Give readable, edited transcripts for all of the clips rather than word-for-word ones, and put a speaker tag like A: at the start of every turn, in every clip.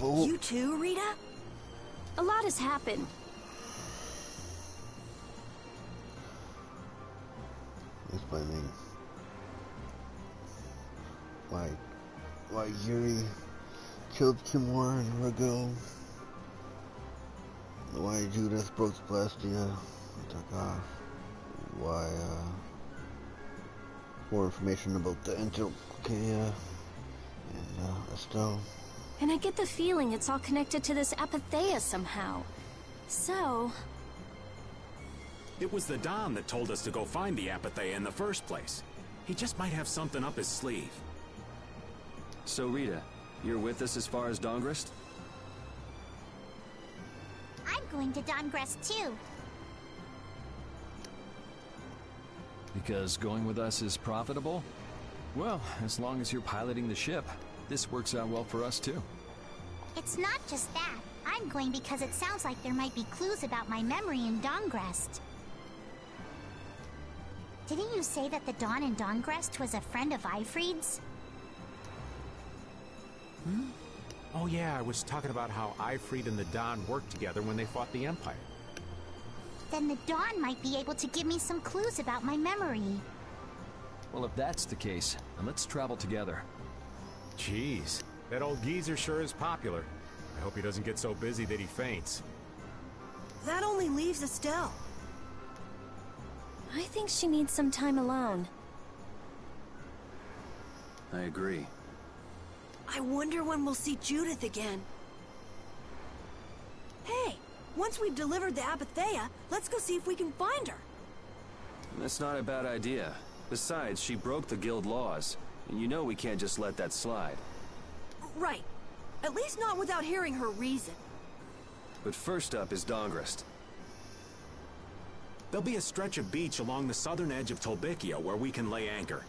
A: You too, Rita?
B: A lot has happened.
C: That's what I mean. Why Yuri killed Kimura and Rago. Why Judith broke Celestia. Took off. Why, more information about the Entelkea and, Estelle.
B: And I get the feeling it's all connected to this Apatheia somehow. So...
D: It was the Don that told us to go find the Apatheia in the first place. He just might have something up his sleeve.
E: So Rita, you're with us as far as Dahngrest?
F: I'm going to Dahngrest too.
E: Because going with us is profitable? Well, as long as you're piloting the ship, this works out well for us too.
F: It's not just that. I'm going because it sounds like there might be clues about my memory in Dahngrest. Didn't you say that the Dawn in Dahngrest was a friend of Aifread's?
D: Hmm? Oh yeah, I was talking about how Aifread and the Dawn worked together when they fought the Empire.
F: Then the Dawn might be able to give me some clues about my memory.
E: Well, if that's the case, then let's travel together.
D: Jeez, that old geezer sure is popular. I hope he doesn't get so busy that he faints.
A: That only leaves Estelle.
B: I think she needs some time alone.
E: I agree.
A: I wonder when we'll see Judith again. Hey, once we've delivered the Apatheia, let's go see if we can find her.
E: That's not a bad idea. Besides, she broke the guild laws, and you know we can't just let that slide.
A: Right. At least not without hearing her reason.
E: But first up is Dahngrest.
D: There'll be a stretch of beach along the southern edge of Tolbikia where we can lay anchor.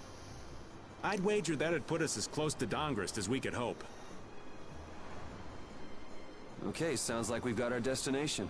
D: I'd wager that'd put us as close to Dahngrest as we could hope.
E: Okay, sounds like we've got our destination.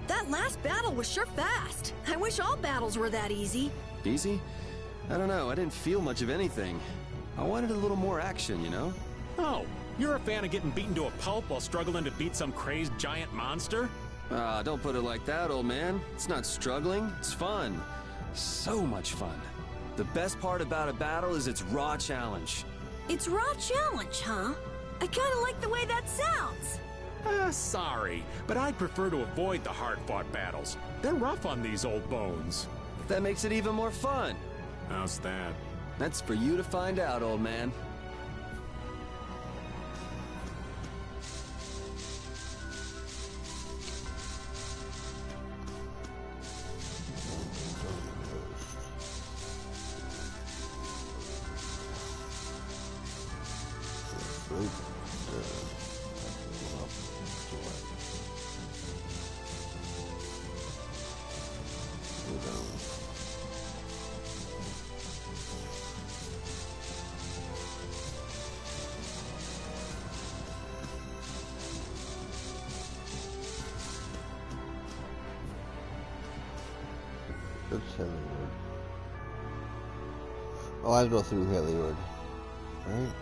A: That last battle was sure fast. I wish all battles were that easy.
E: Easy? I don't know, I didn't feel much of anything. I wanted a little more action, you know?
D: Oh, you're a fan of getting beaten to a pulp while struggling to beat some crazed giant monster?
E: Ah, don't put it like that, old man. It's not struggling, it's fun. So much fun. The best part about a battle is its raw challenge.
A: It's raw challenge, huh? I kinda like the way that sounds.
D: Sorry, but I'd prefer to avoid the hard-fought battles. They're rough on these old bones.
G: That makes it even more fun.
D: How's that?
G: That's for you to find out, old man.
C: That's Hollywood. Oh, I'll go through Hollywood. Right?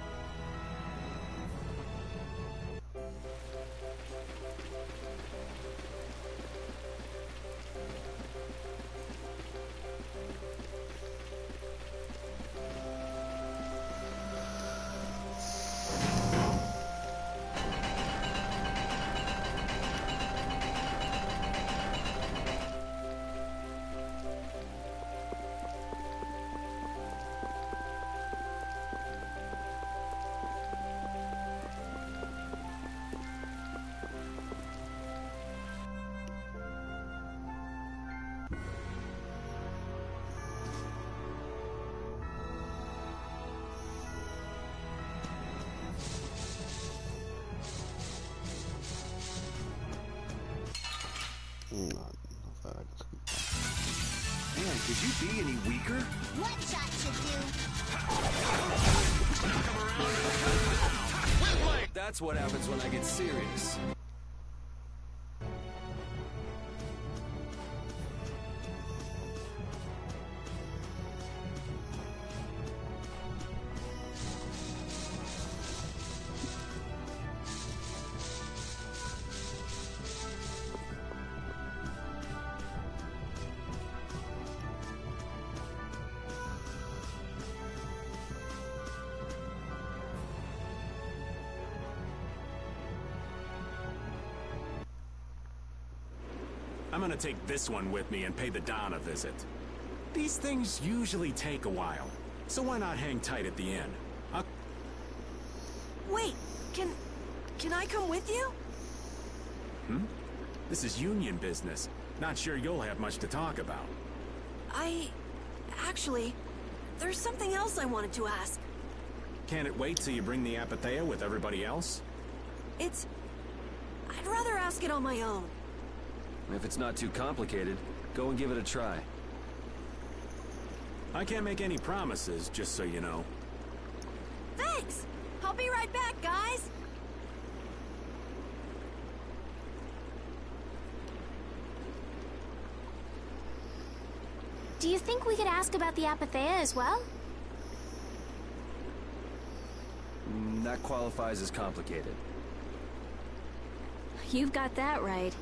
G: Man, could you be any weaker?
F: One shot should do.
G: That's what happens when I get serious.
D: I'm gonna take this one with me and pay the Don a visit. These things usually take a while, so why not hang tight at the inn?
A: Wait, can I come with you?
D: This is union business. Not sure you'll have much to talk about.
A: Actually, there's something else I wanted to ask.
D: Can't it wait till you bring the Apathea with everybody else?
A: I'd rather ask it on my own.
G: If it's not too complicated, go and give it a try.
D: I can't make any promises, just so you know.
A: Thanks! I'll be right back, guys!
B: Do you think we could ask about the Apathea as well?
G: That qualifies as complicated.
B: You've got that right.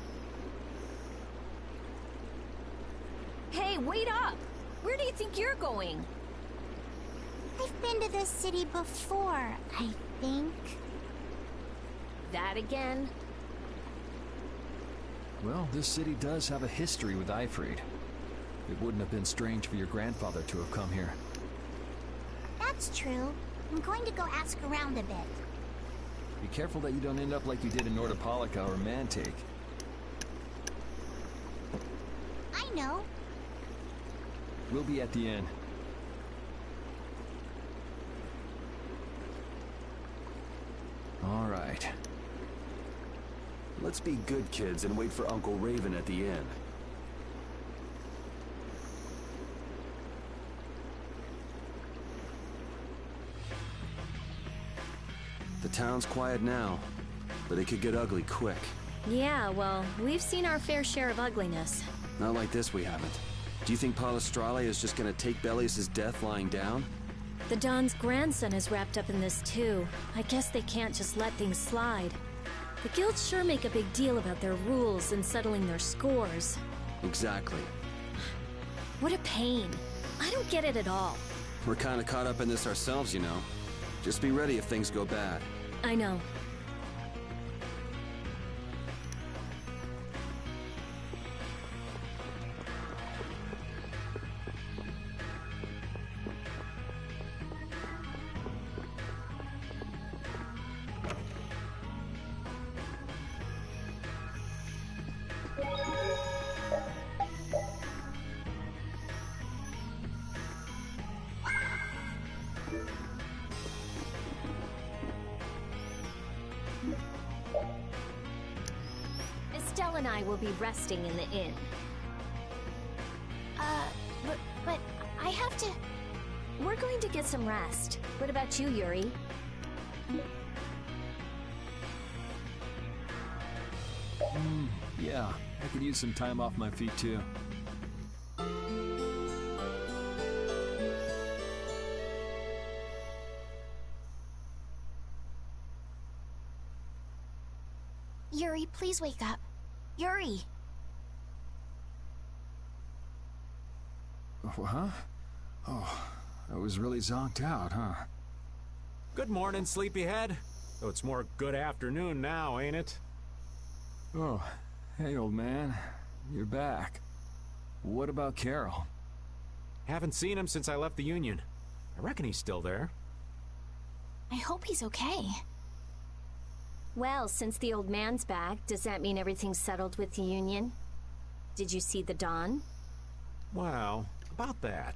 H: Hey, wait up! Where do you think you're going?
F: I've been to this city before, I think.
H: That again?
E: Well, this city does have a history with Aifread. It wouldn't have been strange for your grandfather to have come here.
F: That's true. I'm going to go ask around a bit.
E: Be careful that you don't end up like you did in Nordopolica or Mantake.
F: I know.
E: We'll be at the inn. All right.
G: Let's be good kids and wait for Uncle Raven at the inn. The town's quiet now, but it could get ugly quick.
B: Yeah, well, we've seen our fair share of ugliness.
G: Not like this, we haven't. Do you think Palestralia is just gonna take Belius's death lying down?
B: The Don's grandson is wrapped up in this too. I guess they can't just let things slide. The guilds sure make a big deal about their rules and settling their scores.
G: Exactly.
B: What a pain. I don't get it at all.
G: We're kinda caught up in this ourselves, you know. Just be ready if things go bad.
B: I know. Estelle and I will be resting in the inn.
F: But I have to...
B: We're going to get some rest. What about you, Yuri?
E: Yeah, I could use some time off my feet too.
F: Yuri, please wake up. Yuri!
E: Huh? Oh, I was really zonked out, huh?
D: Good morning, sleepyhead. Though it's more good afternoon now, ain't it?
E: Oh, hey, old man. You're back. What about Carol?
D: Haven't seen him since I left the Union. I reckon he's still there.
F: I hope he's okay.
B: Well, since the old man's back, does that mean everything's settled with the Union? Did you see the Don?
D: Well, about that.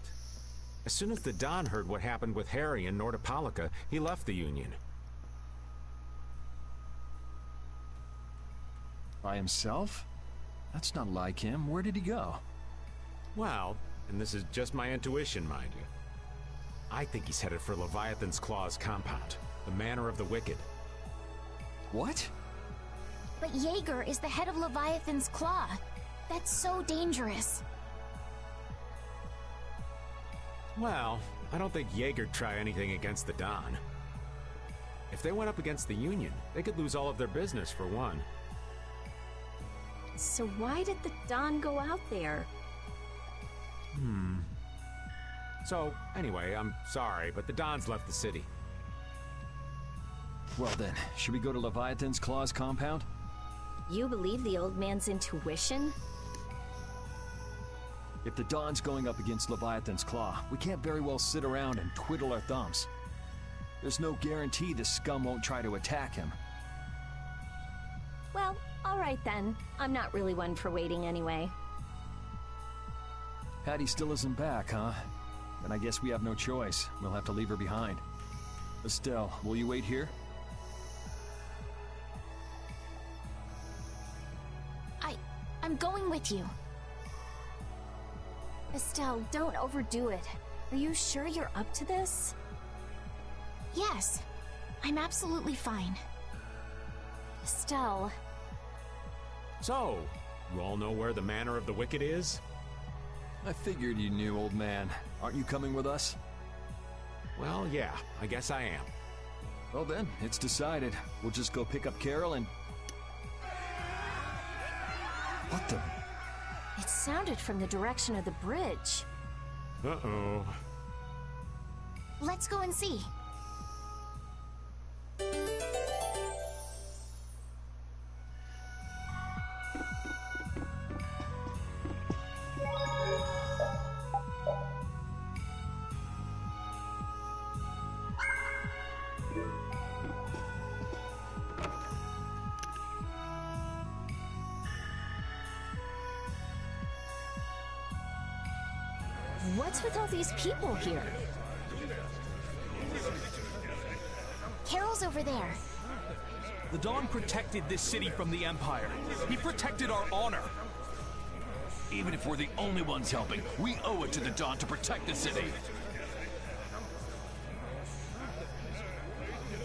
D: As soon as the Don heard what happened with Harry and Nordopolica, he left the Union.
E: By himself? That's not like him. Where did he go?
D: Well, and this is just my intuition, mind you. I think he's headed for Leviathan's Claw's compound, the Manor of the Wicked.
E: What?
F: But Jaeger is the head of Leviathan's Claw. That's so dangerous.
D: Well, I don't think Jaeger'd try anything against the Don. If they went up against the Union, they could lose all of their business, for one.
B: So why did the Don go out there?
D: So, anyway, I'm sorry, but the Don's left the city.
E: Well then, should we go to Leviathan's Claw's compound?
B: You believe the old man's intuition?
E: If the Don's going up against Leviathan's Claw, we can't very well sit around and twiddle our thumbs. There's no guarantee the scum won't try to attack him.
B: Well, all right then. I'm not really one for waiting anyway.
E: Hattie still isn't back, huh? Then I guess we have no choice. We'll have to leave her behind. Estelle, will you wait here?
F: I'm going with you.
B: Estelle, don't overdo it. Are you sure you're up to this?
F: Yes, I'm absolutely fine.
B: Estelle.
D: So, you all know where the Manor of the Wicked is?
E: I figured you knew, old man. Aren't you coming with us?
D: Well, yeah, I guess I am.
E: Well then, it's decided. We'll just go pick up Carol and... What the...
B: It sounded from the direction of the bridge.
D: Uh-oh.
F: Let's go and see.
B: What's with all these people here?
F: Carol's over there.
I: The Don protected this city from the Empire. He protected our honor. Even if we're the only ones helping, we owe it to the Don to protect the city.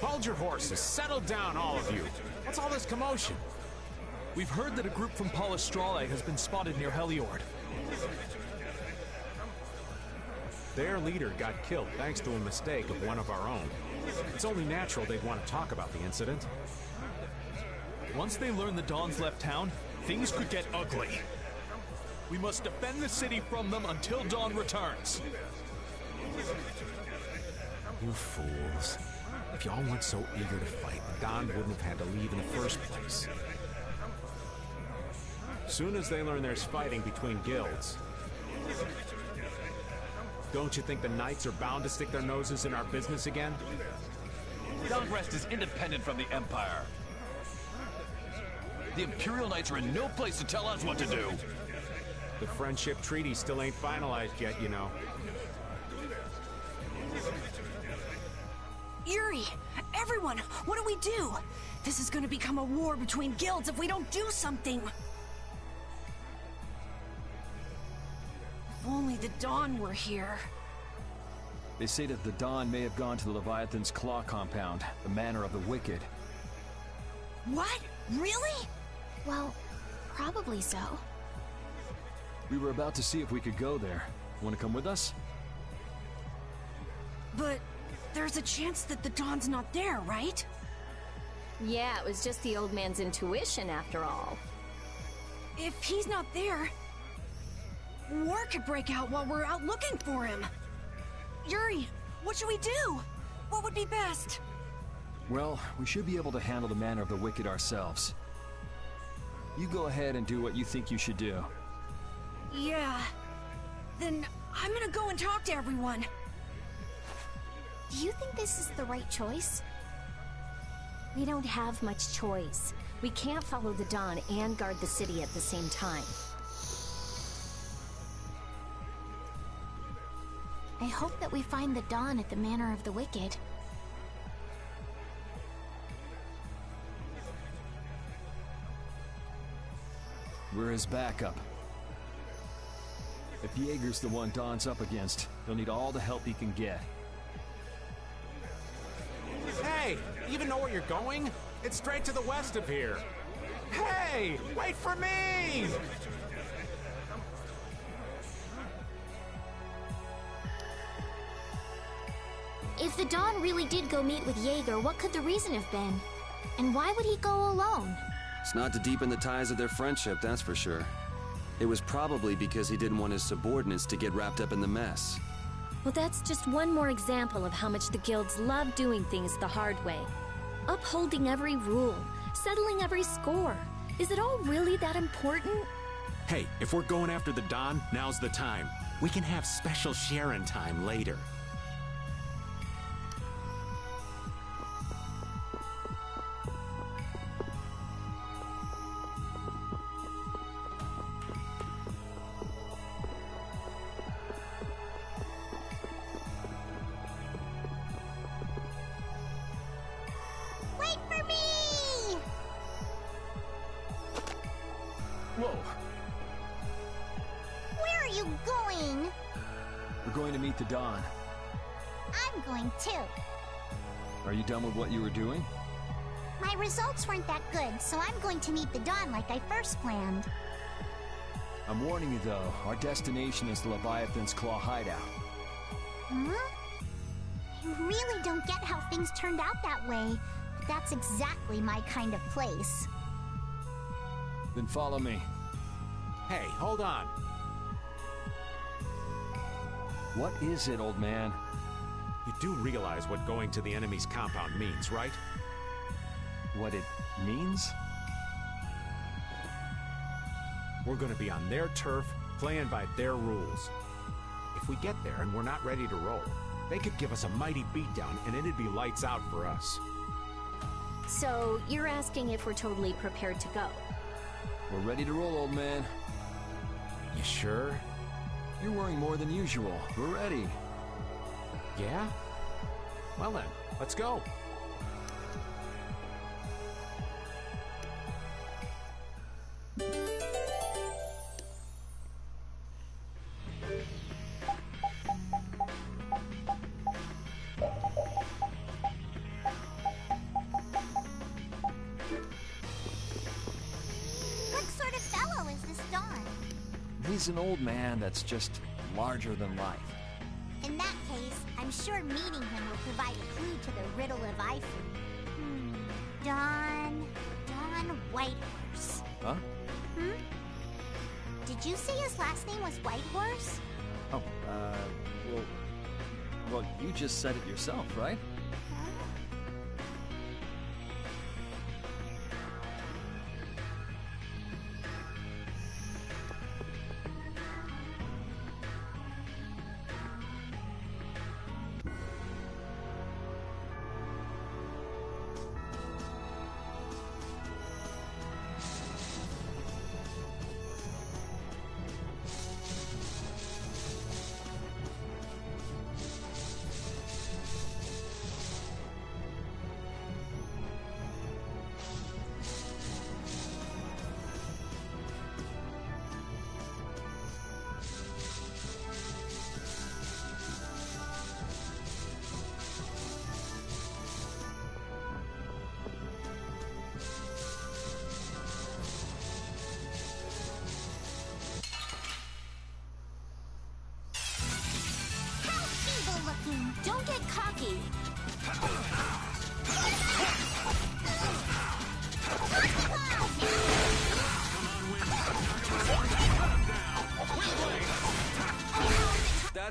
D: Hold your horses. Settle down, all of you. What's all this commotion?
I: We've heard that a group from Palestrale has been spotted near Heliord.
D: Their leader got killed thanks to a mistake of one of our own. It's only natural they'd want to talk about the incident.
I: Once they learn the Don's left town, things could get ugly. We must defend the city from them until Don returns.
D: You fools. If y'all weren't so eager to fight, the Don wouldn't have had to leave in the first place. Soon as they learn there's fighting between guilds, don't you think the Knights are bound to stick their noses in our business again?
I: Dahngrest is independent from the Empire. The Imperial Knights are in no place to tell us what to do.
D: The Friendship Treaty still ain't finalized yet, you know.
A: Yuri! Everyone! What do we do? This is gonna become a war between guilds if we don't do something! If only the Dawn were here.
E: They say that the Dawn may have gone to the Leviathan's Claw compound, the Manor of the Wicked.
A: What? Really?
F: Well, probably so.
E: We were about to see if we could go there. Want to come with us?
A: But there's a chance that the Dawn's not there, right?
H: Yeah, it was just the old man's intuition after all.
A: If he's not there, war could break out while we're out looking for him. Yuri, what should we do? What would be best?
E: Well, we should be able to handle the Manor of the Wicked ourselves. You go ahead and do what you think you should do.
A: Yeah. Then I'm gonna go and talk to everyone.
F: Do you think this is the right choice?
B: We don't have much choice. We can't follow the Dawn and guard the city at the same time.
F: I hope that we find the Dawn at the Manor of the Wicked.
E: We're his backup. If Jaeger's the one Dawn's up against, he'll need all the help he can get.
D: Hey! You even know where you're going? It's straight to the west of here. Hey! Wait for me!
F: If the Dawn really did go meet with Jaeger, what could the reason have been? And why would he go alone?
G: It's not to deepen the ties of their friendship, that's for sure. It was probably because he didn't want his subordinates to get wrapped up in the mess.
B: Well, that's just one more example of how much the guilds love doing things the hard way. Upholding every rule, settling every score. Is it all really that important?
D: Hey, if we're going after the Dawn, now's the time. We can have special Sharon time later.
F: Wait for me!
E: Whoa!
F: Where are you going?
E: We're going to meet the Dawn.
F: I'm going too.
E: Are you done with what you were doing?
F: My results weren't that good, so I'm going to meet the Dawn like I first planned.
E: I'm warning you though, our destination is the Leviathan's Claw hideout.
F: Huh? I really don't get how things turned out that way, but that's exactly my kind of place.
E: Then follow me.
D: Hey, hold on.
E: What is it, old man?
D: You do realize what going to the enemy's compound means, right?
E: What it means?
D: We're gonna be on their turf, playing by their rules. If we get there and we're not ready to roll, they could give us a mighty beatdown and it'd be lights out for us.
B: So, you're asking if we're totally prepared to go?
E: We're ready to roll, old man.
D: You sure?
E: You're worrying more than usual. We're ready.
D: Yeah? Well then, let's go.
F: What sort of fellow is this Dawn?
E: He's an old man that's just larger than life.
F: In that case, I'm sure meeting him will provide a clue to the riddle of Ifu. Dawn Whitehorse.
E: Huh?
F: Did you say his last name was Whitehorse?
E: Oh, well, you just said it yourself, right?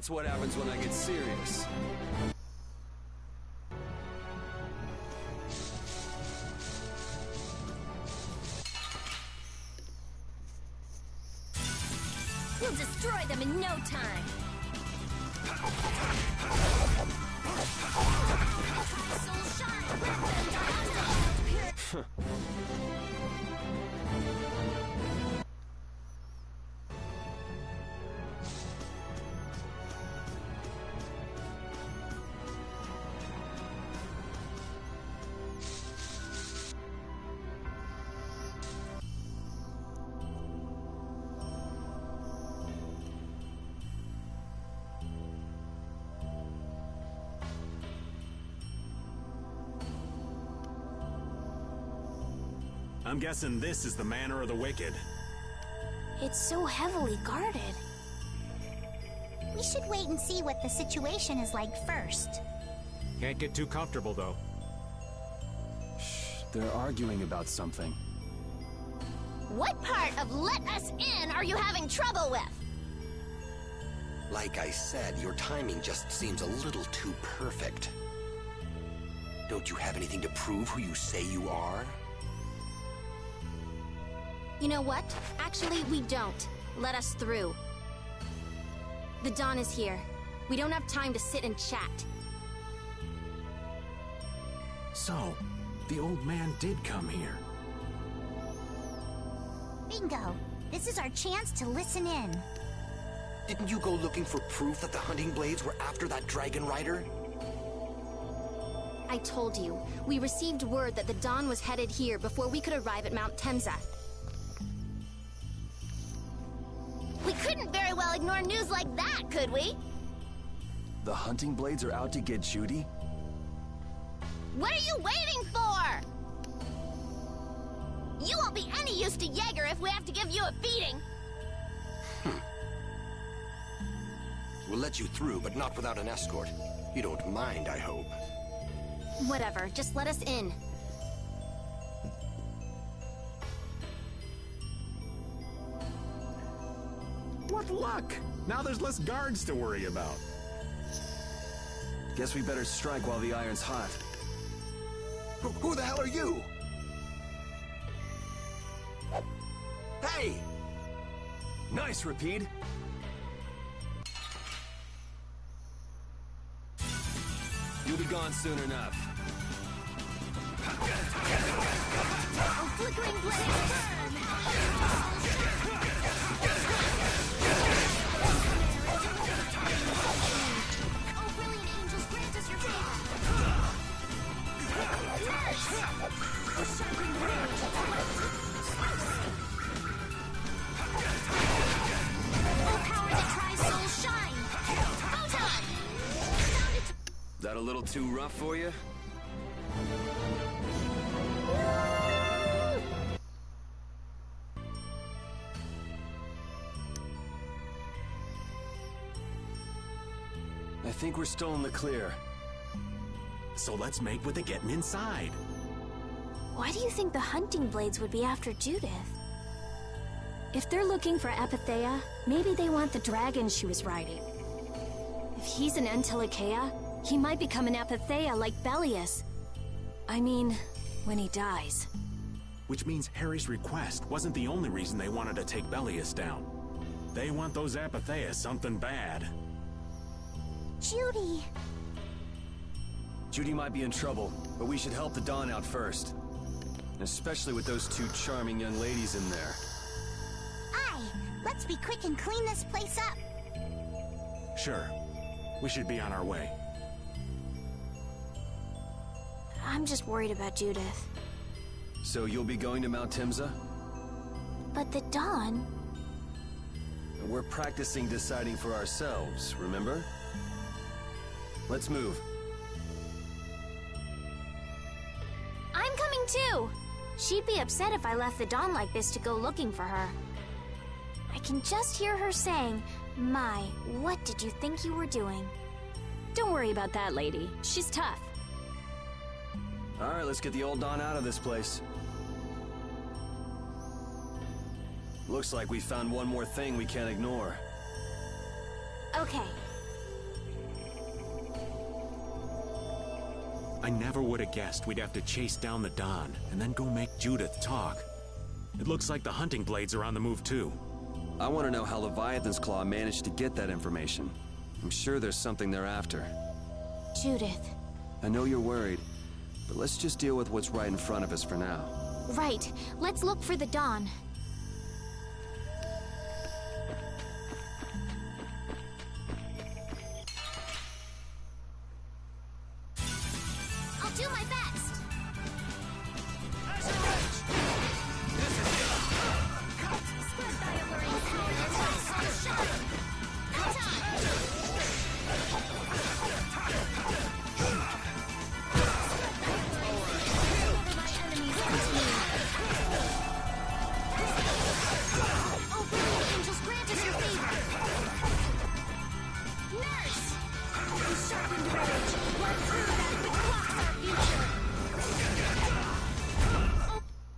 G: That's what happens when I get serious.
B: We'll destroy them in no time.
D: I'm guessing this is the Manor of the Wicked.
B: It's so heavily guarded.
F: We should wait and see what the situation is like first.
D: Can't get too comfortable, though.
E: Shh, they're arguing about something.
J: What part of let us in are you having trouble with?
K: Like I said, your timing just seems a little too perfect. Don't you have anything to prove who you say you are?
J: You know what? Actually, we don't. Let us through. The Dawn is here. We don't have time to sit and chat.
D: So, the old man did come here.
F: Bingo. This is our chance to listen in.
K: Didn't you go looking for proof that the Hunting Blades were after that Dragon Rider?
J: I told you. We received word that the Dawn was headed here before we could arrive at Mount Temsa. We couldn't very well ignore news like that, could we?
E: The Hunting Blades are out to get Judy?
J: What are you waiting for? You won't be any use to Jaeger if we have to give you a feeding.
K: We'll let you through, but not without an escort. You don't mind, I hope.
J: Whatever, just let us in.
D: What luck! Now there's less guards to worry about.
E: Guess we better strike while the iron's hot.
K: Who the hell are you? Hey!
E: Nice, Repede. You'll be gone soon enough.
J: Oh, flickering blade, burn! Oh, brilliant angels, grant us your favor! The sharpened blade! Oh, power that tries soul shine! Photon! Found it!
G: That a little too rough for you?
E: I think we're still in the clear.
D: So let's make with the getting inside.
B: Why do you think the Hunting Blades would be after Judith? If they're looking for Epithea, maybe they want the dragon she was riding. If he's an Entelekea, he might become an Epithea like Belius. I mean, when he dies.
D: Which means Harry's request wasn't the only reason they wanted to take Belius down. They want those Epithea something bad.
F: Judy!
E: Judy might be in trouble, but we should help the Dawn out first. Especially with those two charming young ladies in there.
F: Aye! Let's be quick and clean this place up!
D: Sure. We should be on our way.
B: I'm just worried about Judith.
E: So you'll be going to Mount Temsa?
B: But the Dawn...
E: We're practicing deciding for ourselves, remember? Let's move.
B: I'm coming too! She'd be upset if I left the Dawn like this to go looking for her. I can just hear her saying, "My, what did you think you were doing?" Don't worry about that lady. She's tough.
E: Alright, let's get the old Dawn out of this place. Looks like we found one more thing we can't ignore.
B: Okay,
D: I never would have guessed we'd have to chase down the Don and then go make Judith talk. It looks like the hunting blades are on the move too.
G: I want to know how Leviathan's Claw managed to get that information. I'm sure there's something they're after.
B: Judith.
G: I know you're worried, but let's just deal with what's right in front of us for now.
B: Right. Let's look for the Don.
F: I'll do my best.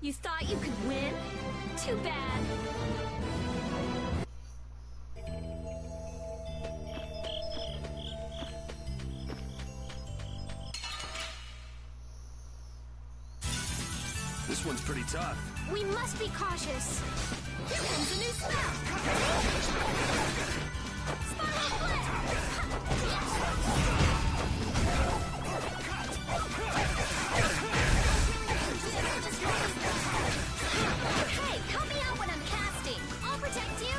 H: You thought you could win? Too bad.
G: This one's pretty tough.
B: We must be cautious.
F: Here comes a new spell. Spiral Hey, help me out when I'm casting. I'll protect you.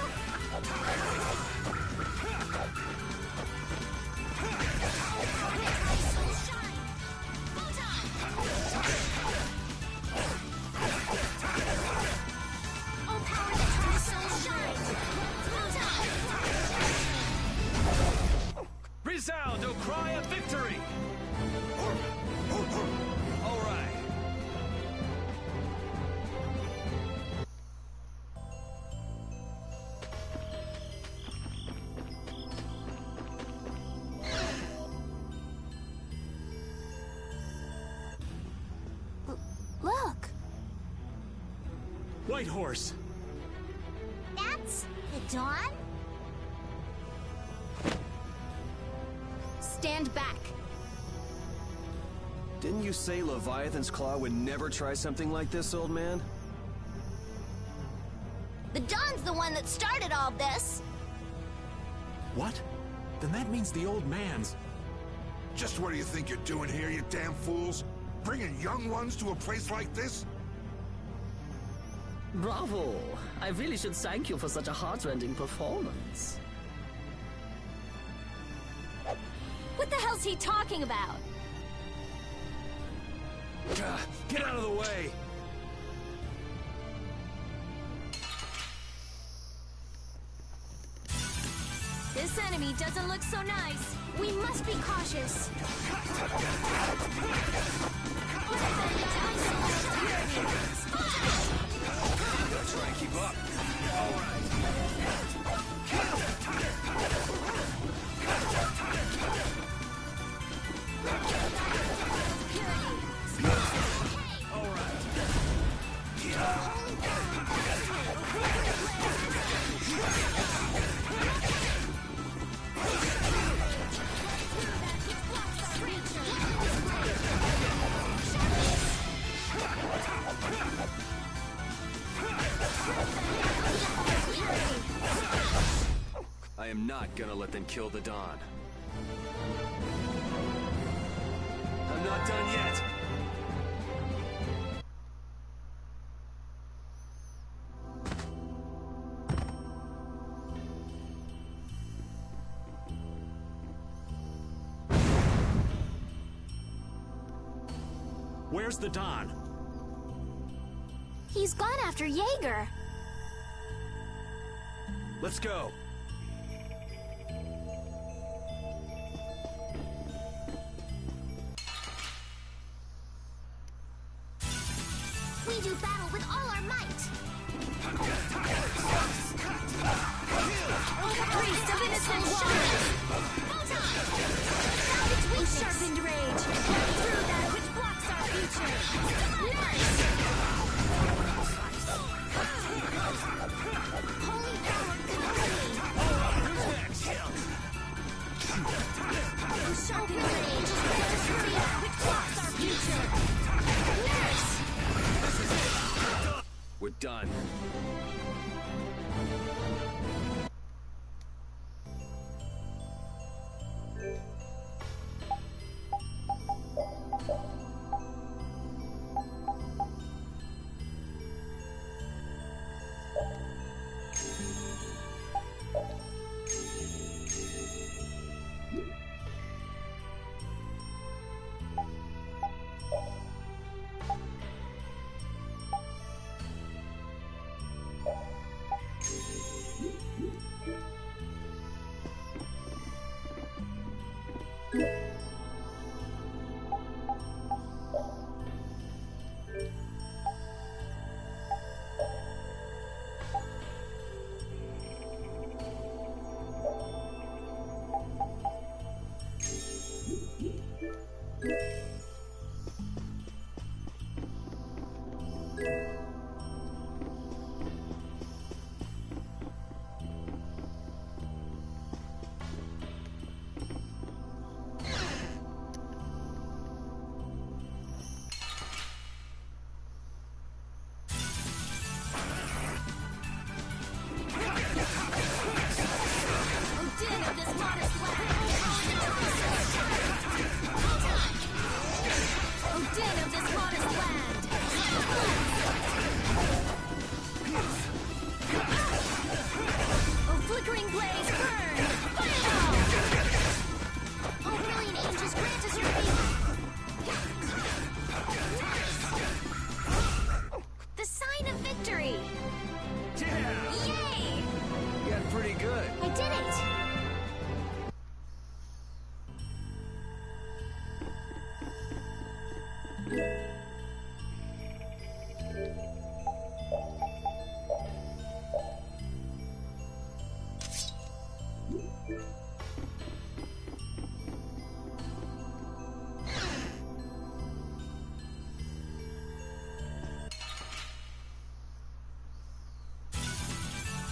I: Resound, O cry of victory! All right.
B: Look.
D: White Horse!
F: That's the Dawn?
J: Stand back.
G: Didn't you say Leviathan's Claw would never try something like this, old man?
F: The Dawn's the one that started all this.
D: What? Then that means the old man's...
L: Just what do you think you're doing here, you damn fools? Bringing young ones to a place like this?
M: Bravo! I really should thank you for such a heart-rending performance.
H: What the hell's he talking about?
G: Get out of the way!
H: This enemy doesn't look so nice.
B: We must be cautious.
G: Gotta try and keep up. All right. I am not gonna let them kill the Dawn. I'm not done yet.
D: Where's the Don?
B: He's gone after Jaeger.
G: Let's go.
F: We do battle with all our might.
H: Priest of innocent waters!
F: We
H: sharpened rage! Through that which blocks our future!
F: Holy power,
H: Sharpened rage! Through that which blocks our
G: it done.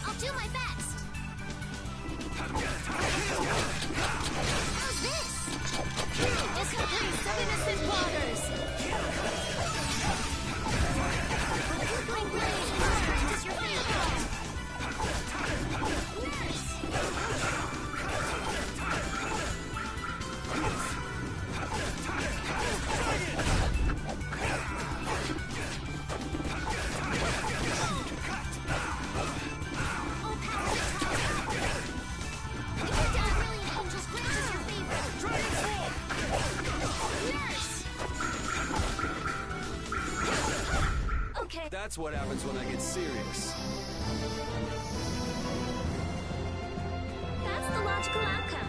F: I'll do my best. How's this? This completes some innocent waters. Flickering blaze burns as your favorite.
G: That's what happens when I get serious.
B: That's the logical outcome.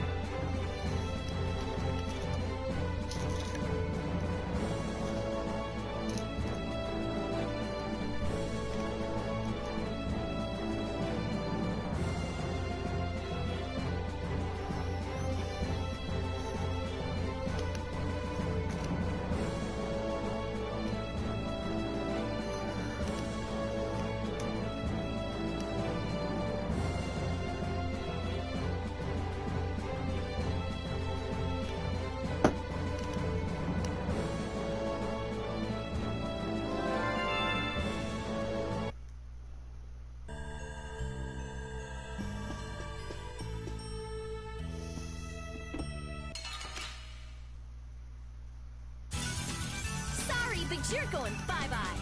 B: But you're going bye-bye.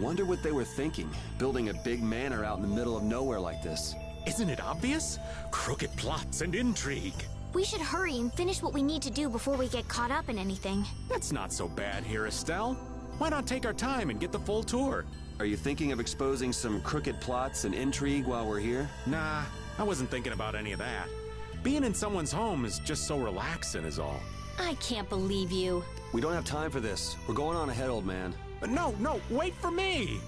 G: Wonder what they were thinking, building a big manor out in the middle of nowhere like this.
D: Isn't it obvious? Crooked plots and intrigue.
J: We should hurry and finish what we need to do before we get caught up in anything.
D: That's not so bad here, Estelle. Why not take our time and get the full tour?
G: Are you thinking of exposing some crooked plots and intrigue while we're here?
D: Nah, I wasn't thinking about any of that. Being in someone's home is just so relaxing is all.
J: I can't believe you.
G: We don't have time for this. We're going on ahead, old man.
D: No, wait for me!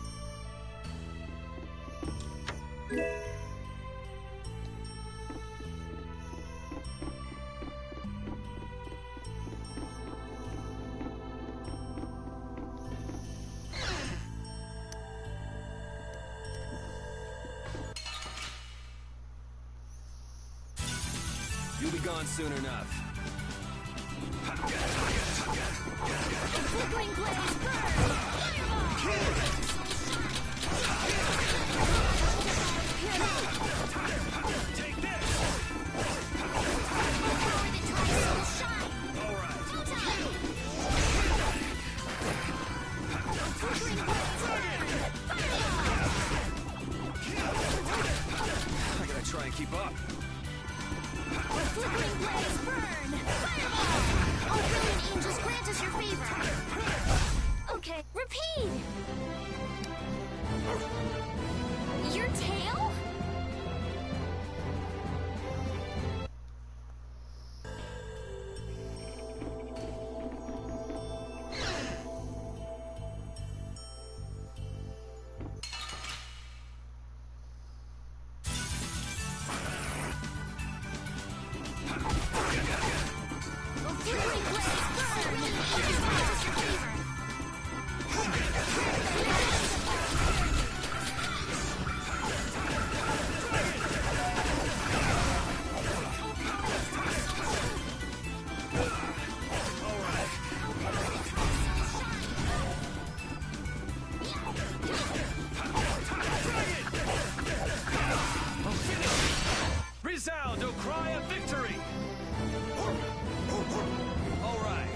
G: You'll be gone soon enough.
J: Flickering blaze, burn!
I: Take this!
G: I gotta try and keep up.
J: Flickering blaze, burn! Fireball! Oh, brilliant angels, grant us your favor! Okay, repeat! Your tail?
I: Resound, O cry of victory! All right.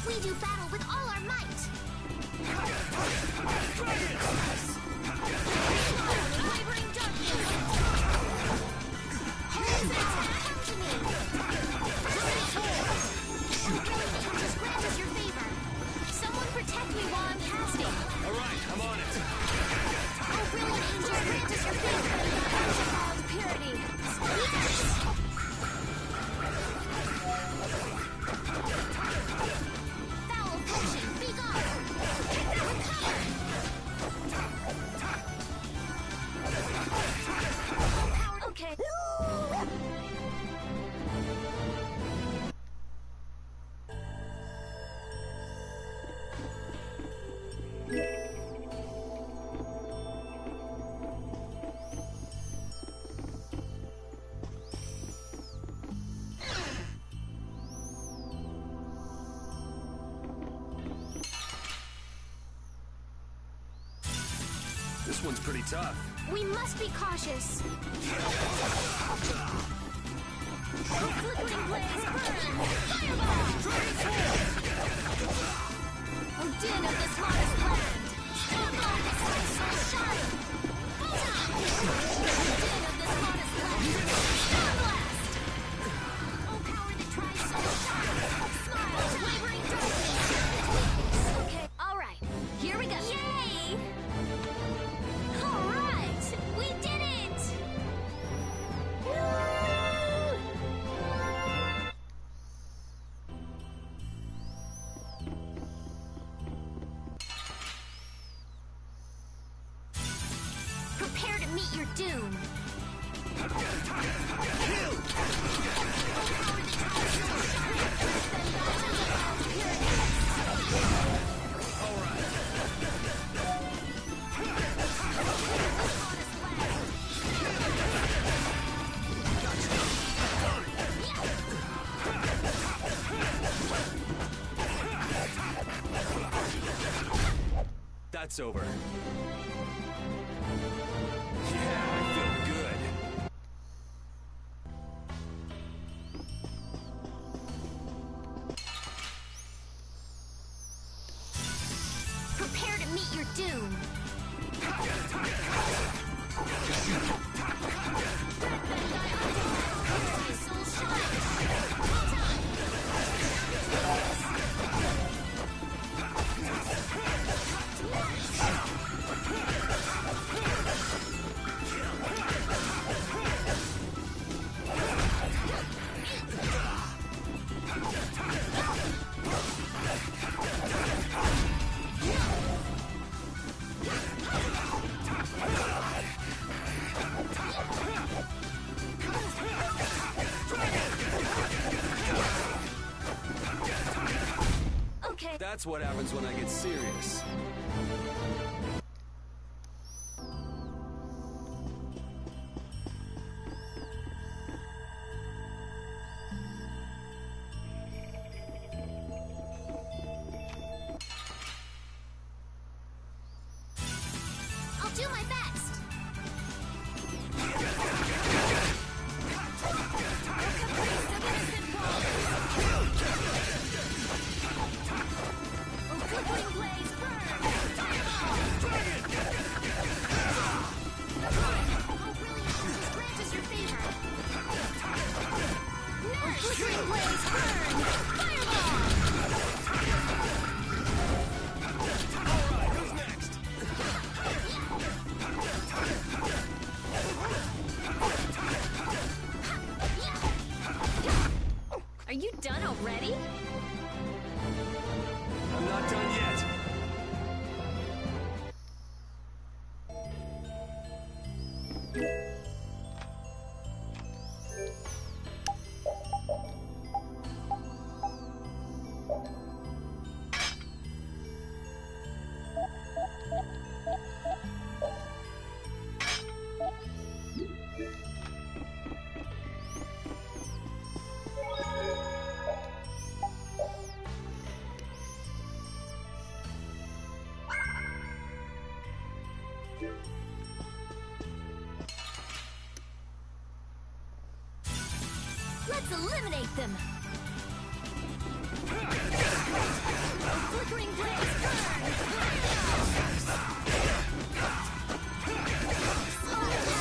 F: We do battle with all our might. Wavering darkness. Hold attack. Come to me. Just grant us your favor. Someone protect me while I'm casting.
I: All right, I'm on it.
F: Oh, brilliant angel, grant us your favor.
J: Called purity.
F: Yes! Foul potion, be gone! Recover!
J: Okay.
G: This one's pretty tough.
J: We must be cautious. Flickering blaze, burn! Fireball! Oh, din of the smallest land! Stop on this soul shine! Bullseye! meet your doom.
G: That's over.
I: Yeah, I feel good.
J: Prepare to meet your doom.
G: That's what happens when I get serious.
J: I'll do my best. Flickering blaze, burn! Fireball! Oh, brilliant! Grant us your favor. Nurse! Flickering blaze, burn! Fireball!
I: Alright, who's next?
H: Are you done already?
G: I'm not done yet.
J: Let's eliminate them! Flickering blaze, burn!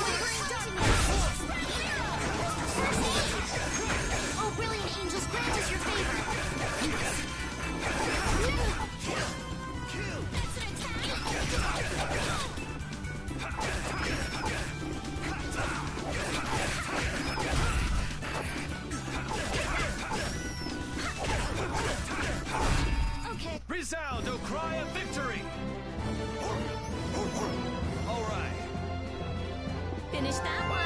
J: Wavering darkness! Spread arrow! Oh, brilliant angels, grant us your favor! That's an attack! Okay.
I: Resound, O cry of victory! Alright.
H: Finish that one.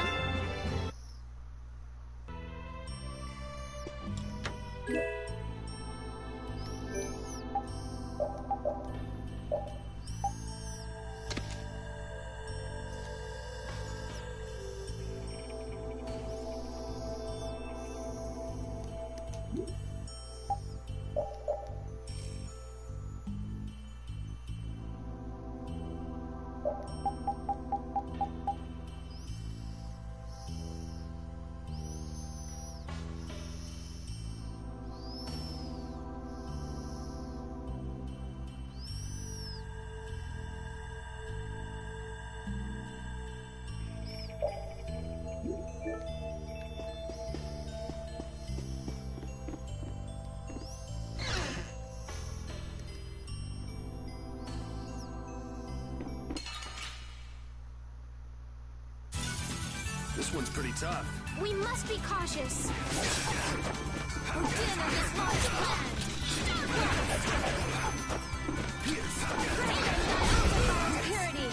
G: This one's pretty tough.
J: We must be cautious. Odin and his large plan. Purity.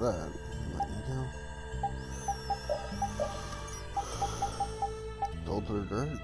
C: that. Let me go. Told her dirt.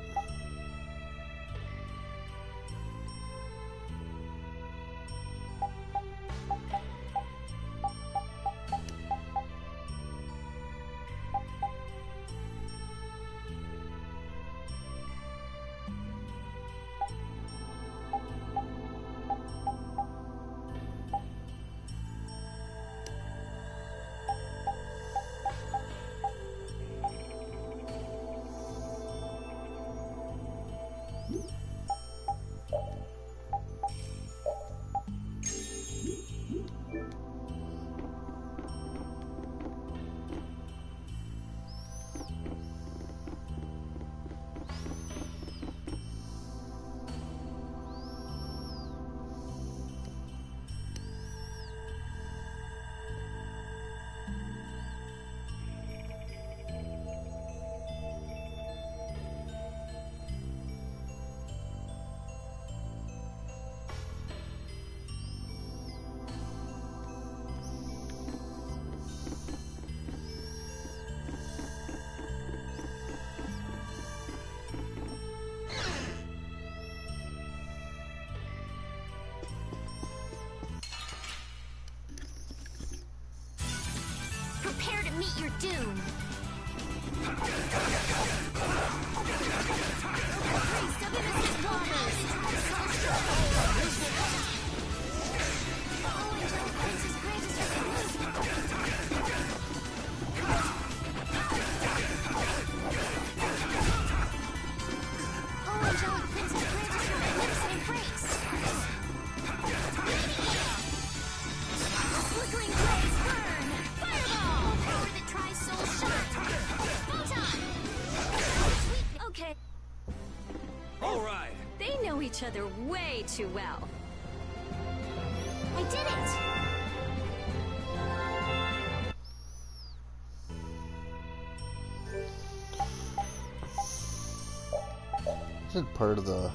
F: Prepare to meet your doom.
H: Each other way too well.
F: I did
C: it! Is it part of the...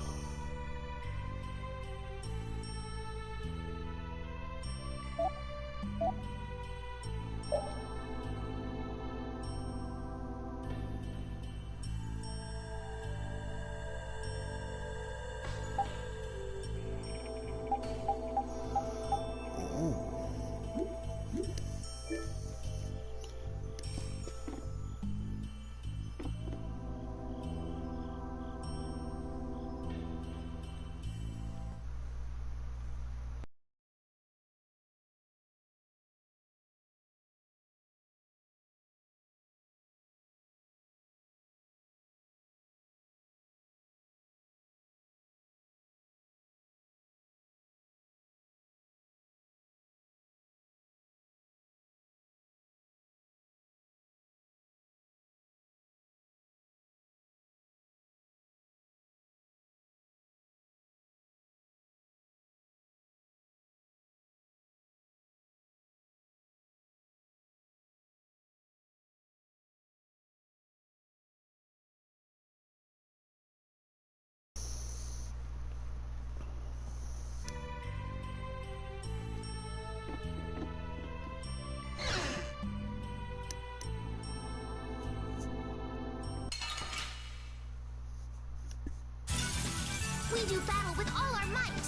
F: We do battle with all our might!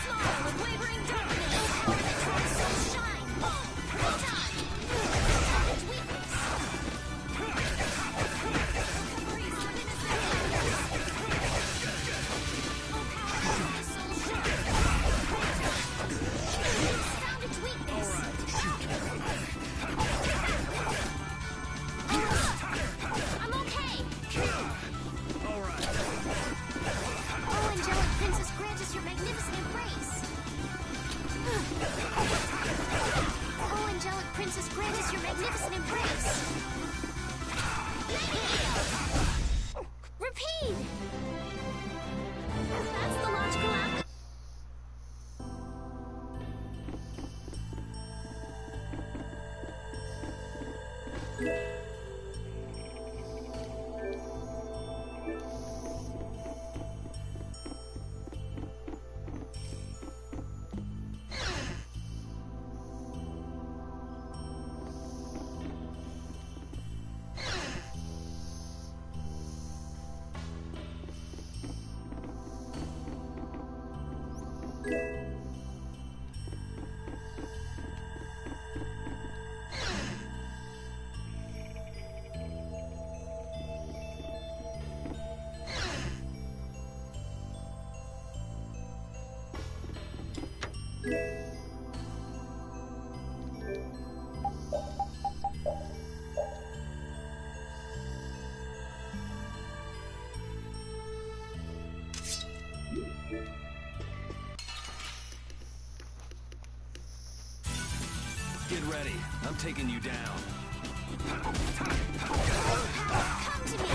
F: Small and wavering darkness! No power that tries so shine! Photon! Savage weakness! Caprice of innocent no power that tries so shine! Savage weakness! I'm okay! Oh, angelic princess, grant us your magnificent embrace!
G: Get ready. I'm taking you down.
J: Come to me!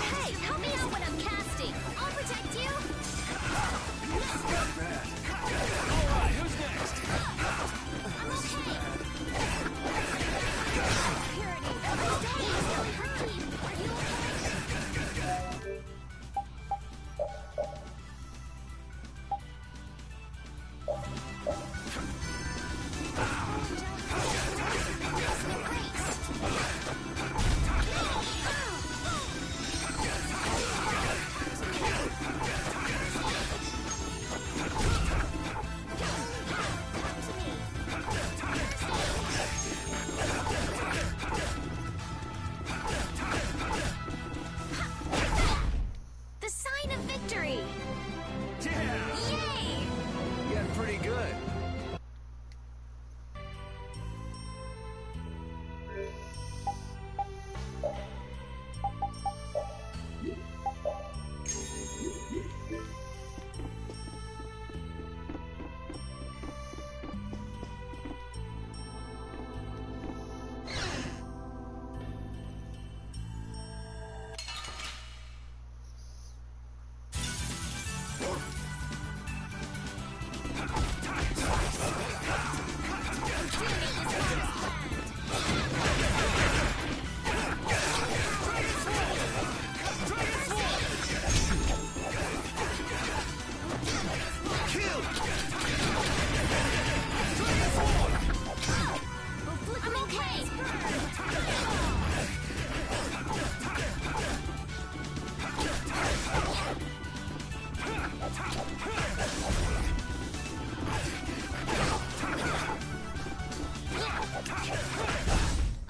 J: Hey, help me out when I'm casting! I'll protect you!
I: Alright, who's next?
J: I'm okay! Purity! Stay! Don't hurt me! Are you okay? The sign of victory!
I: Yeah!
J: Yay!
G: You got pretty good.
J: I'm okay!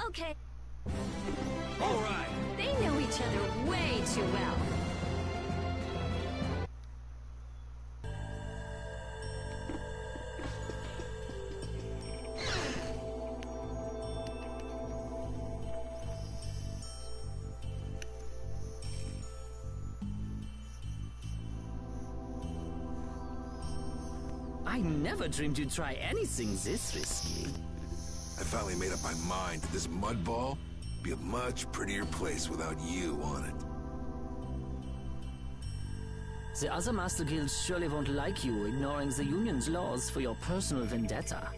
J: Okay.
I: Alright!
H: They know each other way too well.
M: I never dreamed you'd try anything this risky.
L: I finally made up my mind that this mud ball would be a much prettier place without you on it.
M: The other Master Guilds surely won't like you ignoring the Union's laws for your personal vendetta.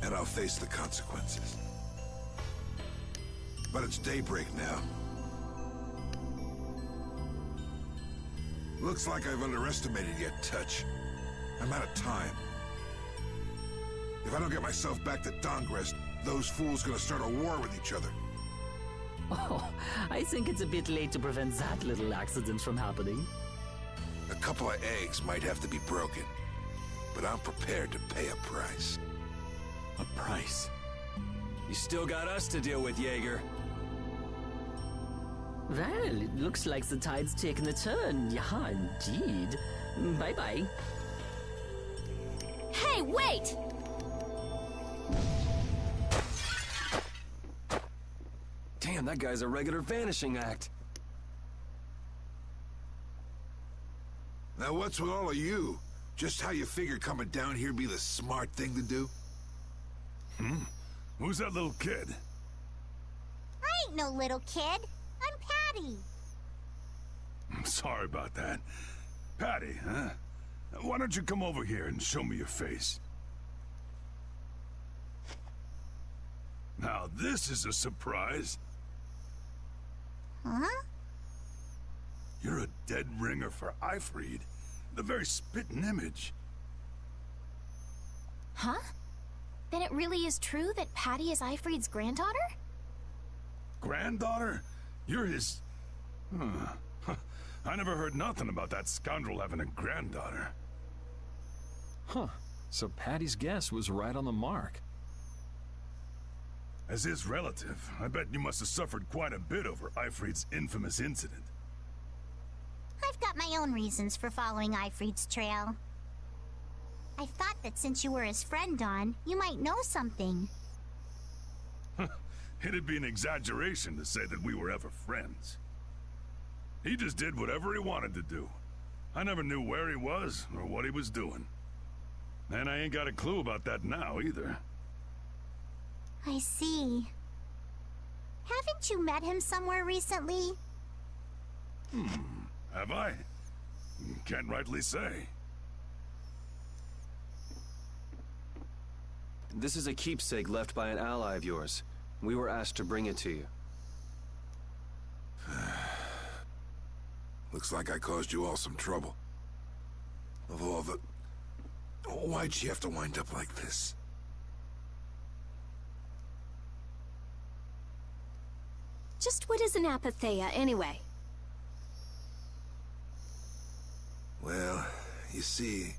L: And I'll face the consequences. But it's daybreak now. Looks like I've underestimated you, Touch. I'm out of time. If I don't get myself back to Dahngrest, those fools gonna start a war with each other.
M: Oh, I think it's a bit late to prevent that little accident from happening.
L: A couple of eggs might have to be broken, but I'm prepared to pay a price.
G: A price? You still got us to deal with, Jaeger.
M: Well, it looks like the tide's taken a turn. Yeah, indeed. Bye-bye.
J: Hey, wait!
G: Damn, that guy's a regular vanishing act.
L: Now what's with all of you? Just how you figure coming down here be the smart thing to do?
N: Who's that little kid?
F: I ain't no little kid. I'm Patty.
N: I'm sorry about that. Patty, huh? Why don't you come over here and show me your face? Now this is a surprise.
F: Huh?
N: You're a dead ringer for Aifread. The very spitting image.
B: Huh? Then it really is true that Patty is Aifread's granddaughter?
N: Granddaughter? You're his... I never heard nothing about that scoundrel having a granddaughter.
E: Huh. So Patty's guess was right on the mark.
N: As his relative, I bet you must have suffered quite a bit over Aifread's infamous incident.
F: I've got my own reasons for following Aifread's trail. I thought that since you were his friend, Dawn, you might know something.
N: It'd be an exaggeration to say that we were ever friends. He just did whatever he wanted to do. I never knew where he was or what he was doing. And I ain't got a clue about that now, either.
F: I see. Haven't you met him somewhere recently?
N: Have I? Can't rightly say.
G: This is a keepsake left by an ally of yours. We were asked to bring it to you.
L: Looks like I caused you all some trouble. Of all the... Why'd she have to wind up like this?
B: Just what is an apatheia, anyway?
L: Well, you see...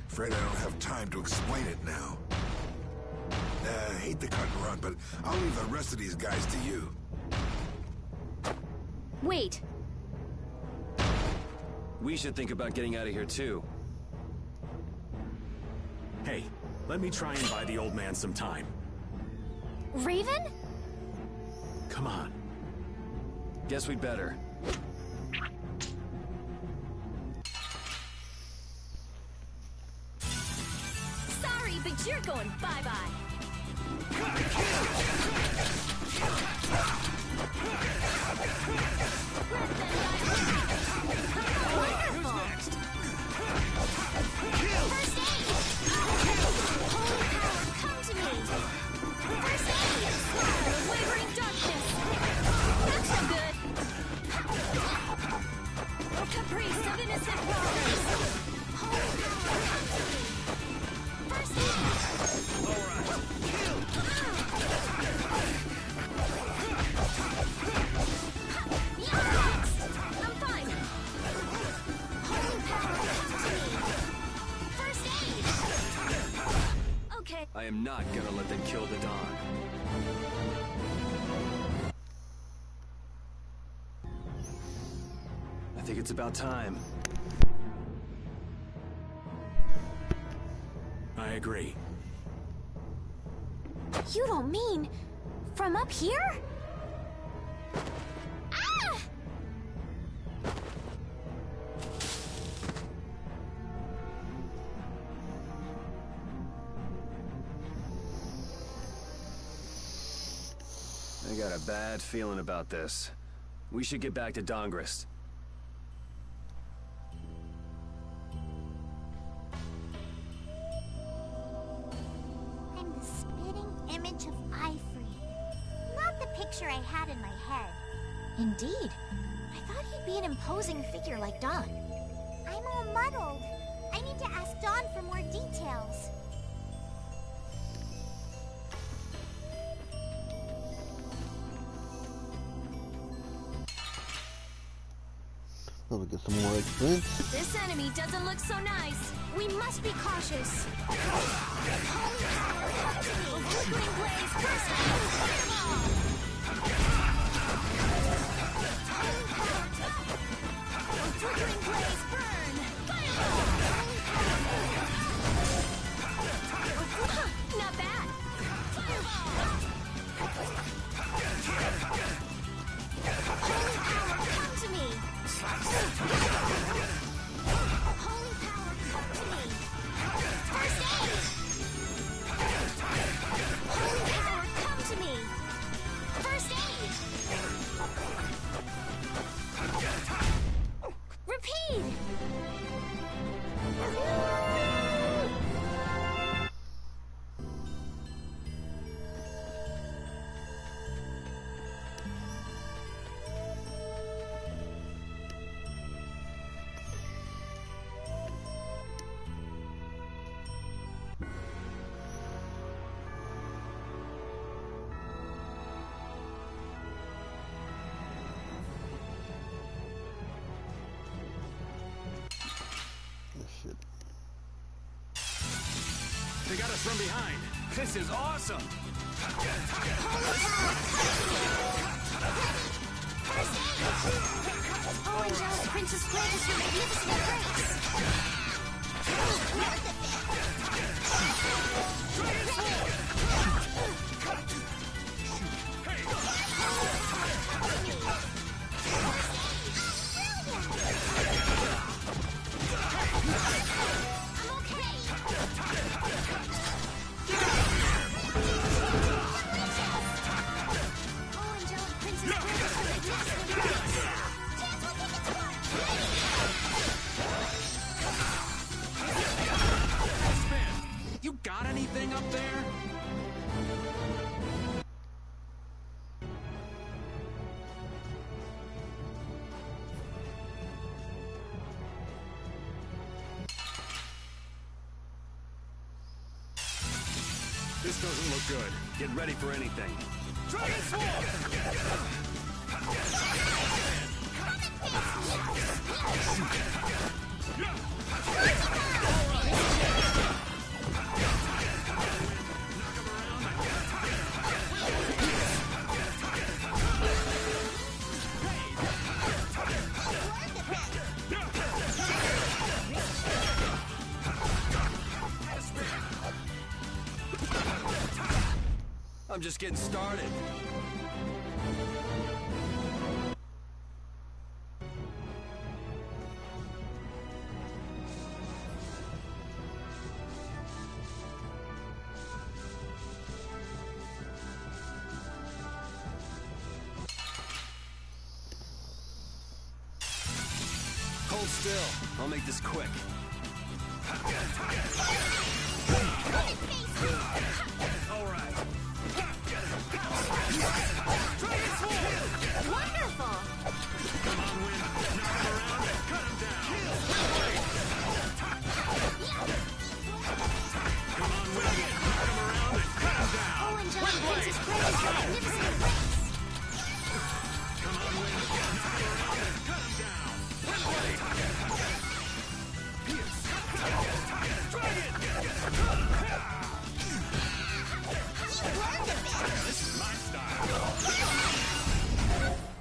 L: Afraid I don't have time to explain it now. I hate to cut and run, but I'll leave the rest of these guys to you.
B: Wait.
G: We should think about getting out of here, too.
D: Hey, let me try and buy the old man some time.
B: Raven?
D: Come on.
G: Guess we'd better.
H: Sorry, but you're going bye-bye.
N: Who's next?
F: First aid! Holy power, come to me! First aid!
H: Wavering darkness. That's so good. A caprice of innocent waters.
F: Holy power, come to me! First aid!
N: All right.
H: I'm fine.
F: Holy power, come to me! First aid!
H: Okay.
G: I am not gonna let them kill the Don. I think it's about time.
D: I agree.
B: You don't mean... from up here?
F: Ah!
G: I got a bad feeling about this. We should get back to Dahngrest.
F: I'm the spitting image of Ifrit. Not the picture I had in my head.
B: Indeed. I thought he'd be an imposing figure like Don.
F: I'm all muddled. I need to ask Dawn for more details.
C: Let me get some more experience.
H: This enemy doesn't look so nice.
B: We must be cautious.
F: Holy power, come to me!
H: Flickering blaze, first aid, fireball.
F: Holy power,
H: Flickering blaze, burn. Fireball. Not bad. Fireball.
F: holy power, come to me! Holy power, come to me! First aid! Holy power, come to me! First aid!
B: Repeat!
D: They got us from behind.
I: This is awesome.
F: Oh, Angelic Princess Flame is your magnificent grace!
D: anything up there?
G: This doesn't look good. Get ready for anything.
I: Dragon Swarm!
G: I'm just getting started. Hold still. I'll make this quick.
I: All right.
J: Wonderful!
I: Come on, Win. Knock him around and cut him down. Come on, Win. Knock him around and cut him down.
F: Oh, and John Princess Grace, magnificent grace.
I: Come on, Win. Knock him around and cut him down.
D: This is my style.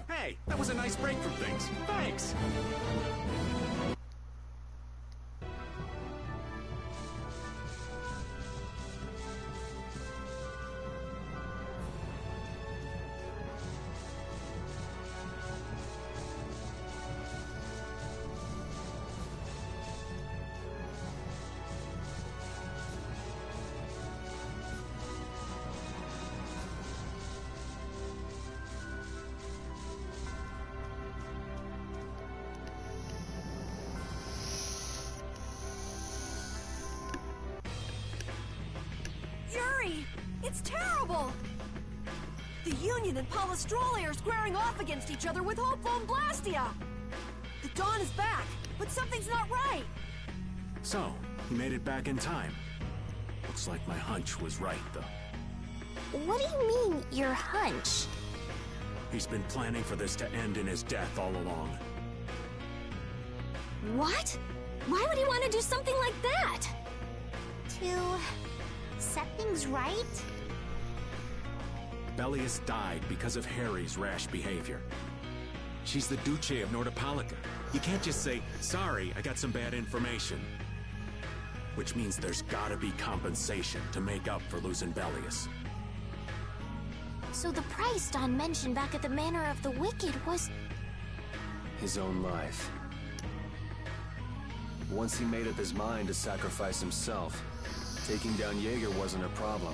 D: Hey, that was a nice break from things. Thanks.
A: Yuri! It's terrible! The Union and Palestrale are squaring off against each other with Hopeful and Blastia! The Dawn is back, but something's not right!
D: So, he made it back in time. Looks like my hunch was right, though.
J: What do you mean, your hunch?
D: He's been planning for this to end in his death all along.
J: What? Why would he want to do something like that?
F: To set things right?
D: Bellius died because of Harry's rash behavior. She's the Duce of Nordopolica. You can't just say, sorry, I got some bad information. Which means there's gotta be compensation to make up for losing Bellius.
J: So the price Don mentioned back at the Manor of the Wicked was...
E: His own life. Once he made up his mind to sacrifice himself, taking down Jaeger wasn't a problem.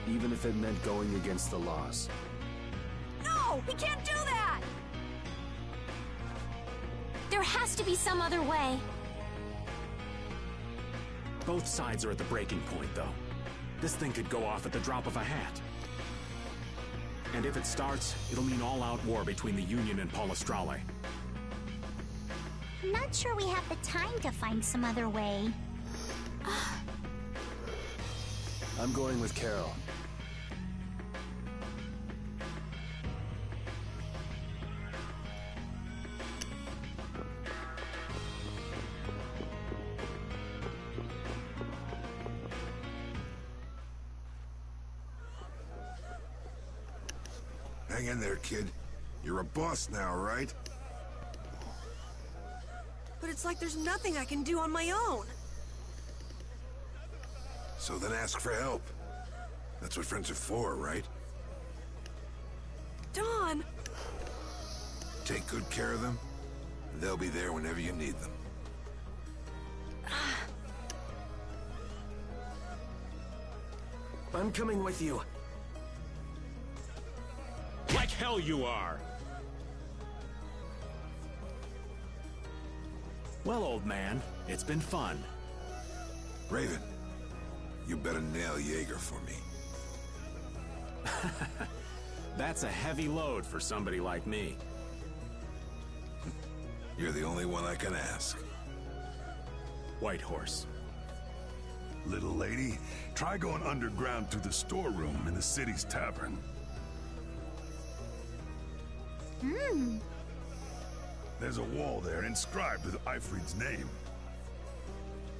E: Even if it meant going against the laws.
A: No! We can't do that!
J: There has to be some other way.
D: Both sides are at the breaking point, though. This thing could go off at the drop of a hat. And if it starts, it'll mean all-out war between the Union and Palestrale.
F: I'm not sure we have the time to find some other way.
E: I'm going with Carol.
L: Hang in there, kid. You're a boss now, right?
A: But it's like there's nothing I can do on my own.
L: So then ask for help. That's what friends are for, right?
A: Don!
L: Take good care of them, and they'll be there whenever you need them.
E: I'm coming with you.
D: Like hell you are! Well, old man, it's been fun.
L: Raven, you better nail Jaeger for me.
D: That's a heavy load for somebody like me.
L: You're the only one I can ask.
D: Whitehorse.
N: Little lady, try going underground through the storeroom in the city's tavern. There's a wall there inscribed with Ifrid's name.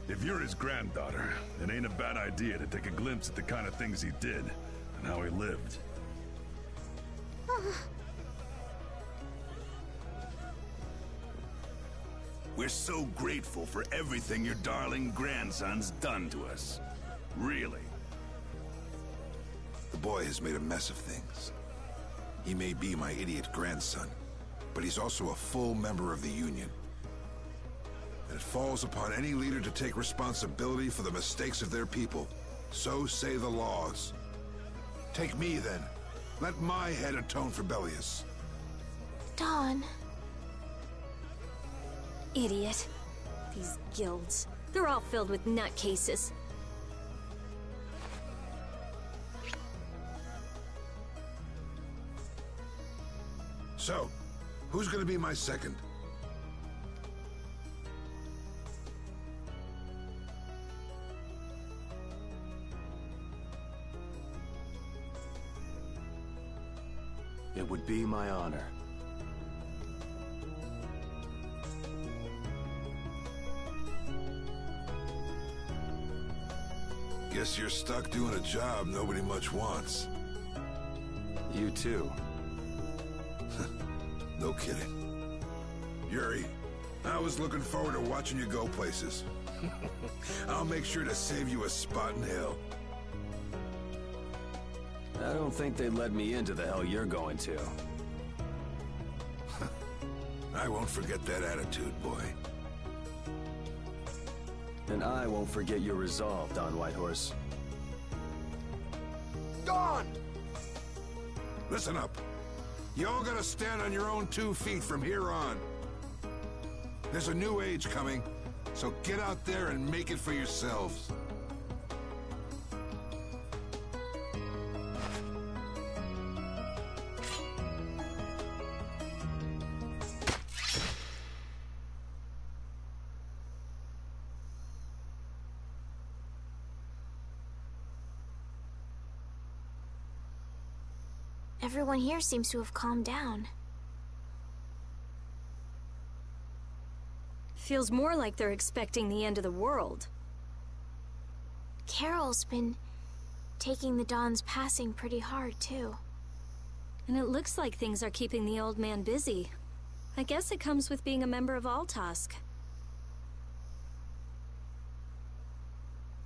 N: If you're his granddaughter, it ain't a bad idea to take a glimpse at the kind of things he did and how he lived. We're so grateful for everything your darling grandson's done to us. Really.
L: The boy has made a mess of things. He may be my idiot grandson, but he's also a full member of the Union. And it falls upon any leader to take responsibility for the mistakes of their people. So say the laws. Take me, then. Let my head atone for Bellius.
B: Dawn. Idiot. These guilds. They're all filled with nutcases.
L: So, who's gonna be my second?
G: It would be my honor.
L: Guess you're stuck doing a job nobody much wants.
G: You too.
L: No kidding. Yuri, I was looking forward to watching you go places. I'll make sure to save you a spot in hell.
G: I don't think they'd let me into the hell you're going to.
L: I won't forget that attitude, boy.
G: And I won't forget your resolve, Don Whitehorse.
L: Dawn! Listen up. You all gotta stand on your own 2 feet from here on. There's a new age coming, so get out there and make it for yourselves.
B: Everyone here seems to have calmed down. Feels more like they're expecting the end of the world. Carol's been taking the Dawn's passing pretty hard, too. And it looks like things are keeping the old man busy. I guess it comes with being a member of Altosk.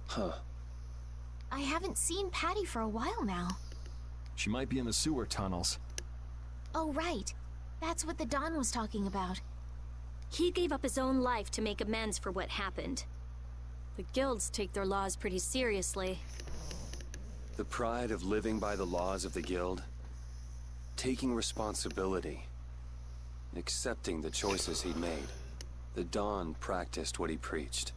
G: Huh.
B: I haven't seen Patty for a while now.
E: She might be in the sewer tunnels.
B: Oh, right. That's what the Don was talking about. He gave up his own life to make amends for what happened. The guilds take their laws pretty seriously.
G: The pride of living by the laws of the guild. Taking responsibility. Accepting the choices he'd made. The Don practiced what he preached.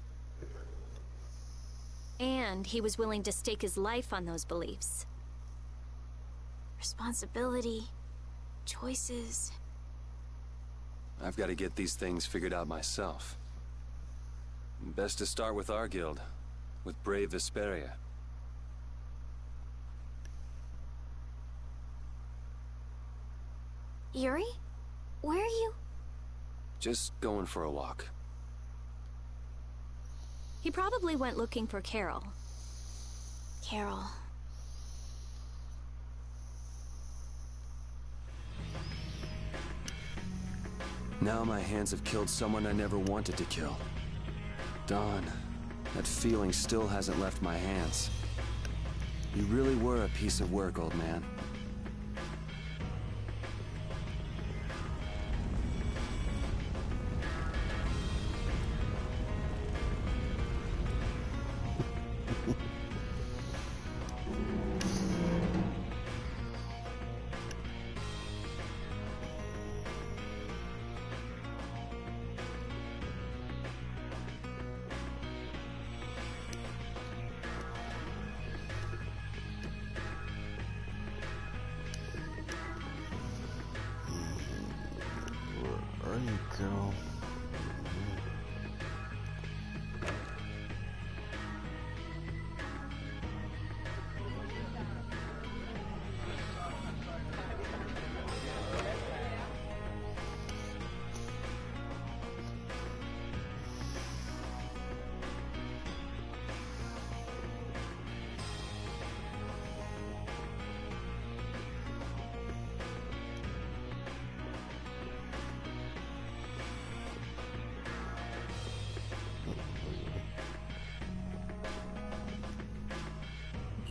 B: And he was willing to stake his life on those beliefs. Responsibility, choices.
G: I've got to get these things figured out myself. Best to start with our guild, with brave Vesperia.
B: Yuri? Where are you?
G: Just going for a walk.
B: He probably went looking for Carol. Carol.
G: Now my hands have killed someone I never wanted to kill. Dawn, that feeling still hasn't left my hands. You really were a piece of work, old man.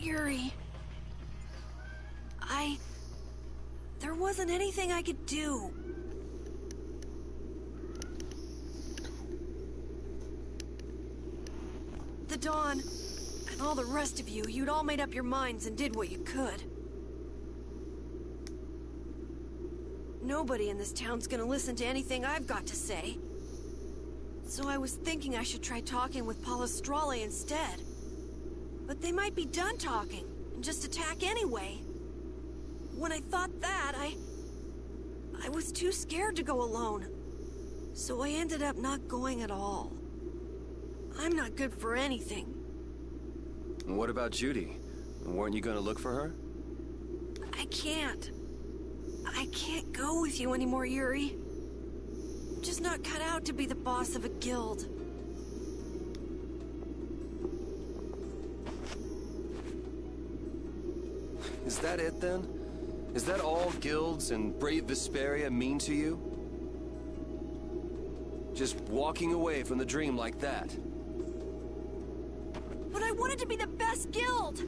A: Yuri. There wasn't anything I could do. The Dawn, and all the rest of you, you'd all made up your minds and did what you could. Nobody in this town's gonna listen to anything I've got to say. So I was thinking I should try talking with Palestrale instead. But they might be done talking, and just attack anyway. When I thought that, I was too scared to go alone. So I ended up not going at all. I'm not good for anything.
G: What about Judy? Weren't you gonna look for her?
A: I can't. I can't go with you anymore, Yuri. I'm just not cut out to be the boss of a guild.
G: Is that it then? Is that all guilds and brave Vesperia mean to you? Just walking away from the dream like that?
A: But I wanted to be the best guild!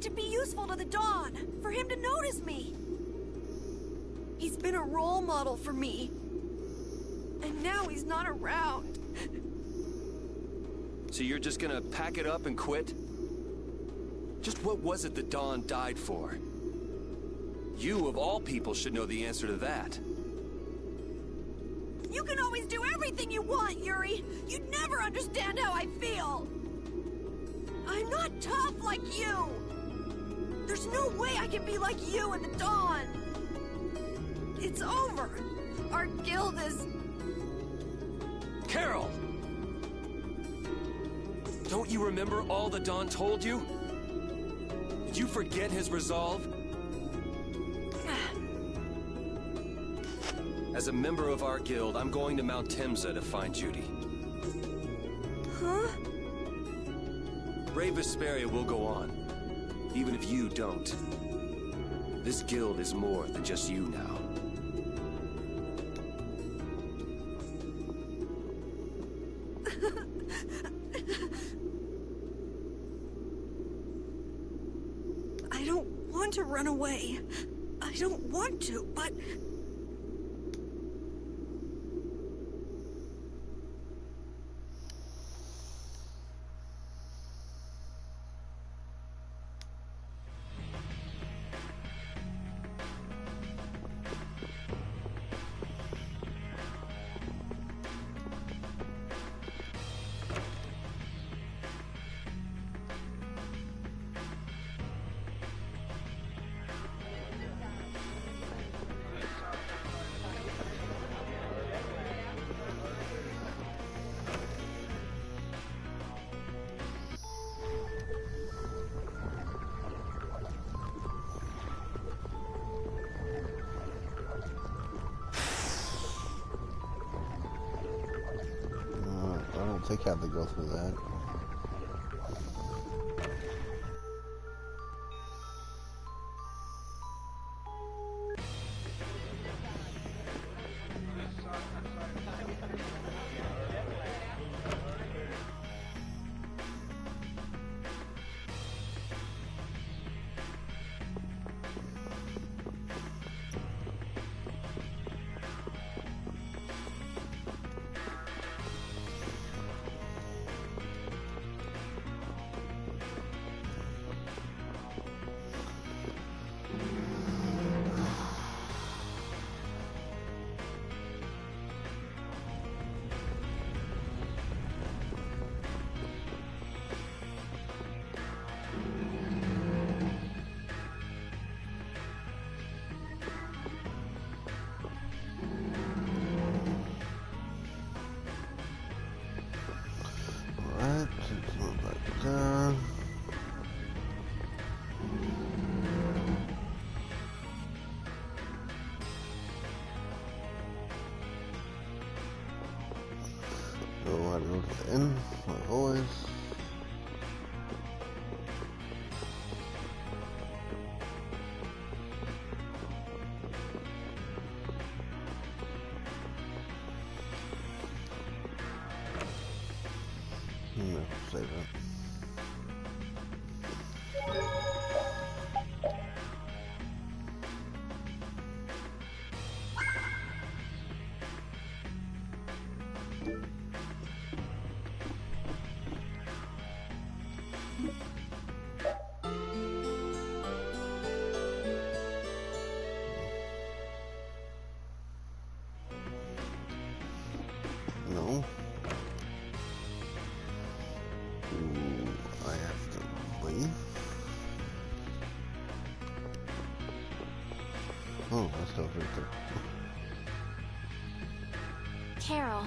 A: To be useful to the Dawn, for him to notice me! He's been a role model for me. And now he's not around.
G: So you're just gonna pack it up and quit? Just what was it the Dawn died for? You, of all people, should know the answer to that.
A: You can always do everything you want, Yuri! You'd never understand how I feel! I'm not tough like you! There's no way I can be like you and the Dawn! It's over! Our guild is...
G: Carol! Don't you remember all the Dawn told you? Did you forget his resolve? As a member of our guild, I'm going to Mount Temsa to find Judy.
A: Huh?
G: Brave Vesperia will go on, even if you don't. This guild is more than just you now.
A: I don't want to run away. I don't want to, but...
C: I don't think I have to go through that. Go ahead and go to the inn, like always. Save it. that stuff right there.
B: Carol,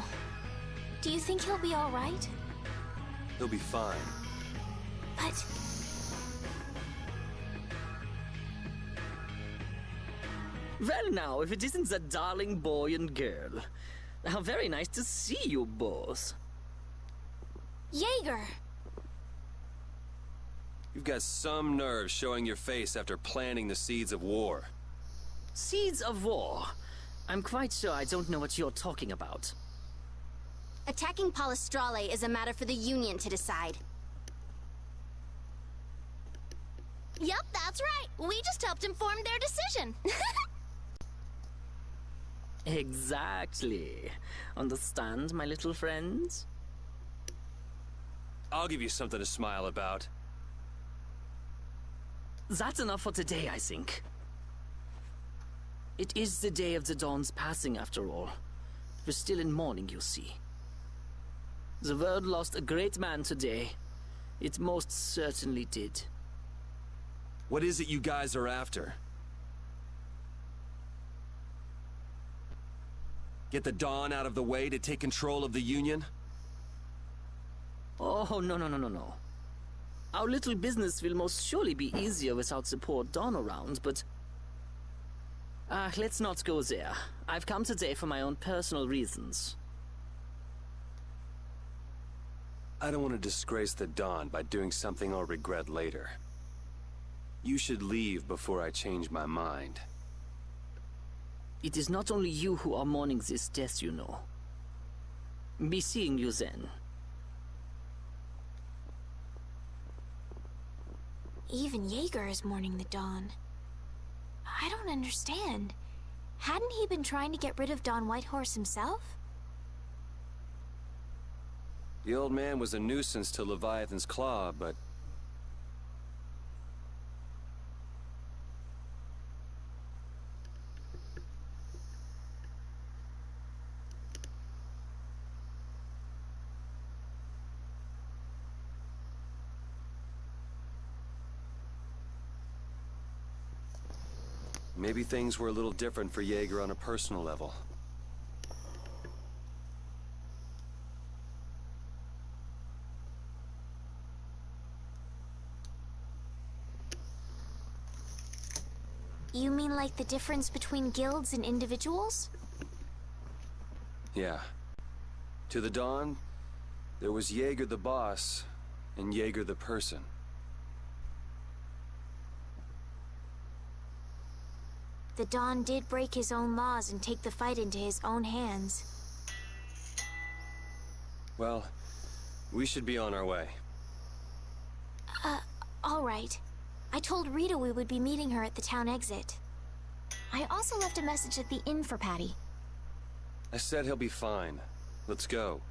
B: do you think he'll be all right?
G: He'll be fine.
B: But...
M: Well now, if it isn't that darling boy and girl. How very nice to see you both.
B: Jaeger!
G: You've got some nerve showing your face after planting the seeds of war.
M: Seeds of war? I'm quite sure I don't know what you're talking about.
J: Attacking Palestrale is a matter for the Union to decide.
B: Yep, that's right. We just helped inform their decision.
M: Exactly. Understand, my little friends?
G: I'll give you something to smile about.
M: That's enough for today, I think. It is the day of the Dawn's passing, after all. We're still in mourning, you see. The world lost a great man today. It most certainly did.
G: What is it you guys are after? Get the Dawn out of the way to take control of the Union?
M: Oh, no. Our little business will most surely be easier without support Dawn around, but... let's not go there. I've come today for my own personal reasons.
G: I don't want to disgrace the Dawn by doing something I'll regret later. You should leave before I change my mind.
M: It is not only you who are mourning this death, you know. Be seeing you then.
B: Even Jaeger is mourning the Dawn. I don't understand. Hadn't he been trying to get rid of Dawn Whitehorse himself?
G: The old man was a nuisance to Leviathan's Claw, but... maybe things were a little different for Jaeger on a personal level.
B: You mean like the difference between guilds and individuals?
G: Yeah. To the Dawn, there was Jaeger the boss, and Jaeger the person.
B: The Dawn did break his own laws and take the fight into his own hands.
G: Well, we should be on our way.
B: All right. I told Rita we would be meeting her at the town exit. I also left a message at the inn for Patty.
G: I said he'll be fine. Let's go.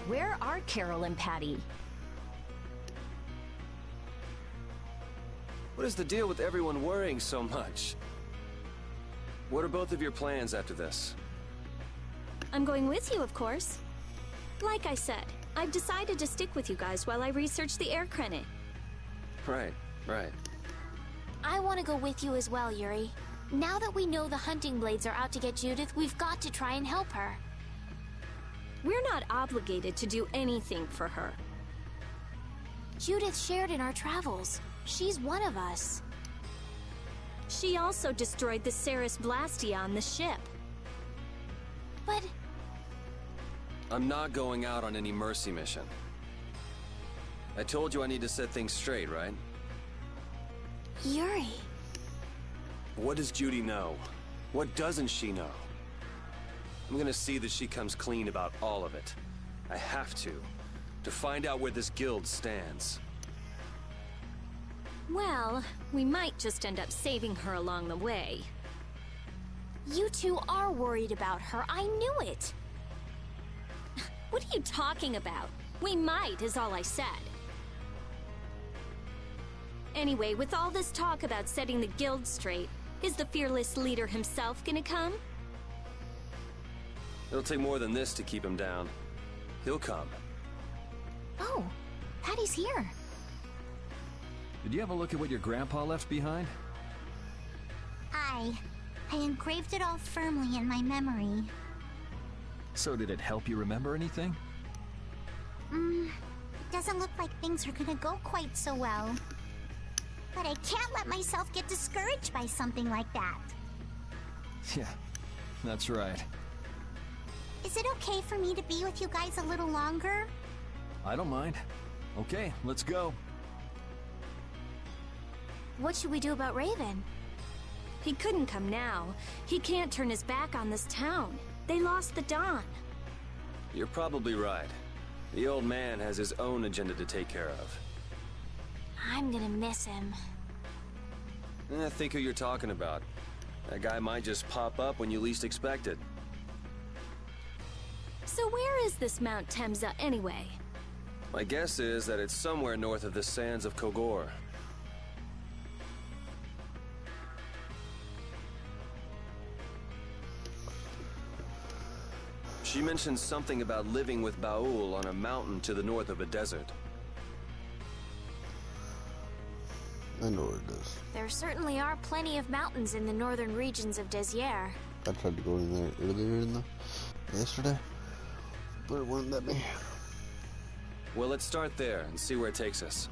H: Where are Carol and Patty?
G: What is the deal with everyone worrying so much? What are both of your plans after this?
B: I'm going with you, of course. Like I said, I've decided to stick with you guys while I research the air credit.
G: Right.
B: I want to go with you as well, Yuri. Now that we know the hunting blades are out to get Judith, we've got to try and help her.
H: We're not obligated to do anything for her.
B: Judith shared in our travels. She's one of us.
H: She also destroyed the Ceres Blastia on the ship.
B: But...
G: I'm not going out on any mercy mission. I told you I need to set things straight, right?
B: Yuri...
G: What does Judy know? What doesn't she know? I'm gonna see that she comes clean about all of it. I have to find out where this guild stands.
H: Well, we might just end up saving her along the way.
B: You two are worried about her. I knew it.
H: What are you talking about? We might, is all I said.
B: Anyway, with all this talk about setting the guild straight, is the fearless leader himself gonna come?
G: It'll take more than this to keep him down. He'll come.
B: Oh, Patty's here.
E: Did you have a look at what your grandpa left behind?
F: I engraved it all firmly in my memory.
E: So did it help you remember anything?
F: It doesn't look like things are gonna go quite so well. But I can't let myself get discouraged by something like that.
E: Yeah, that's right.
F: Is it okay for me to be with you guys a little longer?
E: I don't mind. Okay, let's go.
B: What should we do about Raven? He couldn't come now. He can't turn his back on this town. They lost the Don.
G: You're probably right. The old man has his own agenda to take care of.
B: I'm gonna miss him.
G: Think who you're talking about. That guy might just pop up when you least expect it.
B: So where is this Mount Temza anyway?
G: My guess is that it's somewhere north of the sands of Kogor. She mentioned something about living with Baul on a mountain to the north of a desert.
C: I know where it is.
B: There certainly are plenty of mountains in the northern regions of Desier.
C: I tried to go in there earlier yesterday, but it wouldn't let me.
G: Well, let's start there and see where it takes us.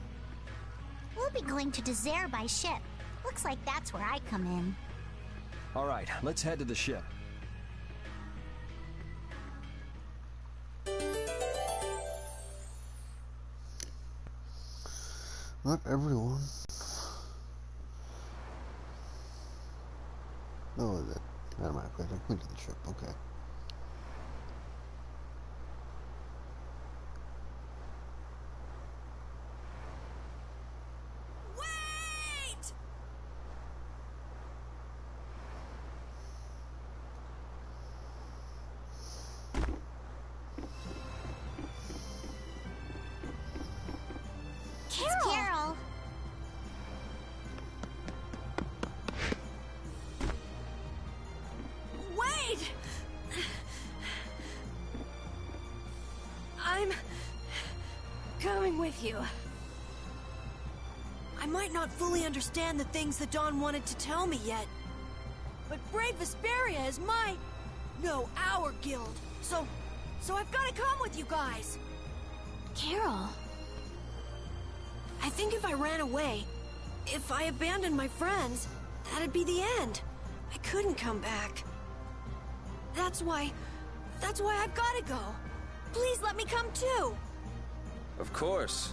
F: We'll be going to Desier by ship. Looks like that's where I come in.
E: All right, let's head to the ship.
C: Not everyone. No, that. Never mind. I went to the ship. Okay.
A: Wait!
F: Carol!
A: Wait! I'm coming with you. I might not fully understand the things that Dawn wanted to tell me yet, but Brave Vesperia is our guild. So I've got to come with you guys.
B: Carol.
A: I think if I ran away, if I abandoned my friends, that'd be the end. I couldn't come back. That's why I've got to go. Please let me come too.
G: Of course.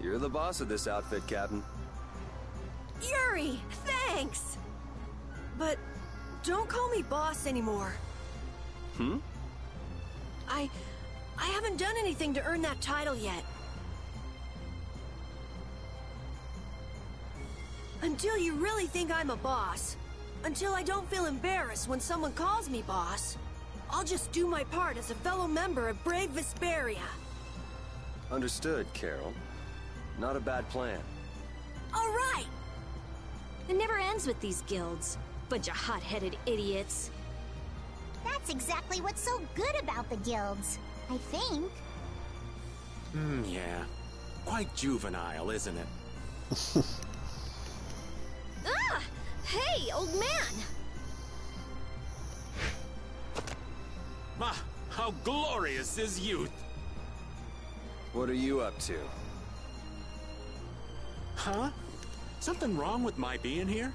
G: You're the boss of this outfit, Captain.
A: Yuri, thanks! But don't call me boss anymore. I haven't done anything to earn that title yet. Until you really think I'm a boss, until I don't feel embarrassed when someone calls me boss, I'll just do my part as a fellow member of Brave Vesperia.
G: Understood, Carol. Not a bad plan.
A: All right!
B: It never ends with these guilds. Bunch of hot-headed idiots.
F: That's exactly what's so good about the guilds, I think.
D: Yeah. Quite juvenile, isn't it?
H: Ah! Hey, old man!
D: Ah, how glorious is youth!
G: What are you up to?
D: Huh? Something wrong with my being here?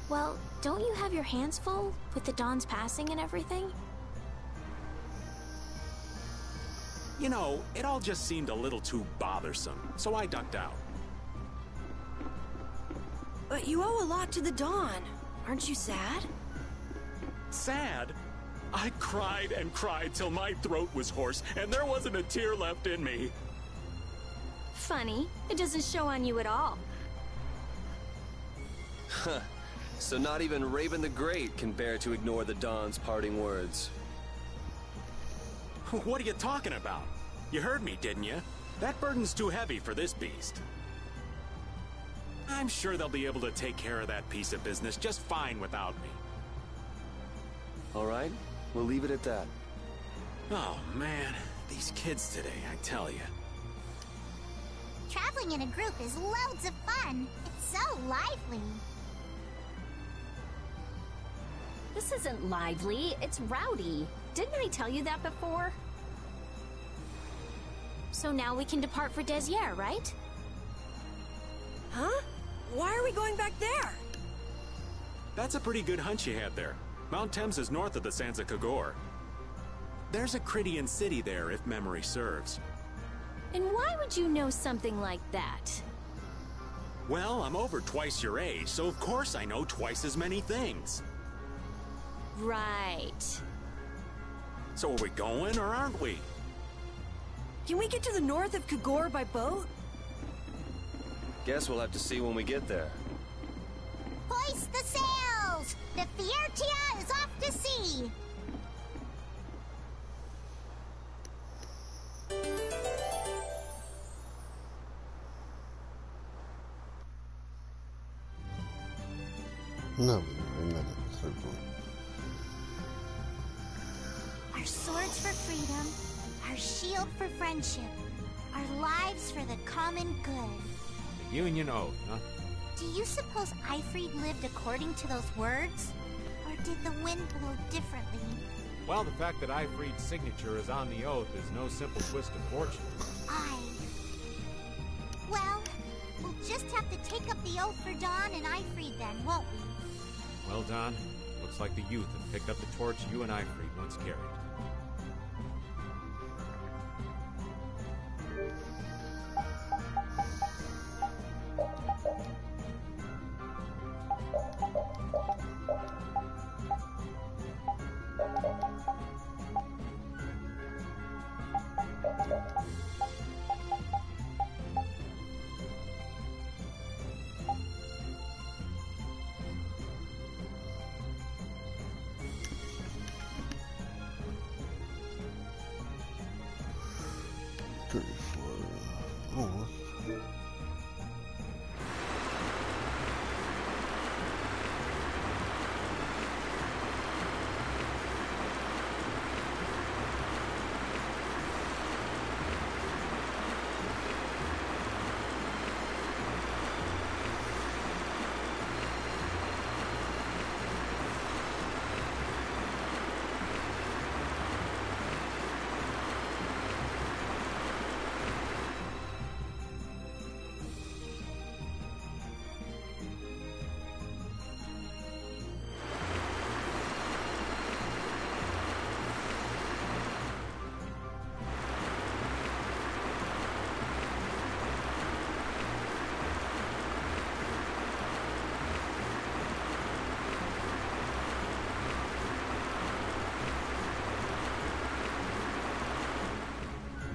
B: Well, don't you have your hands full with the Dawn's passing and everything?
D: You know, it all just seemed a little too bothersome, so I ducked out.
A: But you owe a lot to the Dawn. Aren't you sad?
D: Sad? I cried and cried till my throat was hoarse, and there wasn't a tear left in me.
B: Funny, it doesn't show on you at all.
G: Huh. So not even Raven the Great can bear to ignore the Dawn's parting words.
D: What are you talking about? You heard me, didn't you? That burden's too heavy for this beast. I'm sure they'll be able to take care of that piece of business just fine without me.
G: All right, we'll leave it at that.
D: Oh, man. These kids today, I tell you.
F: Traveling in a group is loads of fun. It's so lively.
H: This isn't lively, it's rowdy. Didn't I tell you that before?
B: So now we can depart for Desier, right?
A: Huh? Why are we going back there?
D: That's a pretty good hunch you had there. Mount Thames is north of the Sands of Kagor. There's a Krydian city there, if memory serves.
B: And why would you know something like that?
D: Well, I'm over twice your age, so of course I know twice as many things.
B: Right.
D: So are we going, or aren't we?
A: Can we get to the north of Kagor by boat?
G: Guess we'll have to see when we get there.
F: Hoist the sails! The Fiertia is off to sea!
C: No, I'm not at the third one.
F: Our swords for freedom, our shield for friendship, our lives for the common good.
O: The Union Oath, huh?
F: Do you suppose Aifread lived according to those words? Or did the wind blow differently?
O: Well, the fact that Aifread's signature is on the oath is no simple twist of fortune.
F: Well, we'll just have to take up the oath for Dawn and Aifread then, won't we?
O: Well, Don, looks like the youth have picked up the torch you and Aifread once carried.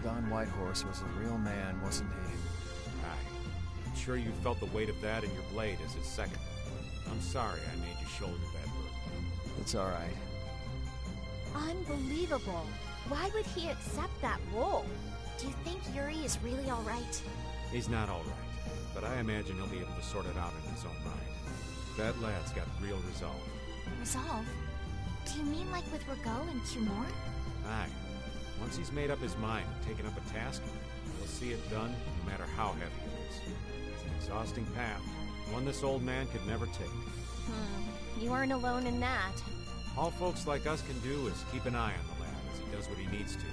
E: Don Whitehorse was a real man, wasn't he?
O: Aye. I'm sure you felt the weight of that in your blade as his second. I'm sorry I made you shoulder that burden.
E: It's all right.
J: Unbelievable. Why would he accept that role? Do you think Yuri is really all right?
O: He's not all right, but I imagine he'll be able to sort it out in his own mind. That lad's got real resolve.
F: Resolve? Do you mean like with Rigaud and Cumore?
O: Aye. Once he's made up his mind and taken up a task, he'll see it done no matter how heavy it is. It's an exhausting path, one this old man could never take.
B: You aren't alone in that.
O: All folks like us can do is keep an eye on the lad as he does what he needs to.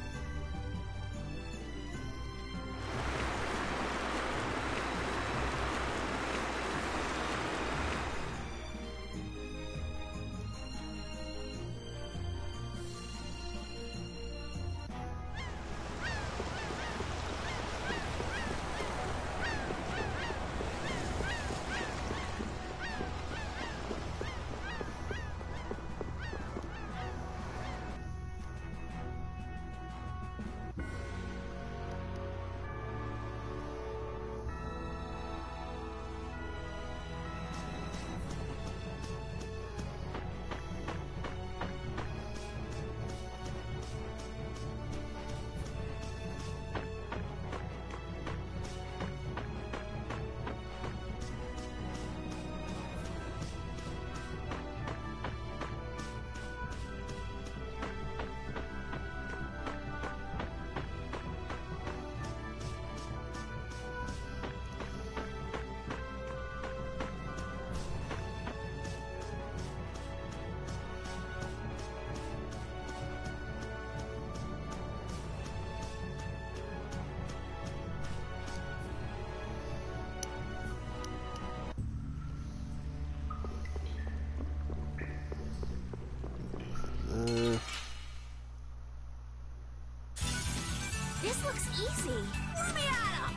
B: easy.
A: Throw me at him!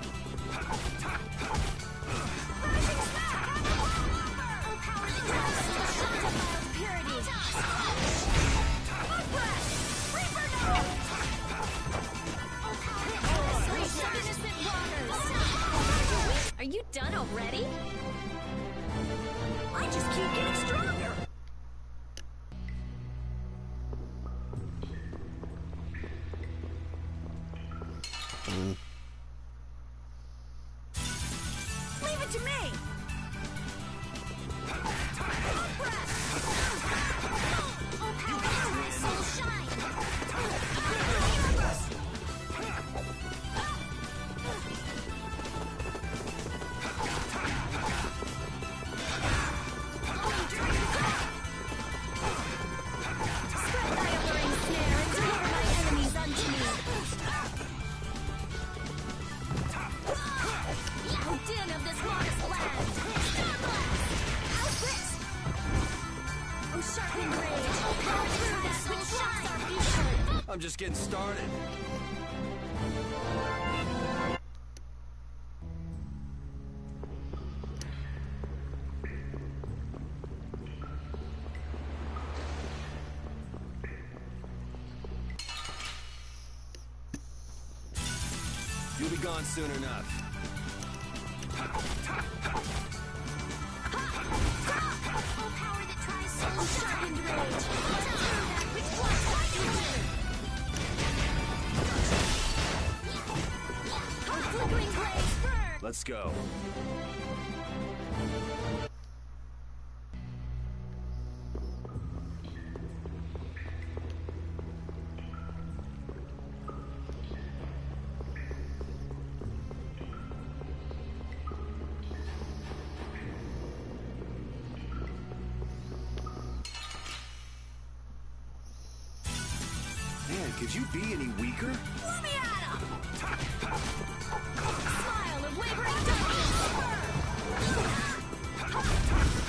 B: Power that drives undefiled purity.
A: Foot press! Reaper note!
B: Innocent waters. Are you done already?
A: I just keep getting stronger! Leave it to me!
B: Oh, power that my soul shine.
A: Spread thy alluring snare and deliver my enemies unto me!
B: Oh, din of this modest land.
A: How's this?
B: Oh, sharpened rage. Oh, power through that which shocks our vision.
G: I'm just getting started. You'll be gone soon enough.
B: Oh, power that tries soul sharpened rage. Through that which blocks our vision.
A: Oh, flickering blaze, burn!
G: Let's go. Man, could you be any weaker?
A: Throw me at him!
B: Smile of wavering darkness.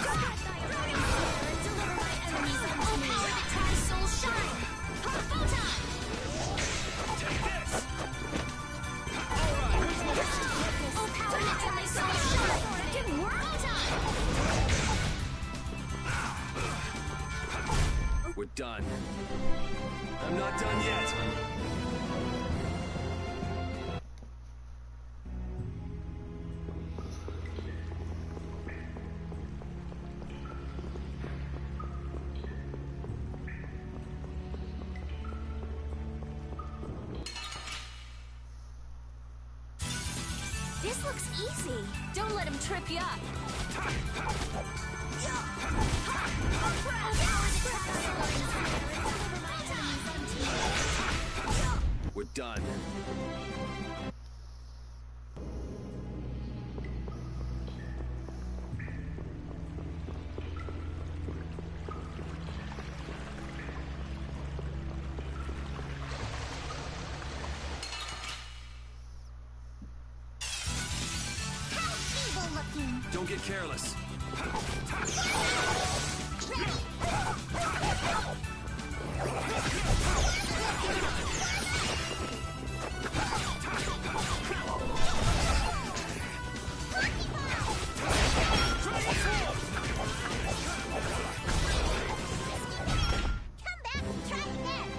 A: Spread thy alluring snare and deliver my enemies unto
B: Oh,
A: me!
B: power that tries soul shine. Photon. Oh, power that tries soul shine.
A: That didn't work!
G: We're done. I'm not done yet.
B: This looks easy. Don't let him trip you up.
G: We're done.
F: How evil looking!
G: Don't get careless.
F: Come back and try again!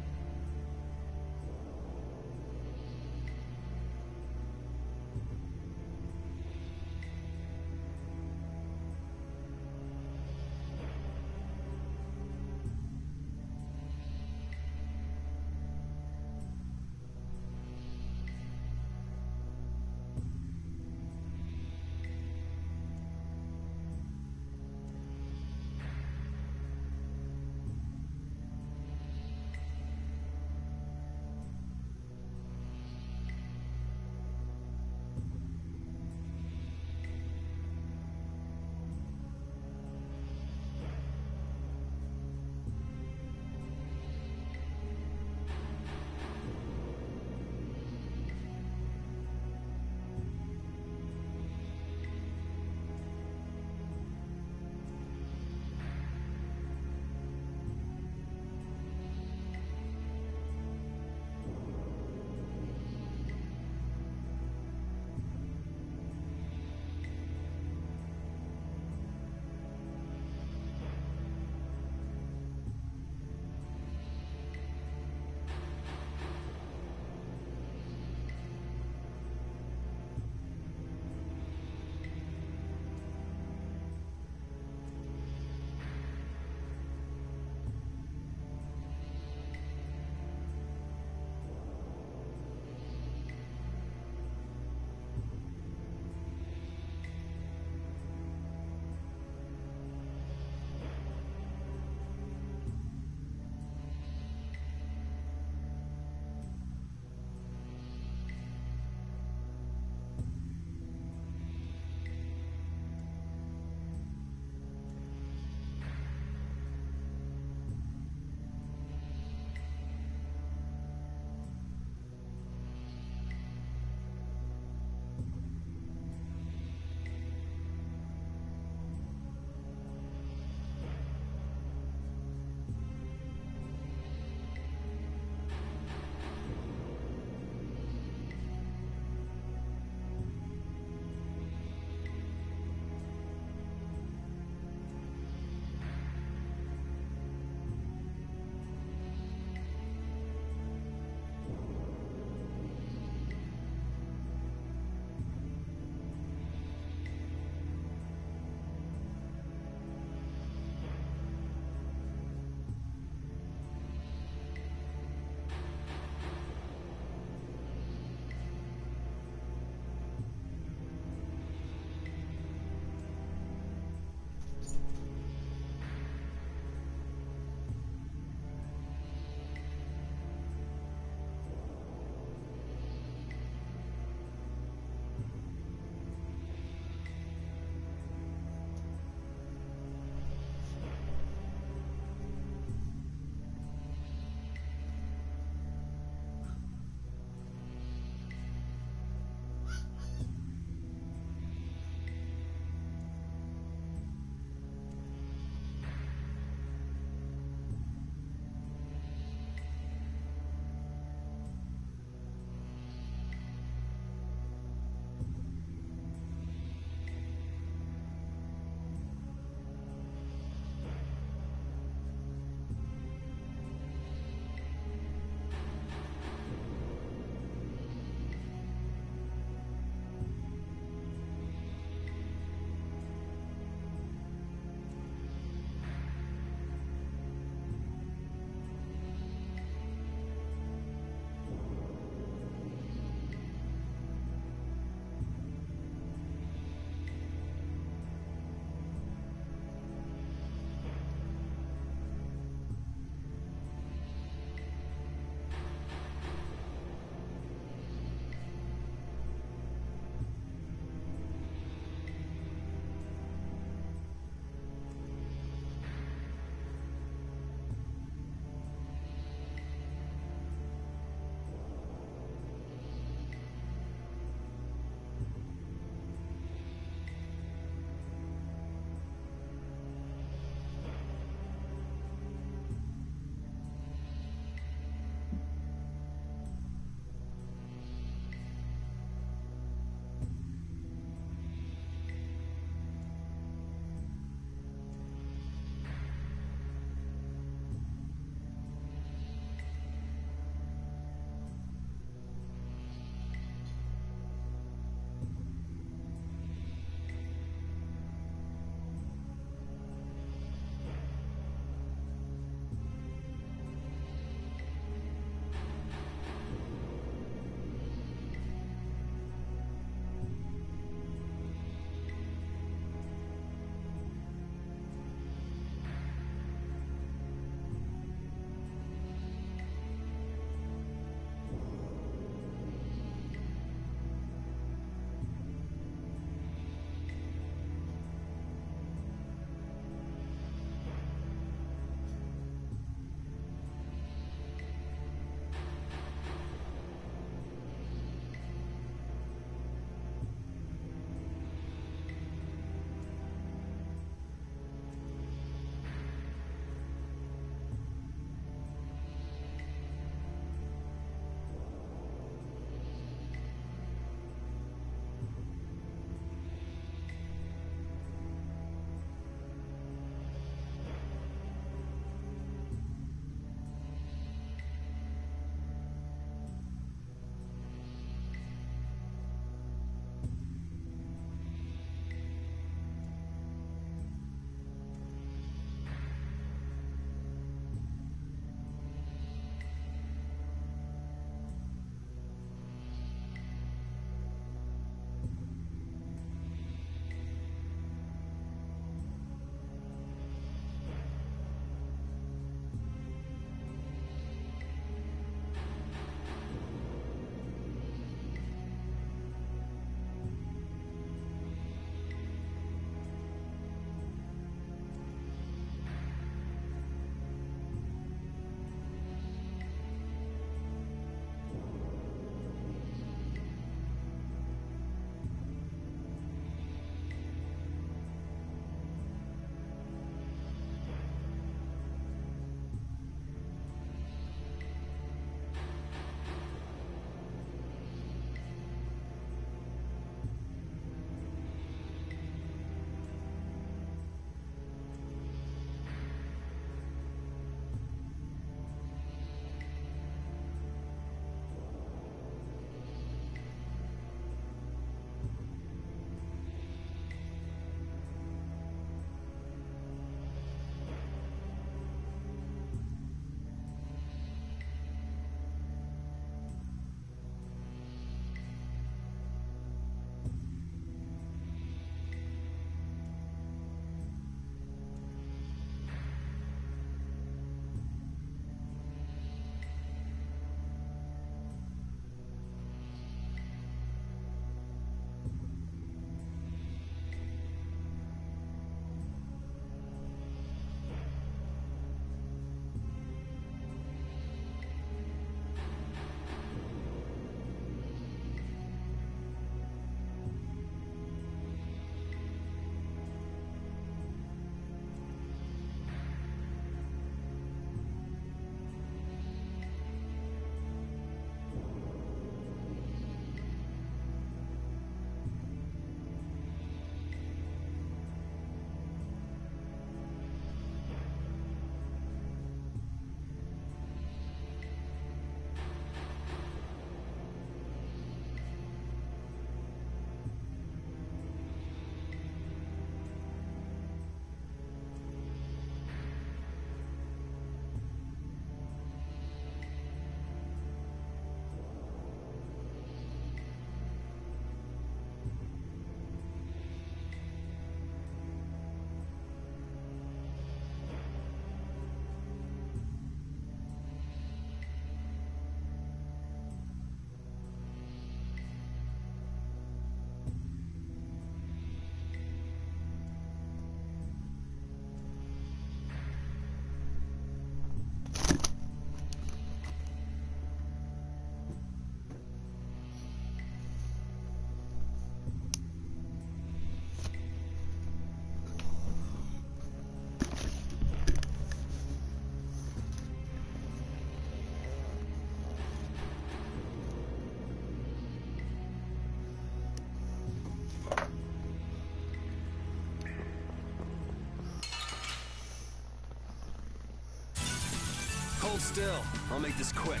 G: Hold still. I'll make this quick.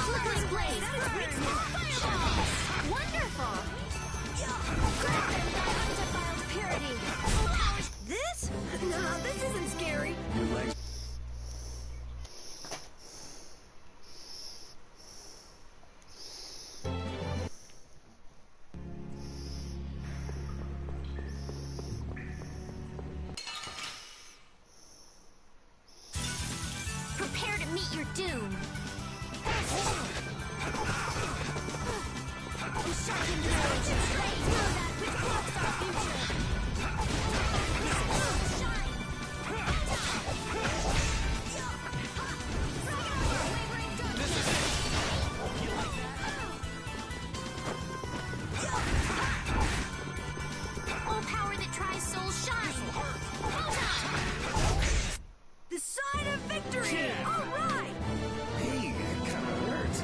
B: Flickering blade! Fireball! Wonderful! Grab them, thy undefiled purity!
A: This? No, this isn't scary.
G: Your legs.
B: Prepare to meet your doom! We sharpen the edge and slay through that which blocks our future! Oh, power that tries souls shine!
A: The sign of victory! All right!
N: Hey, it kinda hurts.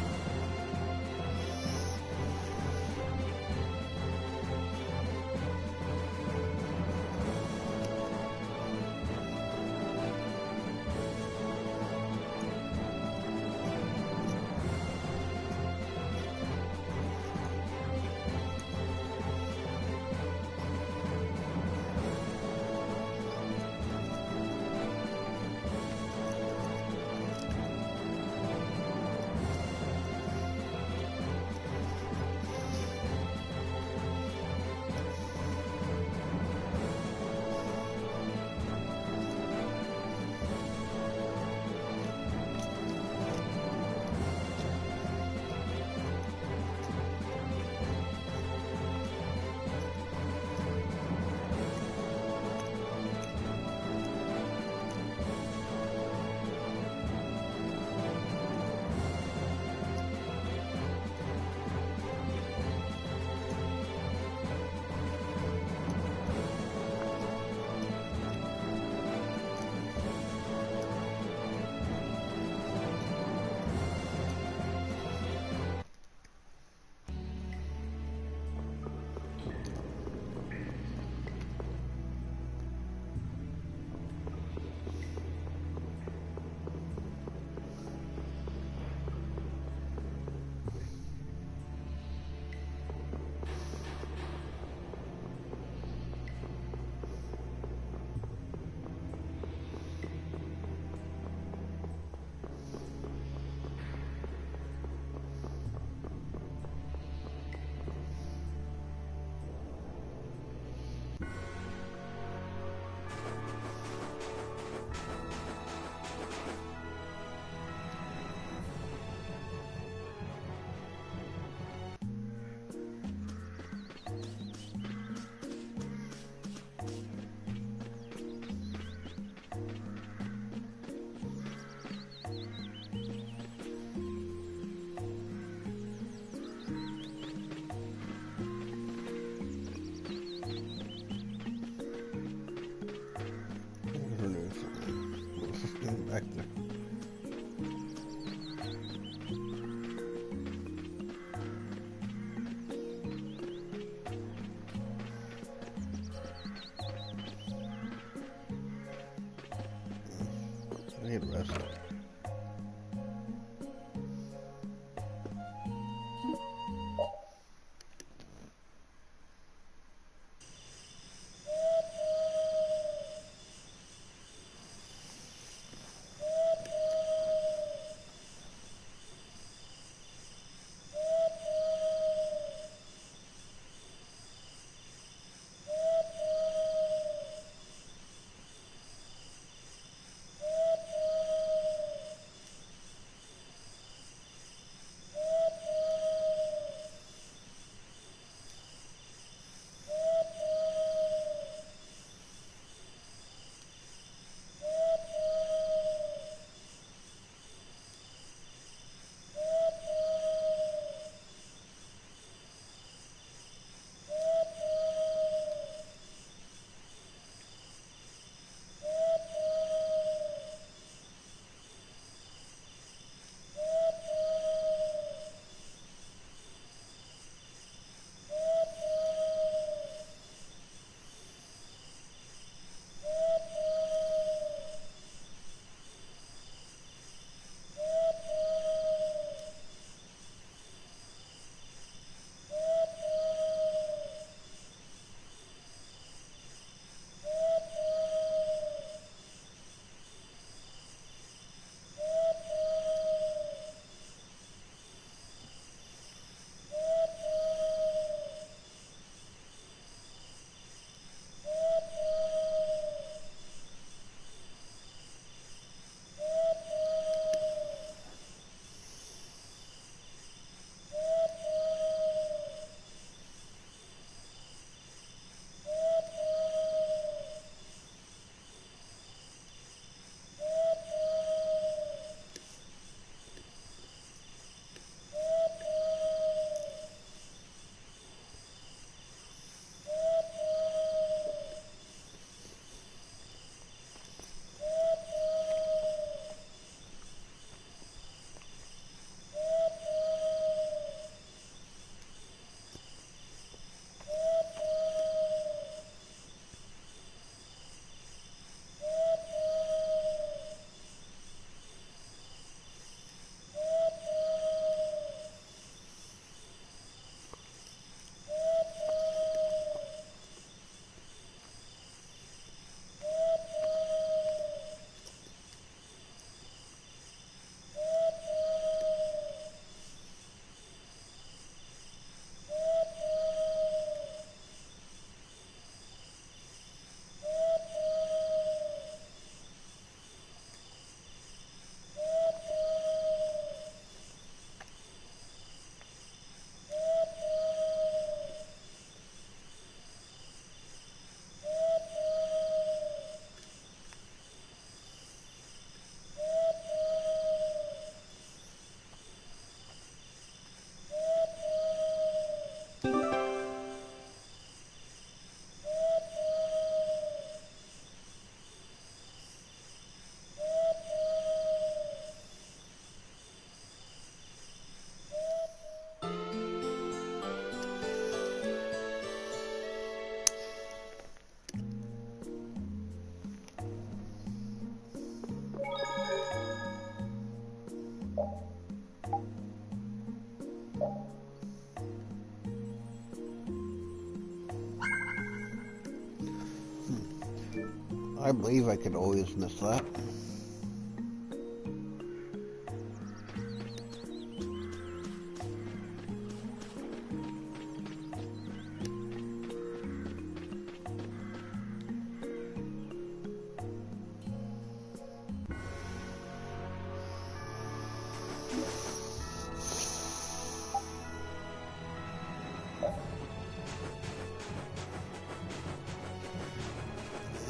C: I believe I could always miss that.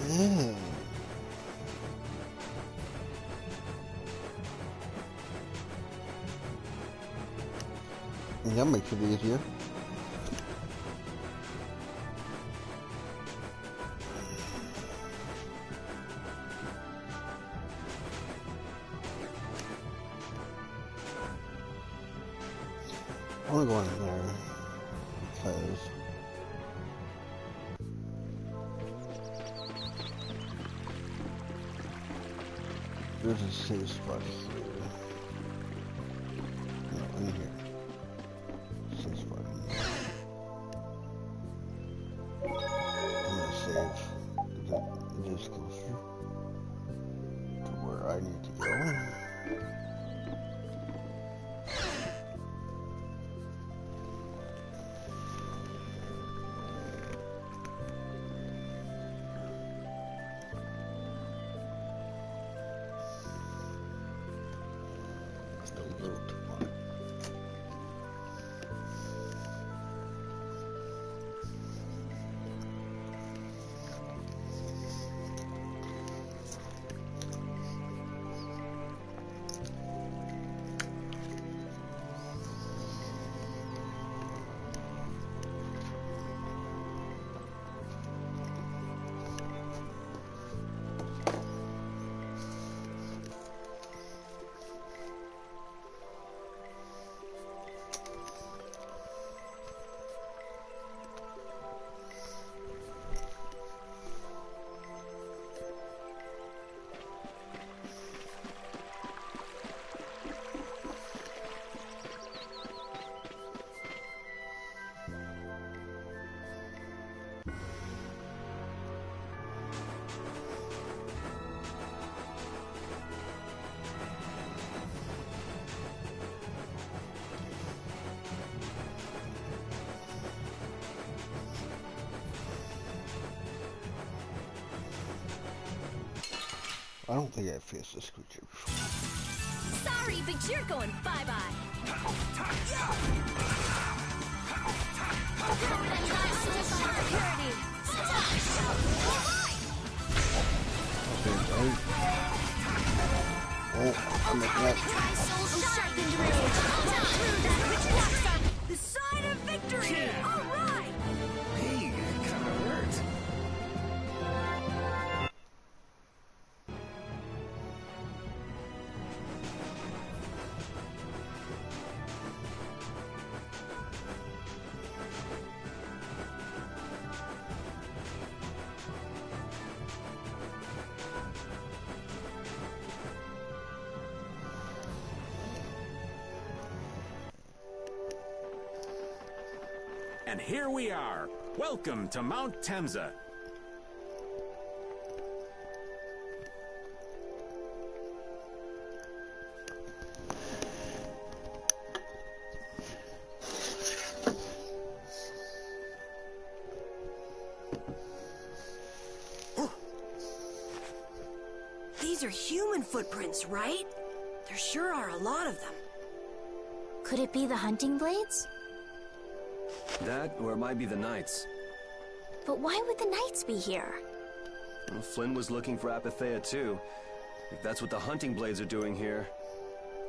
C: Yeah. That makes it easier. I want to go in there because there's a safe spot here. No, in here. Safe spot in here. I'm gonna save. It just goes to where I need to go. I don't think I've faced this creature before.
J: Sorry, but you're going bye-bye.
C: I'm looking at
A: The sign of victory!
I: Yeah.
A: All right!
I: Hey, that kind of hurt.
D: And here we are. Welcome to Mount Temza.
A: These are human footprints, right? There sure are a lot of them.
B: Could it be the hunting blades?
G: That, or it might be the Knights.
B: But why would the Knights be here?
G: Well, Flynn was looking for Apatheia too. If that's what the hunting blades are doing here,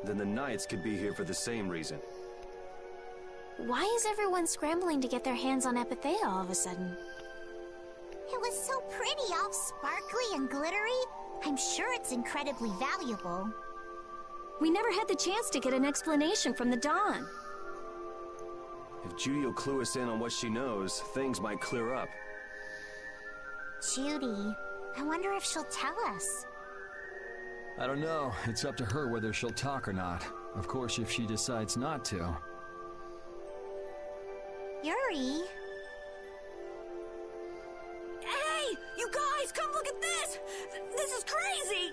G: then the Knights could be here for the same reason.
B: Why is everyone scrambling to get their hands on Apatheia all of a sudden?
F: It was so pretty, all sparkly and glittery. I'm sure it's incredibly valuable.
B: We never had the chance to get an explanation from the Dawn.
G: If Judy will clue us in on what she knows, things might clear up.
F: Judy, I wonder if she'll tell us.
E: I don't know. It's up to her whether she'll talk or not. Of course, if she decides not to.
F: Yuri?
A: Hey! You guys, come look at this! This is crazy!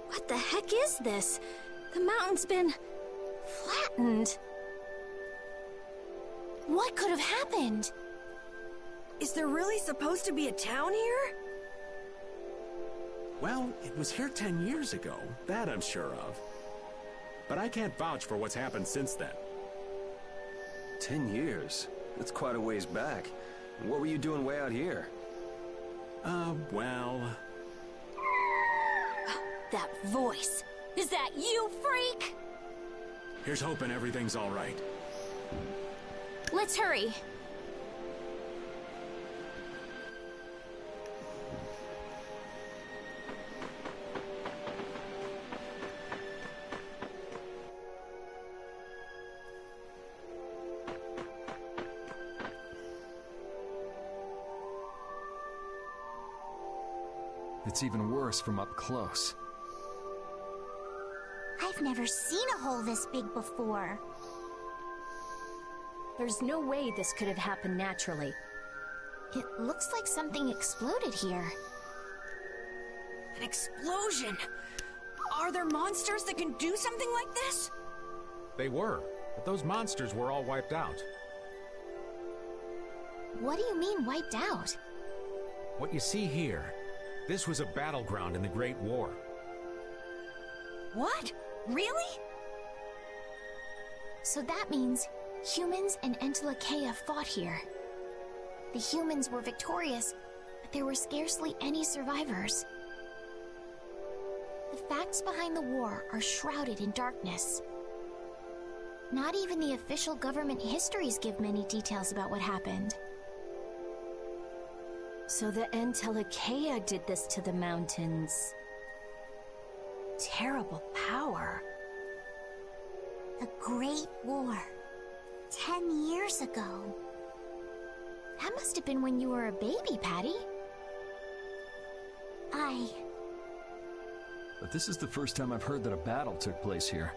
B: What the heck is this? The mountain's been flattened. What could have happened?
A: Is there really supposed to be a town here?
D: Well, it was here 10 years ago. That I'm sure of. But I can't vouch for what's happened since then.
G: 10 years? That's quite a ways back. What were you doing way out here?
D: Well...
B: That voice. Is that you, freak?
D: Here's hoping everything's all right.
B: Let's hurry.
E: It's even worse from up close.
F: I've never seen a hole this big before.
B: There's no way this could have happened naturally.
F: It looks like something exploded here.
A: An explosion! Are there monsters that can do something like this?
O: They were, but those monsters were all wiped out.
F: What do you mean, wiped out?
O: What you see here, this was a battleground in the Great War.
A: What? Really?
F: So that means humans and Entelekea fought here. The humans were victorious, but there were scarcely any survivors. The facts behind the war are shrouded in darkness. Not even the official government histories give many details about what happened.
B: So the Entelekea did this to the mountains. Terrible power.
F: The Great War. 10 years ago. That must have been when you were a baby, Patty.
E: But this is the first time I've heard that a battle took place here.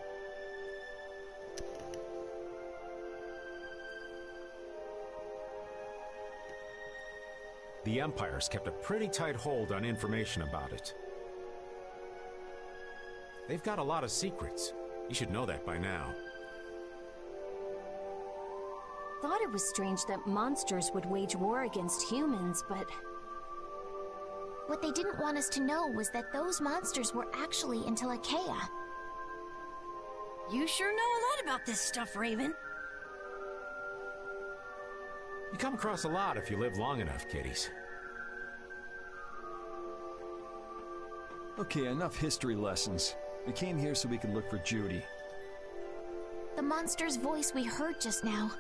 O: The Empire's kept a pretty tight hold on information about it. They've got a lot of secrets. You should know that by now.
B: Thought it was strange that monsters would wage war against humans, but...
F: What they didn't want us to know was that those monsters were actually Entelekea.
A: You sure know a lot about this stuff, Raven.
O: You come across a lot if you live long enough, kiddies.
E: Okay, enough history lessons. We came here so we could look for Judy.
F: The monster's voice we heard just now.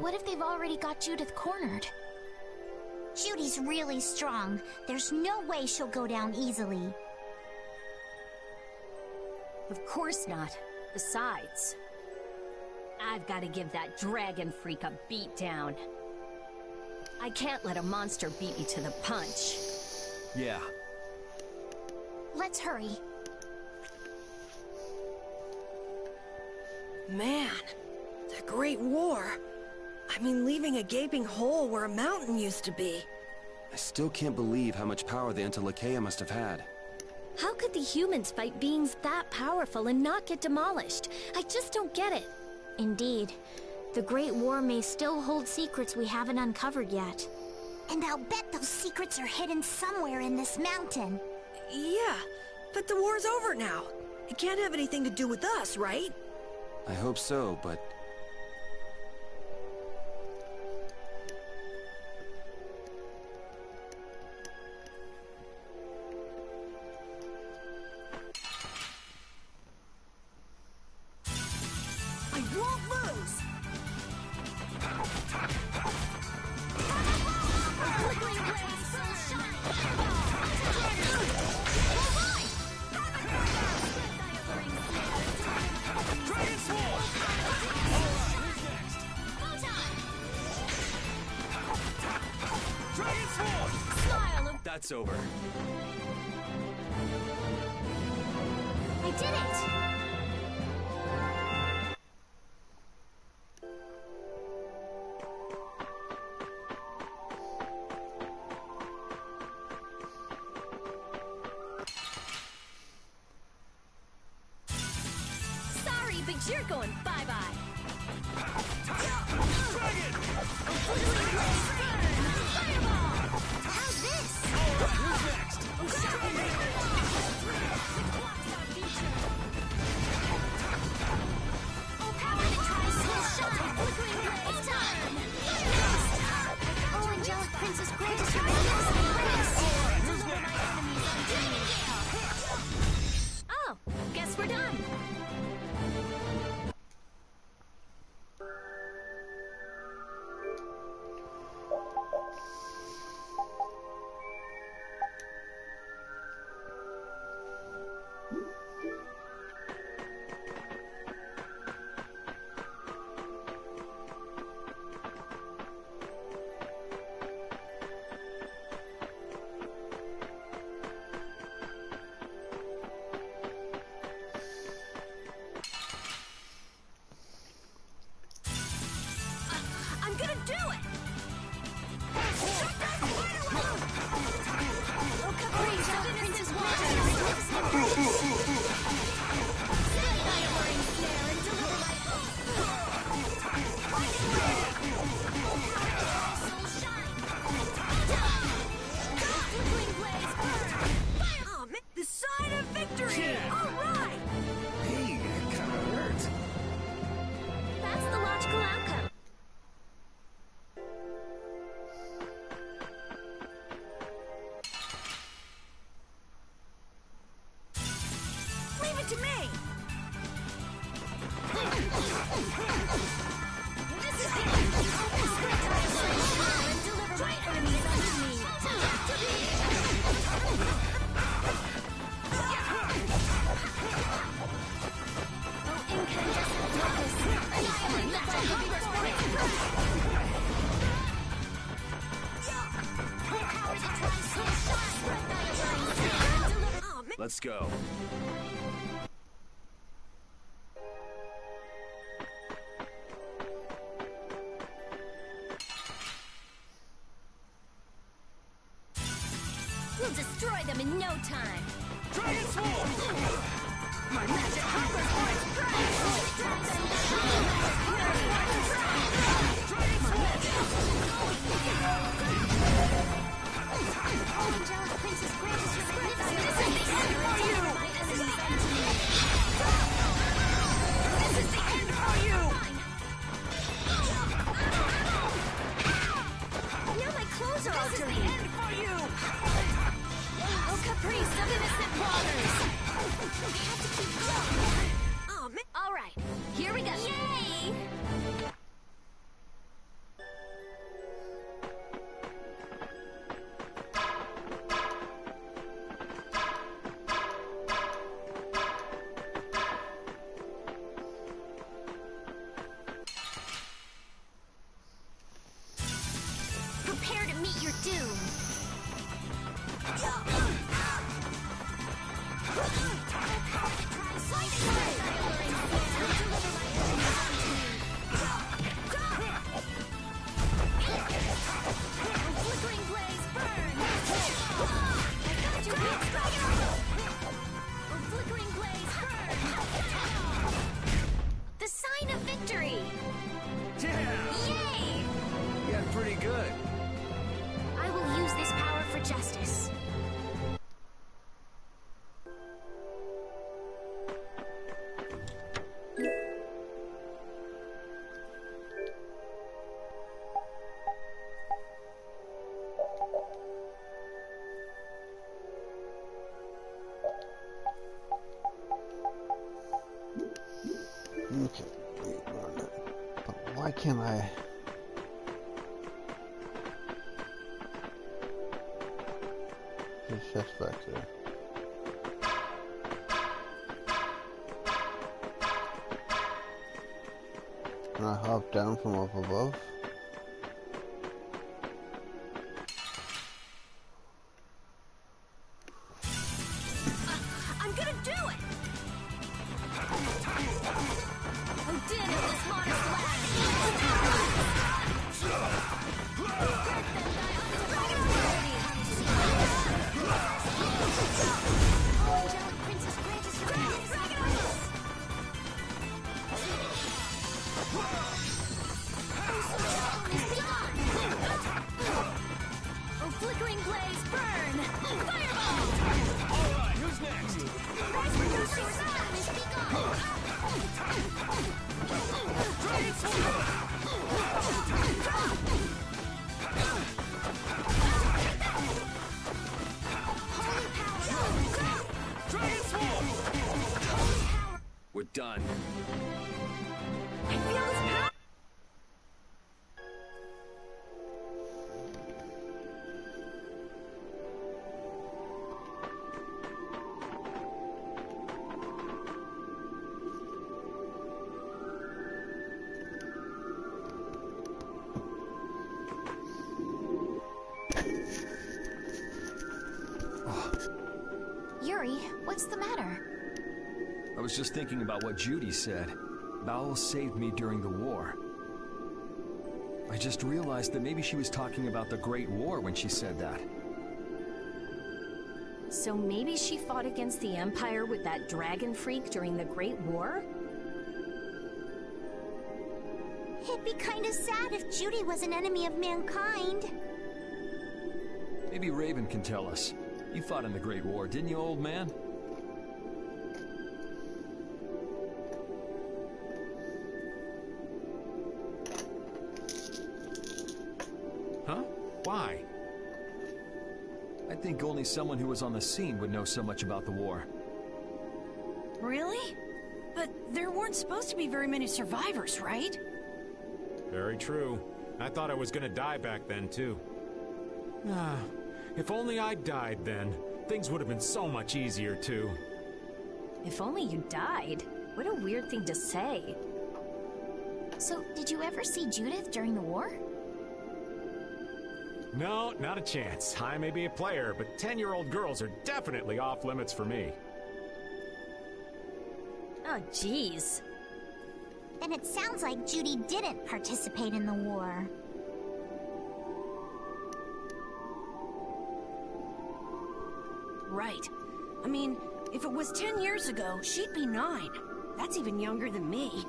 F: What if they've already got Judith cornered? Judy's really strong. There's no way she'll go down easily.
H: Of course not. Besides, I've got to give that dragon freak a beat down. I can't let a monster beat me to the punch.
E: Yeah.
F: Let's hurry.
A: Man, the Great War. I mean, leaving a gaping hole where a mountain used to be.
G: I still can't believe how much power the Entelekea must have had.
B: How could the humans fight beings that powerful and not get demolished? I just don't get it.
F: Indeed. The Great War may still hold secrets we haven't uncovered yet. And I'll bet those secrets are hidden somewhere in this mountain.
A: Yeah, but the war's over now. It can't have anything to do with us, right?
G: I hope so, but...
A: I won't lose!
G: That's over.
F: did it!
H: Sorry, but you're going bye-bye.
F: How's this?
I: Who's next?
F: Oh, power that tries to shine! Flickering blaze time! Oh, angelic princess, grant us your grace!
I: Who's next?
H: Oh, guess we're done.
A: I'm gonna do it!
F: Oh, Capri, Princess Water!
A: Fire-burning snare and deliver my Oh, man, the sign of victory!
I: Yeah.
A: All right!
I: Hey, it kinda hurt.
F: That's the logical outcome.
A: Leave it to me!
F: This is the end. And deliver my enemies unto me. Oh, incandescent darkness, annihilate the hunger spirit. Power that tries to shine. Spread thy burning flame and deliver.
A: Oh, man.
I: Let's go.
H: We'll destroy them in no time.
I: Dragon Swarm!
H: My magic hungers for its
F: Oh, angelic princess, grant us your magnificent
A: This is the end for you! This is the end for you!
F: Now my clothes are all
A: This is
F: dirty.
A: the end for you!
F: Oh, caprice of innocent waters. I have to keep going.
A: Oh, man.
H: All right, here we go.
F: Yay! Prepare to meet your doom. Flickering blaze burn! I got you, Prince Dragon! Oh, flickering blaze burn! The sign of victory!
I: Yeah!
F: Yay!
I: You got pretty good.
F: I will use this power for justice.
C: Okay, wait, run it. But why can't I? There's chest back there. Can I hop down from up above?
A: I'm gonna do it!
F: Yuri, what's the matter?
E: I was just thinking about what Judy said. Bowel saved me during the war. I just realized that maybe she was talking about the Great War when she said that.
H: So maybe she fought against the Empire with that dragon freak during the Great War?
F: It'd be kinda sad if Judy was an enemy of mankind.
E: Maybe Raven can tell us. You fought in the Great War, didn't you, old man?
O: Huh? Why?
E: I think only someone who was on the scene would know so much about the war.
A: Really? But there weren't supposed to be very many survivors, right?
O: Very true. I thought I was gonna die back then, too. If only I died then, things would have been so much easier, too.
H: If only you died. What a weird thing to say.
F: So, did you ever see Judith during the war?
O: No, not a chance. I may be a player, but 10-year-old girls are definitely off limits for me.
H: Oh, jeez.
F: Then it sounds like Judy didn't participate in the war.
A: Right. I mean, if it was 10 years ago, she'd be 9. That's even younger than me.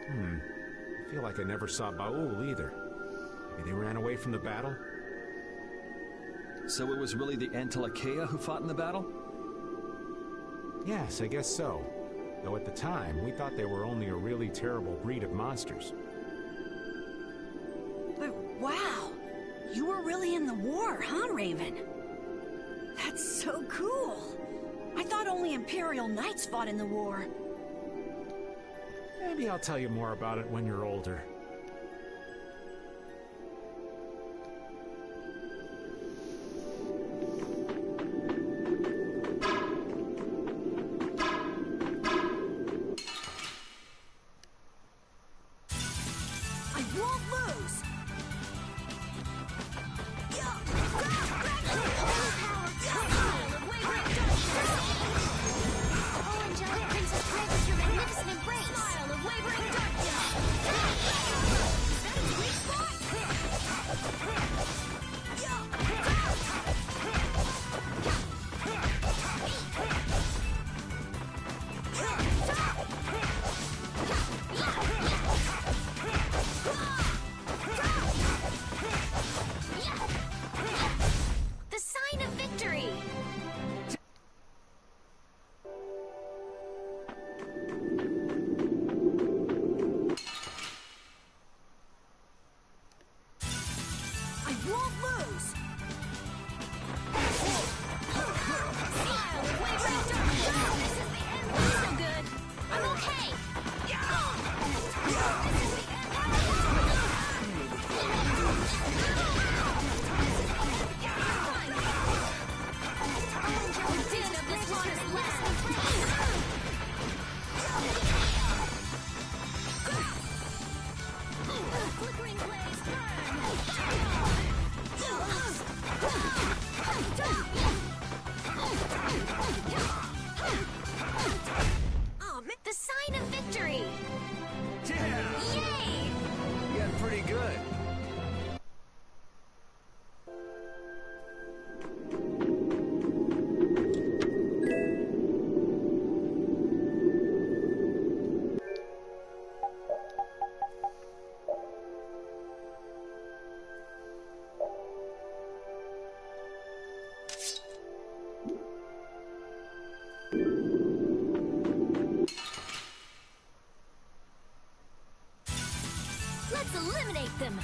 O: I feel like I never saw Baul either. Maybe they ran away from the battle?
E: So it was really the Antilochea who fought in the battle?
O: Yes, I guess so. Though at the time, we thought they were only a really terrible breed of monsters.
A: But wow! You were really in the war, huh, Raven? That's so cool! I thought only Imperial Knights fought in the war.
O: Maybe I'll tell you more about it when you're older.
F: Let's eliminate them!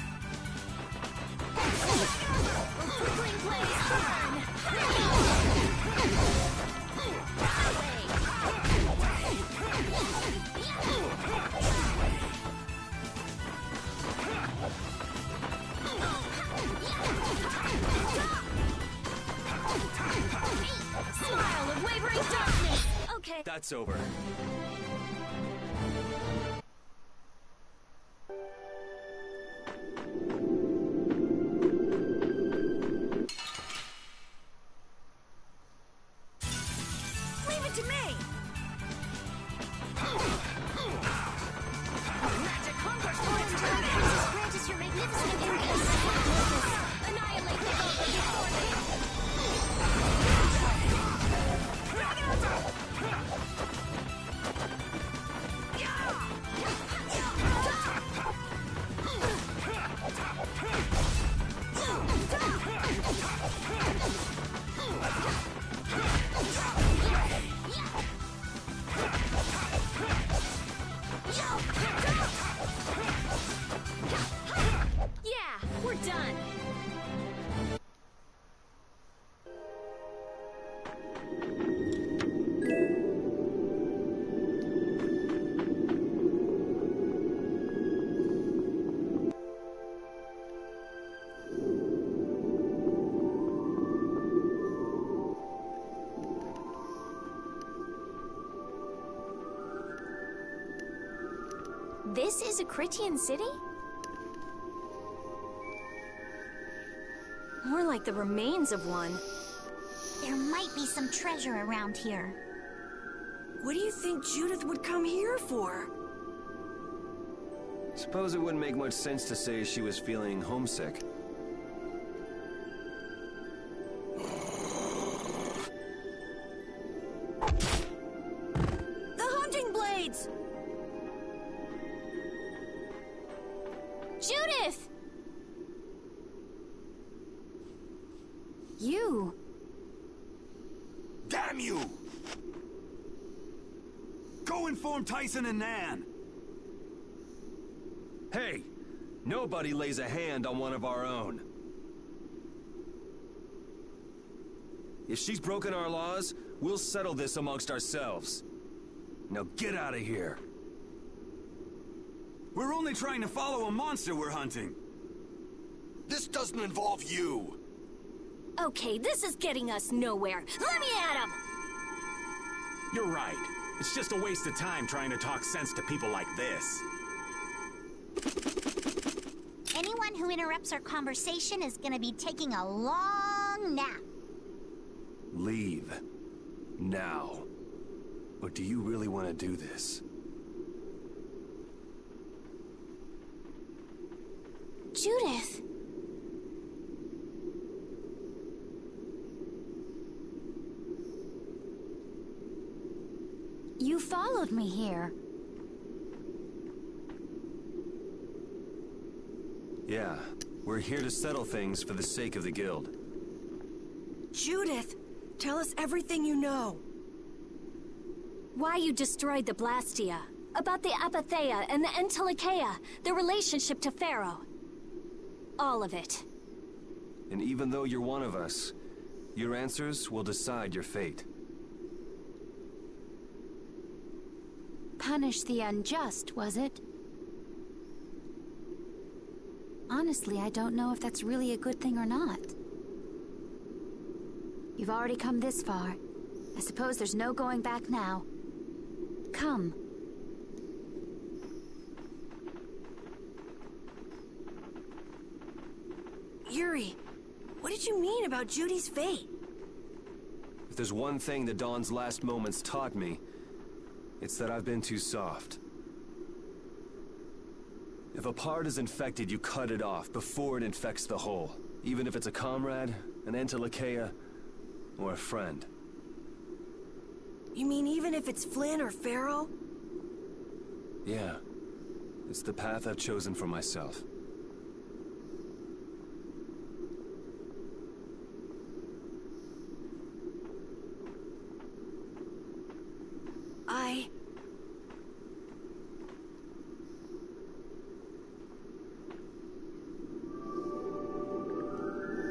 H: Smile of wavering darkness! Okay.
G: That's over.
B: Critian City? More like the remains of one.
F: There might be some treasure around here.
A: What do you think Judith would come here for?
G: Suppose it wouldn't make much sense to say she was feeling homesick.
A: The hunting blades!
B: Judith! You...
I: Damn you! Go inform Tyson and Nan!
G: Hey! Nobody lays a hand on one of our own. If she's broken our laws, we'll settle this amongst ourselves. Now get out of here.
I: We're only trying to follow a monster we're hunting.
K: This doesn't involve you.
B: Okay, this is getting us nowhere. Let me at him!
D: You're right. It's just a waste of time trying to talk sense to people like this.
F: Anyone who interrupts our conversation is gonna be taking a long nap.
G: Leave. Now. Or do you really want to do this?
B: Judith!
J: You followed me here.
G: Yeah. We're here to settle things for the sake of the Guild.
A: Judith, tell us everything you know.
B: Why you destroyed the Blastia. About the Apatheia and the Entelikeia. Their relationship to Pharaoh. All of it.
G: And even though you're one of us, your answers will decide your fate.
J: Punish the unjust, was it? Honestly, I don't know if that's really a good thing or not. You've already come this far. I suppose there's no going back now. Come.
A: Yuri, what did you mean about Judy's fate?
G: If there's one thing the Dawn's last moments taught me, it's that I've been too soft. If a part is infected, you cut it off before it infects the whole. Even if it's a comrade, an Entelikeia, or a friend.
A: You mean even if it's Flynn or Pharaoh?
G: Yeah. It's the path I've chosen for myself.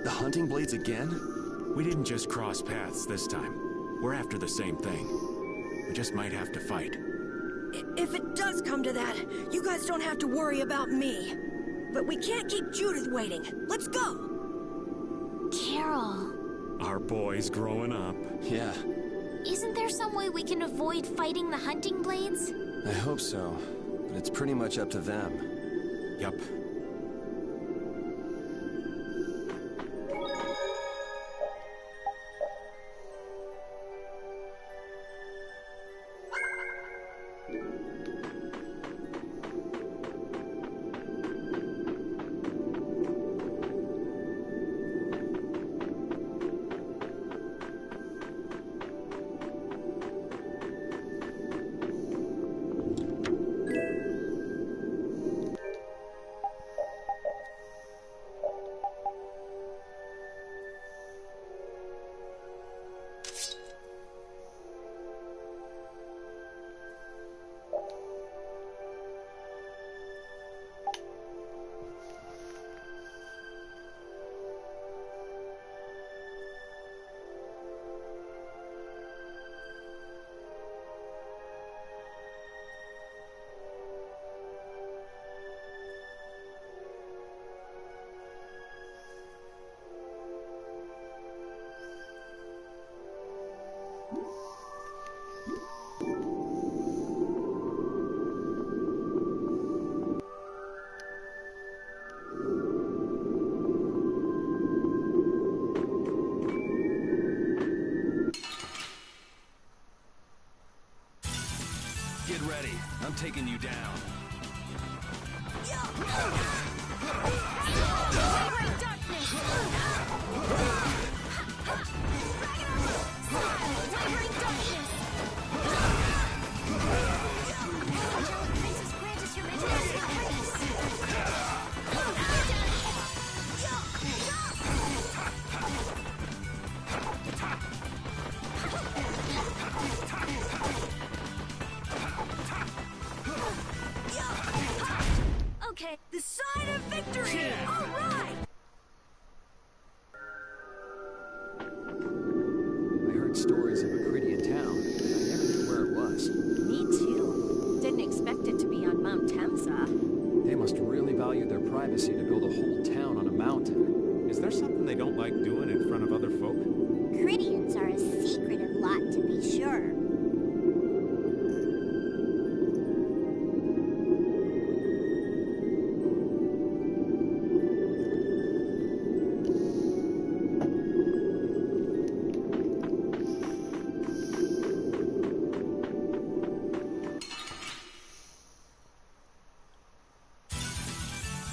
G: The hunting blades again?
D: We didn't just cross paths this time. We're after the same thing. We just might have to fight.
A: If it does come to that, you guys don't have to worry about me. But we can't keep Judith waiting. Let's go!
J: Carol.
D: Our boy's growing up.
G: Yeah.
F: Isn't there some way we can avoid fighting the hunting blades?
G: I hope so, but it's pretty much up to them.
D: Yup.
E: taking you down.
F: Wavering darkness! Wavering darkness! Angelic Princess, grant us your magnificent grace!
A: Okay, the sign of victory! All right!
E: I heard stories of a Cridian town. I never knew where it was.
H: Me too. Didn't expect it to be on Mount Temsa.
E: They must really value their privacy to build a whole town on a mountain.
O: Is there something they don't like doing in front of other folk?
F: Cridians are a secretive lot, to be sure.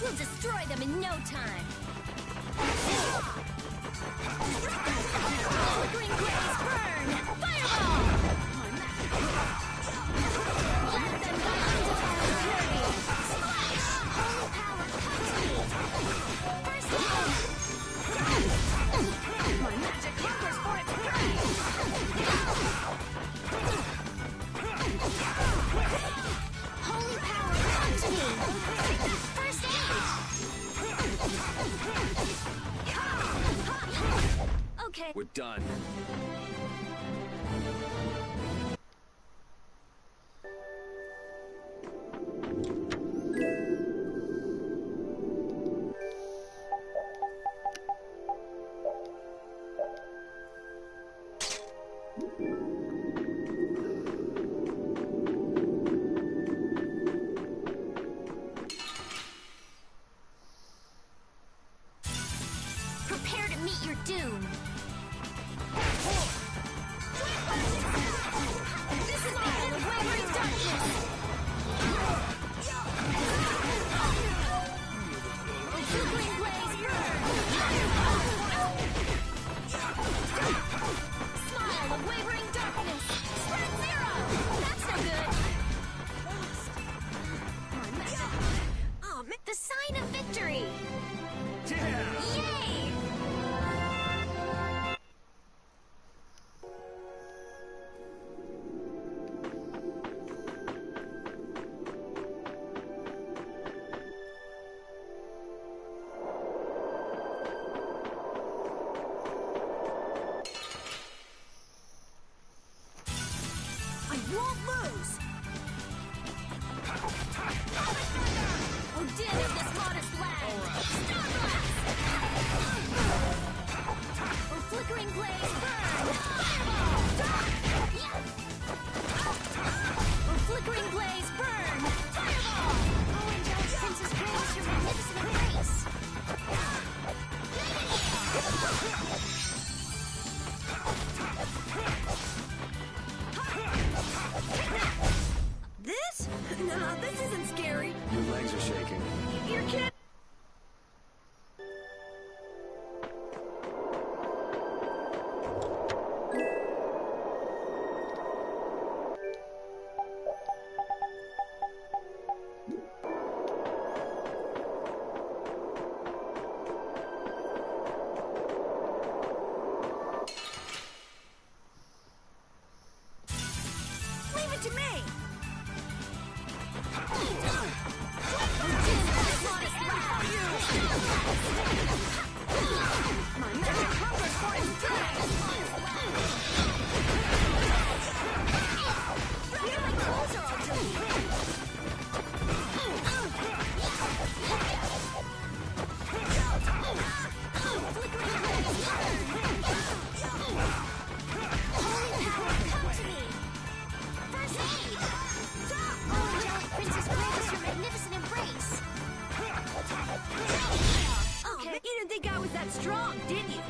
B: We'll destroy them in no time.
F: Flickering blaze burn! Fireball! Let them go into our fury! Splash! Holy power, come to me! First aid! My magic hungers for its prey! Holy power, come to me! First aid!
B: Okay.
E: We're done.
F: Prepare to meet your doom! This is Isle of Wavering Darkness! Flickering blaze burn! Smile of Wavering Darkness! Spread zero! That's no good!
A: Oh, man.
F: The sign of victory!
I: Yeah!
F: Yay!
A: I won't lose!
F: Odin of this modest land! Starblast! Oh, flickering blaze burn! Fireball! Oh, flickering blaze burn! Fireball! Oh, angelic princess, grant us your magnificent grace!
A: This? Nah, this isn't scary.
G: Your legs are shaking.
A: You're kidding. Leave it to me.
F: My magic hungers for its prey! Feel my clothes are all dirty! Flickering blaze burn! Holy power, come to me! First aid! Oh, angelic princess, grant us your magnificent embrace!
A: Okay, you didn't think I was that strong, did you?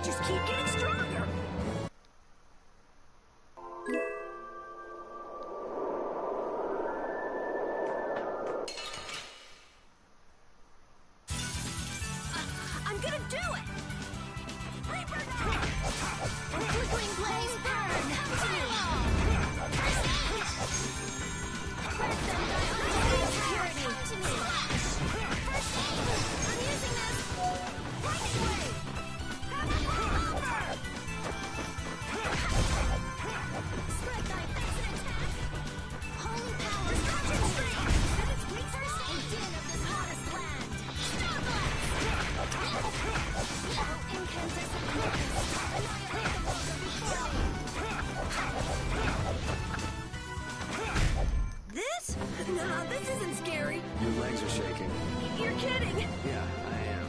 A: just keep getting stronger. I'm gonna do it! Reaper now!
F: A flickering blaze burn! First them die under security! Come to me! First aid! I'm using this!
A: Lightning wave! Have it roll over!
F: Spread thy face and attack! Holy power!
A: Scorching streak! At its weak
F: First aid din of this hottest land!
A: Star blast!
F: Evil incandescent focus! Annihilate the vulgar before me!
A: This? No, this isn't scary.
G: Your legs are shaking.
A: You're kidding.
G: Yeah, I am.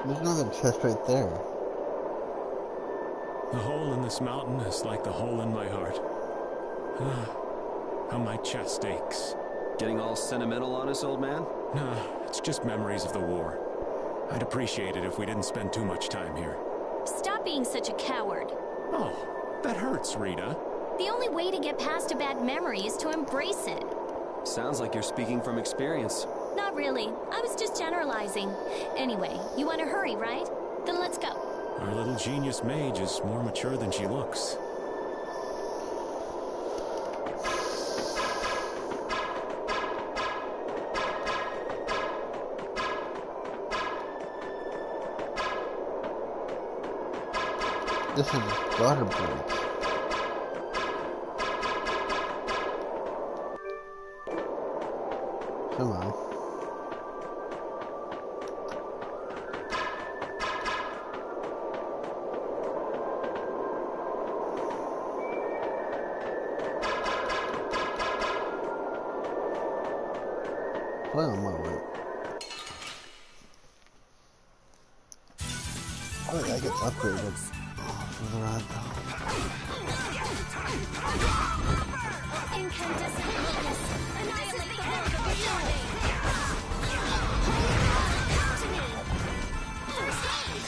C: There's another chest right there.
D: The hole in this mountain is like the hole in my heart. How my chest aches.
G: Getting all sentimental on us, old man?
D: Nah, it's just memories of the war. I'd appreciate it if we didn't spend too much time here.
H: Stop being such a coward.
D: Oh, that hurts, Rita.
H: The only way to get past a bad memory is to embrace it.
G: Sounds like you're speaking from experience.
H: Not really. I was just generalizing. Anyway, you want to hurry, right? Then let's go.
D: Our little genius mage is more mature than she looks.
C: This is gutter break. Come on. Play on my way. Oh, that gets upgraded. For the rod though.
F: Incandescent focus! Annihilate the vulgar before me! Come to me! First aid!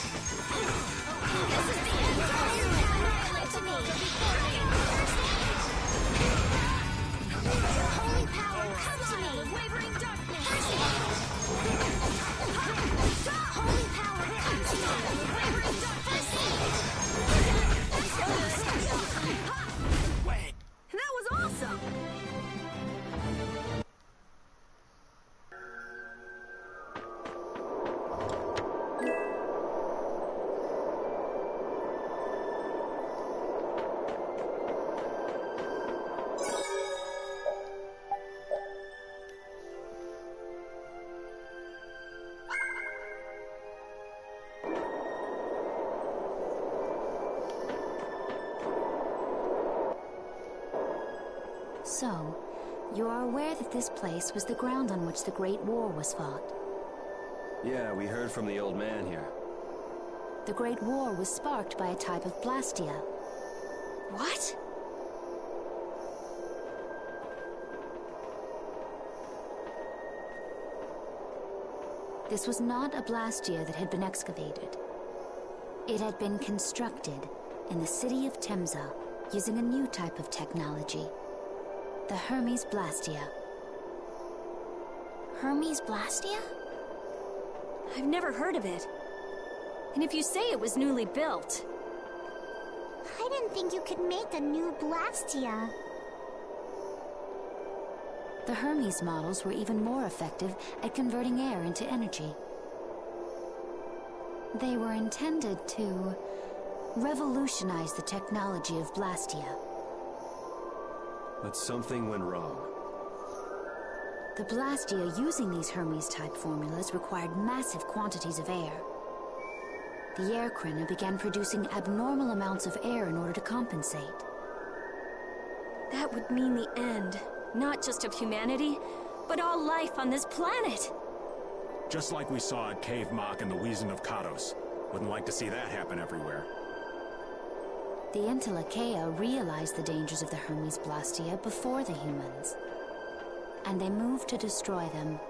F: This is the end! Annihilate the vulgar before me! First aid! Holy power, come to me! Wavering darkness! First aid! Holy power, come to me! Wavering darkness! First aid!
A: That was awesome!
B: So, you are aware that this place was the ground on which the Great War was fought.
G: Yeah, we heard from the old man here.
B: The Great War was sparked by a type of Blastia.
A: What?
B: This was not a Blastia that had been excavated. It had been constructed in the city of Temza using a new type of technology. The Hermes Blastia.
H: Hermes Blastia? I've never heard of it. And if you say it was newly built...
F: I didn't think you could make a new Blastia.
B: The Hermes models were even more effective at converting air into energy. They were intended to revolutionize the technology of Blastia.
G: But something went wrong.
P: The Blastia using these Hermes-type formulas required massive quantities of air. The Air Krena began producing abnormal amounts of air in order to compensate.
B: That would mean the end, not just of humanity, but all life on this planet.
D: Just like we saw at Cave Mach and the Weezin of Kados. Wouldn't like to see that happen everywhere.
P: The Entelecheia realized the dangers of the Hermes Blastia before the humans, and they moved to destroy them.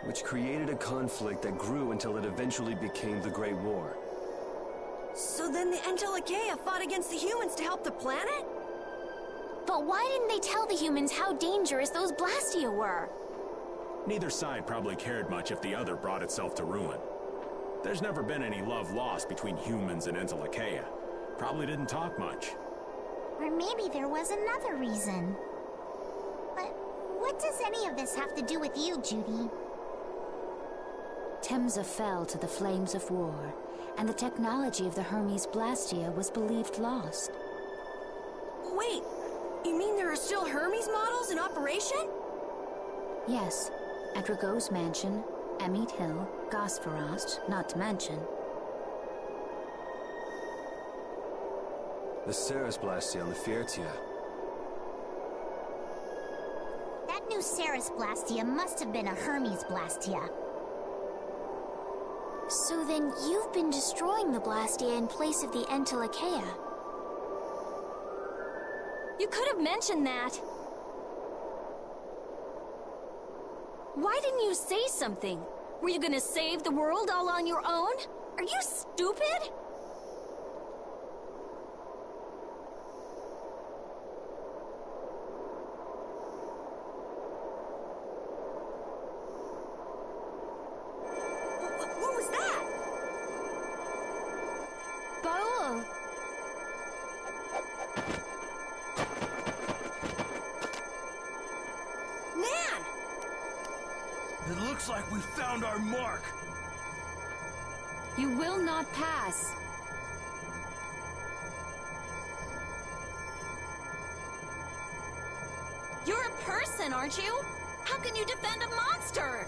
G: Which created a conflict that grew until it eventually became the Great War.
A: So then the Entelecheia fought against the humans to help the planet?
F: But why didn't they tell the humans how dangerous those Blastia were?
D: Neither side probably cared much if the other brought itself to ruin. There's never been any love lost between humans and Entelecheia. Probably didn't talk much.
F: Or maybe there was another reason. But what does any of this have to do with you, Judy?
P: Temza fell to the flames of war, and the technology of the Hermes Blastia was believed lost.
A: Wait, you mean there are still Hermes models in operation?
P: Yes, at Ragau's mansion, Amit Hill, Gosfarost, not to mention.
G: The Ceres Blastia on the Fiertia.
F: That new Ceres Blastia must have been a Hermes Blastia. So then you've been destroying the Blastia in place of the Entelecheia.
B: You could have mentioned that. Why didn't you say something? Were you gonna save the world all on your own? Are you stupid?
A: What was that?
B: Baul!
A: Nan!
I: It looks like we found our mark.
B: You will not pass. You're a person, aren't you? How can you defend a monster?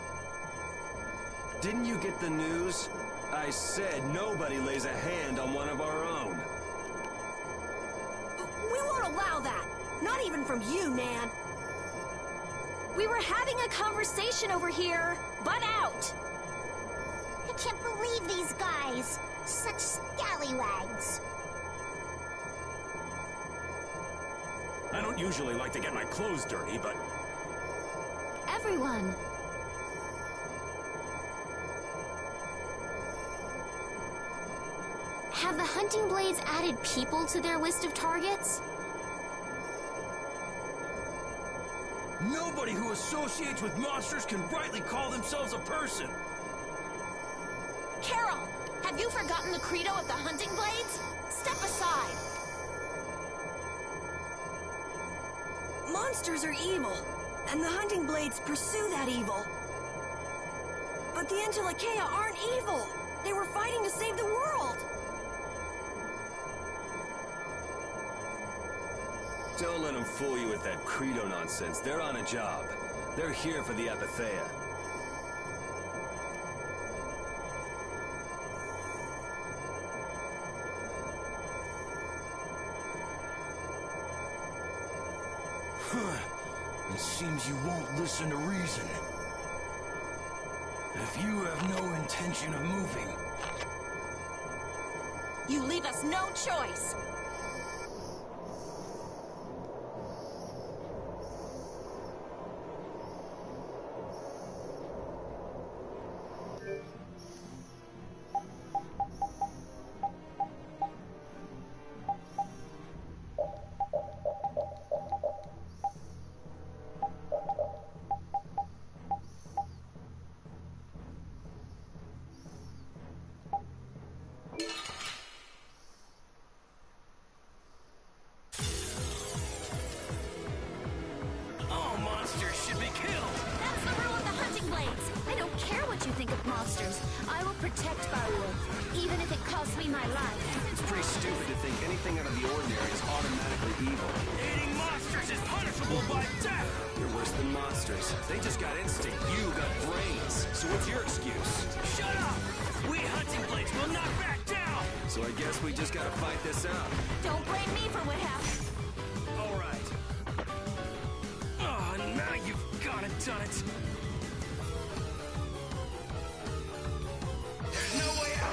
G: Didn't you get the news? I said nobody lays a hand on one of our own.
A: We won't allow that. Not even from you, Nan.
B: We were having a conversation over here. Butt out!
F: I can't believe these guys. Such scallywags.
D: I don't usually like to get my clothes dirty, but...
B: Everyone.
F: Have the Hunting Blades added people to their list of targets?
I: Nobody who associates with monsters can rightly call themselves a person.
A: Carol, have you forgotten the credo of the Hunting Blades? Step aside. Monsters are evil, and the Hunting Blades pursue that evil. But the Entelecheia aren't evil. They were fighting to save the world.
G: Don't let them fool you with that credo nonsense. They're on a job. They're here for the Apatheia.
I: It seems you won't listen to reason. If you have no intention of moving...
A: You leave us no choice.
F: monsters. I will protect Baul, even if it costs me my life.
G: It's pretty stupid to think anything out of the ordinary is automatically evil.
I: Eating monsters is by death!
G: You're worse than monsters. They just got instinct. You got brains. So what's your excuse?
I: Shut up! We hunting blades will not back down!
G: So I guess we just gotta fight this out.
A: Don't blame me for what happened.
I: All right. Oh, now you've gone and done it. There's no way out.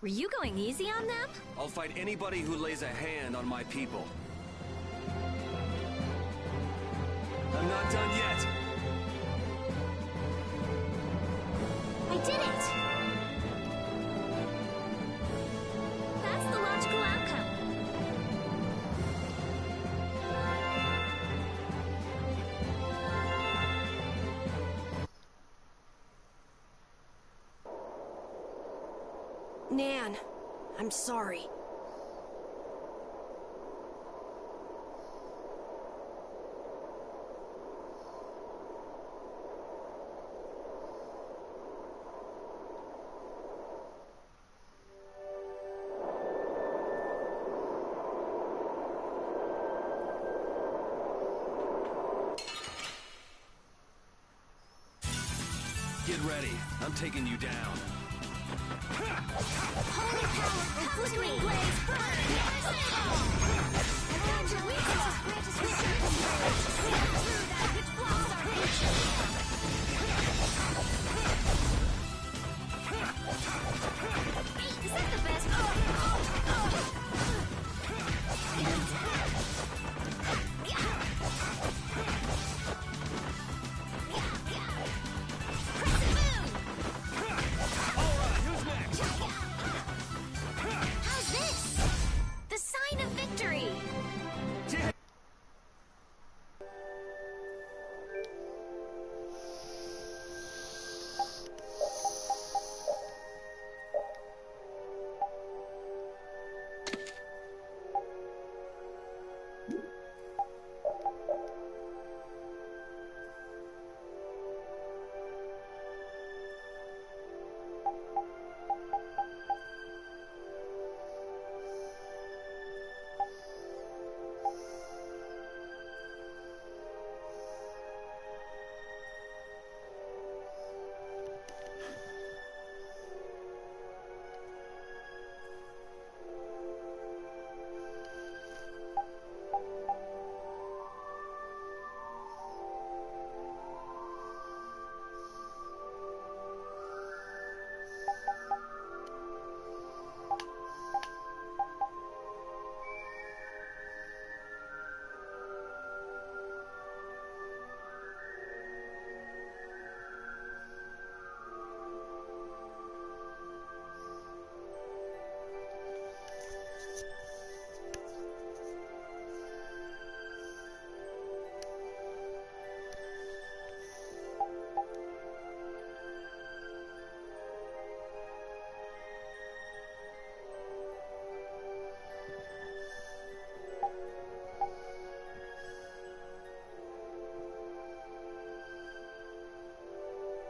H: Were you going easy on them?
G: I'll fight anybody who lays a hand on my people. I'm not done yet.
B: I did it! That's the logical outcome.
A: Nan, I'm sorry.
G: Get ready. I'm taking you down.
B: Holy power, flickering blaze, burn! Angel, we grant us wisdom and courage. We are through that which blocks our nature. Is that the best? How's this? The sign of victory!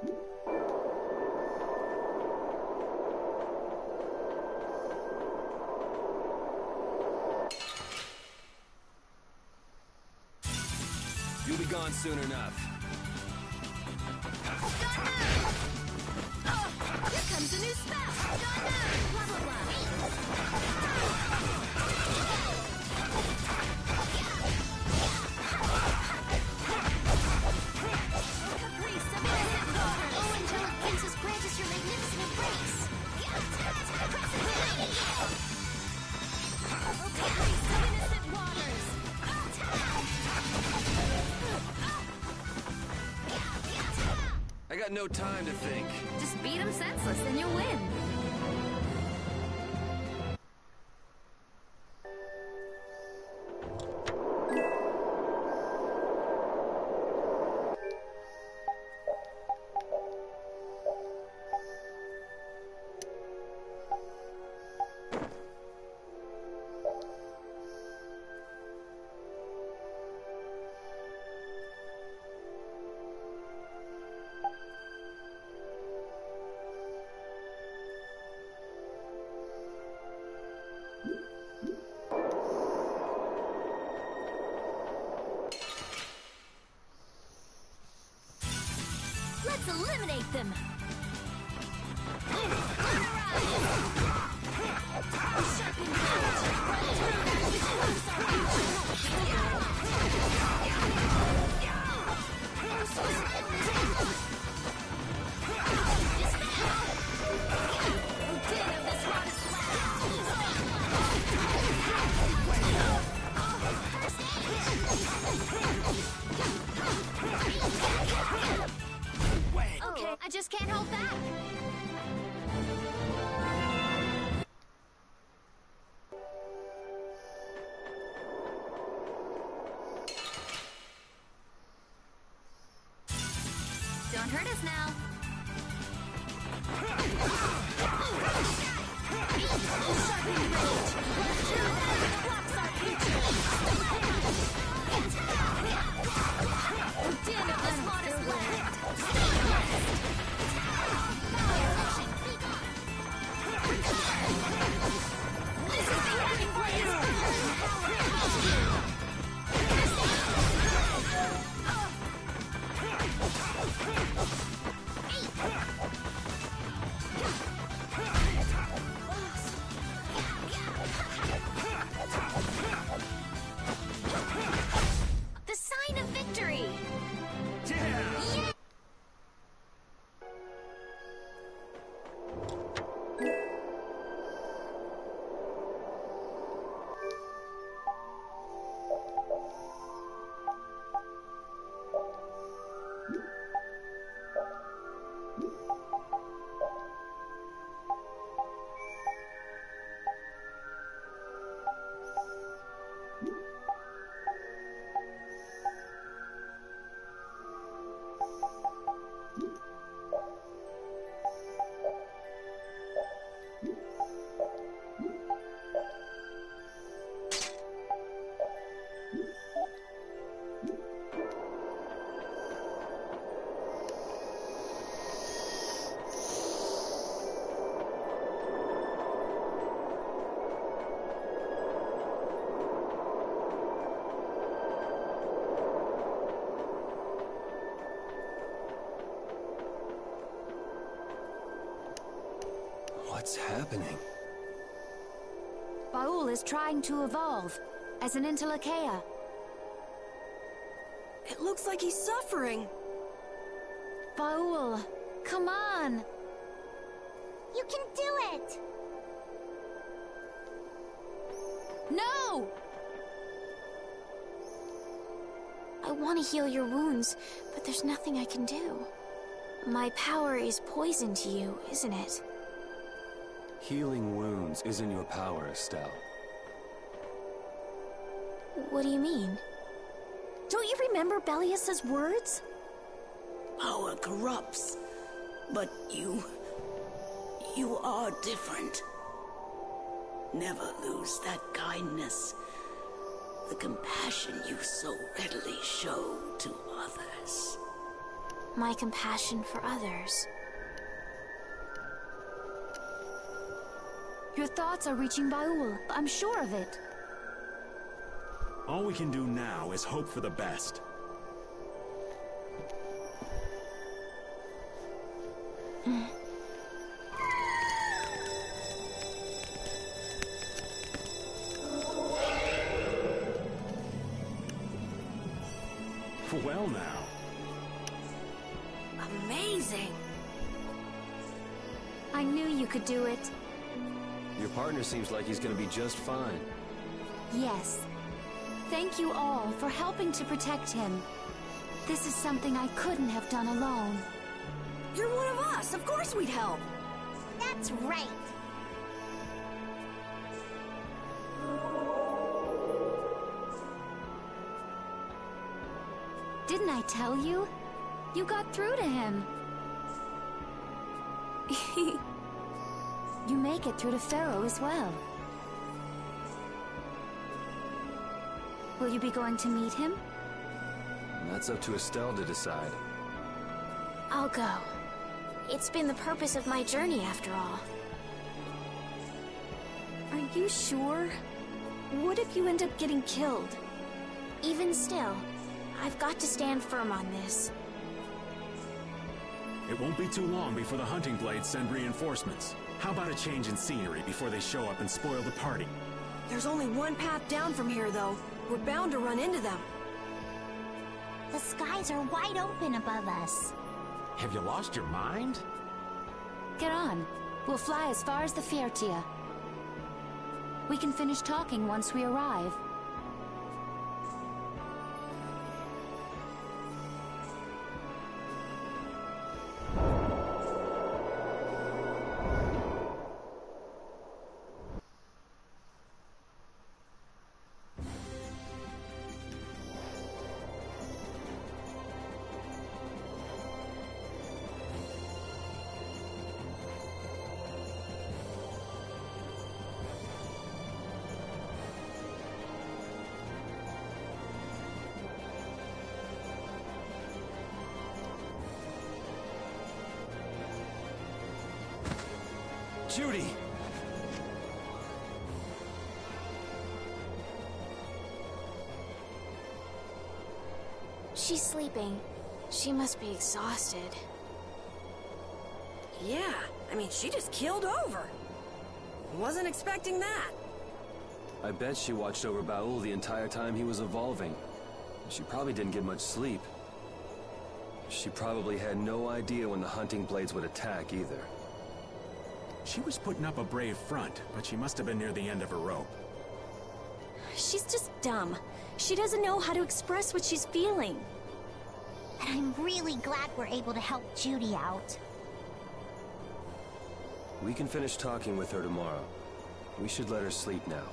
G: You'll be gone soon enough.
A: Here comes a new spell! Blah, blah, blah. Caprice of innocent daughter!
F: Oh, angelic princess, grant us your magnificent embrace!
A: Caprice of innocent waters!
G: I got no time to think.
J: Just beat him senseless and you'll win.
A: Let's eliminate them!
F: Okay, I just can't hold back.
J: Don't hurt us now.
F: The sign of victory!
G: What's happening?
P: Baul is trying to evolve as an Entelecheia.
A: It looks like he's suffering.
P: Baul, come on!
F: You can do it!
P: No!
B: I want to heal your wounds, but there's nothing I can do. My power is poison to you, isn't it?
G: Healing wounds isn't your power, Estelle.
B: What do you mean? Don't you remember Bellius's words?
Q: Power corrupts, but you are different. Never lose that kindness, the compassion you so readily show to others.
B: my compassion for others. Your thoughts are reaching Baul. I'm sure of it.
D: All we can do now is hope for the best. Well now.
A: Amazing.
B: I knew you could do it.
G: Your partner seems like he's gonna be just fine.
B: Yes. Thank you all for helping to protect him. This is something I couldn't have done alone.
A: You're one of us. Of course we'd help.
F: That's right.
B: Didn't I tell you? You got through to him. You make it through to Pharaoh as well. Will you be going to meet him?
G: That's up to Estelle to decide.
B: I'll go.
J: It's been the purpose of my journey, after all.
B: Are you sure? What if you end up getting killed?
J: Even still, I've got to stand firm on this.
D: It won't be too long before the hunting blades send reinforcements. How about a change in scenery before they show up and spoil the party?
A: There's only one path down from here, though. We're bound to run into them.
F: The skies are wide open above us.
O: Have you lost your mind?
B: Get on. We'll fly as far as the Fiertia. We can finish talking once we arrive.
E: Judy!
J: She's sleeping. She must be exhausted.
A: Yeah, I mean, she just keeled over. Wasn't expecting that.
G: I bet she watched over Baul the entire time he was evolving. She probably didn't get much sleep. She probably had no idea when the hunting blades would attack either.
D: She was putting up a brave front, but she must have been near the end of her rope.
B: She's just dumb. She doesn't know how to express what she's feeling.
F: And I'm really glad we're able to help Judy out.
G: We can finish talking with her tomorrow. We should let her sleep now.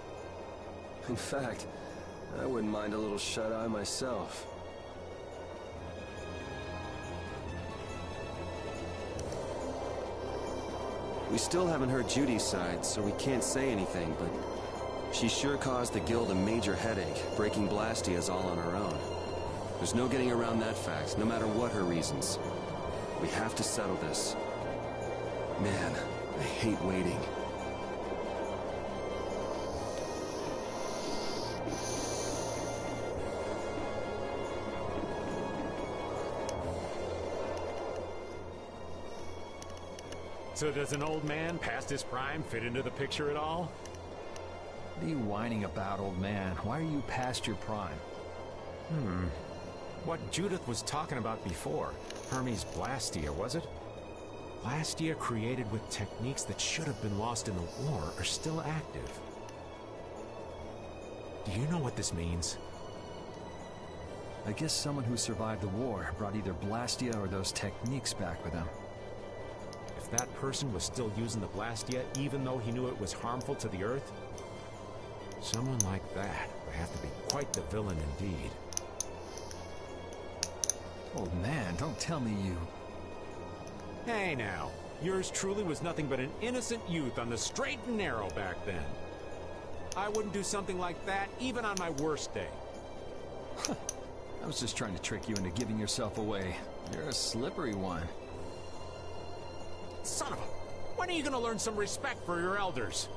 G: In fact, I wouldn't mind a little shut-eye myself. We still haven't heard Judy's side, so we can't say anything, but she sure caused the guild a major headache, breaking Blastia's all on her own. There's no getting around that fact, no matter what her reasons. We have to settle this. Man, I hate waiting.
O: So does an old man past his prime fit into the picture at all?
E: What are you whining about, old man? Why are you past your prime?
O: What Judith was talking about before. Hermes Blastia, was it? Blastia created with techniques that should have been lost in the war are still active. Do you know what this means?
E: I guess someone who survived the war brought either Blastia or those techniques back with them.
O: If that person was still using the Blastia, even though he knew it was harmful to the Earth, someone like that would have to be quite the villain indeed.
E: Old man, don't tell me you...
O: Hey now, yours truly was nothing but an innocent youth on the straight and narrow back then. I wouldn't do something like that even on my worst day.
E: I was just trying to trick you into giving yourself away. You're a slippery one.
I: Son of a... When are you gonna learn some respect for your elders?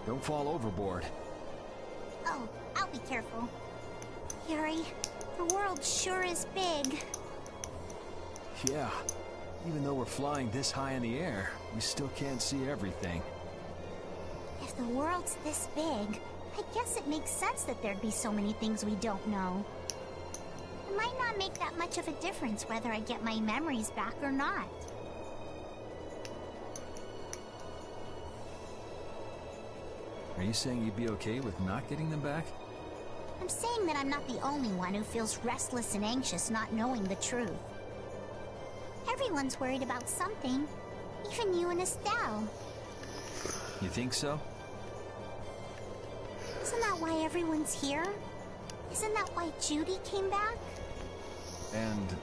E: Don't fall overboard.
F: Oh, I'll be careful. Yuri, the world sure is big.
E: Yeah. Even though we're flying this high in the air, we still can't see everything.
F: If the world's this big, I guess it makes sense that there'd be so many things we don't know. It might not make that much of a difference whether I get my memories back or not.
E: Are you saying you'd be okay with not getting them back?
F: I'm saying that I'm not the only one who feels restless and anxious not knowing the truth. Everyone's worried about something. Even you and Estelle.
E: You think so?
F: Isn't that why everyone's here? Isn't that why Judy came back?
E: And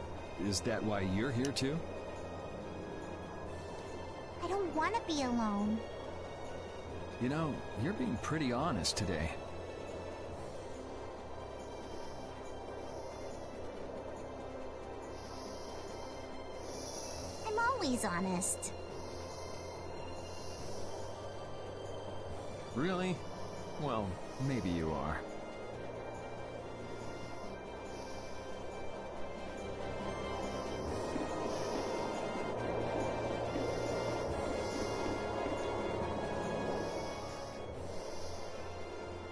E: is that why you're here too?
F: I don't want to be alone.
E: You know, you're being pretty honest today.
F: I'm always honest.
E: Really? Well, maybe you are.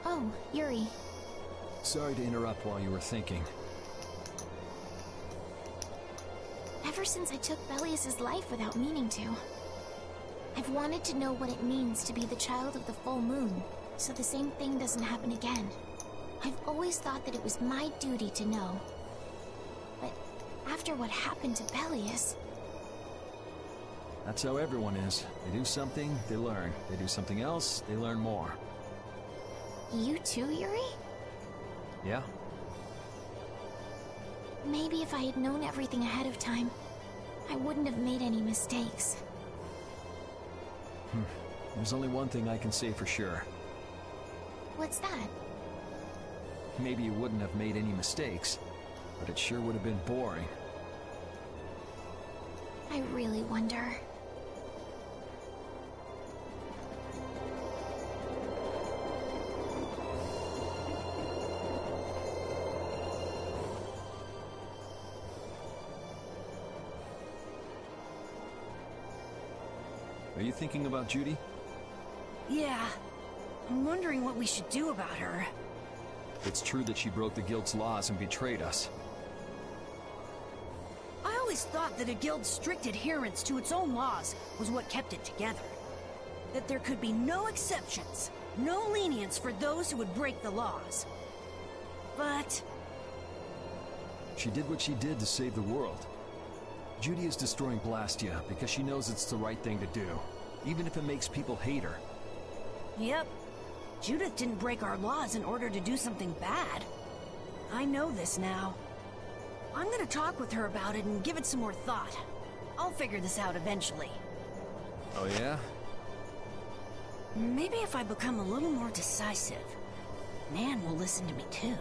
F: Oh, Yuri.
E: Sorry to interrupt while you were thinking.
F: Ever since I took Belius's life without meaning to, I've wanted to know what it means to be the child of the full moon, so the same thing doesn't happen again. I've always thought that it was my duty to know. But after what happened to Belius...
E: That's how everyone is. They do something, they learn. They do something else, they learn more.
F: You too, Yuri?
E: Yeah?
F: Maybe if I had known everything ahead of time, I wouldn't have made any mistakes.
E: There's only one thing I can say for sure.
F: What's that?
E: Maybe you wouldn't have made any mistakes, but it sure would have been boring.
F: I really wonder.
E: Are you thinking about Judy?
A: Yeah. I'm wondering what we should do about her.
E: It's true that she broke the Guild's laws and betrayed us.
A: I always thought that a guild's strict adherence to its own laws was what kept it together. That there could be no exceptions, no lenience for those who would break the laws. But...
E: She did what she did to save the world. Judy is destroying Blastia because she knows it's the right thing to do, even if it makes people hate her.
A: Yep. Judith didn't break our laws in order to do something bad. I know this now. I'm gonna talk with her about it and give it some more thought. I'll figure this out eventually.
E: Oh yeah?
A: Maybe if I become a little more decisive, Nan will listen to me too.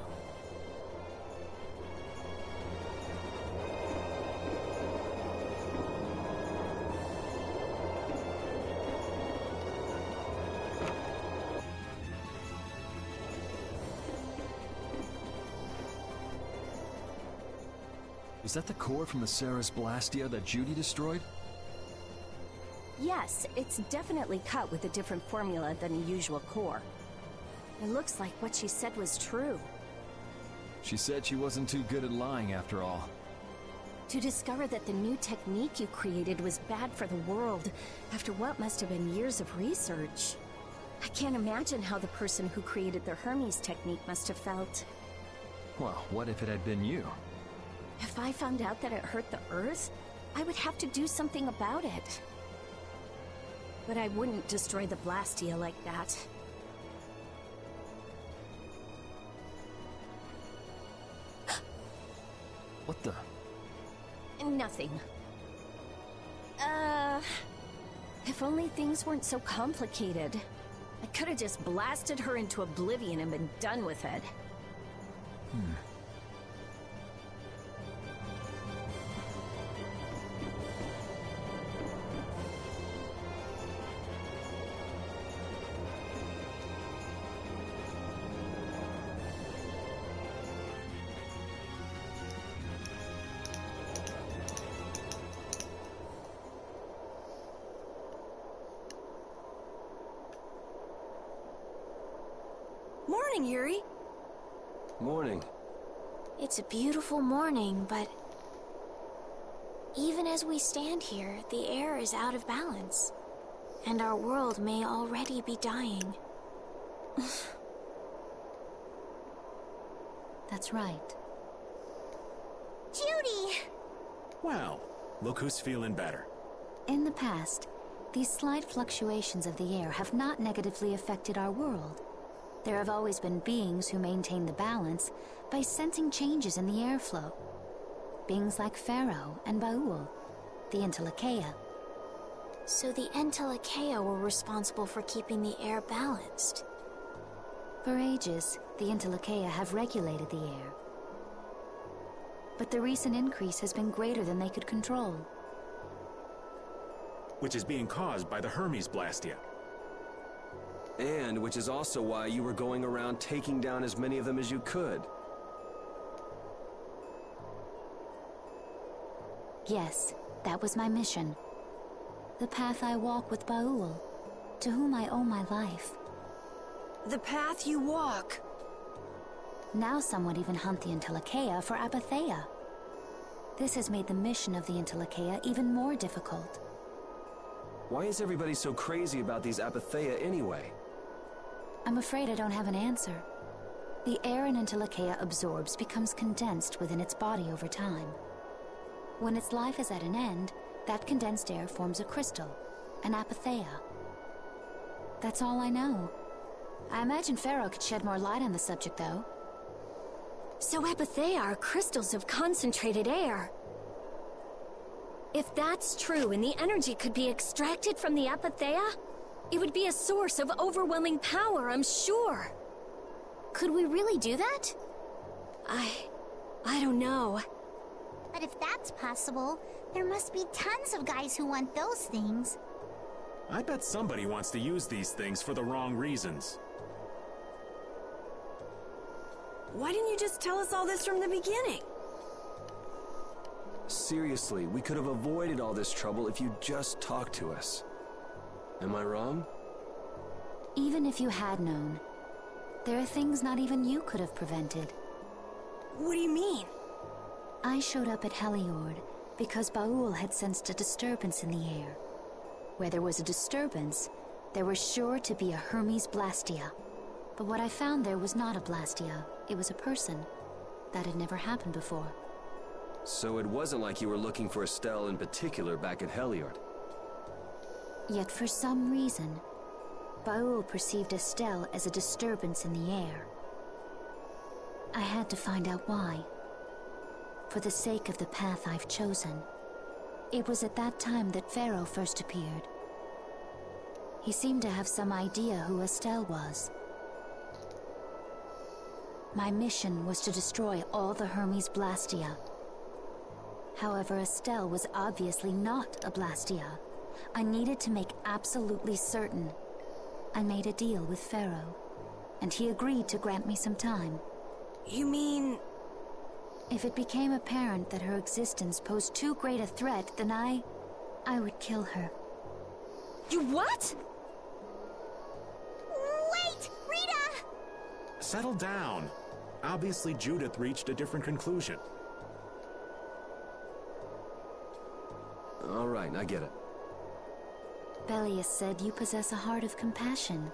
E: Is that the core from the Ceres Blastia that Judy destroyed?
H: Yes, it's definitely cut with a different formula than the usual core. It looks like what she said was true.
E: She said she wasn't too good at lying after all.
H: To discover that the new technique you created was bad for the world, after what must have been years of research. I can't imagine how the person who created the Hermes technique must have felt.
E: Well, what if it had been you?
H: If I found out that it hurt the Earth, I would have to do something about it. But I wouldn't destroy the Blastia like that.
E: What the?
H: Nothing. If only things weren't so complicated. I could have just blasted her into oblivion and been done with it.
A: Morning, Yuri.
G: Morning.
F: It's a beautiful morning, but even as we stand here, the air is out of balance, and our world may already be dying.
P: That's right.
F: Judy!
D: Well, look who's feeling better.
P: In the past, these slight fluctuations of the air have not negatively affected our world. There have always been beings who maintain the balance by sensing changes in the airflow. Beings like Pharaoh and Baul, the Entelekea.
F: So the Entelekea were responsible for keeping the air balanced.
P: For ages, the Entelekea have regulated the air. But the recent increase has been greater than they could control.
D: Which is being caused by the Hermes Blastia.
E: And which is also why you were going around taking down as many of them as you could.
P: Yes, that was my mission. The path I walk with Baul, to whom I owe my life.
A: The path you walk.
P: Now some would even hunt the Entelekea for Apatheia. This has made the mission of the Entelekea even more difficult.
E: Why is everybody so crazy about these Apatheia anyway?
P: I'm afraid I don't have an answer. The air an Entelekea absorbs becomes condensed within its body over time. When its life is at an end, that condensed air forms a crystal, an Apatheia. That's all I know. I imagine Pharaoh could shed more light on the subject, though.
H: So Apatheia are crystals of concentrated air. If that's true and the energy could be extracted from the Apatheia, it would be a source of overwhelming power, I'm sure.
F: Could we really do that?
H: I don't know.
F: But if that's possible, there must be tons of guys who want those things.
D: I bet somebody wants to use these things for the wrong reasons.
A: Why didn't you just tell us all this from the beginning?
E: Seriously, we could have avoided all this trouble if you'd just talked to us. Am I wrong?
P: Even if you had known, there are things not even you could have prevented.
A: What do you mean?
P: I showed up at Heliord because Baul had sensed a disturbance in the air. Where there was a disturbance, there was sure to be a Hermes Blastia. But what I found there was not a Blastia, it was a person. That had never happened before.
E: So it wasn't like you were looking for Estelle in particular back at Heliord.
P: Yet for some reason, Baul perceived Estelle as a disturbance in the air. I had to find out why. For the sake of the path I've chosen. It was at that time that Pharaoh first appeared. He seemed to have some idea who Estelle was. My mission was to destroy all the Hermes Blastia. However, Estelle was obviously not a Blastia. I needed to make absolutely certain. I made a deal with Pharaoh, and he agreed to grant me some time.
A: You mean...
P: If it became apparent that her existence posed too great a threat, then I would kill her.
H: You what?
F: Wait! Rita!
D: Settle down. Obviously, Judith reached a different conclusion.
E: All right, I get it.
P: Belius said you possess a heart of compassion.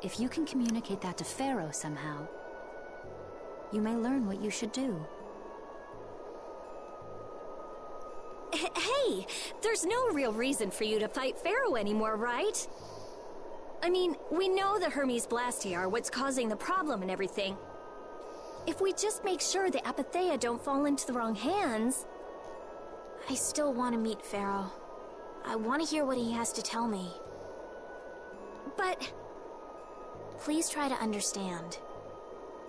P: If you can communicate that to Pharaoh somehow, you may learn what you should do.
H: Hey, there's no real reason for you to fight Pharaoh anymore, right? I mean, we know the Hermes Blastia are what's causing the problem and everything. If we just make sure the Apatheia don't fall into the wrong hands...
F: I still want to meet Pharaoh.
B: I want to hear what he has to tell me. But please try to understand.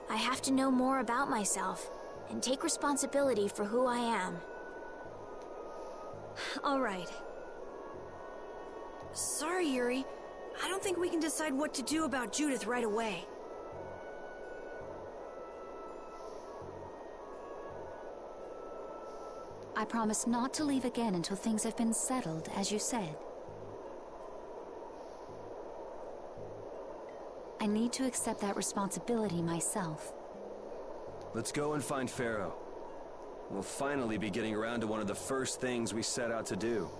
B: I have to know more about myself and take responsibility for who I am. All right. Sorry, Yuri. I don't think we can decide what to do about Judith right away.
P: I promise not to leave again until things have been settled, as you said. I need to accept that responsibility myself.
E: Let's go and find Pharaoh. We'll finally be getting around to one of the first things we set out to do.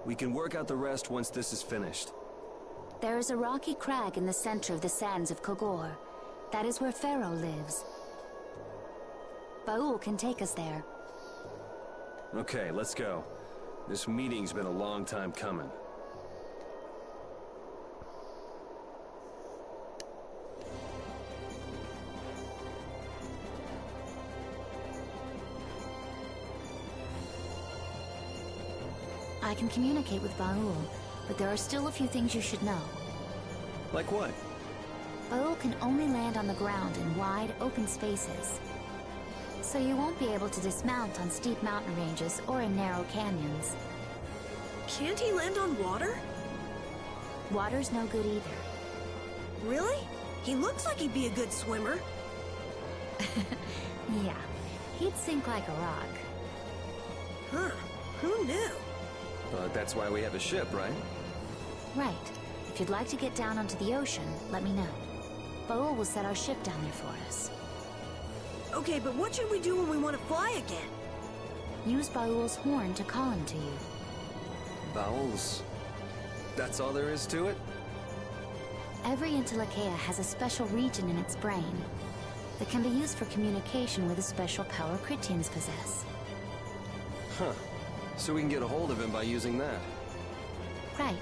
E: We can work out the rest once this is finished.
P: There is a rocky crag in the center of the sands of Kogor. That is where Pharaoh lives. Baul can take us there.
E: Okay, let's go. This meeting's been a long time coming.
P: I can communicate with Baul, but there are still a few things you should know.
E: Like what?
P: Baul can only land on the ground in wide, open spaces. So you won't be able to dismount on steep mountain ranges or in narrow canyons.
A: Can't he land on water?
P: Water's no good either.
A: Really? He looks like he'd be a good swimmer.
P: Yeah, he'd sink like a rock.
A: Huh, who knew?
E: That's why we have a ship, right?
P: Right. If you'd like to get down onto the ocean, let me know. Baul will set our ship down there for us.
A: Okay, but what should we do when we want to fly again?
P: Use Baul's horn to call him to you.
E: Baul's? That's all there is to it?
P: Every Entelekea has a special region in its brain that can be used for communication with a special power Critians possess.
E: Huh. So we can get a hold of him by using that.
P: Right.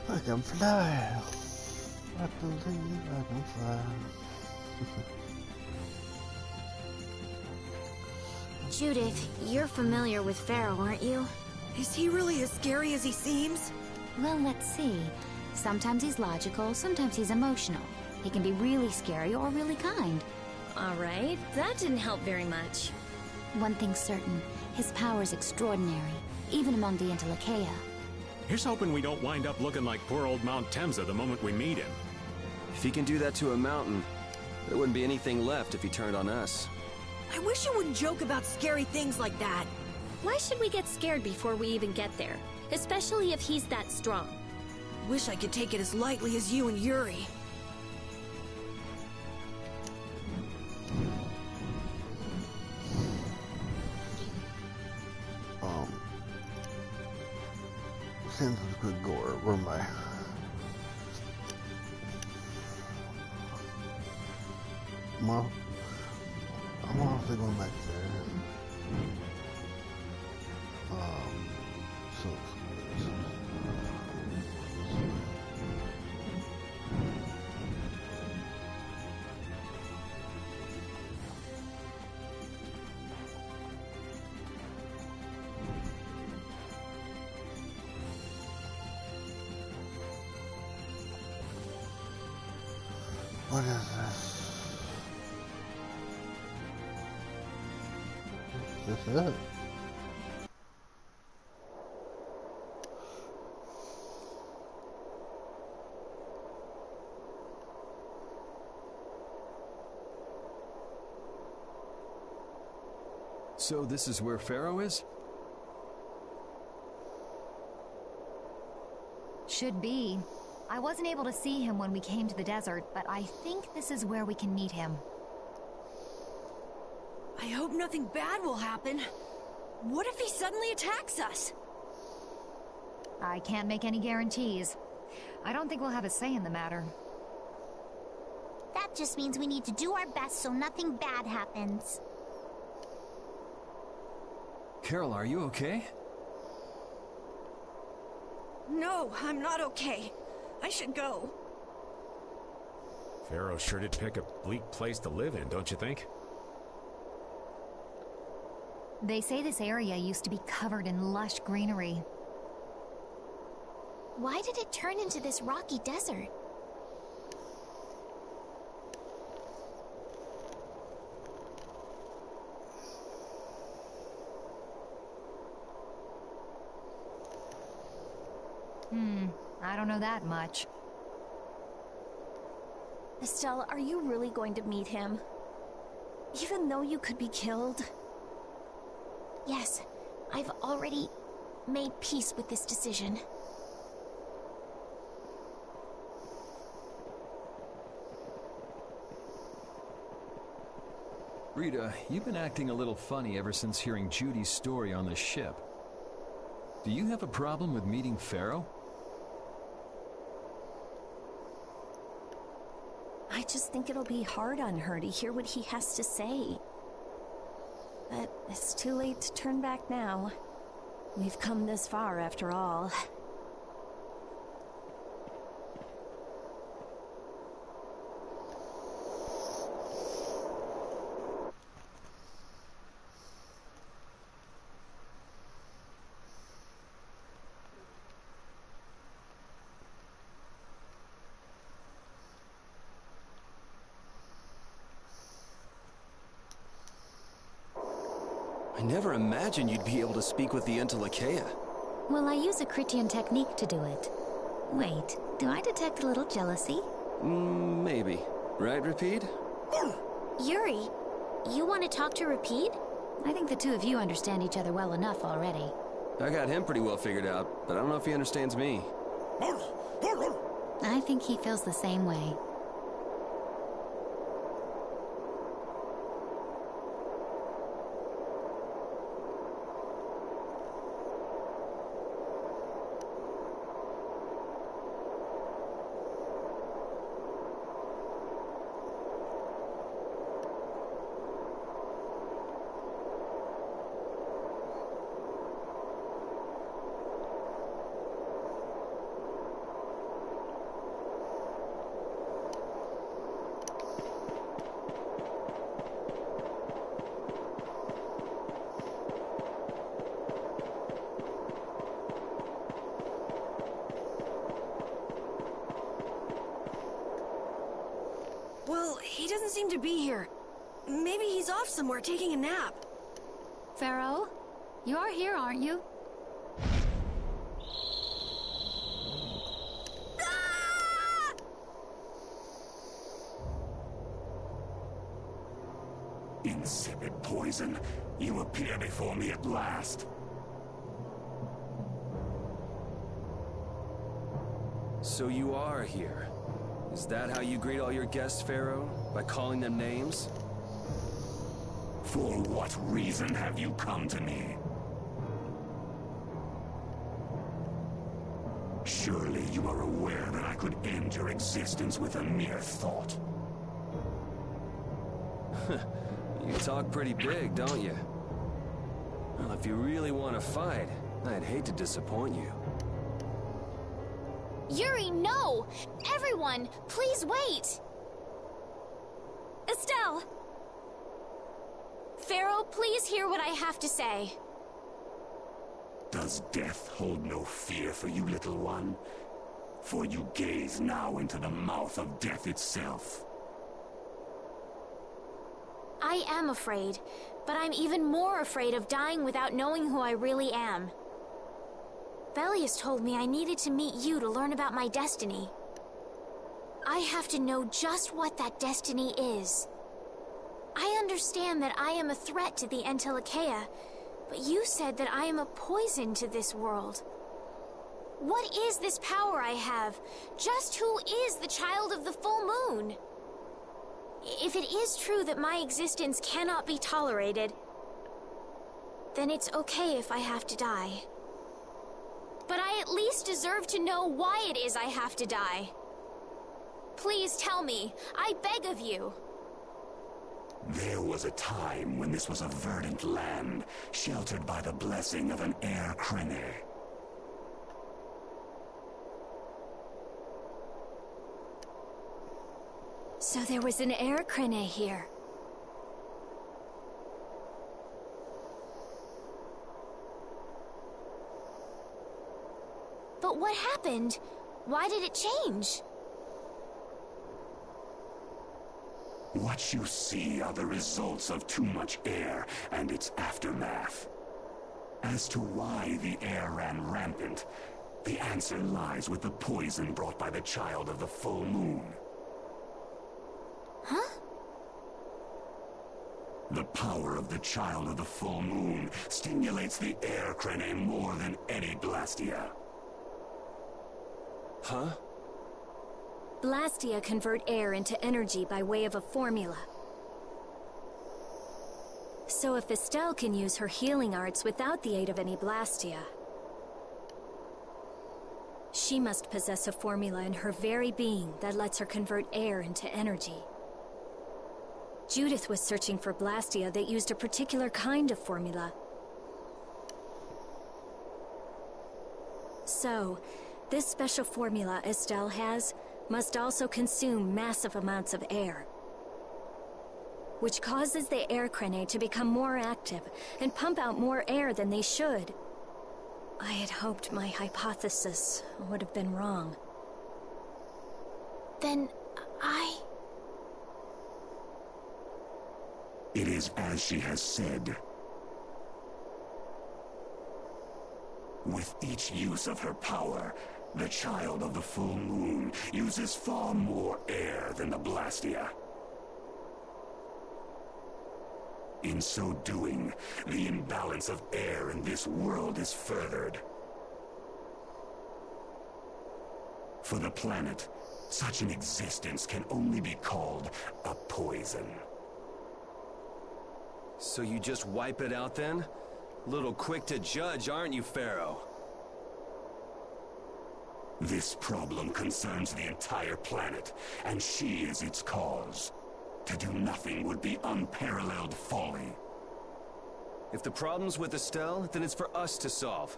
C: I can fly. I believe I can fly.
B: Judith, you're familiar with Pharaoh, aren't you?
A: Is he really as scary as he seems?
P: Well, let's see. Sometimes he's logical, sometimes he's emotional. He can be really scary or really kind.
B: All right, that didn't help very much.
P: One thing's certain, his power's extraordinary, even among the Entelekea.
D: Here's hoping we don't wind up looking like poor old Mount Temsa the moment we meet him.
E: If he can do that to a mountain, there wouldn't be anything left if he turned on us.
A: I wish you wouldn't joke about scary things like that.
B: Why should we get scared before we even get there? Especially if he's that strong.
A: Wish I could take it as lightly as you and Yuri.
C: Sands of Kogor, where am I? Well, I'm honestly going back there. So what is this? Is this it?
E: So this is where Pharaoh is?
R: Should be. I wasn't able to see him when we came to the desert, but I think this is where we can meet him.
A: I hope nothing bad will happen. What if he suddenly attacks us?
R: I can't make any guarantees. I don't think we'll have a say in the matter.
F: That just means we need to do our best so nothing bad happens.
E: Carol, are you okay?
A: No, I'm not okay. I should go.
O: Pharaoh sure did pick a bleak place to live in, don't you think?
R: They say this area used to be covered in lush greenery.
F: Why did it turn into this rocky desert?
R: I don't know that much.
B: Estelle, are you really going to meet him? Even though you could be killed?
F: Yes, I've already made peace with this decision.
E: Rita, you've been acting a little funny ever since hearing Judy's story on the ship. Do you have a problem with meeting Pharaoh?
B: I just think it'll be hard on her to hear what he has to say. But it's too late to turn back now. We've come this far after all.
G: I never imagined you'd be able to speak with the Entelekea.
P: Well, I use a Critian technique to do it. Wait, do I detect a little jealousy?
G: Maybe. Right, Repede?
F: Yuri, you want to talk to Repede?
P: I think the two of you understand each other well enough already.
G: I got him pretty well figured out, but I don't know if he understands me.
P: I think he feels the same way.
A: Well, he doesn't seem to be here. Maybe he's off somewhere taking a nap.
P: Pharaoh, you are here, aren't you?
S: Insipid poison, you appear before me at last.
G: So you are here. Is that how you greet all your guests, Pharaoh? By calling them names?
S: For what reason have you come to me? Surely you are aware that I could end your existence with a mere thought.
G: You talk pretty big, don't you? Well, if you really want to fight, I'd hate to disappoint you.
F: Yuri, no! Everyone, please wait!
B: Estelle!
F: Pharaoh, please hear what I have to say.
S: Does death hold no fear for you, little one? For you gaze now into the mouth of death itself.
F: I am afraid, but I'm even more afraid of dying without knowing who I really am. Belius told me I needed to meet you to learn about my destiny. I have to know just what that destiny is. I understand that I am a threat to the Entelekea, but you said that I am a poison to this world. What is this power I have? Just who is the child of the full moon? If it is true that my existence cannot be tolerated, then it's okay if I have to die. But I at least deserve to know why it is I have to die. Please tell me, I beg of you.
S: There was a time when this was a verdant land, sheltered by the blessing of an Air Krene.
B: So there was an air crane here.
F: But what happened? Why did it change?
S: What you see are the results of too much air and its aftermath. As to why the air ran rampant, the answer lies with the poison brought by the Child of the Full Moon.
F: Huh?
S: The power of the Child of the Full Moon stimulates the air crane more than any Blastia.
G: Huh?
B: Blastia convert air into energy by way of a formula. So if Estelle can use her healing arts without the aid of any Blastia, she must possess a formula in her very being that lets her convert air into energy. Judith was searching for Blastia that used a particular kind of formula. So, this special formula Estelle has must also consume massive amounts of air, which causes the air crane to become more active and pump out more air than they should. I had hoped my hypothesis would have been wrong.
F: Then
S: It is as she has said. With each use of her power, the Child of the Full Moon uses far more air than the Blastia. In so doing, the imbalance of air in this world is furthered. For the planet, such an existence can only be called a poison.
G: So you just wipe it out then? Little quick to judge, aren't you, Pharaoh?
S: This problem concerns the entire planet, and she is its cause. To do nothing would be unparalleled folly.
G: If the problem's with Estelle, then it's for us to solve.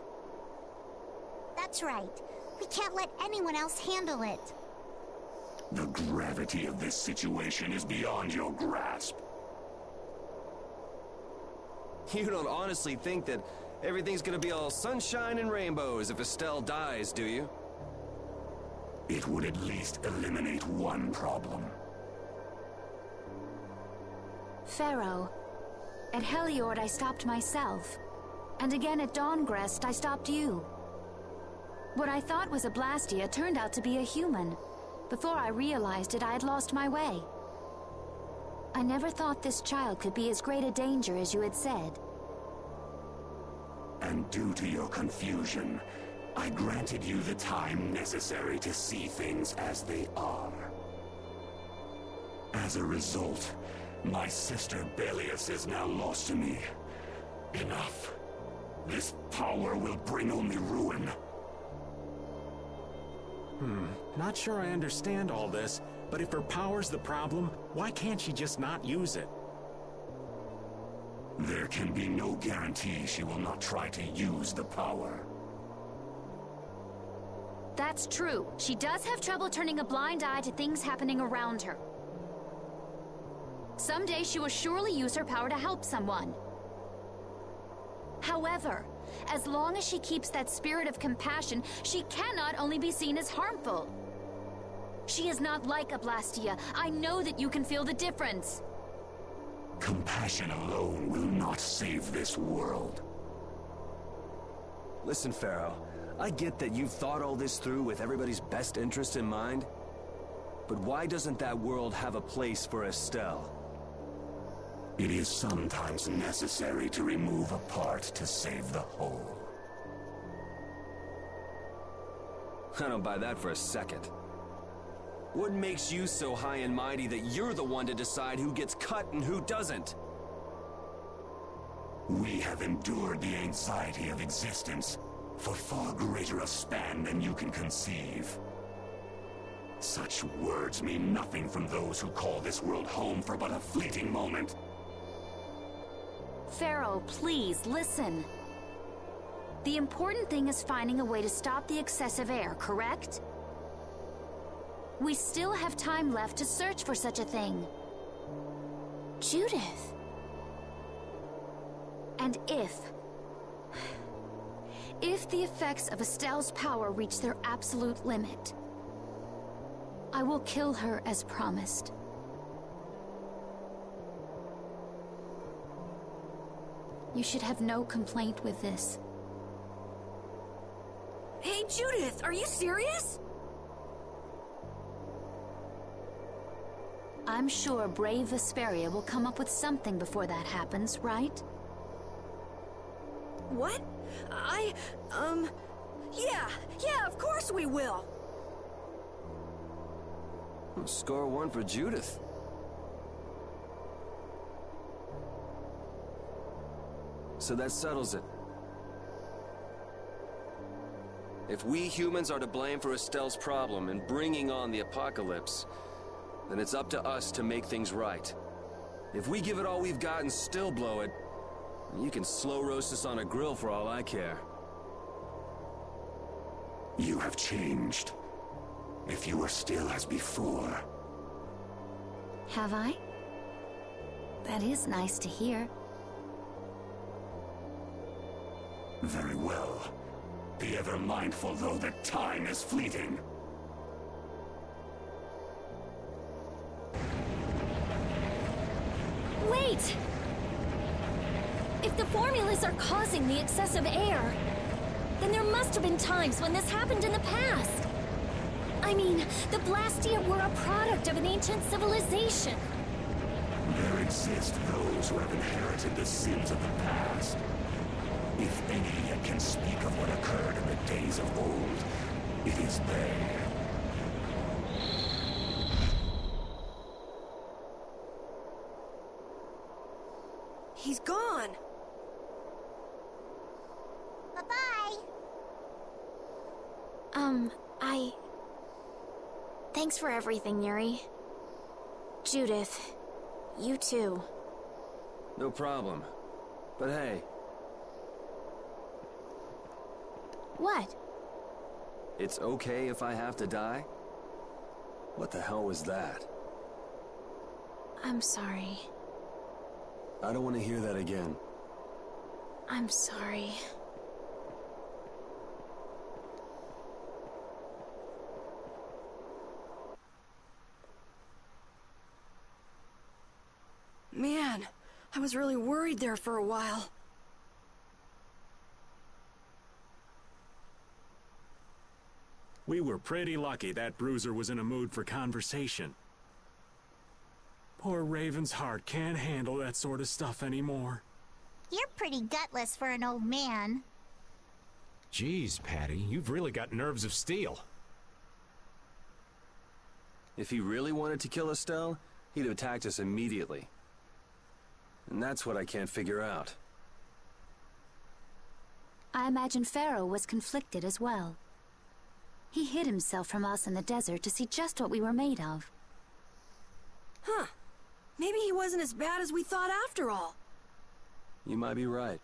F: That's right. We can't let anyone else handle it.
S: The gravity of this situation is beyond your grasp.
G: You don't honestly think that everything's gonna be all sunshine and rainbows if Estelle dies, do you?
S: It would at least eliminate one problem.
P: Pharaoh, at Heliord I stopped myself, and again at Dawngrest I stopped you. What I thought was a Blastia turned out to be a human. Before I realized it, I had lost my way. I never thought this child could be as great a danger as you had said.
S: And due to your confusion, I granted you the time necessary to see things as they are. As a result, my sister Belius is now lost to me. Enough. This power will bring only ruin.
D: Not sure I understand all this, but if her power's the problem, why can't she just not use it?
S: There can be no guarantee she will not try to use the power.
P: That's true. She does have trouble turning a blind eye to things happening around her. Someday she will surely use her power to help someone. However, as long as she keeps that spirit of compassion, she cannot only be seen as harmful. She is not like a Blastia. I know that you can feel the difference.
S: Compassion alone will not save this world.
G: Listen, Pharaoh, I get that you've thought all this through with everybody's best interest in mind, but why doesn't that world have a place for Estelle?
S: It is sometimes necessary to remove a part to save the whole.
G: I don't buy that for a second. What makes you so high and mighty that you're the one to decide who gets cut and who doesn't?
S: We have endured the anxiety of existence for far greater a span than you can conceive. Such words mean nothing from those who call this world home for but a fleeting moment.
P: Pharaoh, please, listen. The important thing is finding a way to stop the excessive air, correct? We still have time left to search for such a thing.
B: Judith.
P: And if the effects of Estelle's power reach their absolute limit, I will kill her as promised. You should have no complaint with this.
A: Hey, Judith, are you serious?
P: I'm sure brave Vesperia will come up with something before that happens, right?
A: What? Yeah, of course we will.
G: Score one for Judith. So that settles it. If we humans are to blame for Estelle's problem in bringing on the apocalypse, then it's up to us to make things right. If we give it all we've got and still blow it, you can slow roast us on a grill for all I care.
S: You have changed. If you were still as before.
P: Have I? That is nice to hear.
S: Very well. Be ever mindful, though, that time is fleeting.
B: Wait! If the formulas are causing the excessive air, then there must have been times when this happened in the past. I mean, the Blastia were a product of an ancient civilization.
S: There exist those who have inherited the sins of the past. If any yet can speak of what occurred in the days of old, it is they.
A: He's gone.
F: Bye-bye.
J: Thanks for everything, Yuri. Judith, you too.
G: No problem. But hey.
J: What?
G: It's okay if I have to die? What the hell was that?
J: I'm sorry.
G: I don't want to hear that again.
J: I'm sorry.
A: Man, I was really worried there for a while.
D: We were pretty lucky that bruiser was in a mood for conversation. Poor Raven's heart can't handle that sort of stuff anymore.
F: You're pretty gutless for an old man.
O: Jeez, Patty, you've really got nerves of steel.
G: If he really wanted to kill Estelle, he'd have attacked us immediately. And that's what I can't figure out.
P: I imagine Pharaoh was conflicted as well. He hid himself from us in the desert to see just what we were made of.
A: Huh. Maybe he wasn't as bad as we thought after all.
G: You might be right.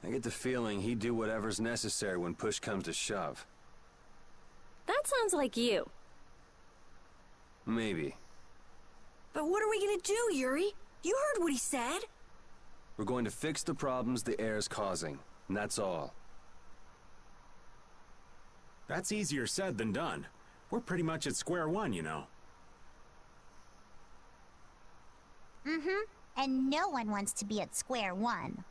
G: I get the feeling he'd do whatever's necessary when push comes to shove.
B: That sounds like you.
G: Maybe.
A: But what are we gonna do, Yuri? You heard what he said.
G: We're going to fix the problems the air's causing, and that's all.
D: That's easier said than done. We're pretty much at square one, you know.
F: Mm-hmm. And no one wants to be at square one.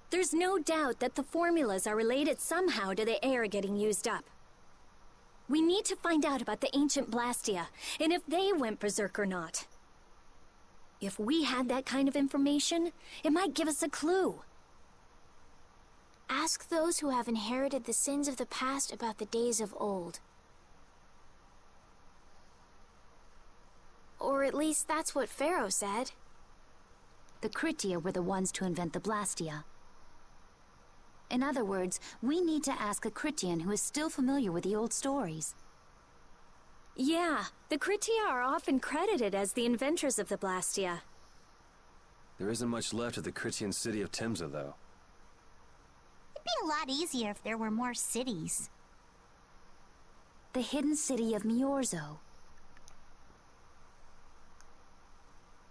B: There's no doubt that the formulas are related somehow to the air getting used up. We need to find out about the ancient Blastia, and if they went berserk or not. If we had that kind of information, it might give us a clue.
F: Ask those who have inherited the sins of the past about the days of old.
J: Or at least that's what Pharaoh said.
P: The Kritia were the ones to invent the Blastia. In other words, we need to ask a Kritian who is still familiar with the old stories.
B: Yeah, the Kritia are often credited as the inventors of the Blastia.
G: There isn't much left of the Kritian city of Timza, though.
F: It'd be a lot easier if there were more cities.
P: the hidden city of Miorzo.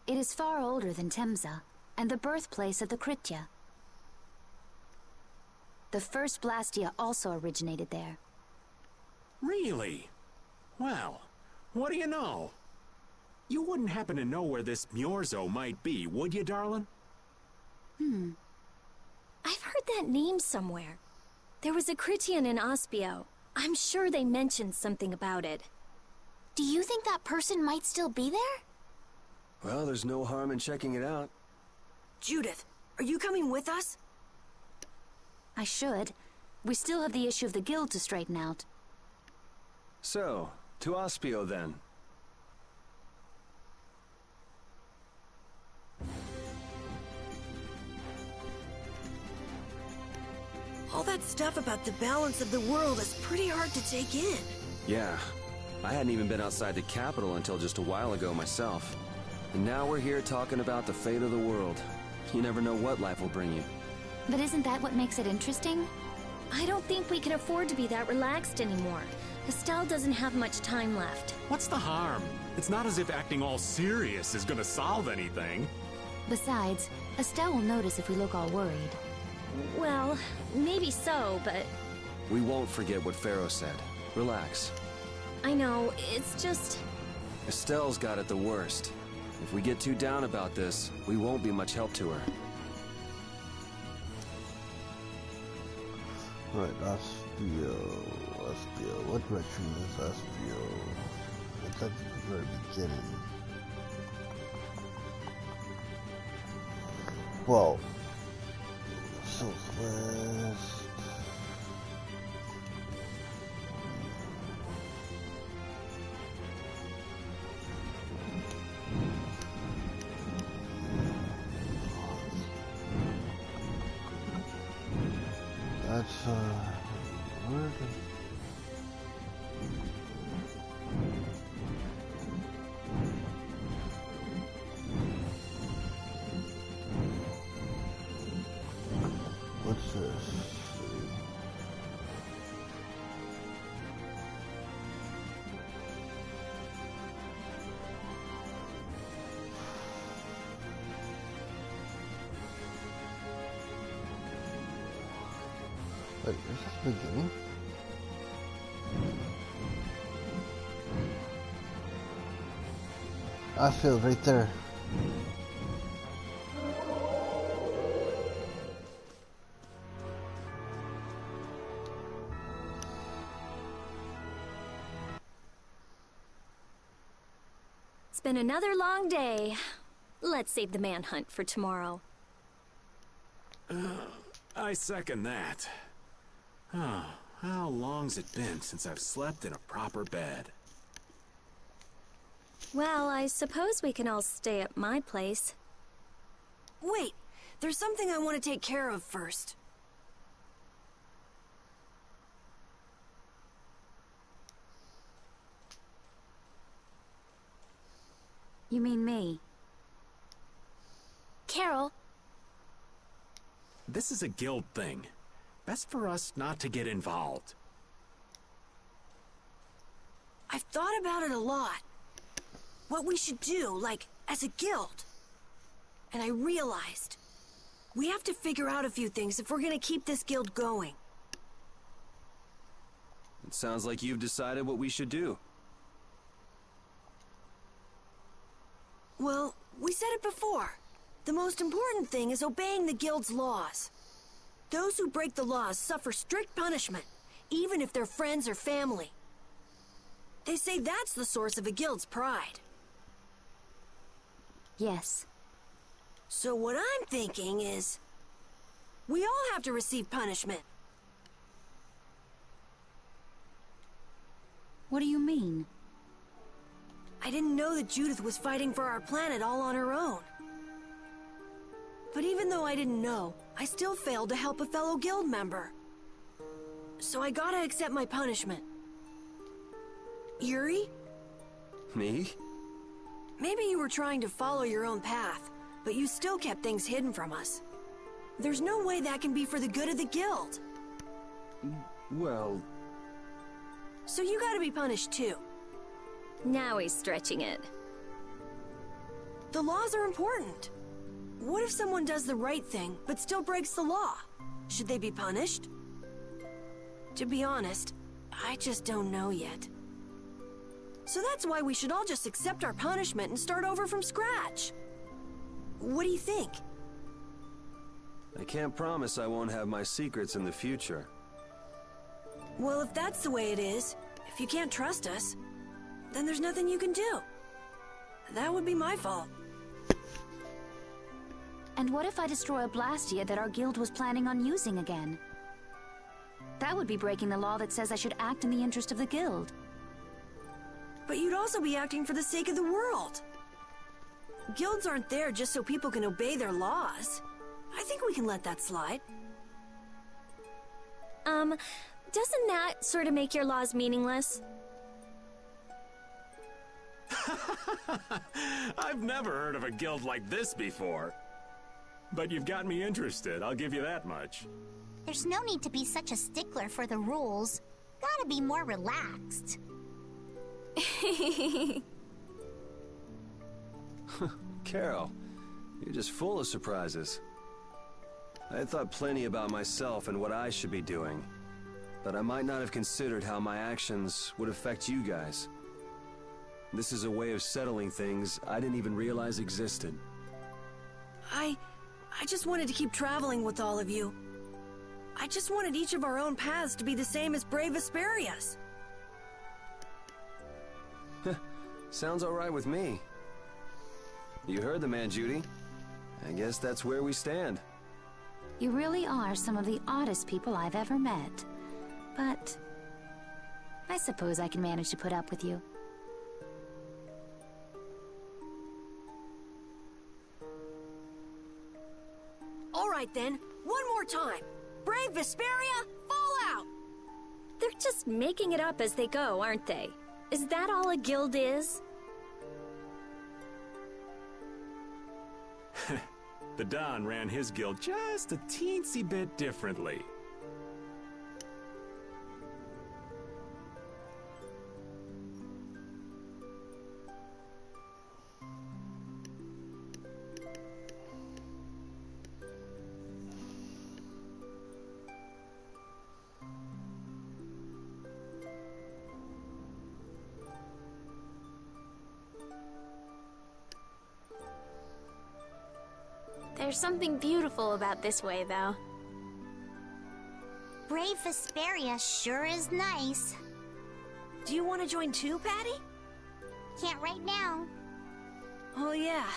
P: It is far older than Temza, and the birthplace of the Kritya. The first Blastia also originated there.
D: Really? Well, what do you know? You wouldn't happen to know where this Miorzo might be, would you, darling?
B: I've heard that name somewhere. There was a Kritian in Aspio. I'm sure they mentioned something about it.
F: Do you think that person might still be there?
G: Well, there's no harm in checking it out.
A: Judith, are you coming with us?
P: I should. We still have the issue of the guild to straighten out.
G: So, to Aspio then.
A: All that stuff about the balance of the world is pretty hard to take in.
G: Yeah, I hadn't even been outside the capital until just a while ago myself. And now we're here talking about the fate of the world. You never know what life will bring you.
P: But isn't that what makes it interesting?
B: I don't think we can afford to be that relaxed anymore. Estelle doesn't have much time left.
D: What's the harm? It's not as if acting all serious is gonna solve anything.
P: Besides, Estelle will notice if we look all worried.
B: Well, maybe so, but...
G: We won't forget what Pharaoh said. Relax.
B: I know, it's just...
G: Estelle's got it the worst. If we get too down about this, we won't be much help to her.
C: Right, Aspio. What direction is Aspio? It's at the very beginning. Well, southwest. That's where what's this? Wait, is this the beginning? I feel right there.
B: It's been another long day. Let's save the manhunt for tomorrow.
D: I second that. Oh, how long's it been since I've slept in a proper bed?
B: Well, I suppose we can all stay at my place.
A: Wait, there's something I want to take care of first.
P: You mean me?
F: Carol.
D: This is a guild thing. Best for us not to get involved.
A: I've thought about it a lot. What we should do, like, as a guild. And I realized, we have to figure out a few things if we're gonna keep this guild going.
G: It sounds like you've decided what we should do.
A: Well, we said it before. The most important thing is obeying the guild's laws. Those who break the laws suffer strict punishment, even if they're friends or family. They say that's the source of a guild's pride.
P: Yes.
A: So what I'm thinking is, we all have to receive punishment.
P: What do you mean?
A: I didn't know that Judith was fighting for our planet all on her own. But even though I didn't know, I still failed to help a fellow guild member. So I gotta accept my punishment. Yuri?
G: Me?
A: Maybe you were trying to follow your own path, but you still kept things hidden from us. There's no way that can be for the good of the guild.
G: Well...
A: So you gotta be punished too.
H: Now he's stretching it.
A: The laws are important. What if someone does the right thing, but still breaks the law? Should they be punished? To be honest, I just don't know yet. So that's why we should all just accept our punishment and start over from scratch. What do you think?
G: I can't promise I won't have my secrets in the future.
A: Well, if that's the way it is, if you can't trust us, then there's nothing you can do. That would be my fault.
P: And what if I destroy a Blastia that our guild was planning on using again? That would be breaking the law that says I should act in the interest of the guild.
A: But you'd also be acting for the sake of the world. Guilds aren't there just so people can obey their laws. I think we can let that slide.
H: Doesn't that sort of make your laws meaningless?
D: I've never heard of a guild like this before. But you've got me interested, I'll give you that much.
F: There's no need to be such a stickler for the rules. Gotta be more relaxed.
G: Carol, you're just full of surprises. I had thought plenty about myself and what I should be doing, but I might not have considered how my actions would affect you guys. This is a way of settling things I didn't even realize existed.
A: I just wanted to keep traveling with all of you. I just wanted each of our own paths to be the same as Brave Vesperia's.
G: Sounds all right with me. You heard the man, Judy. I guess that's where we stand.
P: You really are some of the oddest people I've ever met. But I suppose I can manage to put up with you.
A: All right then, one more time. Brave Vesperia, fall out!
H: They're just making it up as they go, aren't they? Is that all a guild is?
D: The Don ran his guild just a teensy bit differently.
J: There's something beautiful about this way, though.
F: Brave Vesperia sure is nice.
A: Do you want to join too, Patty?
F: Can't right now.
A: Oh yeah.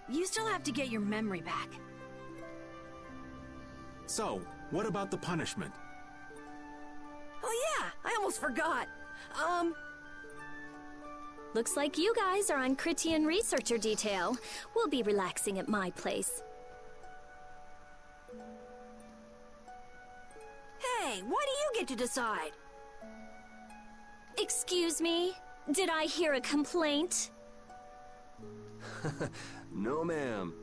A: You still have to get your memory back.
D: So, what about the punishment?
A: Oh yeah, I almost forgot.
H: Looks like you guys are on Critian researcher detail. We'll be relaxing at my place.
A: Hey, why do you get to decide?
H: Excuse me? Did I hear a complaint?
G: No, ma'am.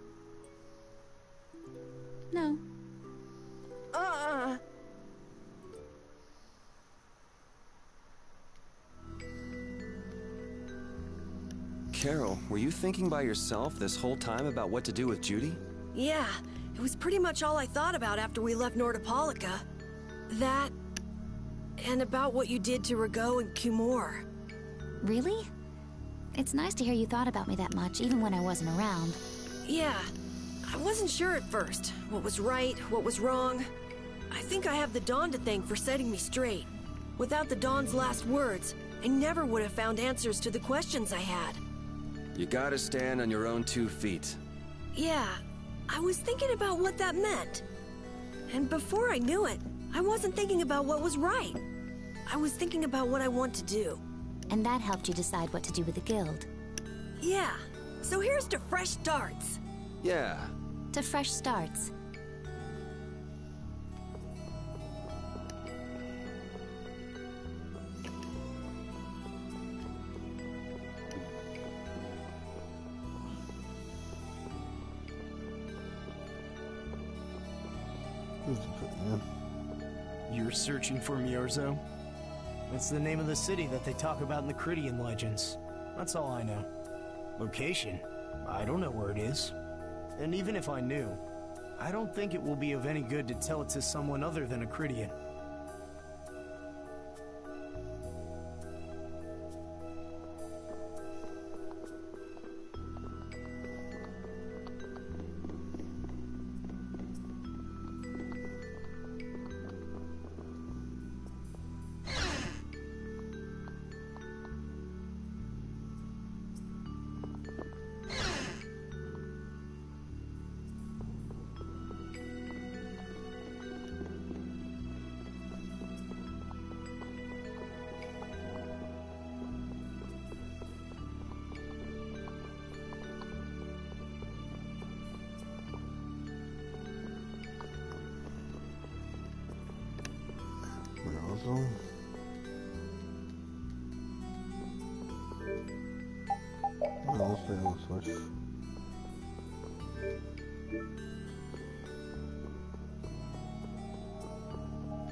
P: No.
G: Carol, were you thinking by yourself this whole time about what to do with Judy?
A: Yeah, it was pretty much all I thought about after we left Nordopolica. That, and about what you did to Rigaud and Cumore.
P: Really? It's nice to hear you thought about me that much, even when I wasn't around.
A: Yeah, I wasn't sure at first. What was right, what was wrong. I think I have the Dawn to thank for setting me straight. Without the Dawn's last words, I never would have found answers to the questions I had.
G: You gotta stand on your own 2 feet.
A: Yeah, I was thinking about what that meant. And before I knew it, I wasn't thinking about what was right. I was thinking about what I want to do.
P: And that helped you decide what to do with the guild.
A: Yeah, so here's to fresh starts.
G: Yeah.
P: To fresh starts.
C: Who's the man?
I: You're searching for Miorzo?
T: It's the name of the city that they talk about in the Cridian legends. That's all I know. Location? I don't know where it is. And even if I knew, I don't think it will be of any good to tell it to someone other than a Cridian.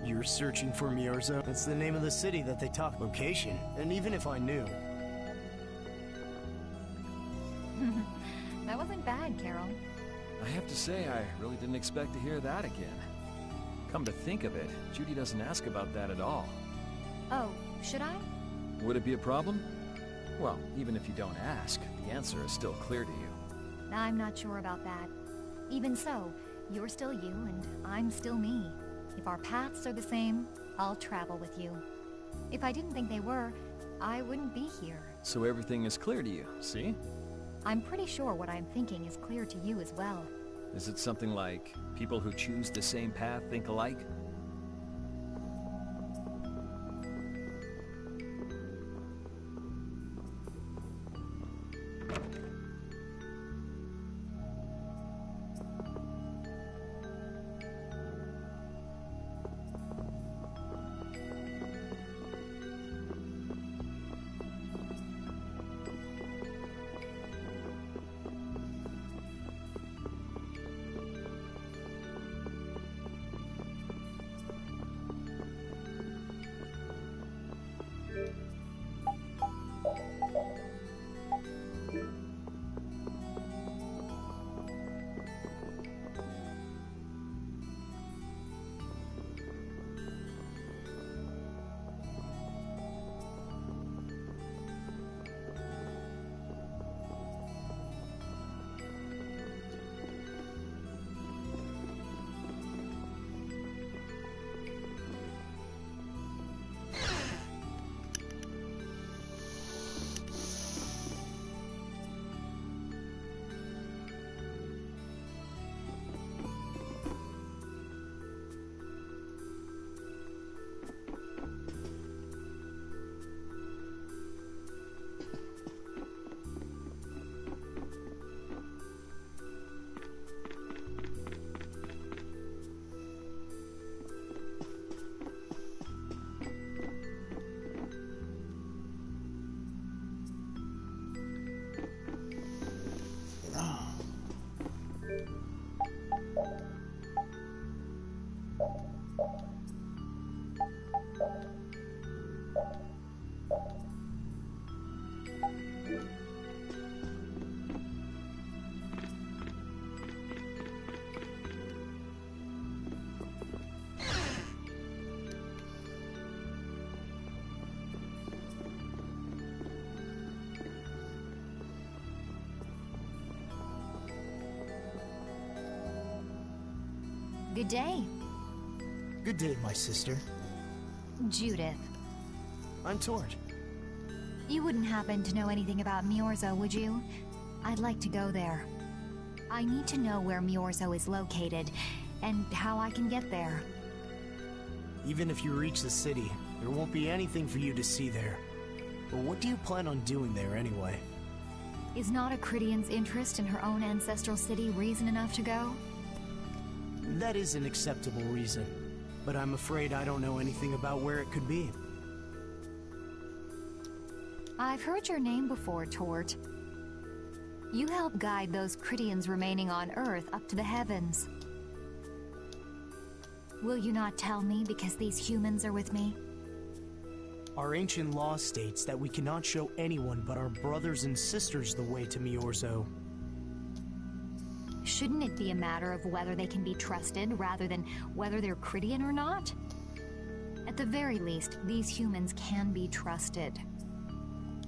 T: You're searching for Miorzo? It's the name of the city that they talk location, and even if I knew...
R: That wasn't bad, Carol.
E: I have to say, I really didn't expect to hear that again. Come to think of it, Judy doesn't ask about that at all.
R: Oh, should I?
E: Would it be a problem? Well, even if you don't ask, the answer is still clear to you.
R: I'm not sure about that. Even so, you're still you, and I'm still me. If our paths are the same, I'll travel with you. If I didn't think they were, I wouldn't be here.
E: So everything is clear to you, see?
R: I'm pretty sure what I'm thinking is clear to you as well.
E: Is it something like, people who choose the same path think alike?
R: Good day.
T: Good day, my sister.
R: Judith.
T: I'm Tord.
R: You wouldn't happen to know anything about Miorzo, would you? I'd like to go there. I need to know where Miorzo is located, and how I can get there.
T: Even if you reach the city, there won't be anything for you to see there. But what do you plan on doing there anyway?
R: Is not a Cridian's interest in her own ancestral city reason enough to go?
T: That is an acceptable reason, but I'm afraid I don't know anything about where it could be.
R: I've heard your name before, Tord. You help guide those Cridians remaining on Earth up to the heavens. Will you not tell me because these humans are with me?
T: Our ancient law states that we cannot show anyone but our brothers and sisters the way to Miorzo.
R: Shouldn't it be a matter of whether they can be trusted rather than whether they're Cridian or not? At the very least, these humans can be trusted.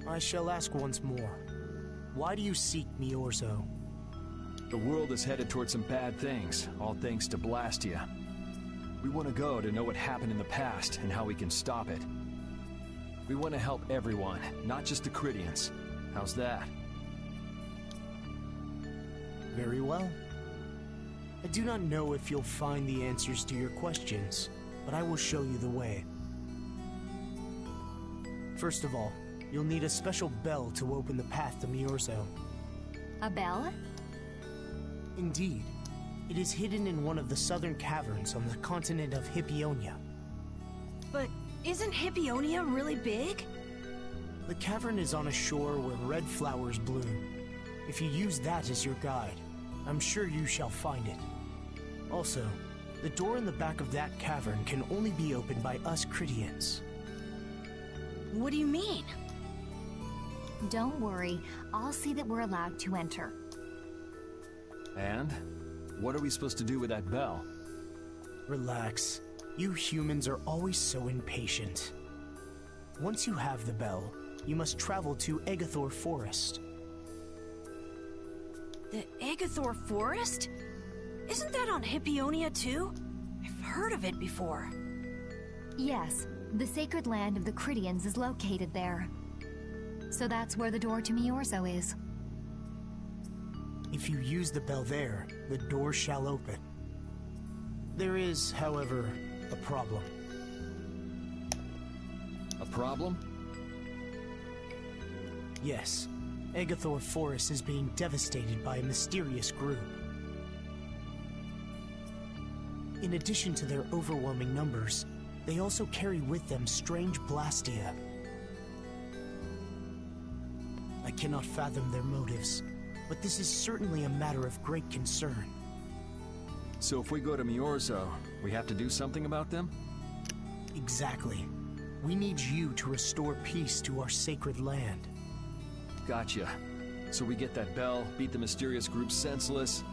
T: I shall ask once more. Why do you seek Miorzo?
E: The world is headed towards some bad things, all thanks to Blastia. We want to go to know what happened in the past and how we can stop it. We want to help everyone, not just the Cridians. How's that?
T: Very well. I do not know if you'll find the answers to your questions, but I will show you the way. First of all, you'll need a special bell to open the path to Miorzo.
R: A bell?
T: Indeed. It is hidden in one of the southern caverns on the continent of Hippionia.
A: But isn't Hippionia really big?
T: The cavern is on a shore where red flowers bloom. If you use that as your guide, I'm sure you shall find it. Also, the door in the back of that cavern can only be opened by us Cridians.
A: What do you mean?
R: Don't worry, I'll see that we're allowed to enter.
E: And? What are we supposed to do with that bell?
T: Relax. You humans are always so impatient. Once you have the bell, you must travel to Egathor Forest.
A: The Egathor Forest? Isn't that on Hippionia too? I've heard of it before.
R: Yes, the sacred land of the Cridians is located there. So that's where the door to Miorzo is.
T: If you use the bell there, the door shall open. There is, however, a problem.
E: A problem?
T: Yes. Egathor Forest is being devastated by a mysterious group. In addition to their overwhelming numbers, they also carry with them strange Blastia. I cannot fathom their motives, but this is certainly a matter of great concern.
E: So if we go to Miorzo, we have to do something about them?
T: Exactly. We need you to restore peace to our sacred land.
E: Gotcha. So we get that bell, beat the mysterious group senseless,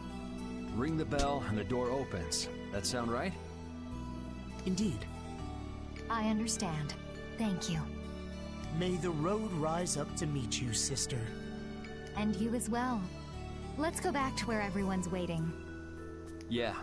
E: ring the bell, and the door opens. That sound right?
T: Indeed.
R: I understand. Thank you.
T: May the road rise up to meet you, sister.
R: And you as well. Let's go back to where everyone's waiting.
E: Yeah.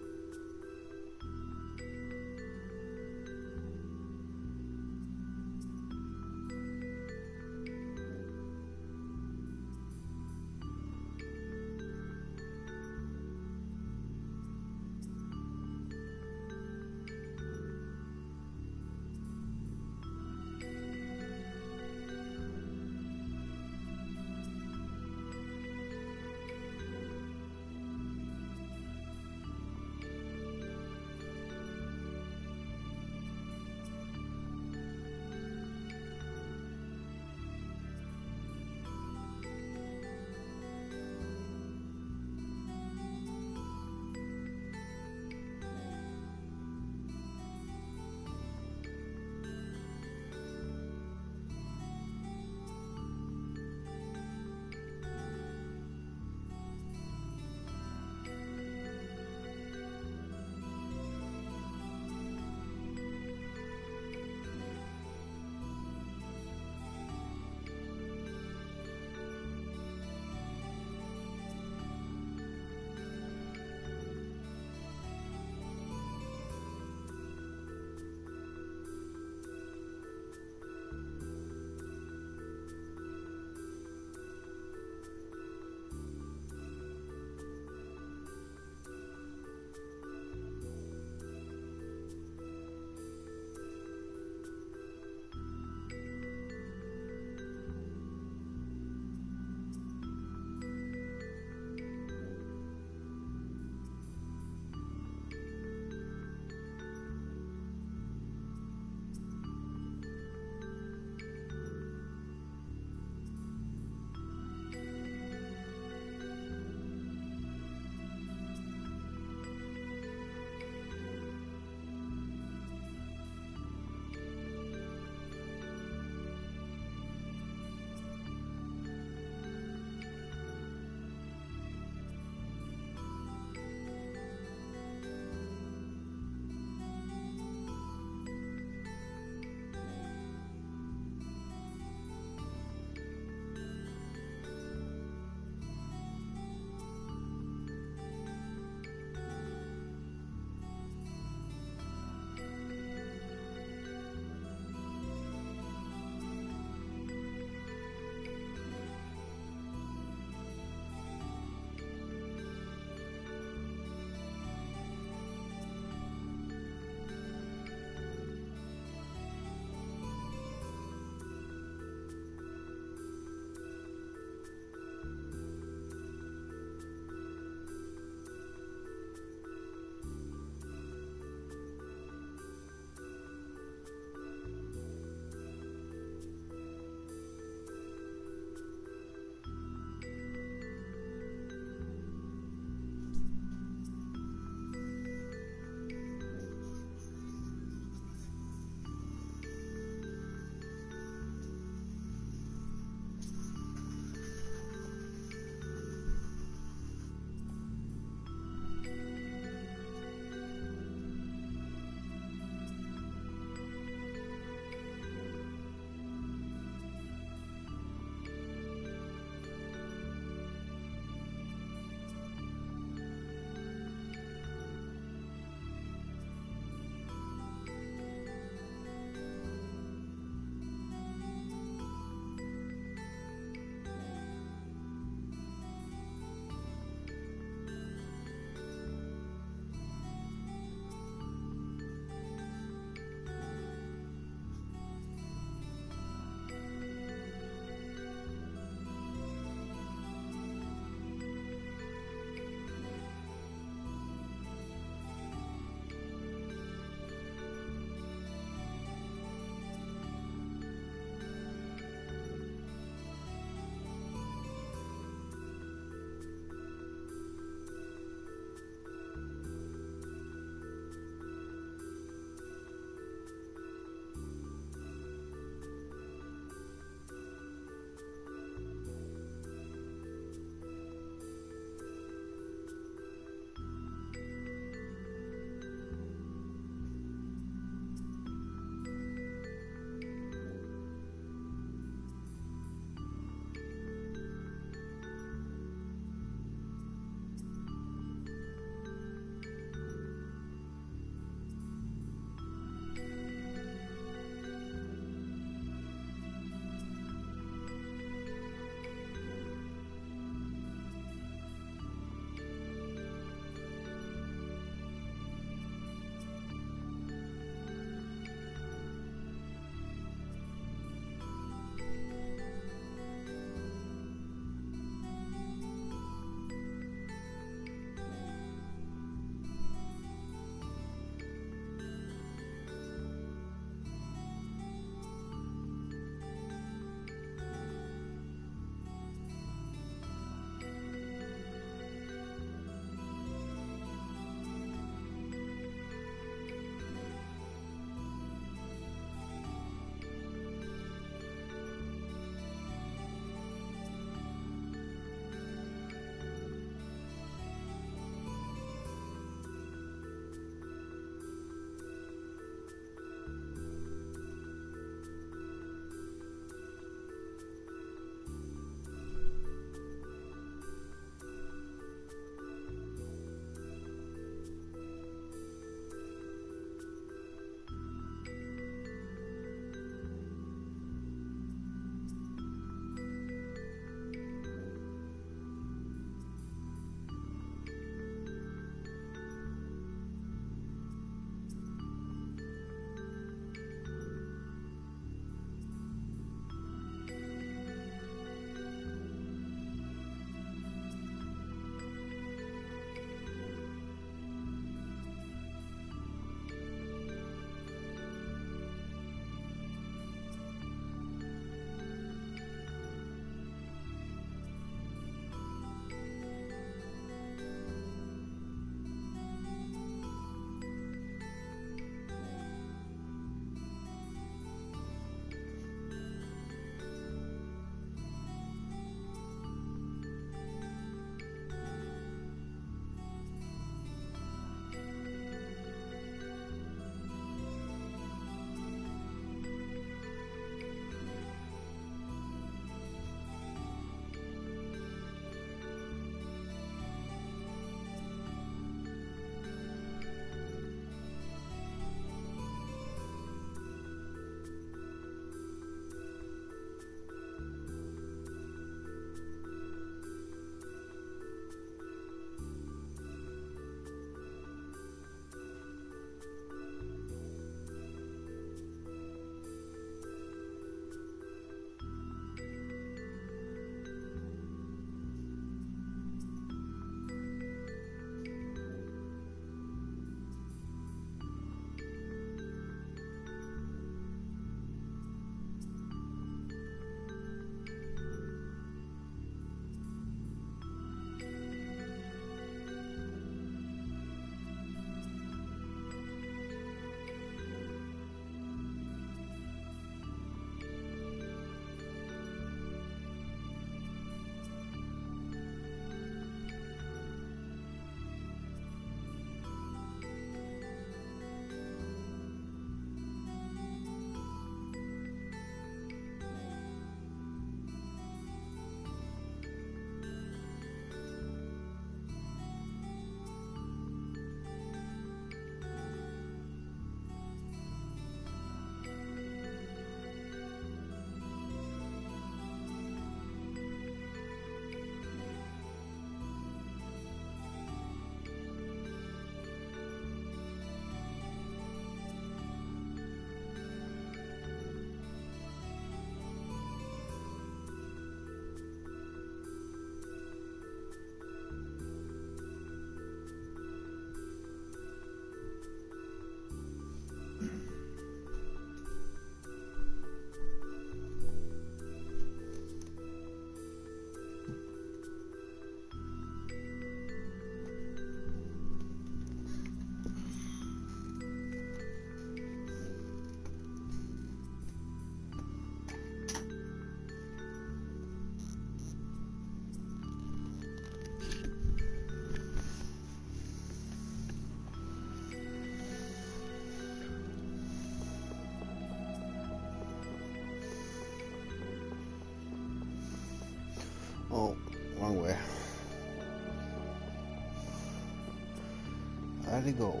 C: gotta go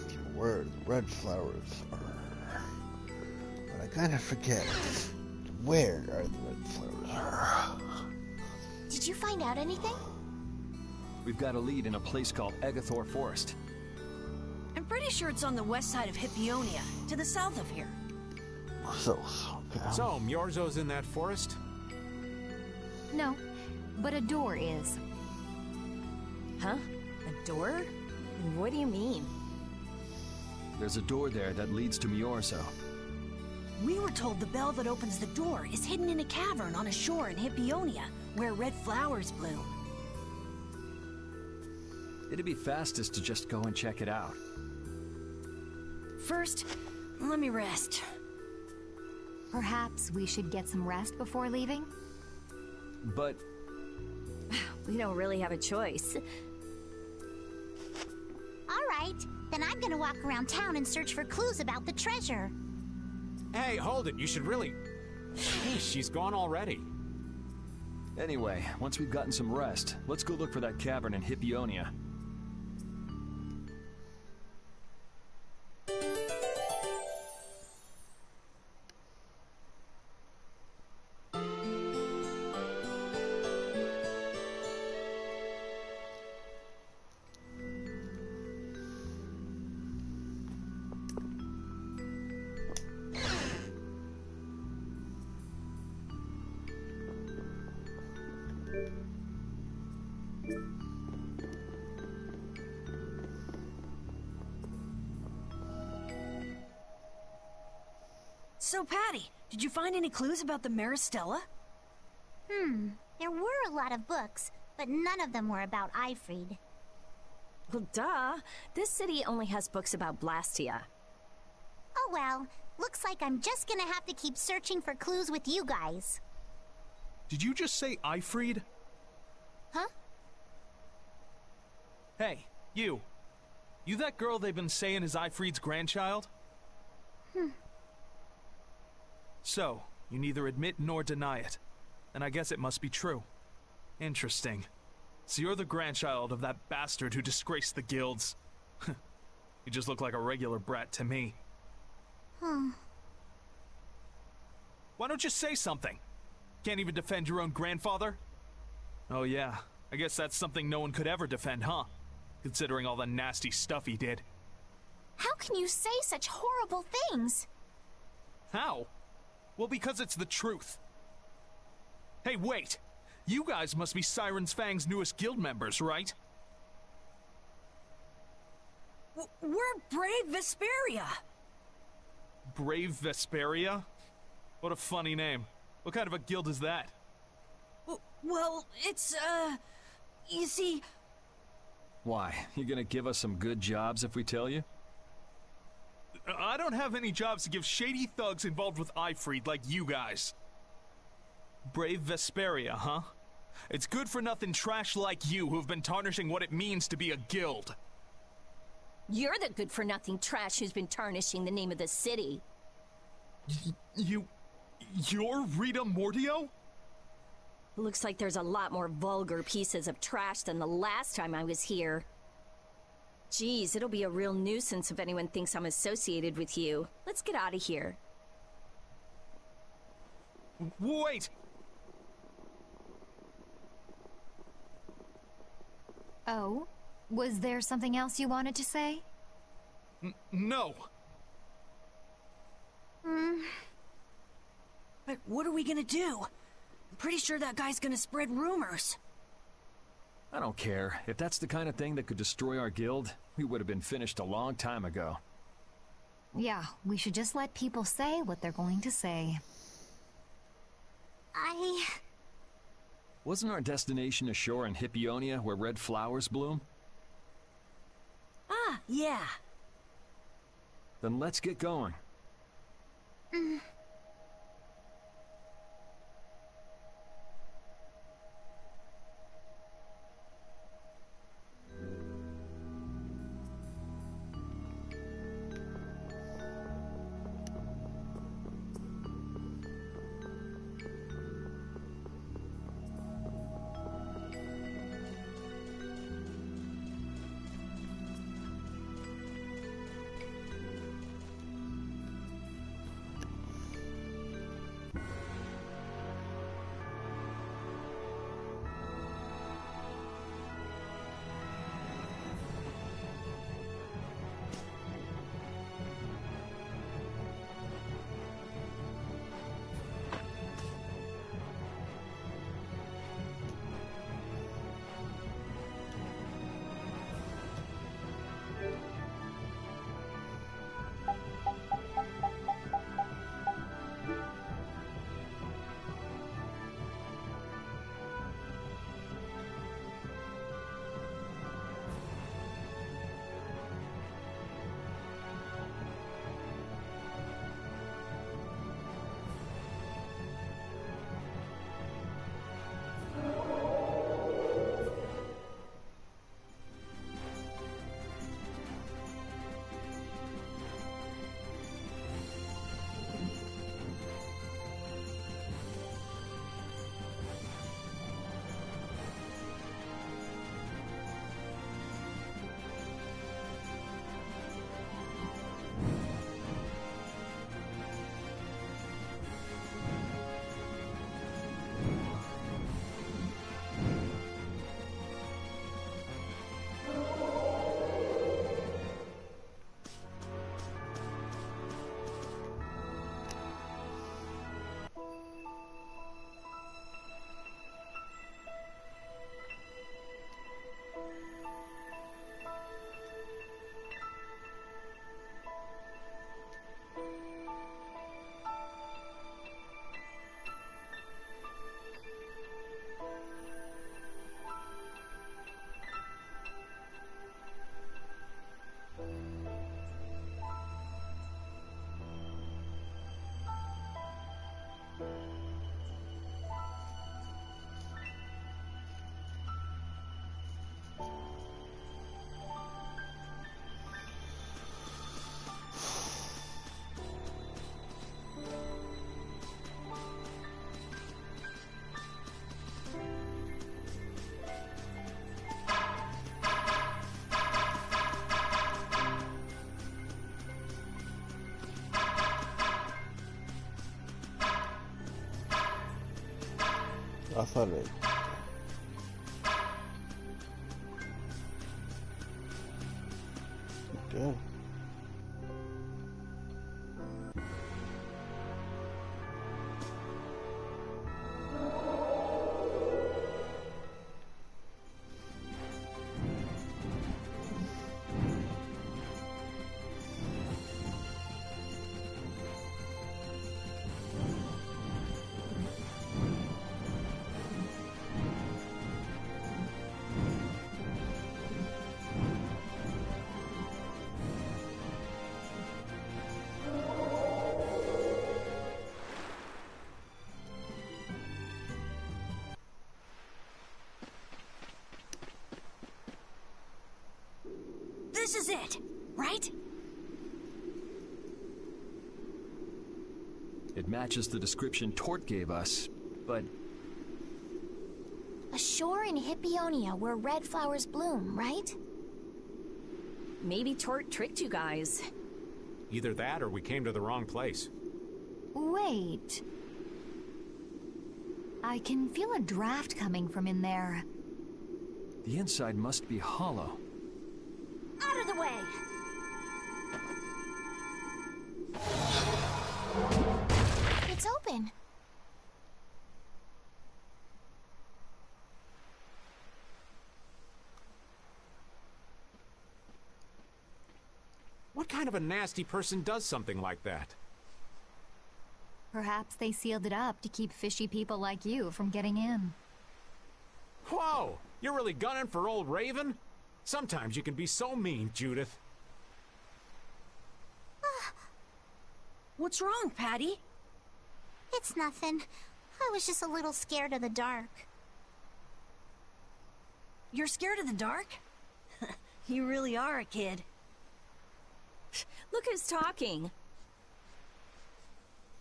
C: to where the red flowers are. But I kinda forget, where are the red flowers?
F: Did you find out anything?
E: We've got a lead in a place called Egathor Forest.
A: I'm pretty sure it's on the west side of Hippionia, to the south of here.
C: So, okay.
O: So, Myorzo's in that forest?
R: No, but a door is.
H: Huh? A door? What do you mean?
E: There's a door there that leads to Myorzo.
A: We were told the bell that opens the door is hidden in a cavern on a shore in Hippionia, where red flowers bloom.
E: It'd be fastest to just go and check it out.
A: First, let me rest.
R: Perhaps we should get some rest before leaving?
E: But
H: we don't really have a choice.
F: All right, then I'm gonna walk around town and search for clues about the treasure.
O: Hey, hold it. You should really... Hey, she's gone already.
E: Anyway, once we've gotten some rest, let's go look for that cavern in Hippionia.
A: So, Patty, did you find any clues about the Maristella?
F: There were a lot of books, but none of them were about Aifread.
H: Well, duh. This city only has books about Blastia.
F: Oh well, looks like I'm just gonna have to keep searching for clues with you guys.
I: Did you just say Aifread?
F: Huh?
I: Hey, you. You that girl they've been saying is Aifread's grandchild? So, you neither admit nor deny it. And I guess it must be true. Interesting. So you're the grandchild of that bastard who disgraced the guilds. You just look like a regular brat to me. Why don't you say something? Can't even defend your own grandfather? Oh yeah, I guess that's something no one could ever defend, huh? Considering all the nasty stuff he did.
F: How can you say such horrible things?
I: How? Well, because it's the truth. Hey, wait! You guys must be Siren's Fang's newest guild members, right?
A: We're Brave Vesperia!
I: Brave Vesperia? What a funny name. What kind of a guild is that?
A: Well, it's, you see...
E: Why? You gonna give us some good jobs if we tell you?
I: I don't have any jobs to give shady thugs involved with Aifread like you guys. Brave Vesperia, huh? It's good-for-nothing trash like you who've been tarnishing what it means to be a guild.
H: You're the good-for-nothing trash who's been tarnishing the name of the city.
I: You're Rita Mordio?
H: Looks like there's a lot more vulgar pieces of trash than the last time I was here. Geez, it'll be a real nuisance if anyone thinks I'm associated with you. Let's get out of here.
I: Wait!
R: Oh? Was there something else you wanted to say?
I: No!
A: But what are we gonna do? I'm pretty sure that guy's gonna spread rumors.
E: I don't care. If that's the kind of thing that could destroy our guild, we would have been finished a long time ago.
R: Yeah, we should just let people say what they're going to say.
E: Wasn't our destination a shore in Hippionia where red flowers bloom?
A: Ah, yeah.
E: Then let's get going.
C: I thought it. Good.
B: This is it, right?
E: It matches the description Tort gave us, but...
F: A shore in Hippionia where red flowers bloom, right?
H: Maybe Tort tricked you guys.
O: Either that or we came to the wrong place.
R: Wait. I can feel a draft coming from in there.
E: The inside must be hollow.
F: Out of the way! It's open.
O: What kind of a nasty person does something like that?
R: Perhaps they sealed it up to keep fishy people like you from getting in.
O: Whoa! You're really gunning for old Raven? Sometimes you can be so mean, Judith.
A: What's wrong, Patty?
F: It's nothing. I was just a little scared of the dark.
A: You're scared of the dark? You really are a kid.
H: Look who's talking.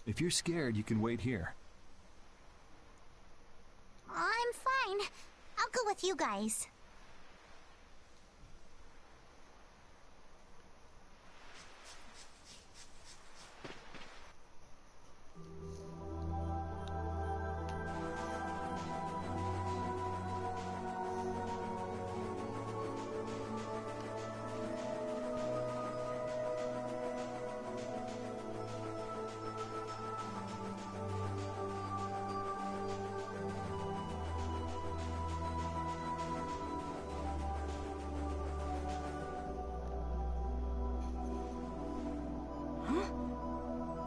E: If you're scared, you can wait here.
F: I'm fine. I'll go with you guys.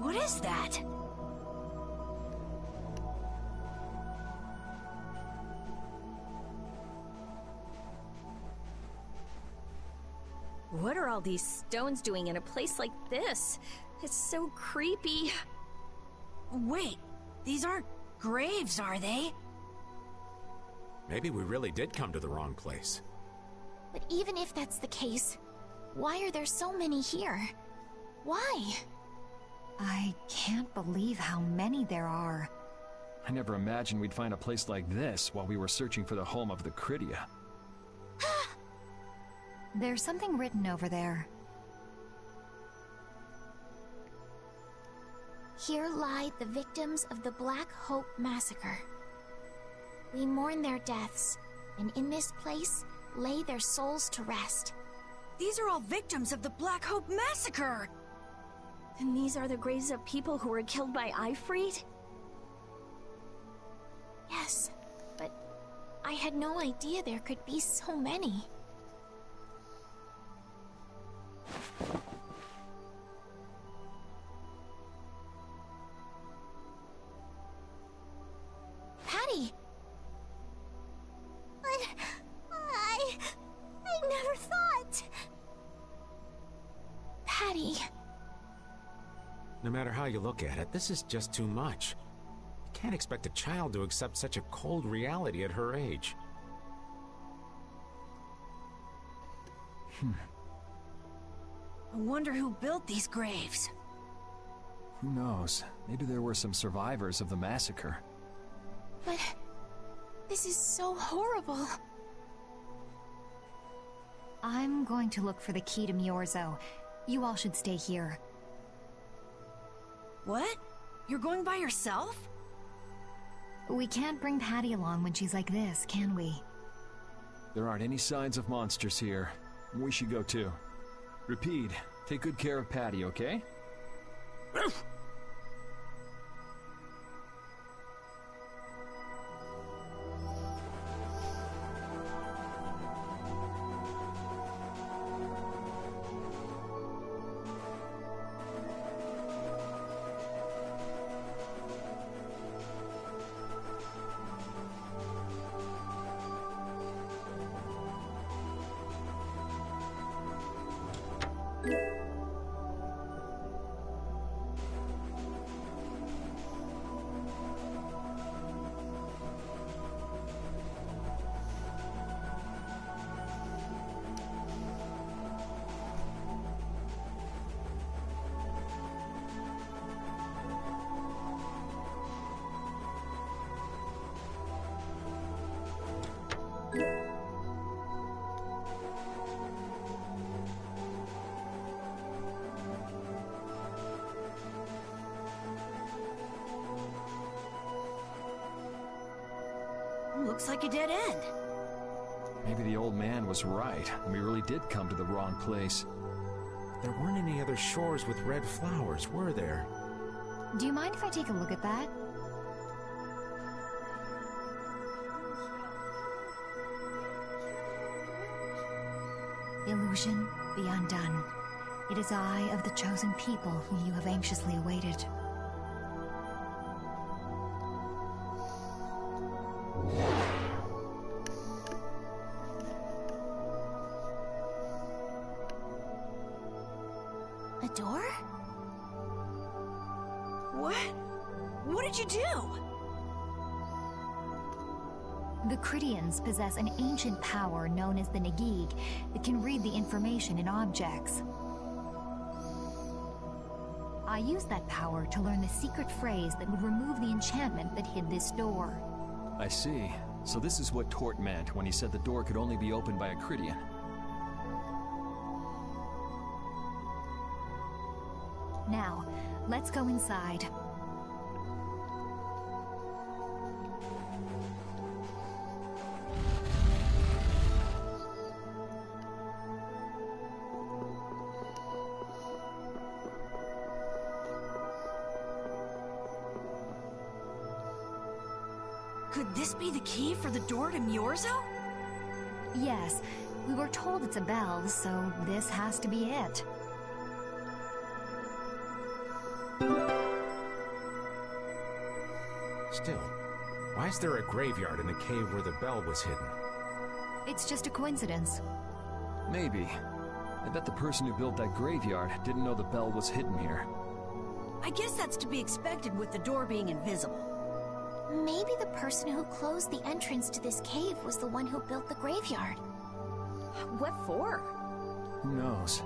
A: What is that?
H: What are all these stones doing in a place like this? It's so creepy.
A: Wait, these aren't graves, are they?
O: Maybe we really did come to the wrong place.
F: But even if that's the case, why are there so many here? Why?
R: I can't believe how many there are.
E: I never imagined we'd find a place like this while we were searching for the home of the Cridia.
R: There's something written over there.
F: Here lie the victims of the Black Hope Massacre. We mourn their deaths, and in this place lay their souls to rest.
A: These are all victims of the Black Hope Massacre!
H: And these are the graves of people who were killed by Aifread?
F: Yes, but I had no idea there could be so many. Patty! I never thought... Patty...
O: No matter how you look at it, this is just too much. You can't expect a child to accept such a cold reality at her age.
A: I wonder who built these graves.
E: Who knows? Maybe there were some survivors of the massacre.
F: But... this is so horrible.
R: I'm going to look for the key to Myorzo. You all should stay here.
A: What? You're going by yourself?
R: We can't bring Patty along when she's like this, can we?
E: There aren't any signs of monsters here. We should go too. Rapide, take good care of Patty, okay?
A: Looks like a dead end.
E: Maybe the old man was right, and we really did come to the wrong place.
O: There weren't any other shores with red flowers, were there?
R: Do you mind if I take a look at that? Illusion, be undone. It is I of the chosen people whom you have anxiously awaited.
F: A door?
A: What? What did you do?
R: The Cridians possess an ancient power known as the Negig that can read the information in objects. I used that power to learn the secret phrase that would remove the enchantment that hid this door.
E: I see. So this is what Tort meant when he said the door could only be opened by a Cridian.
R: Now, let's go inside.
A: Could this be the key for the door to Myorzo?
R: Yes, we were told it's a bell, so this has to be it.
O: Still, why is there a graveyard in the cave where the bell was hidden?
R: It's just a coincidence.
E: Maybe. I bet the person who built that graveyard didn't know the bell was hidden here.
A: I guess that's to be expected with the door being invisible.
F: Maybe the person who closed the entrance to this cave was the one who built the graveyard.
A: What for?
E: Who knows?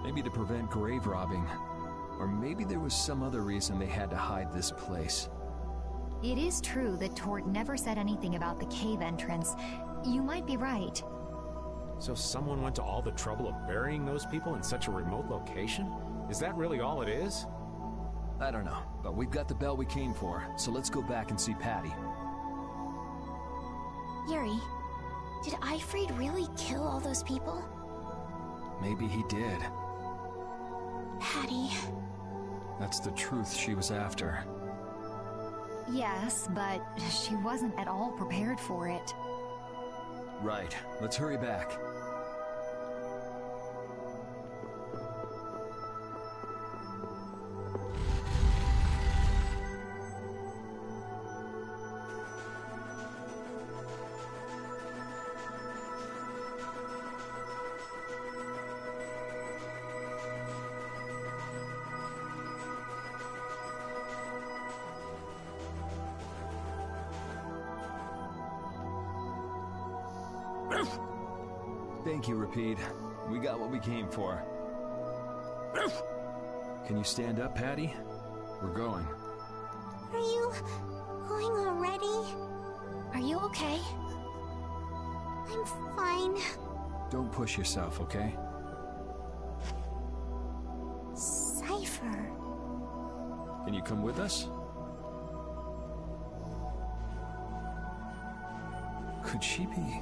E: Maybe to prevent grave robbing. Or maybe there was some other reason they had to hide this place.
R: It is true that Tort never said anything about the cave entrance. You might be right.
O: So someone went to all the trouble of burying those people in such a remote location? Is that really all it is?
E: I don't know, but we've got the bell we came for, so let's go back and see Patty.
F: Yuri, did Aifread really kill all those people?
E: Maybe he did.
F: Patty.
E: That's the truth she was after.
R: Yes, but she wasn't at all prepared for it.
E: Right. Let's hurry back. Thank you, Rapide. We got what we came for. Can you stand up, Patty? We're going.
F: Are you going already? Are you okay? I'm fine.
E: Don't push yourself, okay?
F: Cypher.
E: Can you come with us? could she be?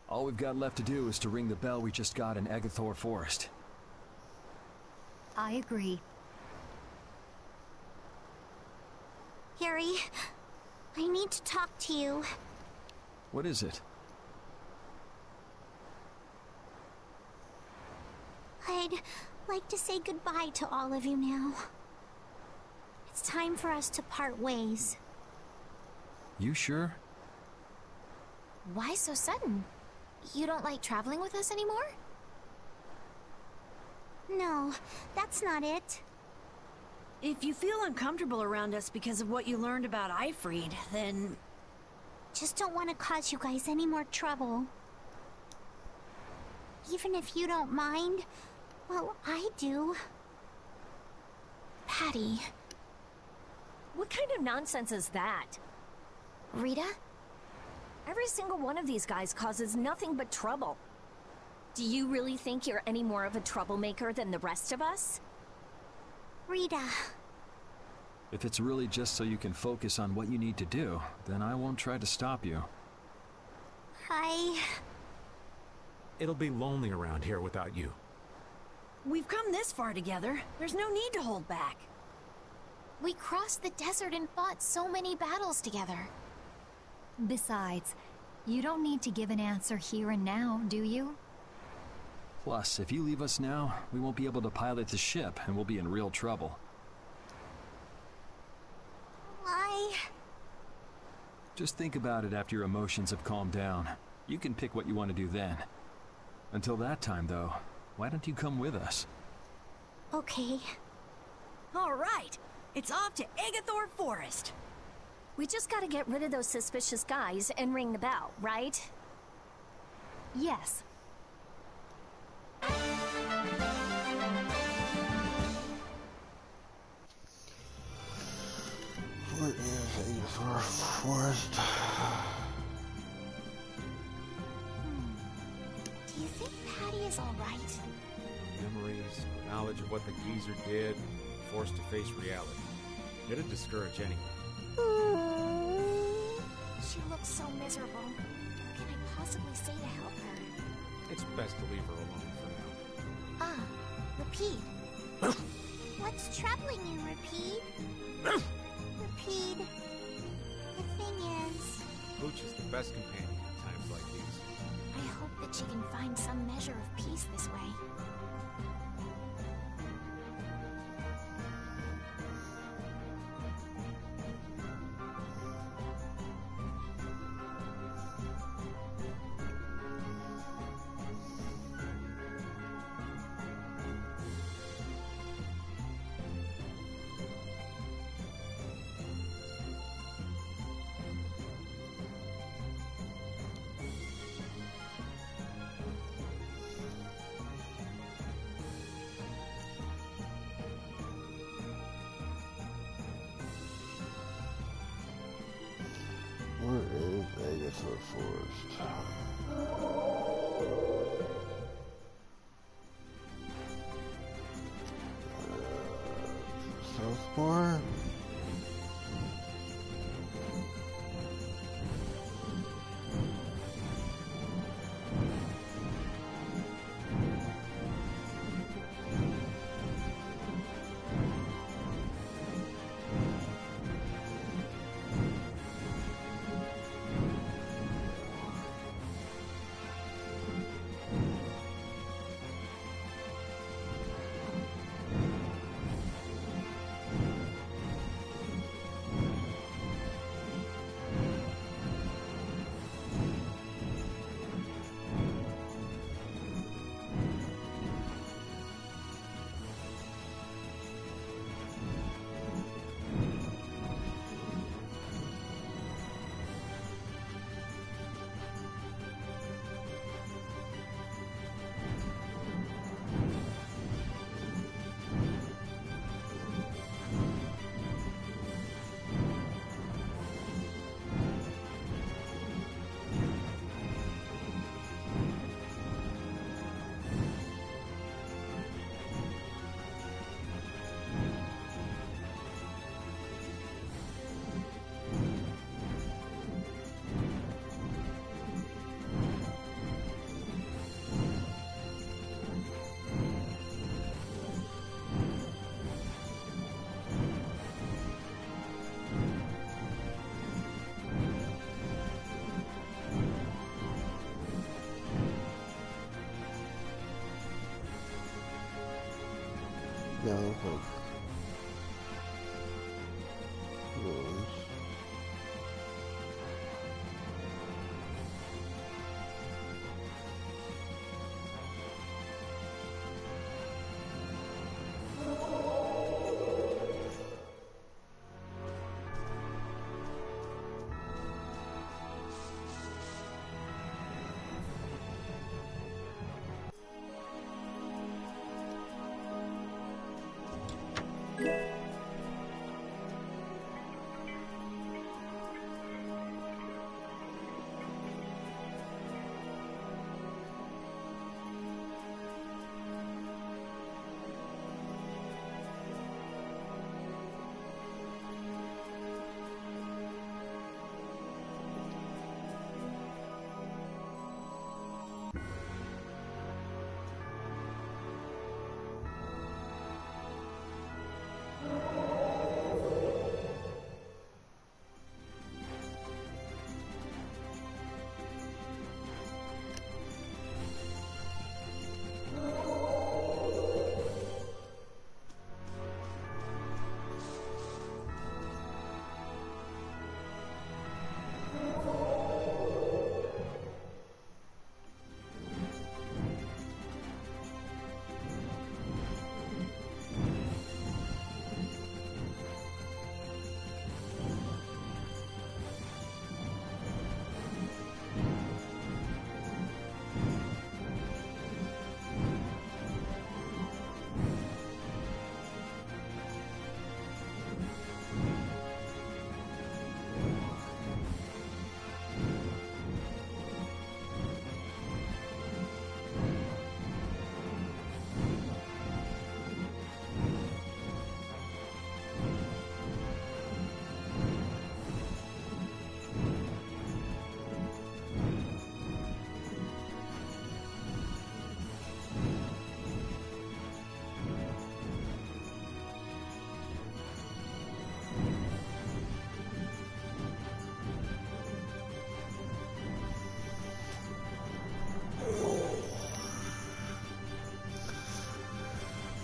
E: All we've got left to do is to ring the bell we just got in Agathor Forest.
R: I agree.
F: Harry, I need to talk to you.
E: What is it?
F: I'd like to say goodbye to all of you now. It's time for us to part ways.
E: You sure?
J: Why so sudden? You don't like traveling with us anymore?
F: No, that's not it.
A: If you feel uncomfortable around us because of what you learned about Aifread, then...
F: Just don't want to cause you guys any more trouble. Even if you don't mind, well, I do.
J: Patty.
H: What kind of nonsense is that?
J: Rita?
H: Every single one of these guys causes nothing but trouble. Do you really think you're any more of a troublemaker than the rest of us?
F: Rita.
E: If it's really just so you can focus on what you need to do, then I won't try to stop you.
O: It'll be lonely around here without you.
A: We've come this far together. There's no need to hold back.
J: We crossed the desert and fought so many battles together.
R: Besides, you don't need to give an answer here and now, do you?
E: Plus, if you leave us now, we won't be able to pilot the ship, and we'll be in real trouble.
F: Why?
E: Just think about it after your emotions have calmed down. You can pick what you want to do then. Until that time, though, why don't you come with us?
F: Okay.
A: All right. It's off to Agathor Forest.
H: We just gotta get rid of those suspicious guys and ring the bell, right?
R: Yes.
C: What is Agathor Forest?
F: Do you think Patty is all right?
O: Memories, knowledge of what the geezer did, forced to face reality. It'd discourage anyone.
J: She looks so miserable. What can I possibly say to help her?
O: It's best to leave her alone for now.
F: Ah, Repede. What's troubling you, Repede? Repede. The thing is...
O: Pooch is the best companion in times like these.
J: I hope that she can find some measure of peace this way.
C: Where is Agathor Forest? Southmore? No, but...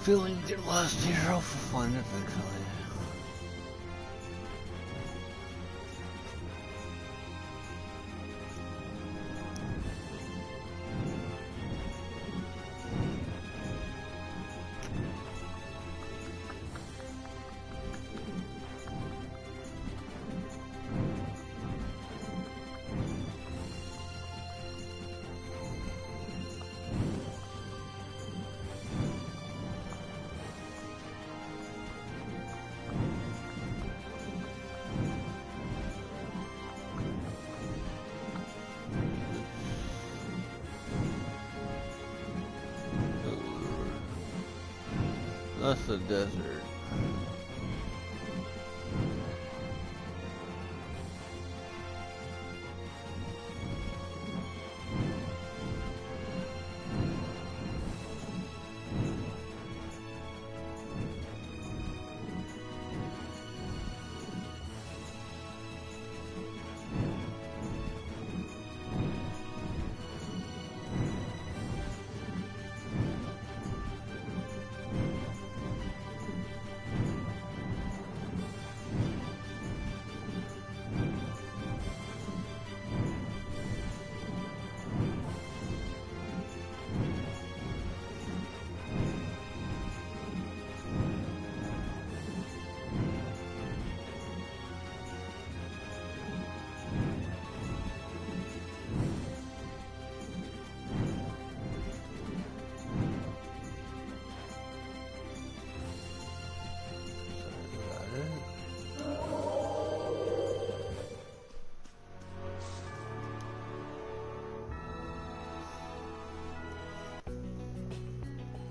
C: Feeling get lost hero for fun eventually. That's the desert.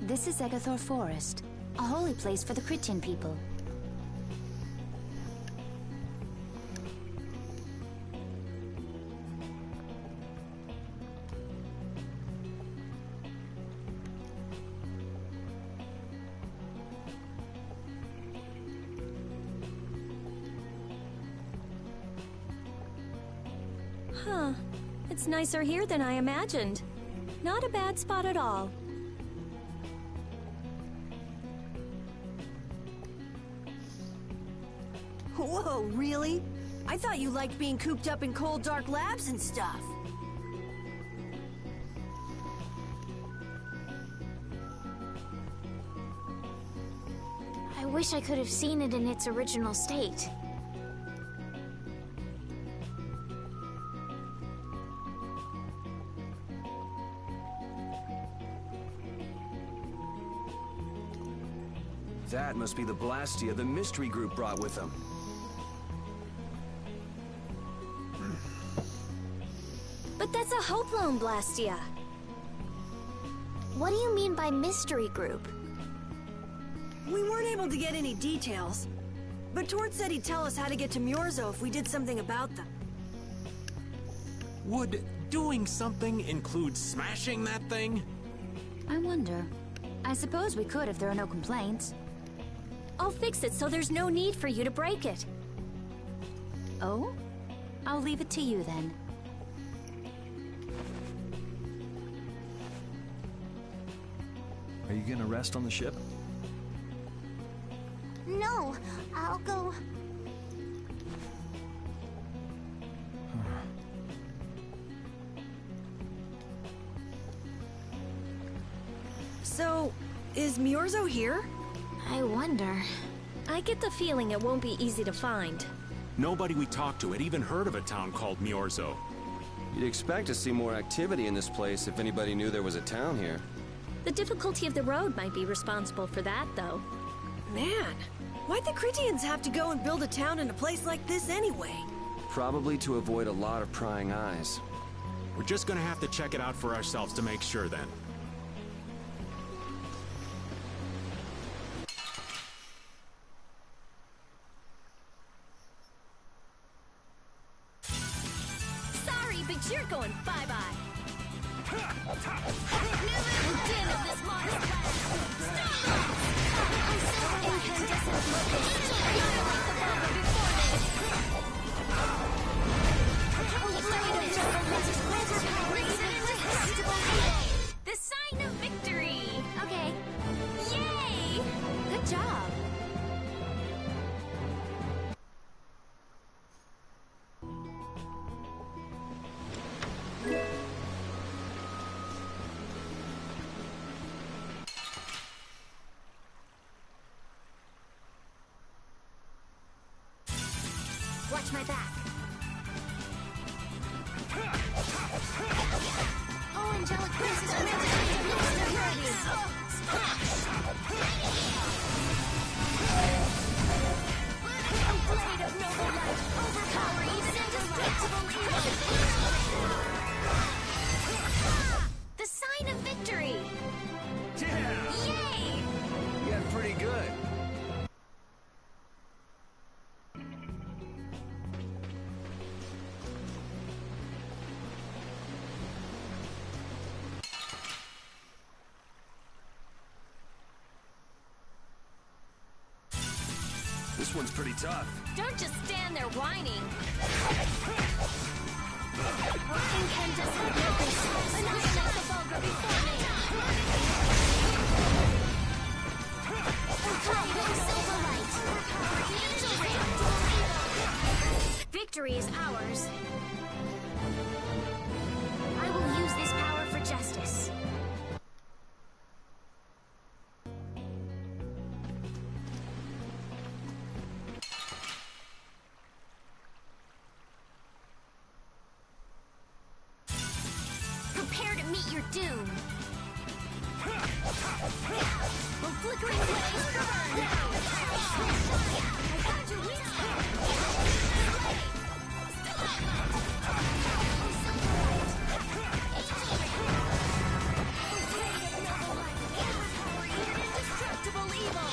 P: This is Egathor Forest, a holy place for the Chrétien people.
B: Huh. It's nicer here than I imagined. Not a bad spot at all.
A: Whoa, really? I thought you liked being cooped up in cold, dark labs and stuff.
F: I wish I could have seen it in its original state.
G: That must be the Blastia the mystery group brought with them.
B: But that's a Hoplone Blastia.
F: What do you mean by mystery group?
A: We weren't able to get any details, but Tord said he'd tell us how to get to Myorzo if we did something about them.
D: Would doing something include smashing that thing?
P: I wonder. I suppose we could if there are no complaints.
B: I'll fix it so there's no need for you to break it.
P: Oh? I'll leave it to you then.
E: Are you gonna rest on the ship?
F: No, I'll go...
A: So, is Myorzo here?
F: I wonder.
B: I get the feeling it won't be easy to find.
D: Nobody we talked to had even heard of a town called Myorzo.
G: You'd expect to see more activity in this place if anybody knew there was a town here.
B: The difficulty of the road might be responsible for that, though.
A: Man, why'd the Critians have to go and build a town in a place like this anyway?
G: Probably to avoid a lot of prying eyes.
D: We're just gonna have to check it out for ourselves to make sure then.
B: Sorry, but you're going bye-bye. New din of this monster land. Incandescent location. Annihilate the Vulgar before me. The sign of victory.
F: Okay.
B: Yay!
F: Good job.
J: Watch my back.
F: Oh, angelic graces are meant to be the purity.
B: Blade of noble light. Overpower even indestructible evil.
F: The sign of victory.
G: Yeah!
F: Yay!
G: You got pretty good. This one's pretty tough.
B: Don't just stand there whining. Incandescent locusts. Annihilate the Vulgar before me.
F: Incredible silver light. Angel ray.
J: Victory is ours.
F: I will use this power for justice.
J: Prepare to meet your doom.
B: Will flickering blaze burn now. I got your wings. Indestructible evil.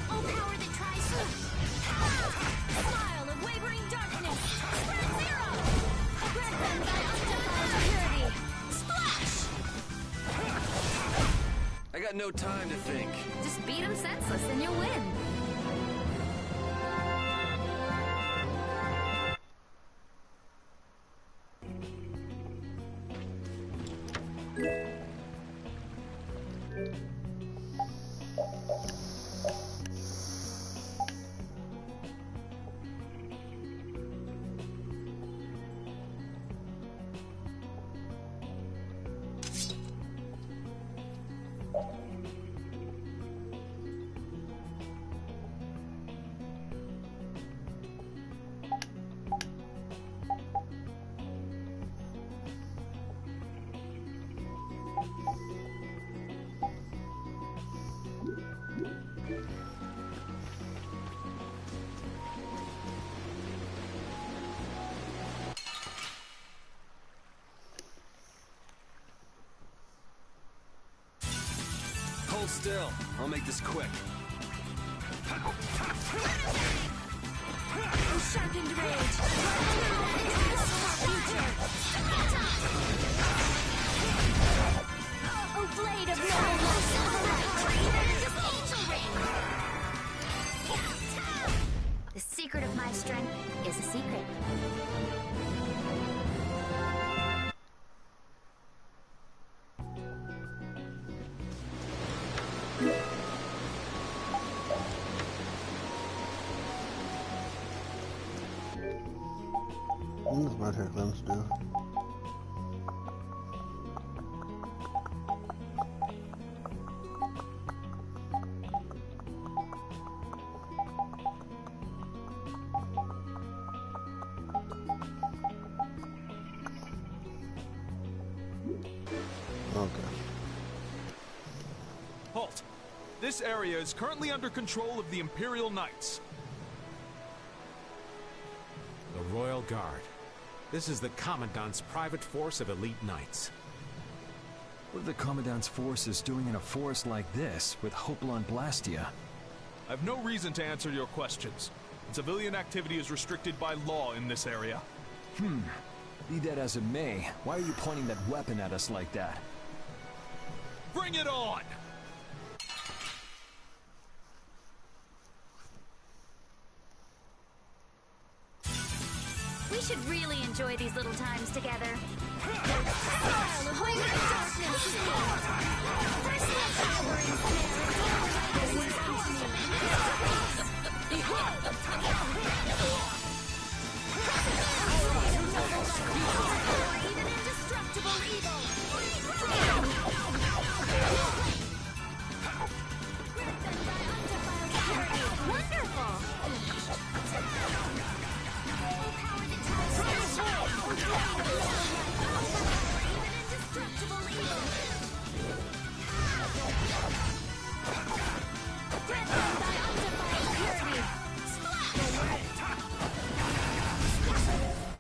F: Oh, power that tries to...
B: Smile of wavering darkness. Spread zero. Grant them thy undefiled purity. Splash!
G: I got no time to think.
B: Just beat him senseless and you'll win.
G: Hold still. I'll make this quick.
A: Sharpened rage.
F: Oh, blade of the secret of my strength is a secret.
C: That's what her limbs do. Okay.
I: Halt! This area is currently under control of the Imperial Knights.
O: The Royal Guard. This is the Commandant's private force of elite knights.
E: What are the Commandant's forces doing in a forest like this with Hopalon Blastia?
I: I have no reason to answer your questions. Civilian activity is restricted by law in this area.
E: Be that as it may, why are you pointing that weapon at us like that?
I: Bring it on!
F: We should really enjoy these little times together.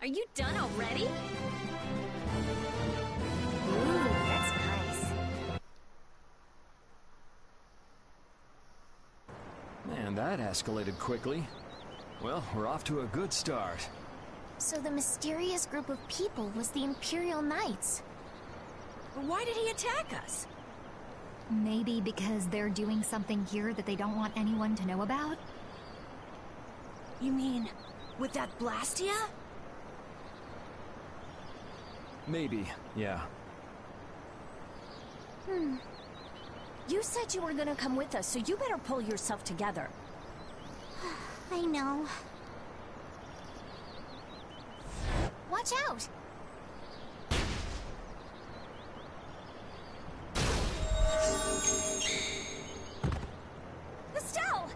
B: Are you done already?
F: Ooh, that's nice.
E: Man, that escalated quickly. Well, we're off to a good start.
F: So the mysterious group of people was the Imperial Knights.
A: But why did he attack us?
R: Maybe because they're doing something here that they don't want anyone to know about?
A: You mean, with that Blastia?
E: Maybe, yeah.
B: You said you were gonna come with us, so you better pull yourself together.
F: I know. Watch out!
A: Estelle!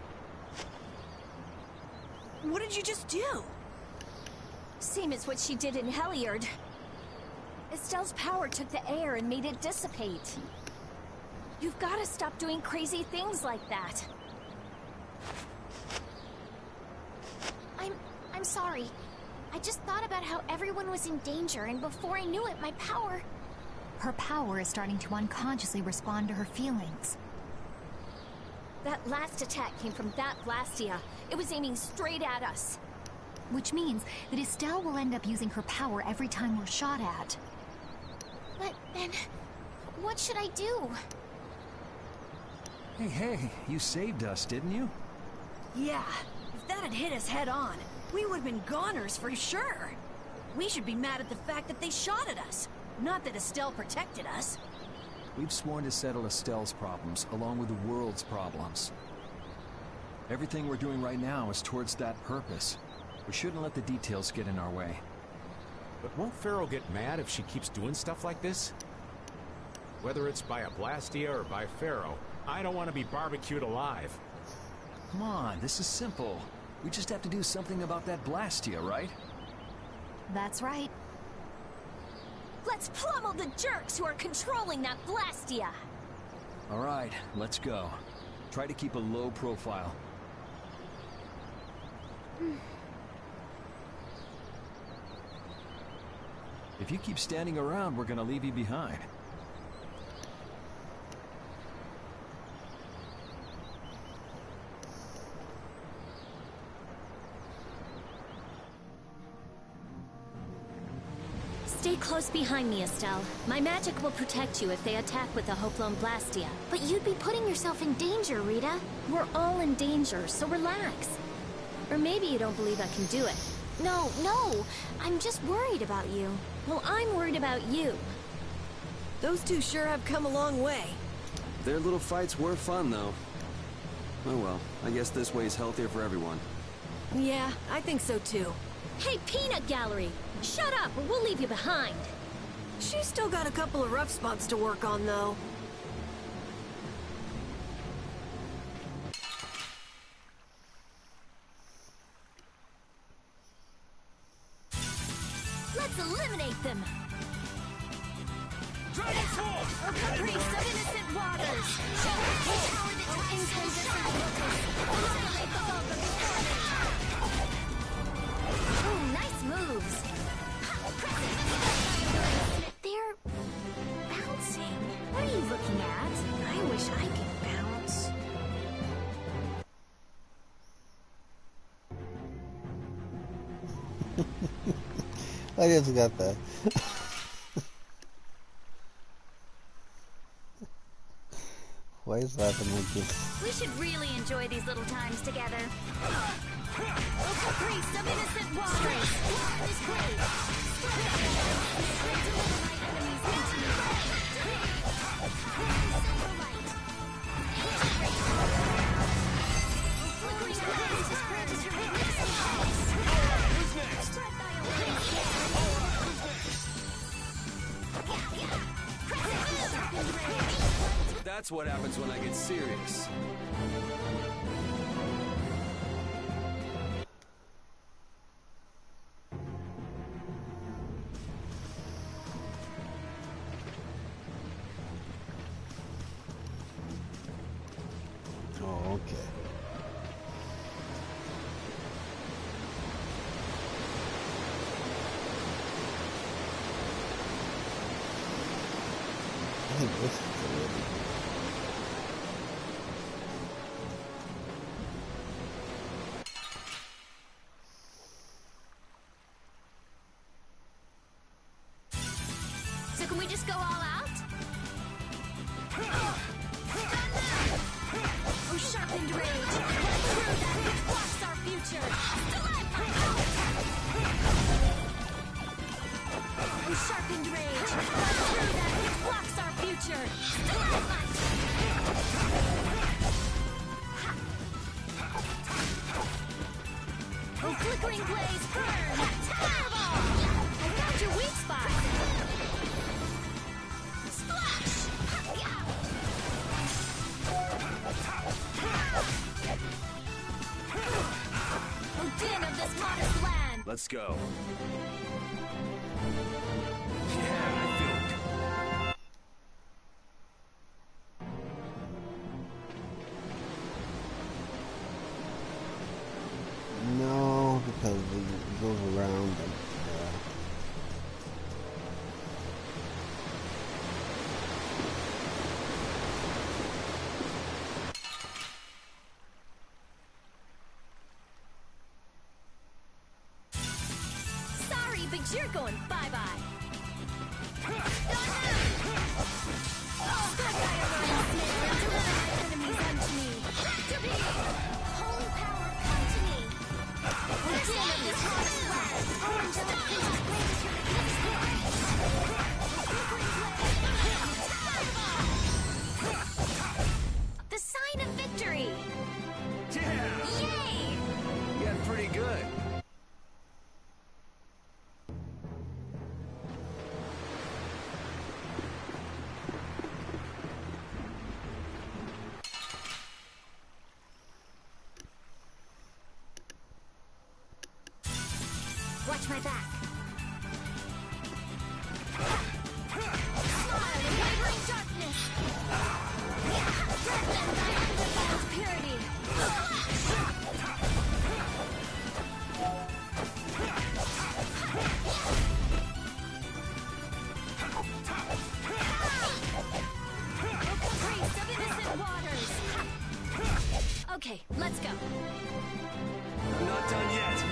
A: What did you just do?
B: Same as what she did in Heliard. Estelle's power took the air and made it dissipate. You've got to stop doing crazy things like that.
F: I'm sorry. I just thought about how everyone was in danger, and before I knew it, my power...
R: Her power is starting to unconsciously respond to her feelings.
B: That last attack came from that Blastia. It was aiming straight at us.
R: Which means that Estelle will end up using her power every time we're shot at.
F: But then... what should I do?
E: Hey, you saved us, didn't you?
A: Yeah, if that had hit us head on, we would have been goners for sure. We should be mad at the fact that they shot at us, not that Estelle protected us.
E: We've sworn to settle Estelle's problems, along with the world's problems. Everything we're doing right now is towards that purpose. We shouldn't let the details get in our way.
O: But won't Pharaoh get mad if she keeps doing stuff like this? Whether it's by a Blastia or by Pharaoh, I don't want to be barbecued alive.
E: Come on, this is simple. We just have to do something about that Blastia, right?
R: That's right.
B: Let's pummel the jerks who are controlling that Blastia!
E: All right, let's go. Try to keep a low profile. If you keep standing around, we're gonna leave you behind.
B: Stay close behind me, Estelle. My magic will protect you if they attack with the Hoplon Blastia.
F: But you'd be putting yourself in danger, Rita.
B: We're all in danger, so relax. Or maybe you don't believe I can do it.
F: No, I'm just worried about you.
B: Well, I'm worried about you.
A: Those two sure have come a long way.
G: Their little fights were fun, though. Oh well, I guess this way's healthier for everyone.
A: Yeah, I think so too.
B: Hey, Peanut Gallery! Shut up, or we'll leave you behind!
A: She's still got a couple of rough spots to work on, though.
B: Let's eliminate them!
A: Dragon Form!
B: A priest of innocent waters! Power that incandescent annihilate the vulgar before me! Ooh, nice moves!
F: They're bouncing. What are you looking at? I wish I could bounce.
C: I just got that. Why is laughing like this?
B: We should really enjoy these little times together. A priest of innocent waters! This grave! Deliver my enemies into me! Silver light! Flickering flames is granted your weakness! Who's next? Spread thy awareness!
G: That's what happens when I get serious.
C: Oh, okay. I think this is the way.
B: So can we just go all out? Oh, sharpened rage! Cut through that which blocks our future! Oh, sharpened rage! Cut through that which blocks our future! Oh, flickering blaze, burn! Fireball! I found your weak spot! Splash! Oh, din of this modest land!
G: Let's go.
C: No, because it goes around and
B: Sorry, but you're going bye-bye. Oh, good guy around snare and deliver my enemies unto me. To be! Holy power, come to me! Oh, din of this modest land! Oh, angelic princess, grant us your The sign of victory!
G: Yeah!
B: Yay!
G: You got pretty good.
B: Watch my back. Purity. Priest of innocent waters. Okay, let's go.
E: I'm not done yet.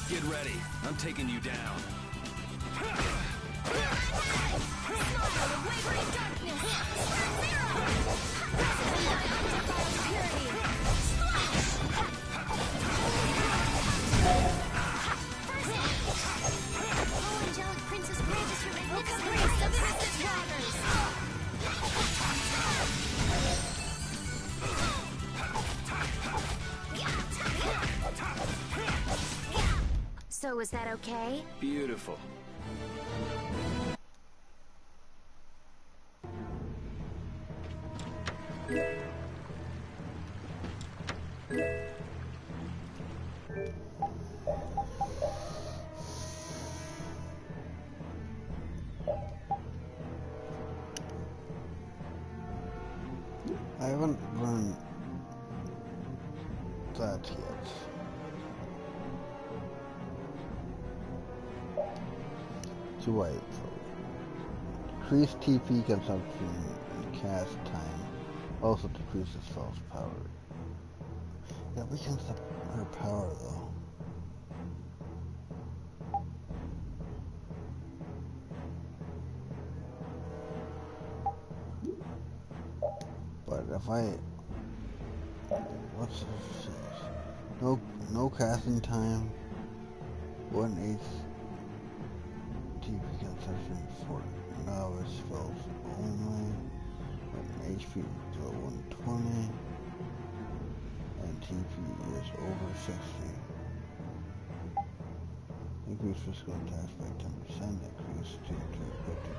E: Get ready. I'm taking you down.
B: So was that okay?
E: Beautiful.
C: I haven't learned that yet. To wait for increased TP consumption and cast time also decreases spell's power. That weakens her power though. But if I what's this? No casting time, 1/8 TP consumption for novice spells only, and HP below 120, and TP is over 60. Increase physical attacks by 10%, increase TP equipment.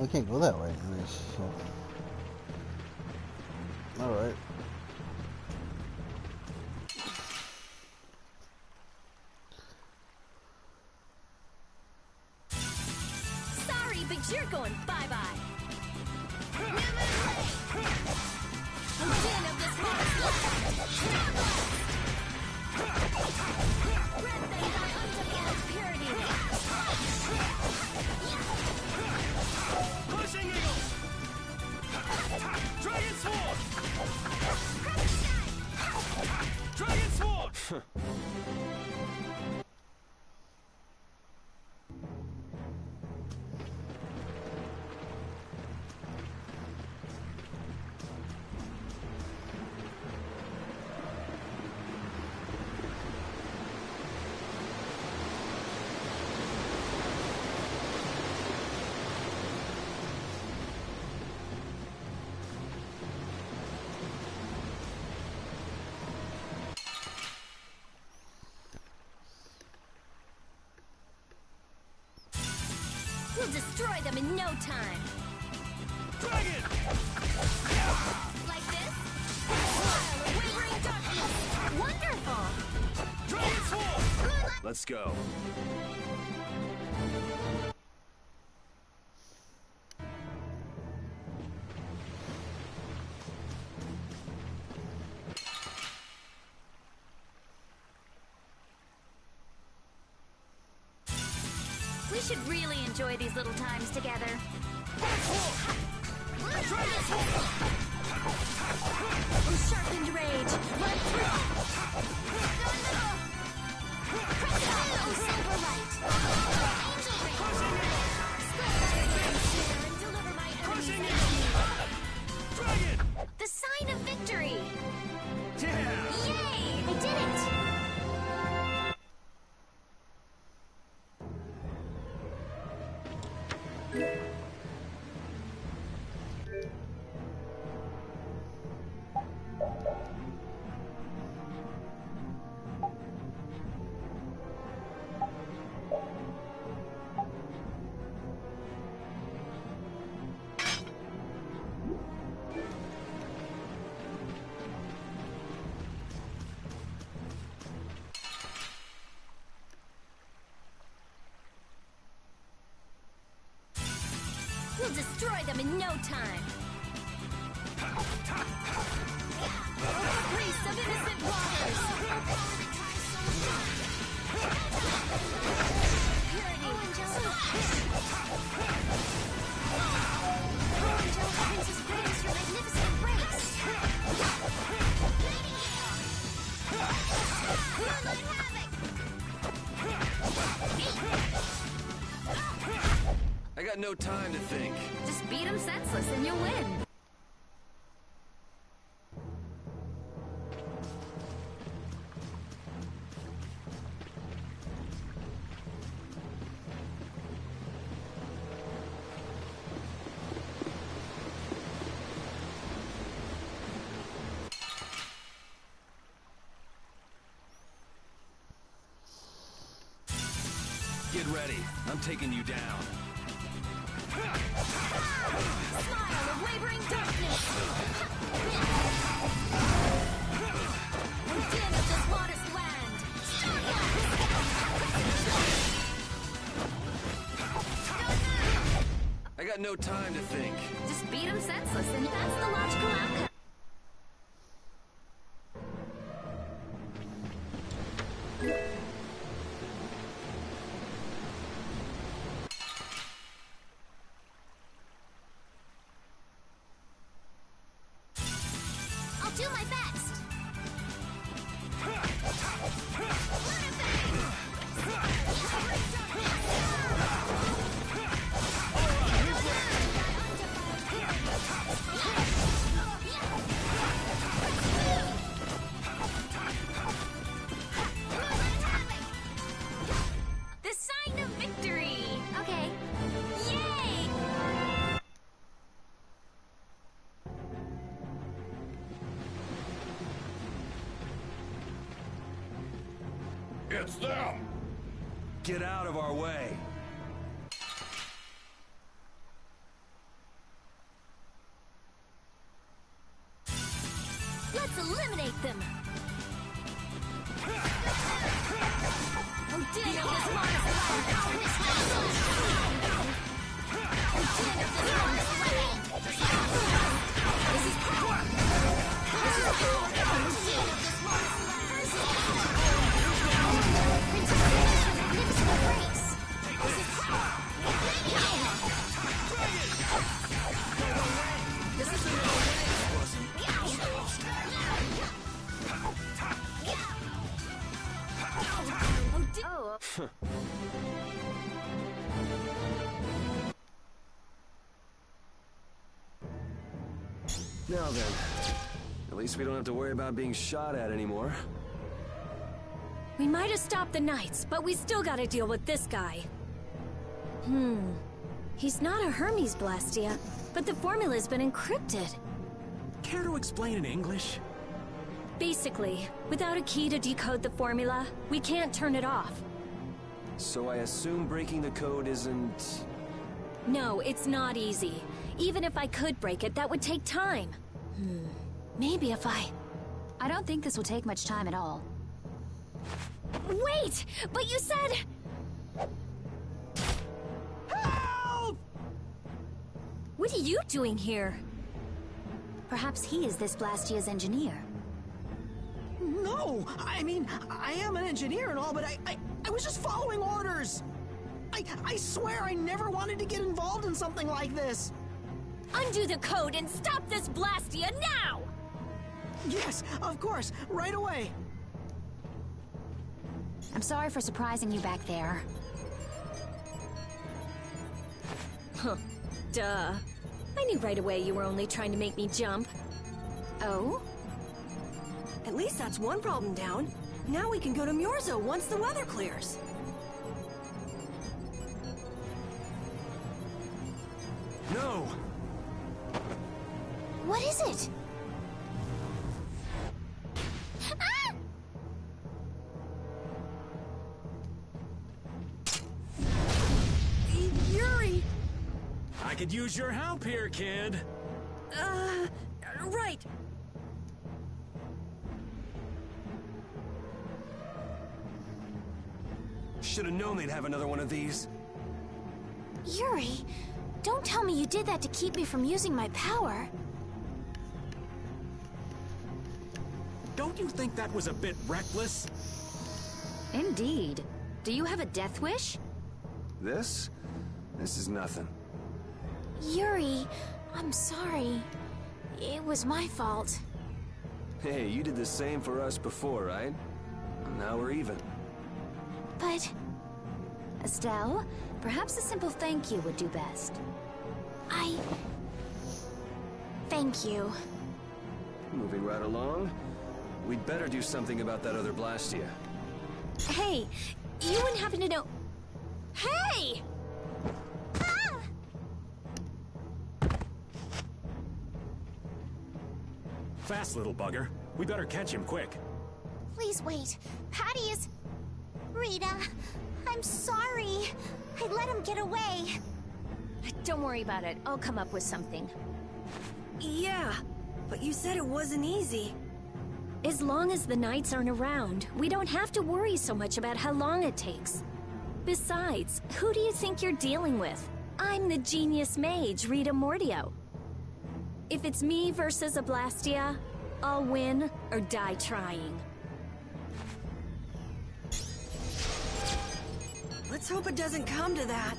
C: I can't go that way anyways, so... Alright.
B: Sorry, but you're going bye-bye. Din of this Red thing thy undefiled purity.
E: Pushing Eagle! Dragon Sword! Dragon Sword!
B: We'll destroy them in no time.
E: Dragon!
B: Like this? While of wavering darkness. Wonderful!
E: Dragon Sword! Let's go.
B: We should really enjoy these little times together.
E: Dragon Sword!
B: Sharpened rage. Run through. Oh, silver light. Angel ring. Split fire burn share and deliver my enemies energy. The sign of victory.
E: Yeah!
B: Yay! I did it. We'll destroy them in no time. Priest of innocent waters. Purity. Angel, Princess praise your magnificent embrace. Moonlight havoc.
G: I got no time to think.
J: Just beat him senseless and you'll win.
G: Get ready. I'm taking you down.
B: Smile of wavering darkness. Din of this modest land.
G: I got no time to think.
J: Just beat him senseless and that's the logical outcome.
B: I'll do my best.
J: The sign of victory.
B: Okay.
J: Yay!
N: It's them!
G: Get out of our way.
B: Let's eliminate them. Odin of this modest land. Odin of this modest land. This is power. This is power. Odin of this modest land. Princess Grace with magnificent grace. This is power. This is
G: Now then, at least we don't have to worry about being shot at anymore.
H: We might have stopped the Knights, but we still gotta deal with this guy. He's not a Hermes Blastia, but the formula's been encrypted.
D: Care to explain in English?
H: Basically, without a key to decode the formula, we can't turn it off.
G: So I assume breaking the code isn't...
H: No, it's not easy. Even if I could break it, that would take time. Maybe if I
P: don't think this will take much time at all.
H: Wait! But you said...
T: Help!
H: What are you doing here?
P: Perhaps he is this Blastia's engineer.
T: No! I mean, I am an engineer and all, but I was just following orders! I swear I never wanted to get involved in something like this!
B: Undo the code and stop this Blastia now!
T: Yes, of course, right away.
P: I'm sorry for surprising you back there.
B: Huh. Duh. I knew right away you were only trying to make me jump.
P: Oh?
A: At least that's one problem down. Now we can go to Myorzo once the weather clears.
D: No!
F: What is it? Ah!
A: Yuri!
D: I could use your help here, kid.
A: Right.
G: Should have known they'd have another one of these.
F: Yuri, don't tell me you did that to keep me from using my power.
D: Don't you think that was a bit reckless?
B: Indeed. Do you have a death wish?
G: This is nothing.
F: Yuri, I'm sorry. It was my fault.
G: Hey, you did the same for us before, right? Now we're even.
F: But...
P: Estelle, perhaps a simple thank you would do best.
F: Thank you.
G: Moving right along. We'd better do something about that other Blastia.
B: Hey, you wouldn't happen to know... Hey!
D: Fast, little bugger. We better catch him quick.
F: Please wait. Patty is... Rita, I'm sorry. I let him get away.
B: Don't worry about it. I'll come up with something.
A: Yeah, but you said it wasn't easy.
B: As long as the knights aren't around, we don't have to worry so much about how long it takes. Besides, who do you think you're dealing with? I'm the genius mage, Rita Mordio. If it's me versus a Blastia, I'll win or die trying.
A: Let's hope it doesn't come to that.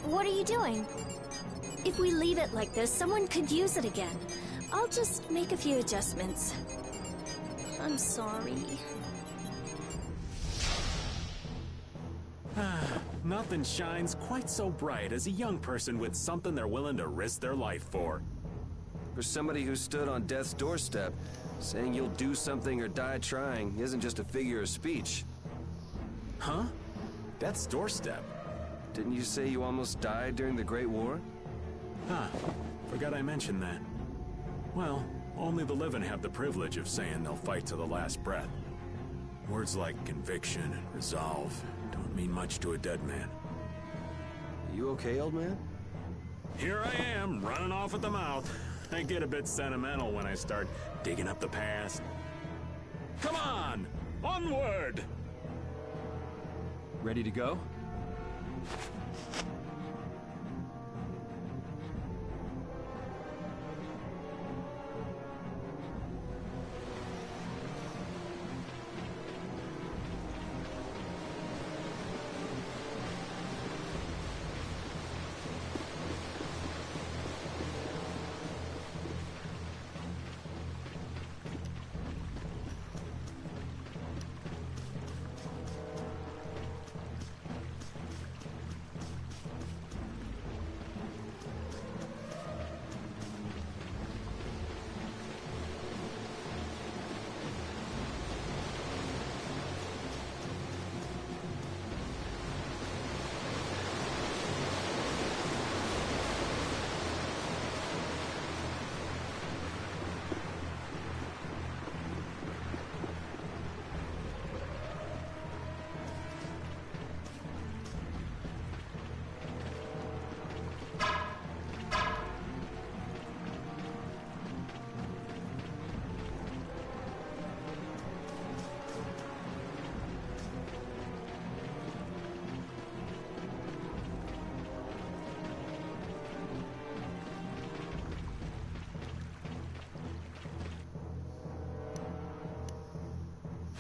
B: What are you doing? If we leave it like this, someone could use it again. I'll just make a few adjustments. I'm sorry.
D: Nothing shines quite so bright as a young person with something they're willing to risk their life for.
G: For somebody who stood on death's doorstep, saying you'll do something or die trying isn't just a figure of speech.
D: Huh? Death's doorstep?
G: Didn't you say you almost died during the Great War?
D: Huh. Forgot I mentioned that. Well, only the living have the privilege of saying they'll fight to the last breath. Words like conviction and resolve don't mean much to a dead man.
G: You okay, old man?
D: Here I am, running off at the mouth. I get a bit sentimental when I start digging up the past. Come on! Onward!
E: Ready to go?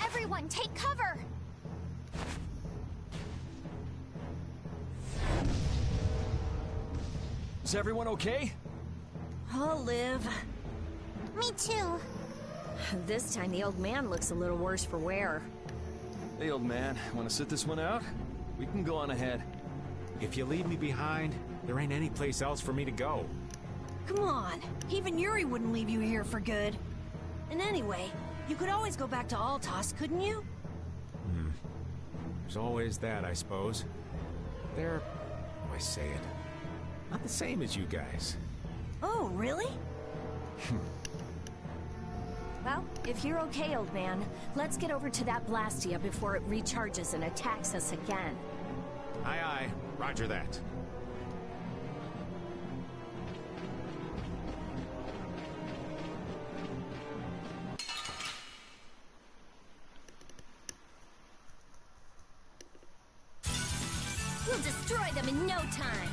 F: Everyone, take cover!
E: Is everyone okay?
H: I'll live.
F: Me too.
H: This time the old man looks a little worse for wear.
E: Hey, old man, want to sit this one out? We can go on ahead.
O: If you leave me behind, there ain't any place else for me to go.
A: Come on. Even Yuri wouldn't leave you here for good. And anyway, you could always go back to Altos, couldn't you?
O: There's always that, I suppose. They're, how do I say it? Not the same as you guys.
A: Oh, really?
H: Well, if you're okay, old man, let's get over to that Blastia before it recharges and attacks us again.
O: Aye, aye. Roger that.
J: We'll destroy them in no time.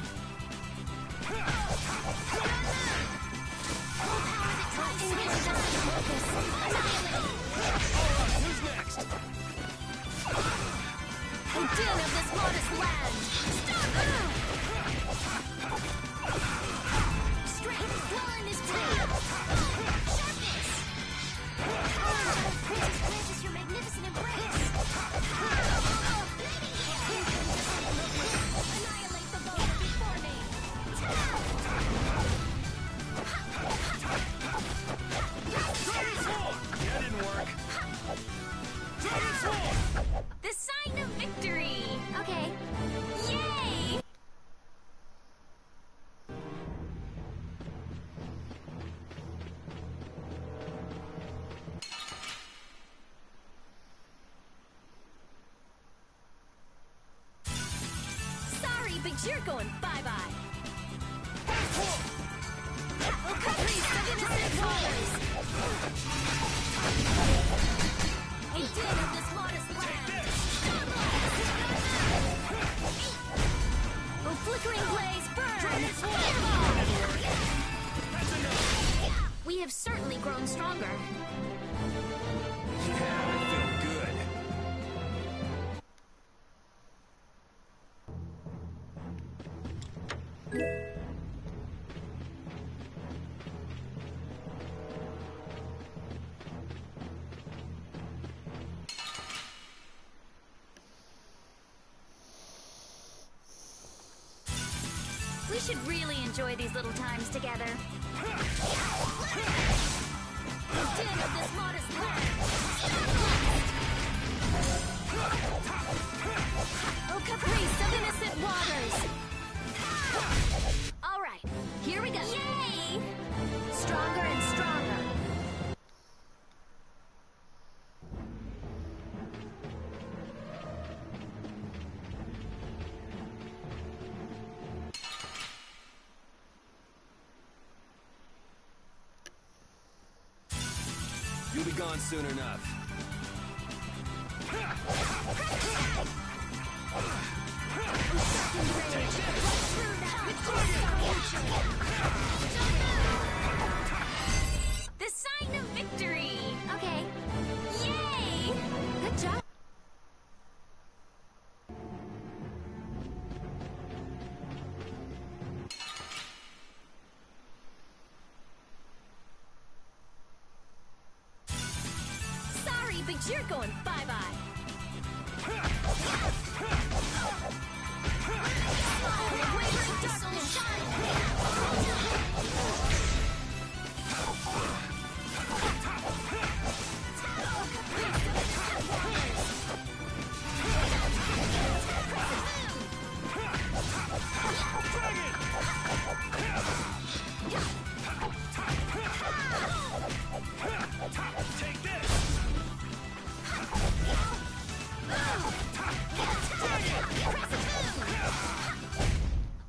E: Who's next?
J: A din of this modest land. Strength, well in his tail. Sharpness. Princess Francis, your magnificent embrace. Annihilate the boulder before me.
E: That didn't work.
J: The sign of victory! Okay. Yay! Sorry, but you're going bye-bye. Oh, caprice of innocent waters! A din of this modest land! Oh, flickering blaze, burn! Fireball! We have certainly grown stronger.
E: Yeah, I feel good.
J: We should really enjoy these little times together. The din of this modest land. Oh, caprice of innocent waters. All right, here we go. Yay! Stronger and stronger.
G: You'll be gone soon enough.
J: The sign of victory! Okay. Yay! Good job. Sorry, but you're going bye-bye.
E: Take this!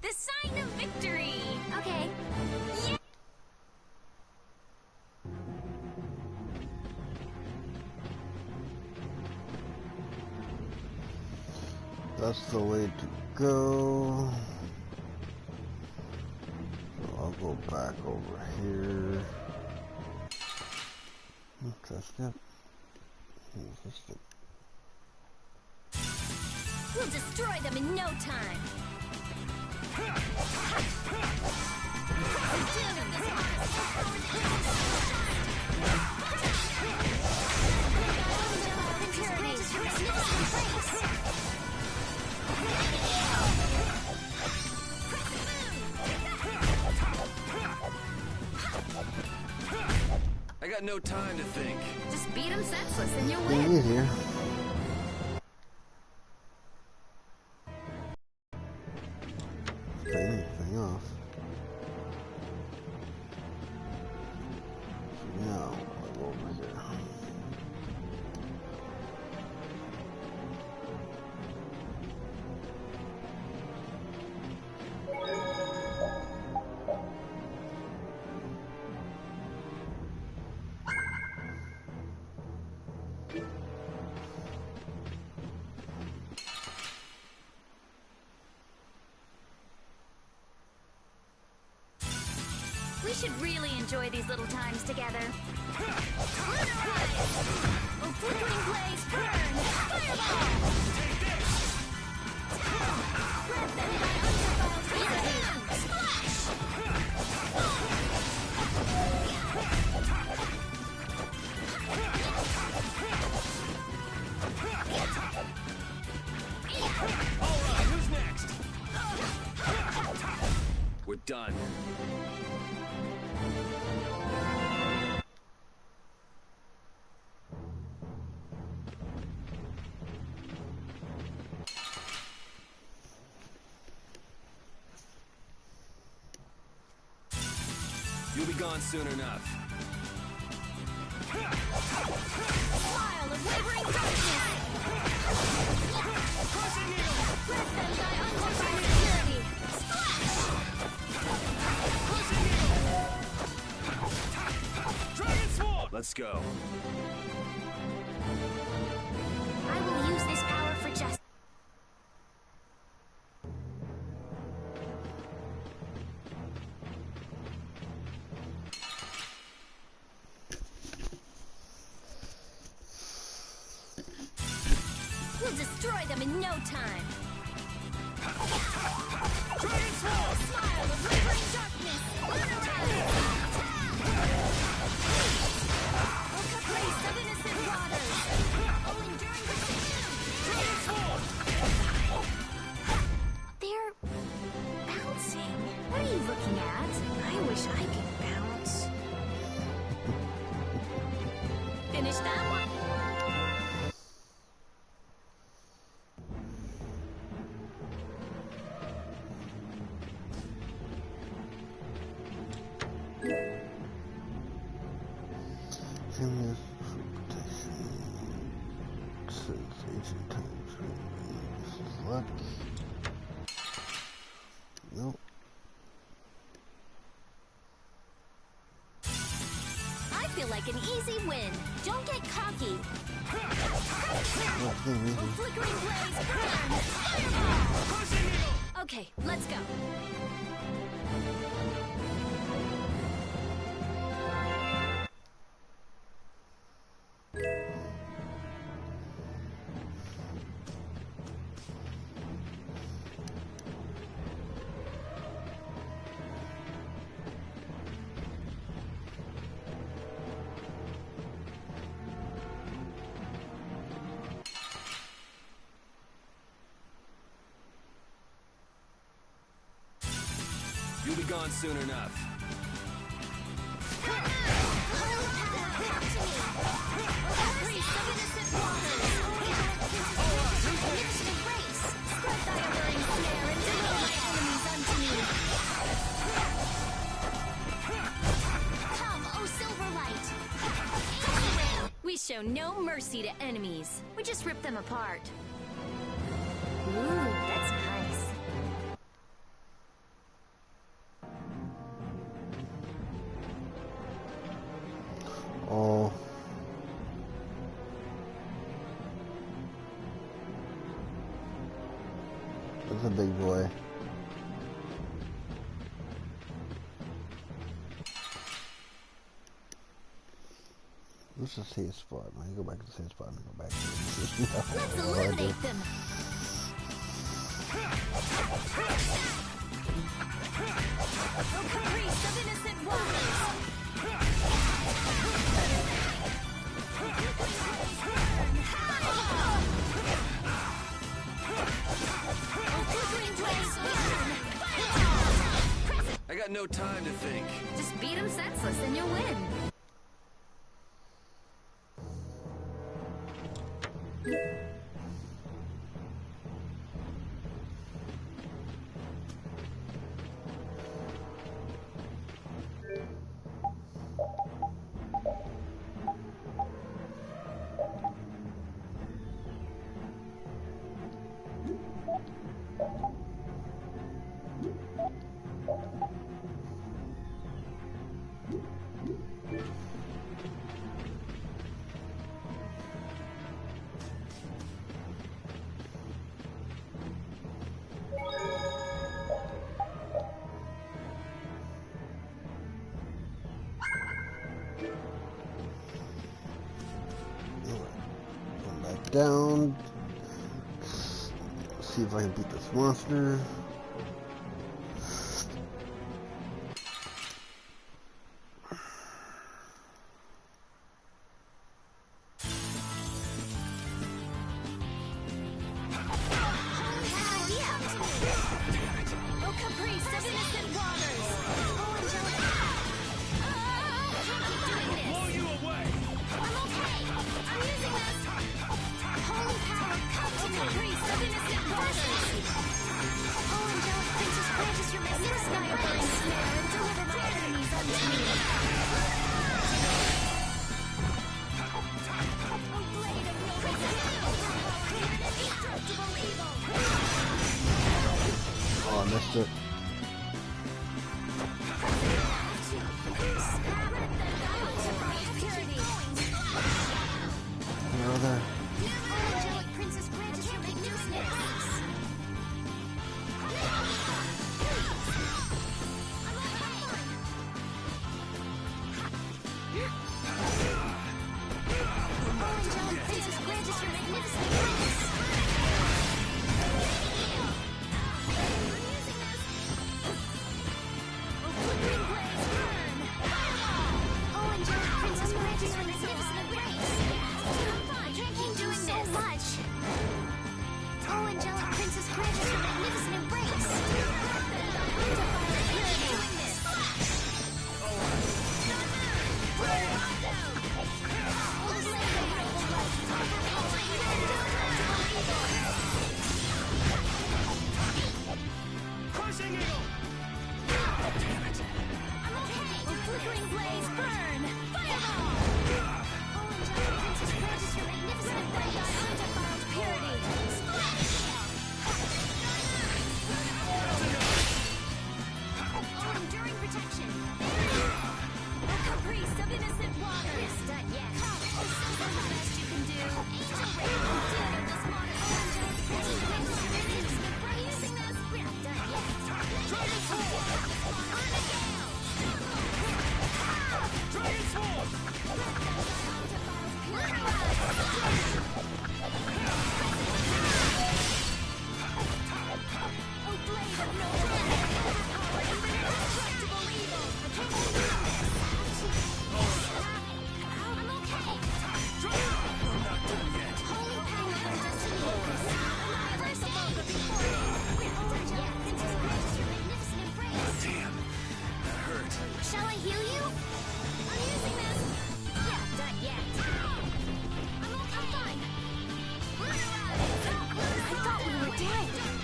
J: The sign of victory! Okay. Yeah.
C: That's the way to go. So I'll go back over here. That's good. That's good.
J: We'll destroy them in no time.
G: I got no time to think.
J: Just beat him senseless and you'll
C: Pretty
J: win.
C: easier. Turn anything off. So now I'll go over here.
J: We should really enjoy these little times together. Oh, flickering blaze, burn! Fireball! Let them by underworld splash!
G: Alright, who's next? We're done. You'll be gone soon enough.
J: Smile of wavering darkness! Crushing needle! Let them die unconfined security! Splash! Crushing needle!
G: Dragon Sword! Let's go.
F: I will use this power for justice.
J: We'll destroy them in no time!
G: Dragon Sword!
J: Smile of wavering darkness! Burn around! Oh, caprice of innocent waters! Oh, enduring
G: Dragon Sword!
B: They're bouncing. What are you looking at? I wish I could bounce.
J: Finish that one!
C: Family for protection. Since ancient times. This is luck. Nope.
J: I feel like an easy win. Don't get cocky.
C: Not getting easy.
J: Oh, flickering blaze, burn! Fireball! Okay, let's go.
G: You'll be gone soon enough.
J: We show no mercy to enemies. We just rip them apart.
B: Ooh, that's nice.
C: Oh. That's a big boy. Let's just see a spot. I go back to the same spot and go back to it.
J: Let's eliminate them. Oh, Caprice,
G: got no time to think.
J: Just beat him senseless and you'll win.
C: Down. See if I can beat this monster. Oh, I missed it. Brother.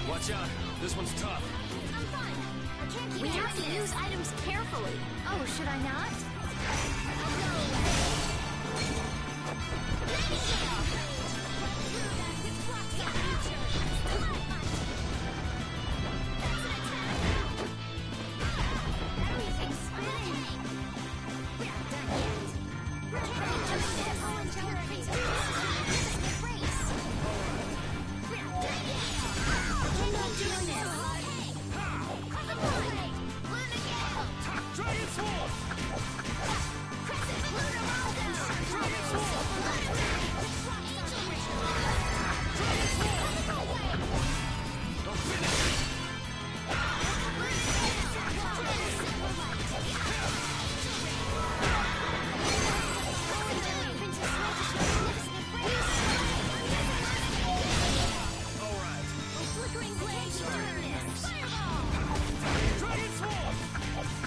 E: Watch out. This one's tough.
F: I'm fine. We have to use items carefully. Oh, should I not? Everything's spinning. We're not done yet. We're trying to do this. Oh, Angelic Princess. We're not done yet. We're not doing this.
E: Dragon Sword! Dragon Sword!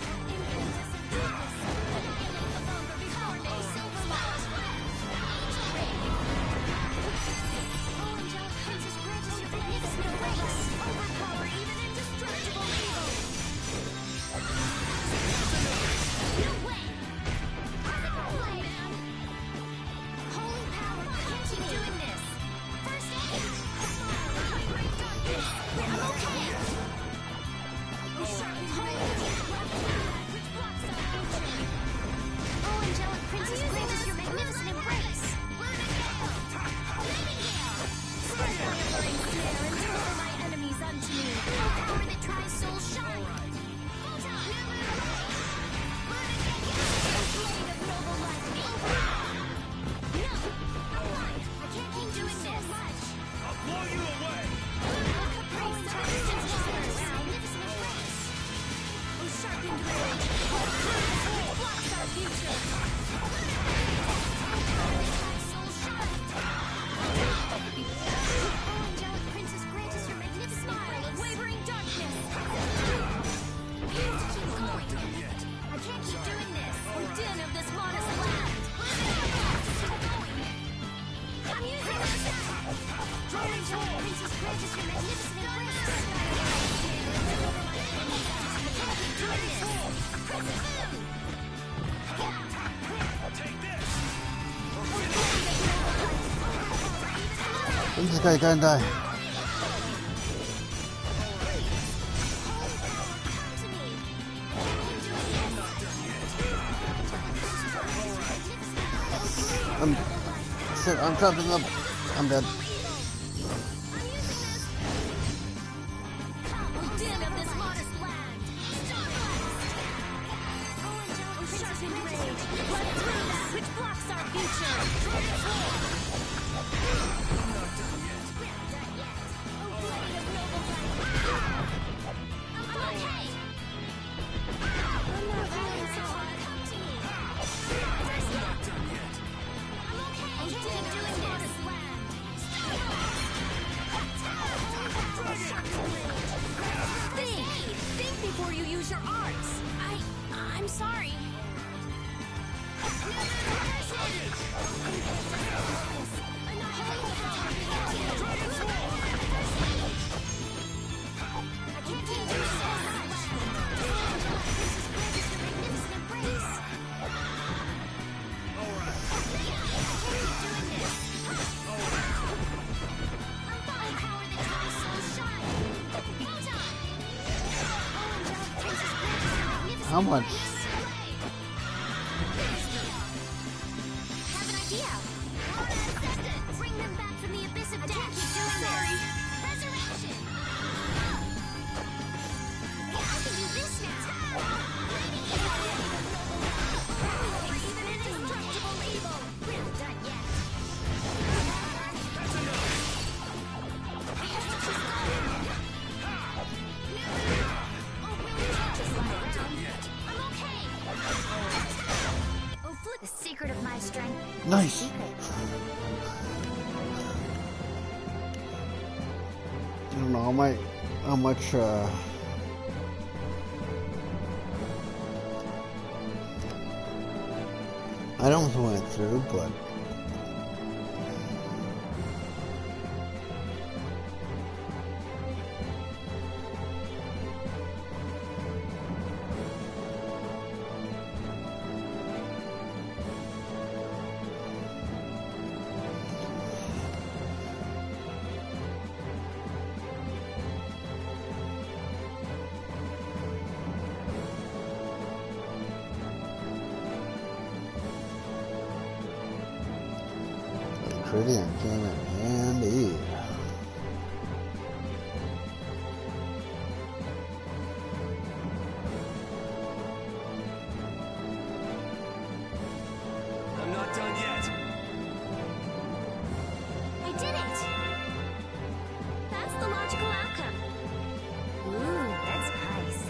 C: this guy gonna die? I'm trapped in the... I'm dead. How much? Nice. I don't know how much I don't went through, but Tridian came in handy.
E: I'm not done yet.
B: I did it! That's the logical outcome. Ooh, that's nice.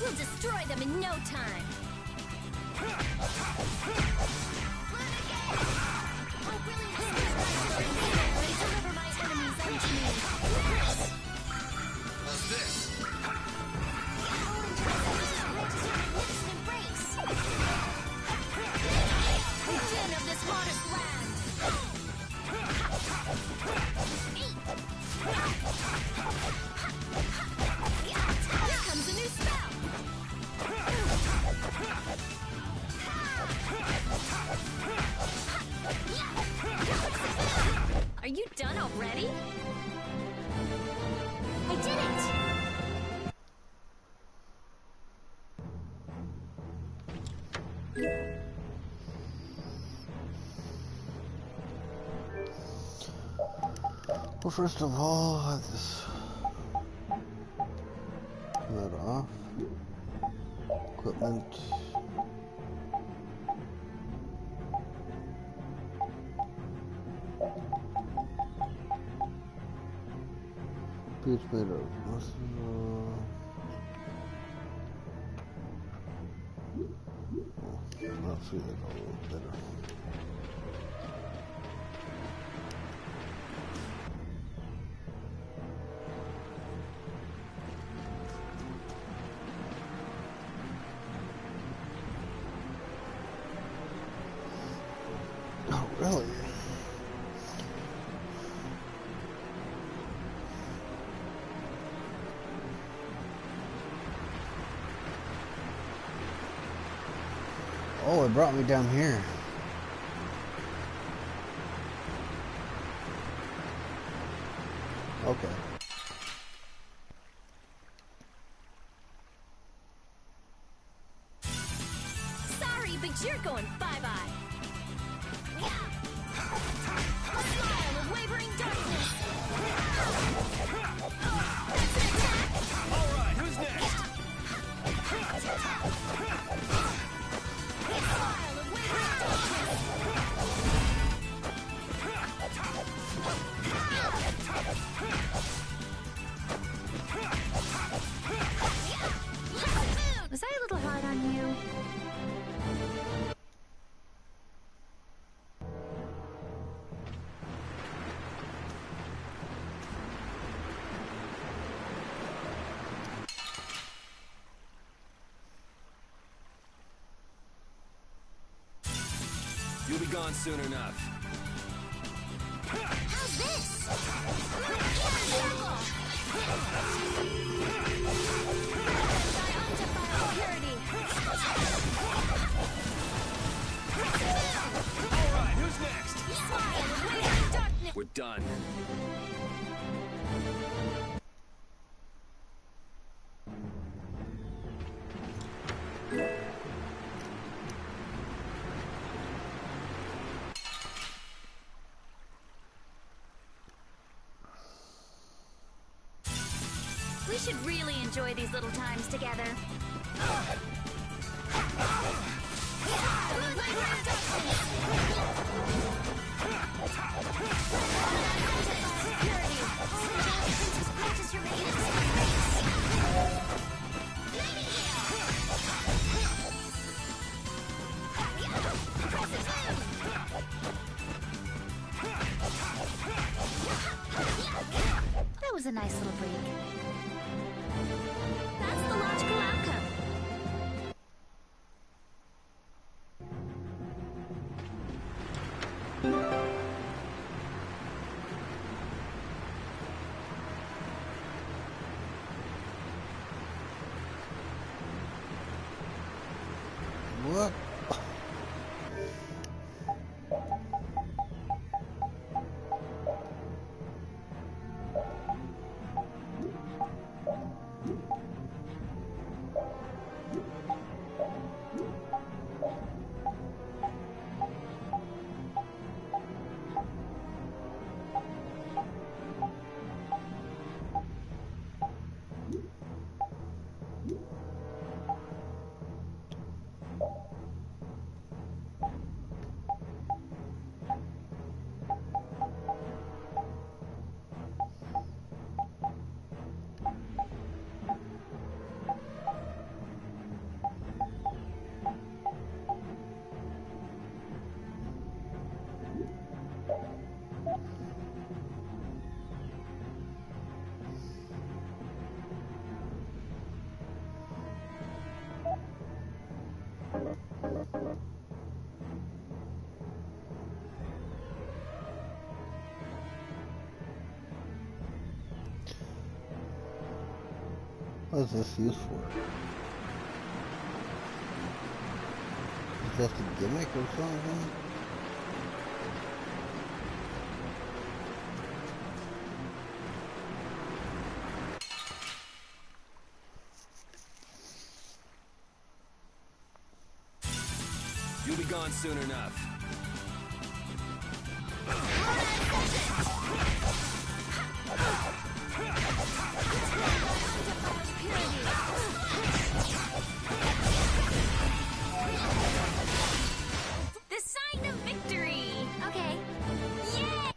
B: We'll destroy them in no time. Deliver my enemies unto me.
L: What's this?
B: The din of this modest land. Here comes a new spell. Are you done already? I did it!
C: Well, first of all, I just turn that off. Equipment. Beach made of I'll see that a little better. Oh, it brought me down here. Okay.
B: Sorry, but you're going bye-bye. A smile of wavering darkness. That's an attack.
E: All right, who's next?
B: A smile of wavering darkness.
P: Was I a little hard on you?
G: You'll be gone soon enough.
B: How's this?
E: All right, who's next?
G: We're done.
B: We should really enjoy these little times together.
P: That was a nice little break.
B: That's the logical outcome.
C: What? What is this used for? Is that a gimmick or something?
G: You'll be gone soon enough.
B: The sign of victory! Okay. Yay!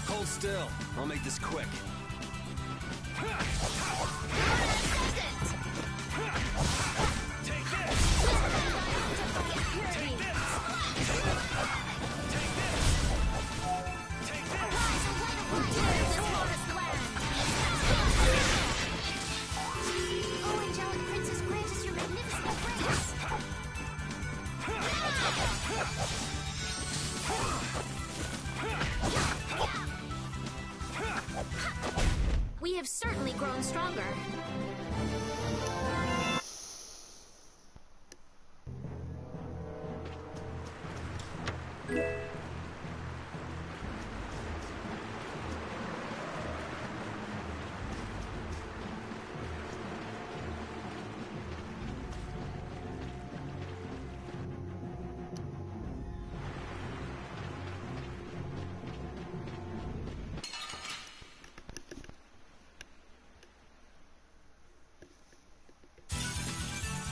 G: Hold still. I'll make this quick.
J: We have certainly grown stronger.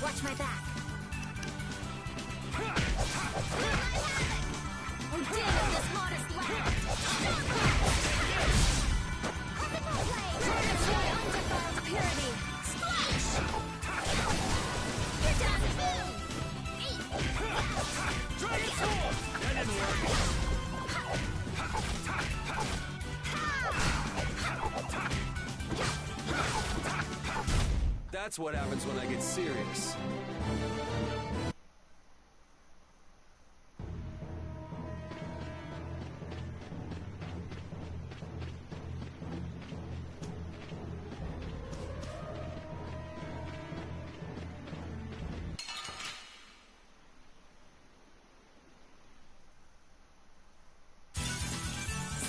J: Watch my back. We did in this modest land. Critical blade. Destroy undefiled purity. Splash! You're down to boom.
N: Dragon Sword! That didn't work.
G: That's what happens when I get serious.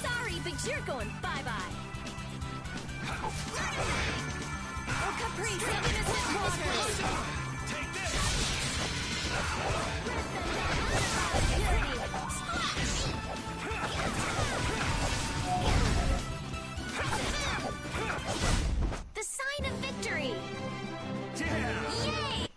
J: Sorry, but you're going bye-bye. Oh, Caprice, taking his headquarters!
N: Take this!
J: The sign of victory!
N: Yeah!
J: Yay!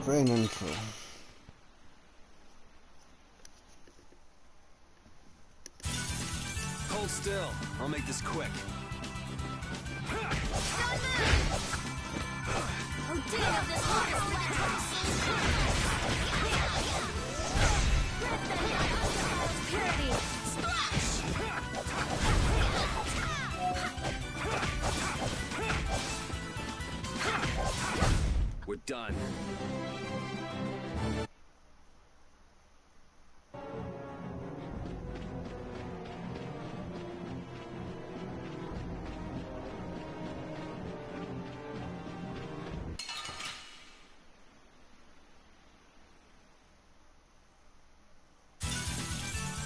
C: Brain info.
G: Hold still. I'll make this quick.
J: Oh, damn, this modest land! Purity! Splash!
G: We're done.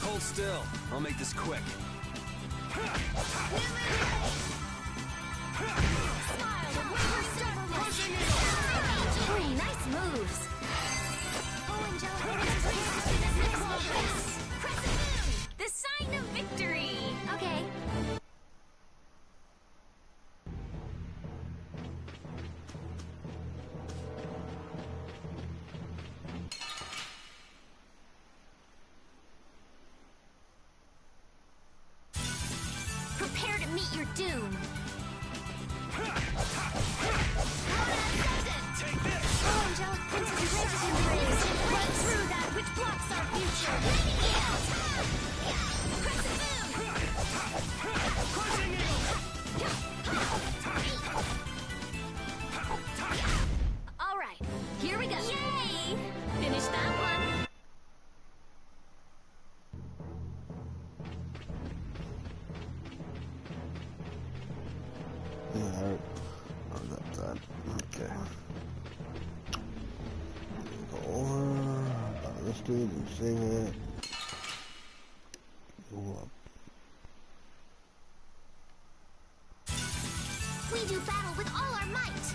G: Hold still. I'll make this quick.
J: Hey, nice moves. The sign of victory. Okay. Prepare to meet your doom.
N: Take this!
J: Oh, angelic princess granted him grace. Run through that which blocks our future. Crescent moon! All right, here we go. Yay! Finish that one.
C: Yeah, I got that. Okay. Go over this dude and save it. Go up.
F: We do battle with all our might.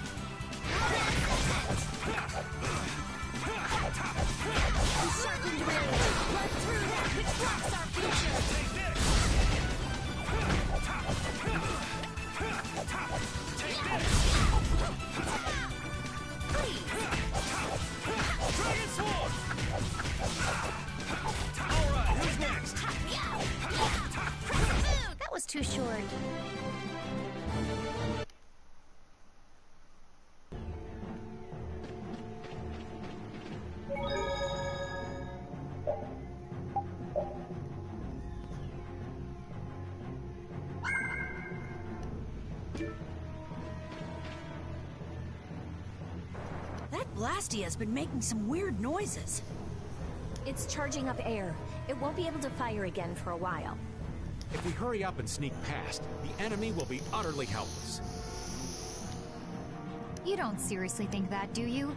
A: Blastia's been making some weird noises.
H: It's charging up air. It won't be able to fire again for a while.
O: If we hurry up and sneak past, the enemy will be utterly helpless.
R: You don't seriously think that, do you?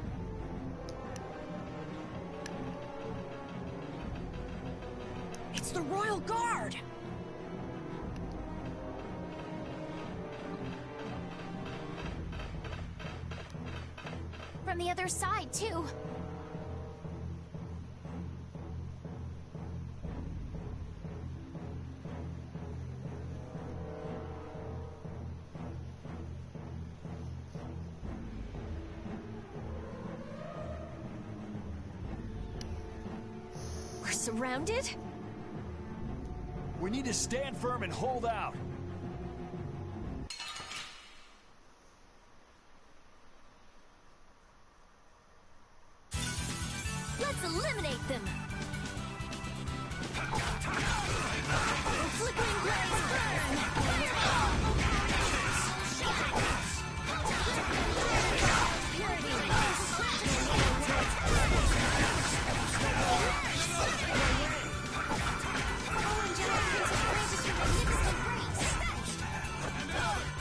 A: It's the Royal Guard!
F: From the other side, too.
H: We're surrounded?
E: We need to stand firm and hold out.
J: Let's eliminate them! Flickering blaze burn!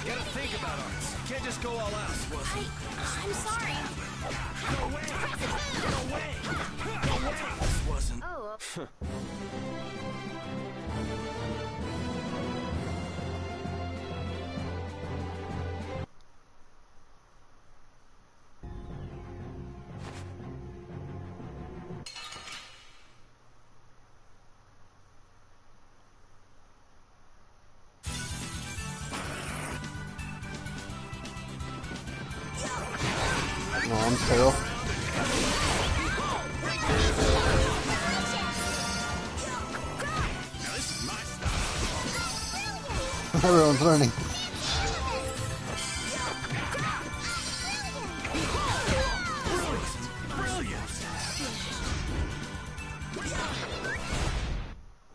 E: You gotta think about us. You can't just go all out.
J: I'm sorry.
E: Go away! Go away! Go away! This wasn't...
J: Oh.
C: No, I'm still. Everyone's learning.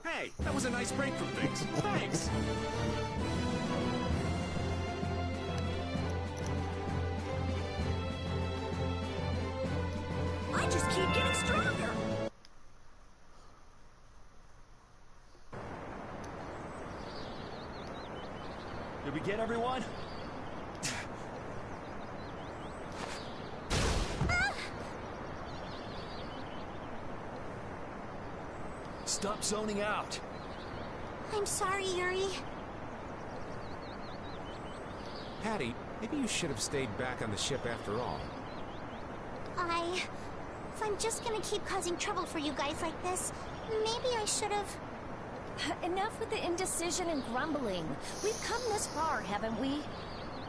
O: Hey, that was a nice break from things. Thanks.
A: I just keep getting stronger!
E: Did we get everyone? Stop zoning out.
F: I'm sorry, Yuri.
O: Patty, maybe you should have stayed back on the ship after all.
F: If I'm just gonna keep causing trouble for you guys like this, maybe I should have...
H: Enough with the indecision and grumbling. We've come this far, haven't we?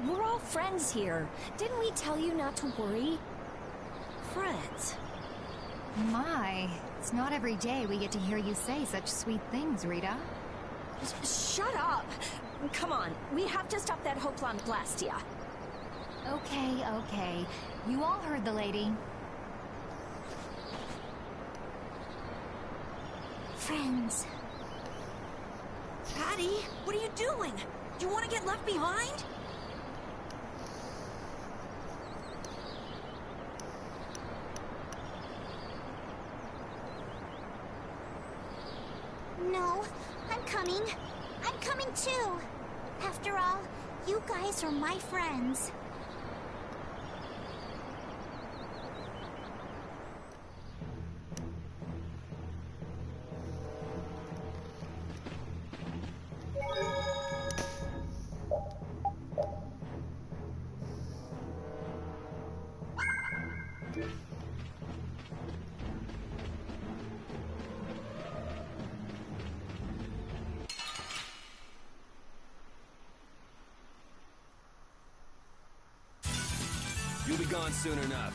H: We're all friends here. Didn't we tell you not to worry? Friends.
R: My, it's not every day we get to hear you say such sweet things, Rita.
H: Shut up! Come on, we have to stop that Hoplon Blastia.
R: Okay, okay. You all heard the lady.
F: Friends.
A: Patty, what are you doing? Do you want to get left behind?
F: No, I'm coming. I'm coming too. After all, you guys are my friends.
G: You'll be gone soon enough.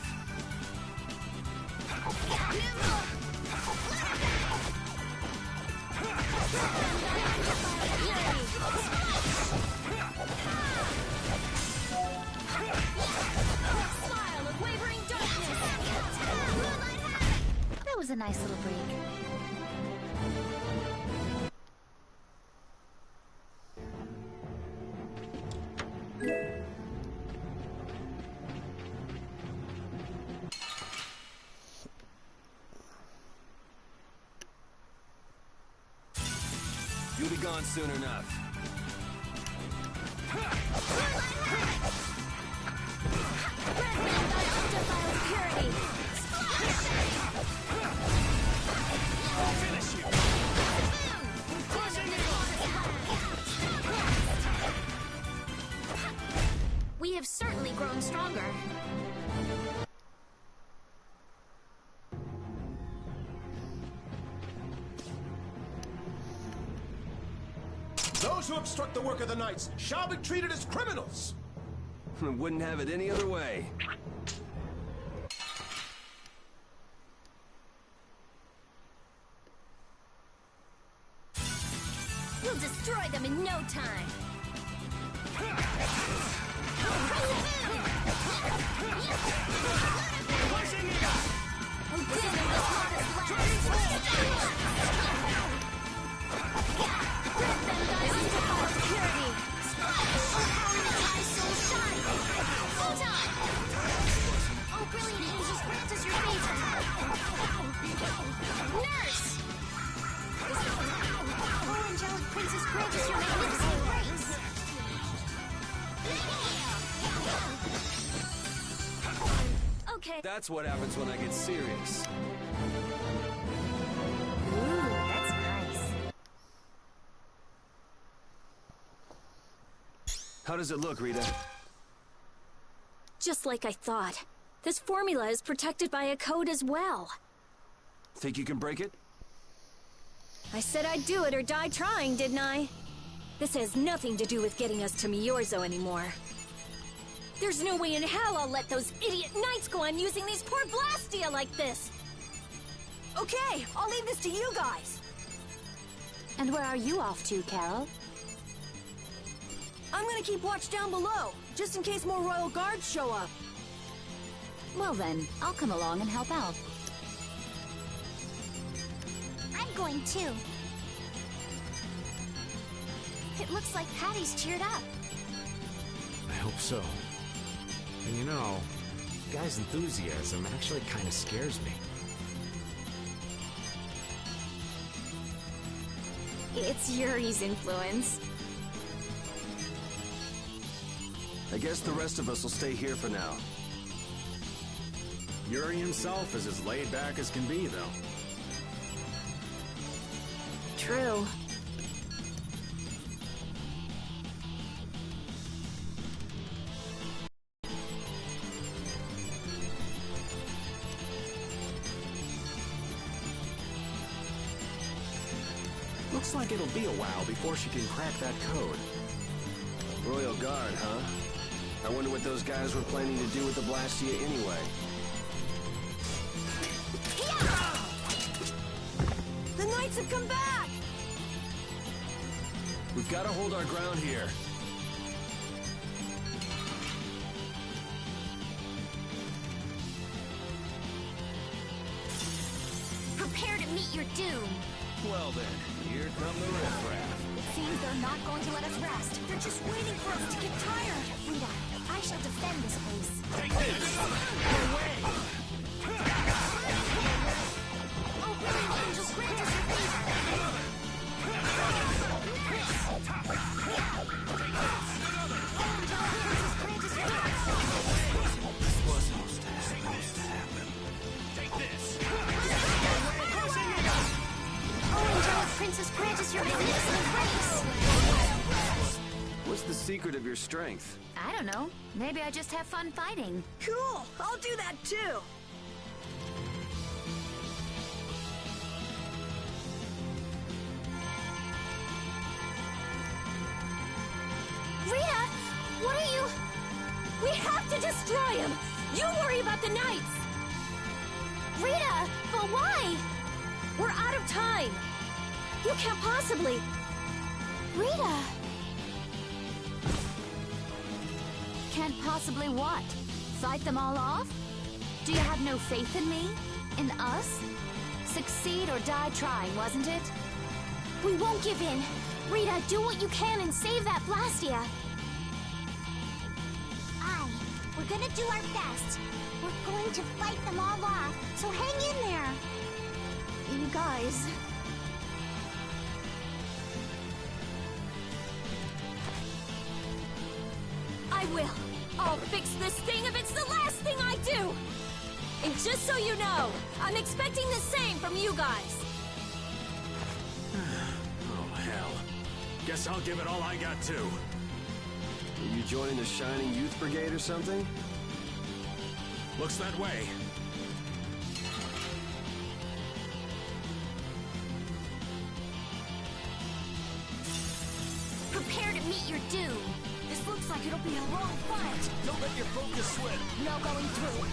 J: Smile of wavering darkness!
F: That was a nice little break.
G: gone soon enough.
J: We have certainly grown stronger.
U: Those who obstruct the work of the Knights shall be treated as criminals!
G: Wouldn't have it any other way.
J: We'll destroy them in no time.
G: That's what happens when I get serious.
J: Ooh, that's nice.
G: How does it look, Rita?
B: Just like I thought. This formula is protected by a code as well.
G: Think you can break it?
B: I said I'd do it or die trying, didn't I? This has nothing to do with getting us to Miorzo anymore. There's no way in hell I'll let those idiot knights go on using these poor Blastia like this!
A: Okay, I'll leave this to you guys!
P: And where are you off to, Carol?
A: I'm gonna keep watch down below, just in case more royal guards show up.
P: Well then, I'll come along and help out.
F: I'm going too. It looks like Patty's cheered up.
O: I hope so. And you know, guy's enthusiasm actually kind of scares me.
B: It's Yuri's influence.
G: I guess the rest of us will stay here for now.
D: Yuri himself is as laid back as can be, though.
B: True.
D: Looks like it'll be a while before she can crack that code.
G: Royal Guard, huh? I wonder what those guys were planning to do with the Blastia anyway.
A: The Knights have come back!
G: We've got to hold our ground here.
F: Prepare to meet your doom.
U: Well then, here come the riffraff.
F: It seems they're not going to let us rest. They're just waiting for us to get tired. Rita, I shall defend this place.
U: Take this! Away!
F: Oh, Holy Angels, grant us your favor!
U: This wasn't supposed to happen. Take this!
F: Oh, Angelic Princess, grant us your magnificent grace!
G: What's the secret of your strength?
P: I don't know. Maybe I just have fun fighting.
A: Cool! I'll do that too!
B: Rita! What are you... We have to destroy him! You worry about the Knights! Rita! But why? We're out of time! You can't possibly...
P: Rita! Can't possibly what? Fight them all off? Do you have no faith in me? In us? Succeed or die trying, wasn't it?
F: We won't give in. Rita, do what you can and save that Blastia. Aye, we're gonna do our best. We're going to fight them all off, so hang in there.
B: You guys... I will! I'll fix this thing if it's the last thing I do! And just so you know, I'm expecting the same from you guys.
D: Oh, hell. Guess I'll give it all I got, too.
G: Are you joining the Shining Youth Brigade or something?
D: Looks that way.
F: Prepare to meet your doom.
A: This looks like it'll be a long fight.
U: Don't let your focus slip.
F: No going through.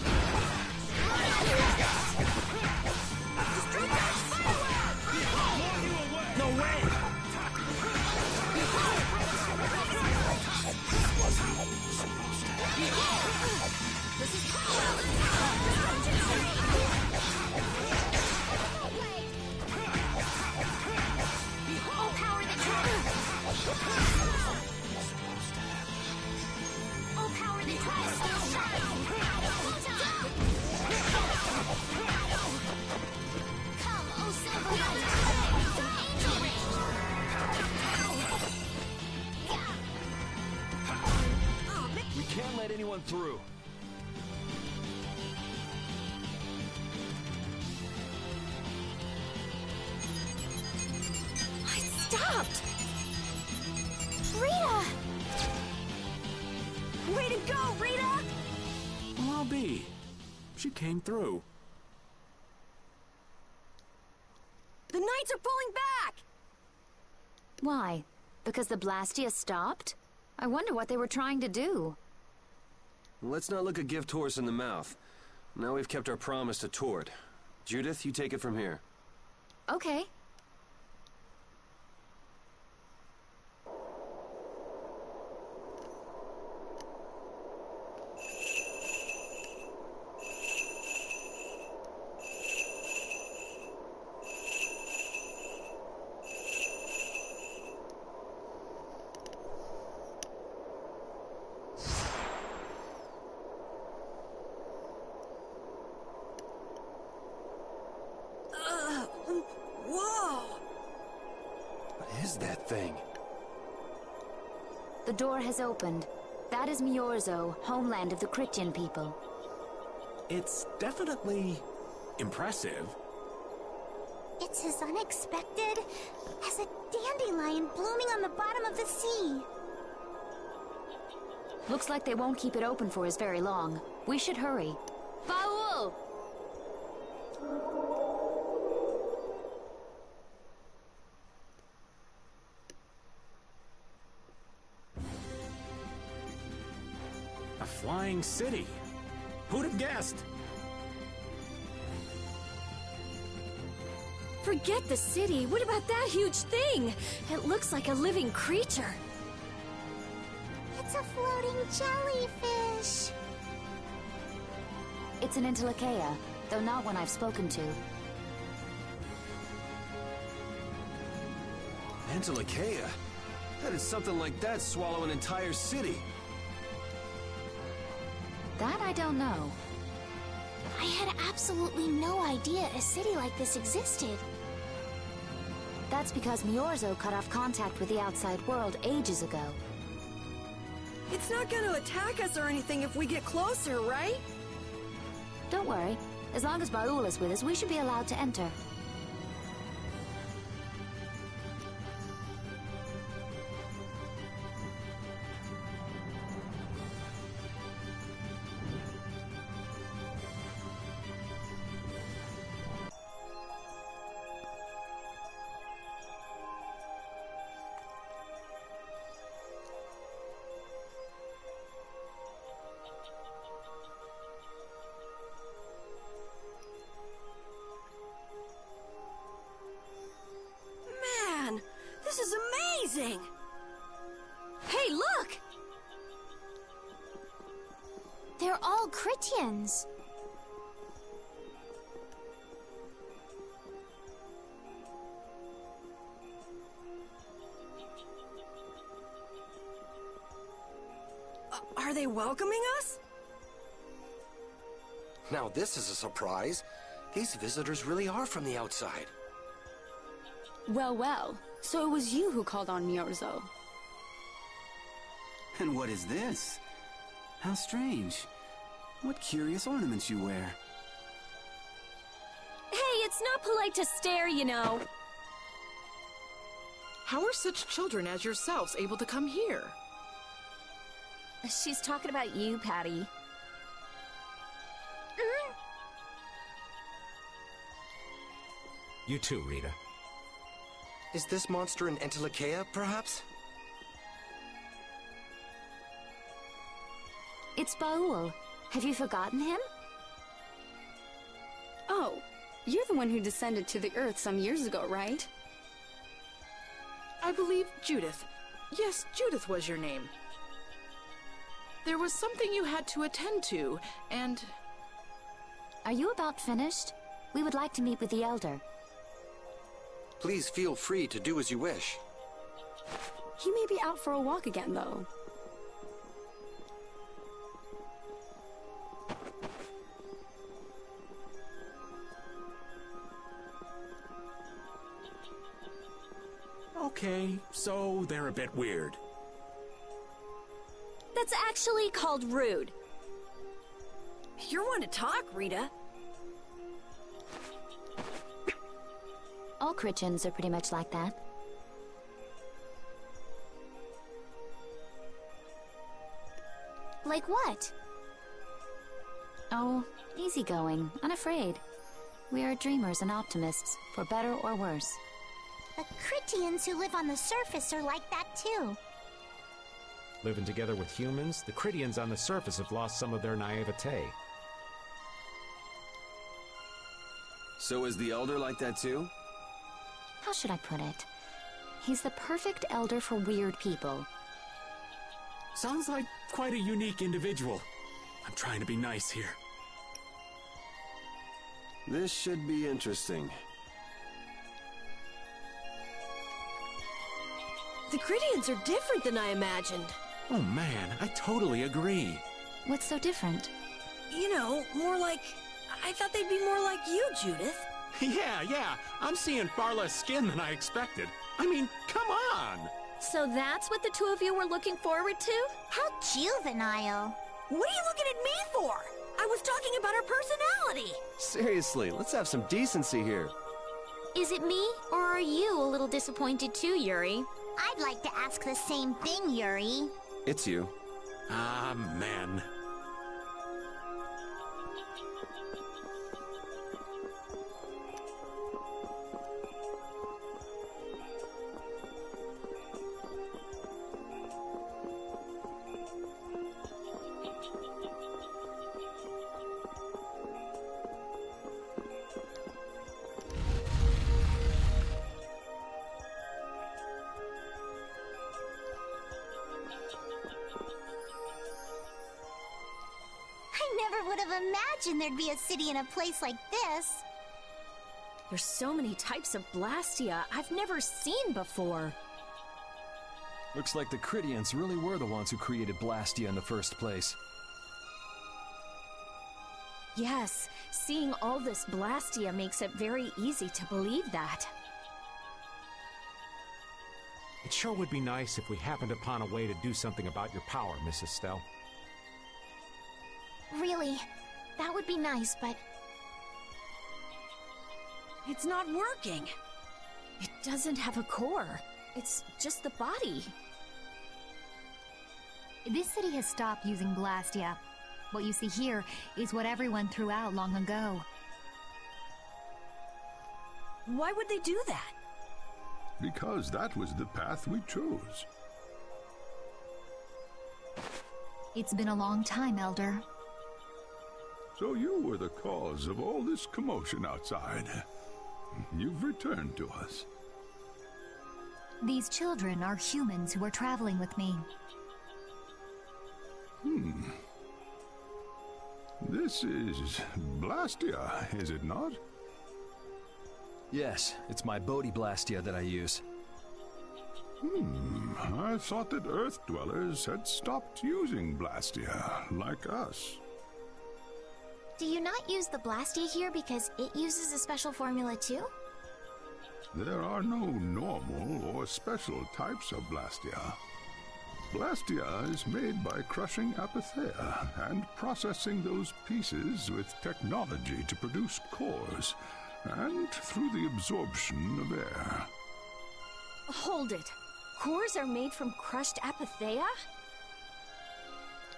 U: No way!
F: This is Oh, power the dragon! Oh, power the Come, oh, silver knight! Angel range!
E: We can't let anyone through.
B: Stopped!
F: Rita!
A: Way to go, Rita!
D: Well, I'll be. She came through.
A: The Knights are pulling back!
P: Why? Because the Blastia stopped? I wonder what they were trying to do.
G: Let's not look a gift horse in the mouth. Now we've kept our promise to Tord. Judith, you take it from here.
P: Okay.
G: That thing.
P: The door has opened. That is Miorzo, homeland of the Critian people.
D: It's definitely impressive.
F: It's as unexpected as a dandelion blooming on the bottom of the sea.
P: Looks like they won't keep it open for us very long. We should hurry.
B: Baul!
D: A flying city. Who'd have guessed?
B: Forget the city. What about that huge thing? It looks like a living creature.
F: It's a floating jellyfish.
P: It's an Entelekea, though not one I've spoken to.
G: Entelekea? How did something like that swallow an entire city?
P: That I don't know.
F: I had absolutely no idea a city like this existed.
P: That's because Miorzo cut off contact with the outside world ages ago.
A: It's not gonna attack us or anything if we get closer, right?
P: Don't worry. As long as Baul is with us, we should be allowed to enter.
A: Man, this is amazing!
B: Hey, look!
F: They're all Critians.
A: Are they welcoming us?
K: Now this is a surprise. These visitors really are from the outside.
M: Well, well. So it was you who called on Miorzo.
V: And what is this?
Q: How strange. What curious ornaments you wear.
H: Hey, it's not polite to stare, you know.
V: How are such children as yourselves able to come here?
H: She's talking about you, Patty.
W: You too, Rita.
X: Is this monster an Entelekea, perhaps?
P: It's Baul. Have you forgotten him?
M: Oh, you're the one who descended to the Earth some years ago, right?
V: I believe Judith. Yes, Judith was your name. There was something you had to attend to, and...
P: Are you about finished? We would like to meet with the Elder.
X: Please feel free to do as you wish.
M: He may be out for a walk again, though.
D: Okay, so they're a bit weird.
H: That's actually called rude.
A: You're one to talk, Rita.
P: All Chrétiens are pretty much like that.
F: Like what?
P: Oh, easygoing, unafraid. We are dreamers and optimists, for better or worse.
F: The Chrétiens who live on the surface are like that too.
O: Living together with humans, the Chrétiens on the surface have lost some of their naivete.
G: So is the Elder like that too?
P: How should I put it? He's the perfect elder for weird people.
D: Sounds like quite a unique individual. I'm trying to be nice here.
G: This should be interesting.
A: The Chrétiens are different than I imagined.
D: Oh man, I totally agree.
P: What's so different?
A: You know, more like... I thought they'd be more like you, Judith.
D: Yeah, I'm seeing far less skin than I expected. I mean, come on!
H: So that's what the two of you were looking forward to?
F: How juvenile.
A: What are you looking at me for? I was talking about her personality.
G: Seriously, let's have some decency here.
J: Is it me, or are you a little disappointed too, Yuri?
F: I'd like to ask the same thing, Yuri.
G: It's you.
D: Ah, man.
F: Would have imagined there'd be a city in a place like this.
H: There's so many types of Blastia I've never seen before.
E: Looks like the Chrétiens really were the ones who created Blastia in the first place.
H: Yes, seeing all this Blastia makes it very easy to believe that.
O: It sure would be nice if we happened upon a way to do something about your power, Mrs. Stell.
F: Really, that would be nice, but...
A: It's not working.
H: It doesn't have a core. It's just the body.
R: This city has stopped using Blastia. What you see here is what everyone threw out long ago.
A: Why would they do that?
N: Because that was the path we chose.
R: It's been a long time, Elder.
N: So you were the cause of all this commotion outside. You've returned to us.
R: These children are humans who are traveling with me.
N: This is Blastia, is it not?
E: Yes, it's my Bodhi Blastia that I use.
N: I thought that Earth dwellers had stopped using Blastia, like us.
F: Do you not use the Blastia here because it uses a special formula too?
N: There are no normal or special types of Blastia. Blastia is made by crushing Apatheia and processing those pieces with technology to produce cores, and through the absorption of air.
B: Hold it. Cores are made from crushed Apatheia?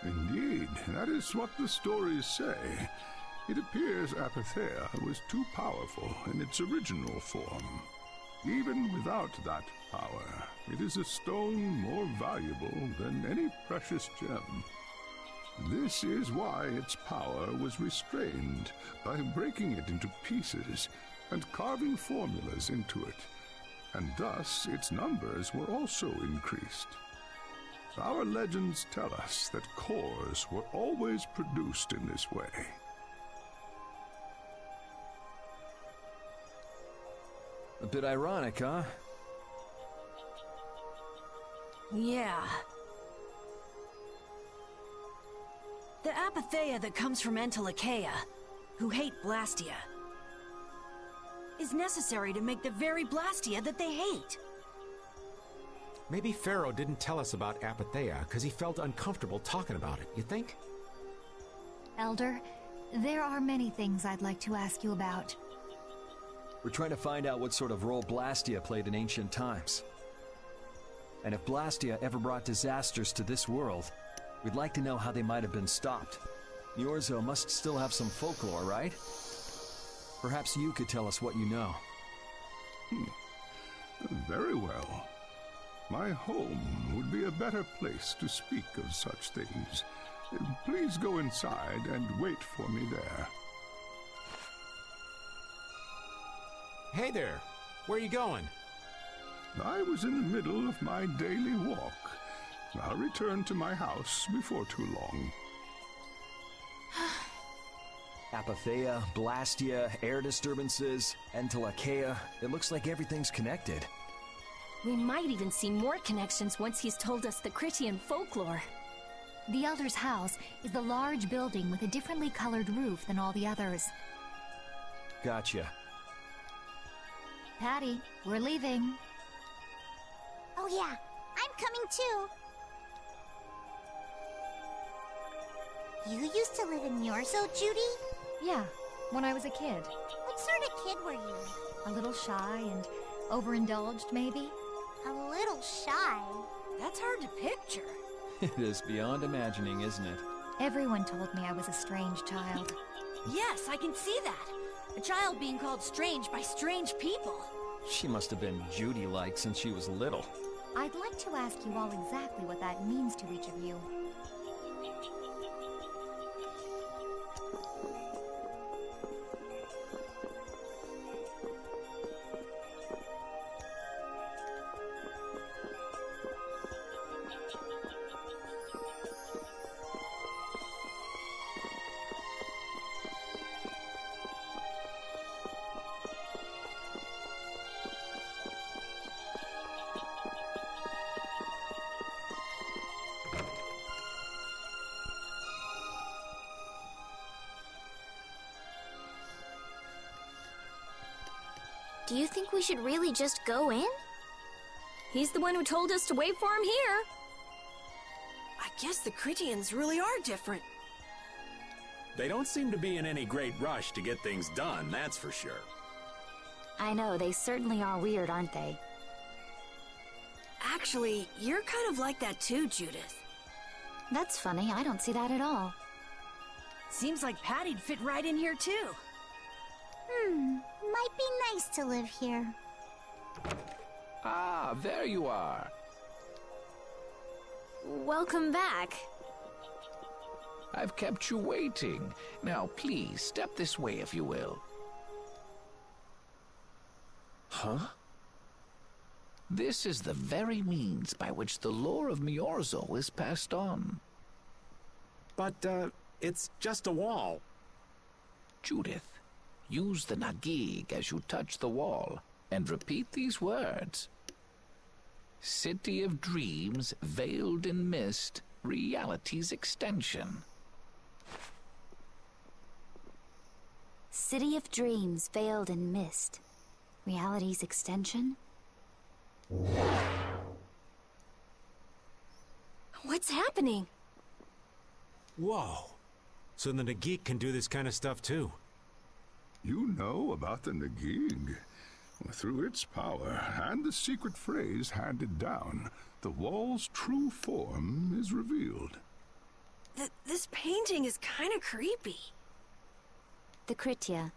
N: Indeed, that is what the stories say. It appears Apatheia was too powerful in its original form. Even without that power, it is a stone more valuable than any precious gem. This is why its power was restrained by breaking it into pieces and carving formulas into it, and thus its numbers were also increased. Our legends tell us that cores were always produced in this way.
E: A bit ironic, huh?
A: Yeah. The Apatheia that comes from Entelekea, who hate Blastia, is necessary to make the very Blastia that they hate.
O: Maybe Pharaoh didn't tell us about Apatheia because he felt uncomfortable talking about it, you think?
R: Elder, there are many things I'd like to ask you about.
E: We're trying to find out what sort of role Blastia played in ancient times. And if Blastia ever brought disasters to this world, we'd like to know how they might have been stopped. Niorzo must still have some folklore, right? Perhaps you could tell us what you know.
N: Very well. My home would be a better place to speak of such things. Please go inside and wait for me there.
O: Hey there, where are you going?
N: I was in the middle of my daily walk. I'll return to my house before too long.
E: Apatheia, Blastia, air disturbances, Entelekea. It looks like everything's connected.
B: We might even see more connections once he's told us the Critian folklore.
R: The Elder's house is the large building with a differently colored roof than all the others.
E: Gotcha.
R: Patty, we're leaving.
F: Oh yeah, I'm coming too. You used to live in Niorzo, Judy?
R: Yeah, when I was a kid.
F: What sort of kid were you?
R: A little shy and overindulged, maybe?
F: A little shy?
A: That's hard to picture.
E: It is beyond imagining, isn't it?
R: Everyone told me I was a strange child.
A: Yes, I can see that. A child being called strange by strange people.
E: She must have been Judy-like since she was little.
R: I'd like to ask you all exactly what that means to each of you.
J: Do you think we should really just go in?
B: He's the one who told us to wait for him here.
A: I guess the Critians really are different.
D: They don't seem to be in any great rush to get things done, that's for sure.
P: I know, they certainly are weird, aren't they?
A: Actually, you're kind of like that too, Judith.
P: That's funny, I don't see that at all.
A: Seems like Patty'd fit right in here too.
F: Might be nice to live here.
U: Ah, there you are.
B: Welcome back.
U: I've kept you waiting. Now, please, step this way if you will. Huh? This is the very means by which the lore of Niorzo is passed on.
D: But, it's just a wall.
U: Judith, use the Nagig as you touch the wall, and repeat these words. City of Dreams, veiled in mist, reality's extension.
P: City of Dreams, veiled in mist. Reality's extension?
B: What's happening?
O: Whoa. So the Nagik can do this kind of stuff too.
N: You know about the Nagig. Through its power and the secret phrase handed down, the wall's true form is revealed.
A: This painting is kind of creepy.
P: The Kritya,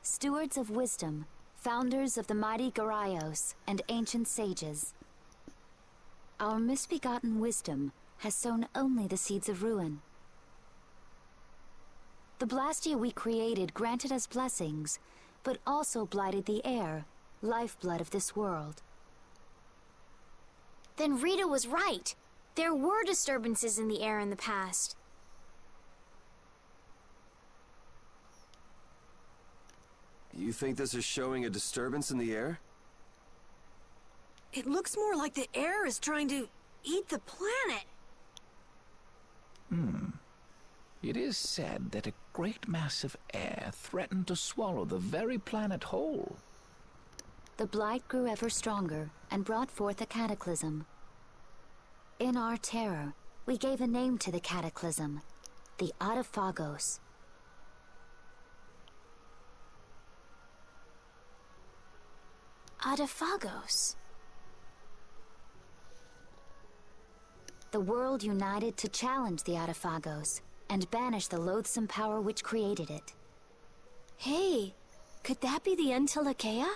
P: stewards of wisdom, founders of the mighty Garaios and ancient sages. Our misbegotten wisdom has sown only the seeds of ruin. The Blastia we created granted us blessings, but also blighted the air, lifeblood of this world.
J: Then Rita was right. There were disturbances in the air in the past.
G: You think this is showing a disturbance in the air?
A: It looks more like the air is trying to eat the planet.
U: It is said that a great mass of air threatened to swallow the very planet whole.
P: The blight grew ever stronger and brought forth a cataclysm. In our terror, we gave a name to the cataclysm, the Adaphagos.
J: Adaphagos.
P: The world united to challenge the Adaphagos and banish the loathsome power which created it.
B: Hey, could that be the Entelekea?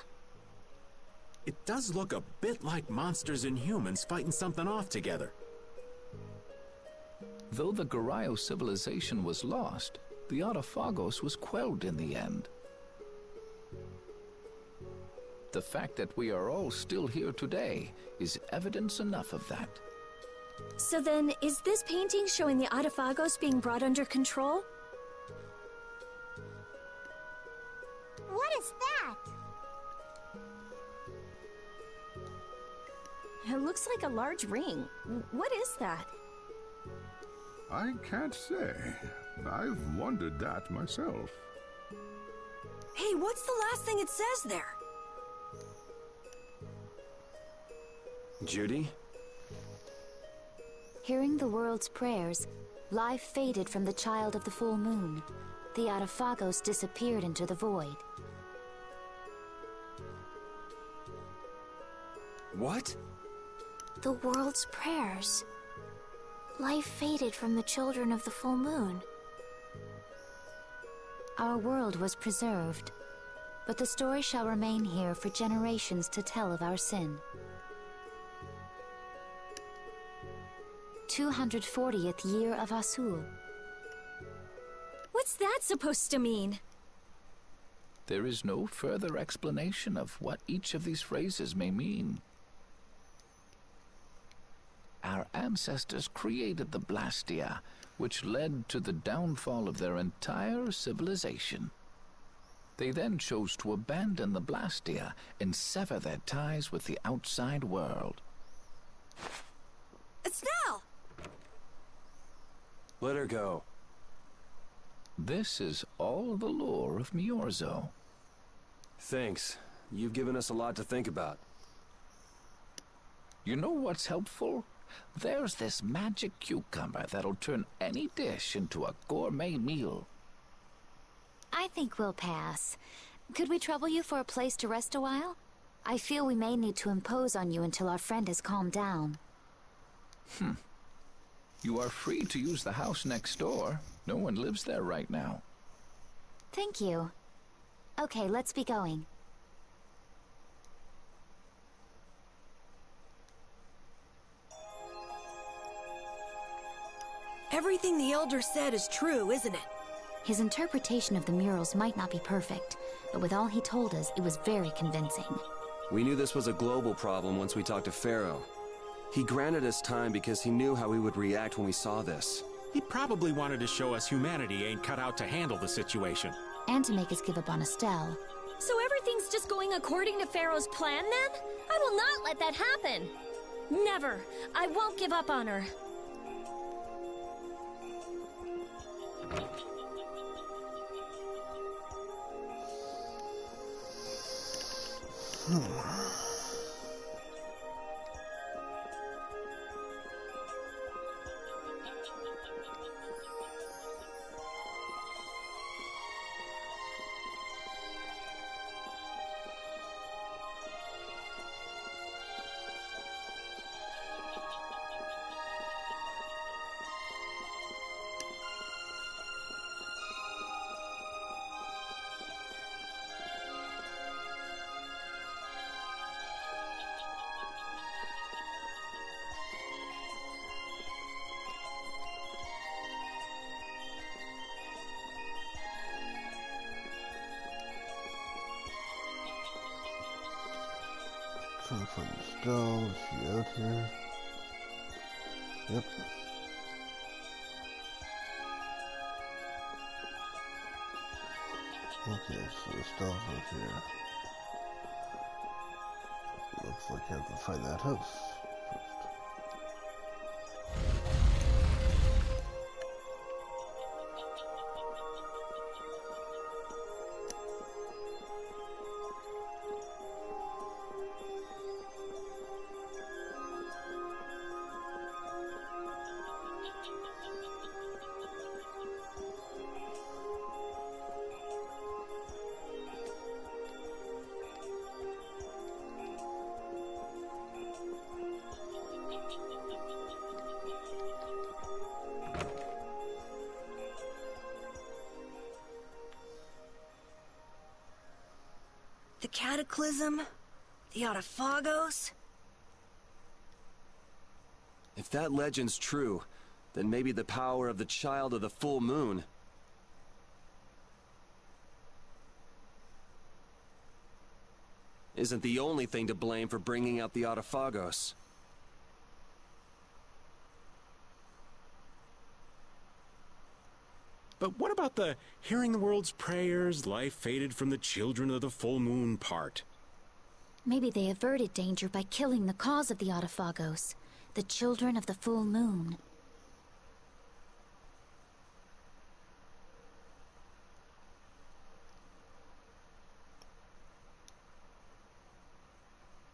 D: It does look a bit like monsters and humans fighting something off together.
U: Though the Garayo civilization was lost, the Adaphagos was quelled in the end. The fact that we are all still here today is evidence enough of that.
B: So then, is this painting showing the Adaphagos being brought under control?
F: What is that?
B: It looks like a large ring. What is that?
N: I can't say. I've wondered that myself.
A: Hey, what's the last thing it says there?
G: Judy?
P: Hearing the world's prayers, life faded from the child of the full moon. The Adaphagos disappeared into the void.
G: What?
J: The world's prayers. Life faded from the children of the full moon.
P: Our world was preserved, but the story shall remain here for generations to tell of our sin. 240th year of Asul.
B: What's that supposed to mean?
U: There is no further explanation of what each of these phrases may mean. Our ancestors created the Blastia, which led to the downfall of their entire civilization. They then chose to abandon the Blastia and sever their ties with the outside world.
A: Estelle!
G: Let her go.
U: This is all the lore of Miorzo.
G: Thanks. You've given us a lot to think about.
U: You know what's helpful? There's this magic cucumber that'll turn any dish into a gourmet meal.
P: I think we'll pass. Could we trouble you for a place to rest a while? I feel we may need to impose on you until our friend has calmed down.
U: You are free to use the house next door. No one lives there right now.
P: Thank you. Okay, let's be going.
A: Everything the Elder said is true, isn't it?
P: His interpretation of the murals might not be perfect, but with all he told us, it was very convincing.
G: We knew this was a global problem once we talked to Pharaoh. He granted us time because he knew how we would react when we saw this.
D: He probably wanted to show us humanity ain't cut out to handle the situation.
P: And to make us give up on Estelle.
B: So everything's just going according to Pharaoh's plan, then? I will not let that happen! Never! I won't give up on her.
C: trying to find the stone. Is he out here? Yep. Okay, so the stone's out here. Looks like I have to find that house first.
A: The Cataclysm? The Autophagos?
G: If that legend's true, then maybe the power of the Child of the Full Moon isn't the only thing to blame for bringing out the Autophagos.
D: But what about the hearing the world's prayers, life faded from the children of the full moon part?
P: Maybe they averted danger by killing the cause of the Autophagos, the children of the full moon.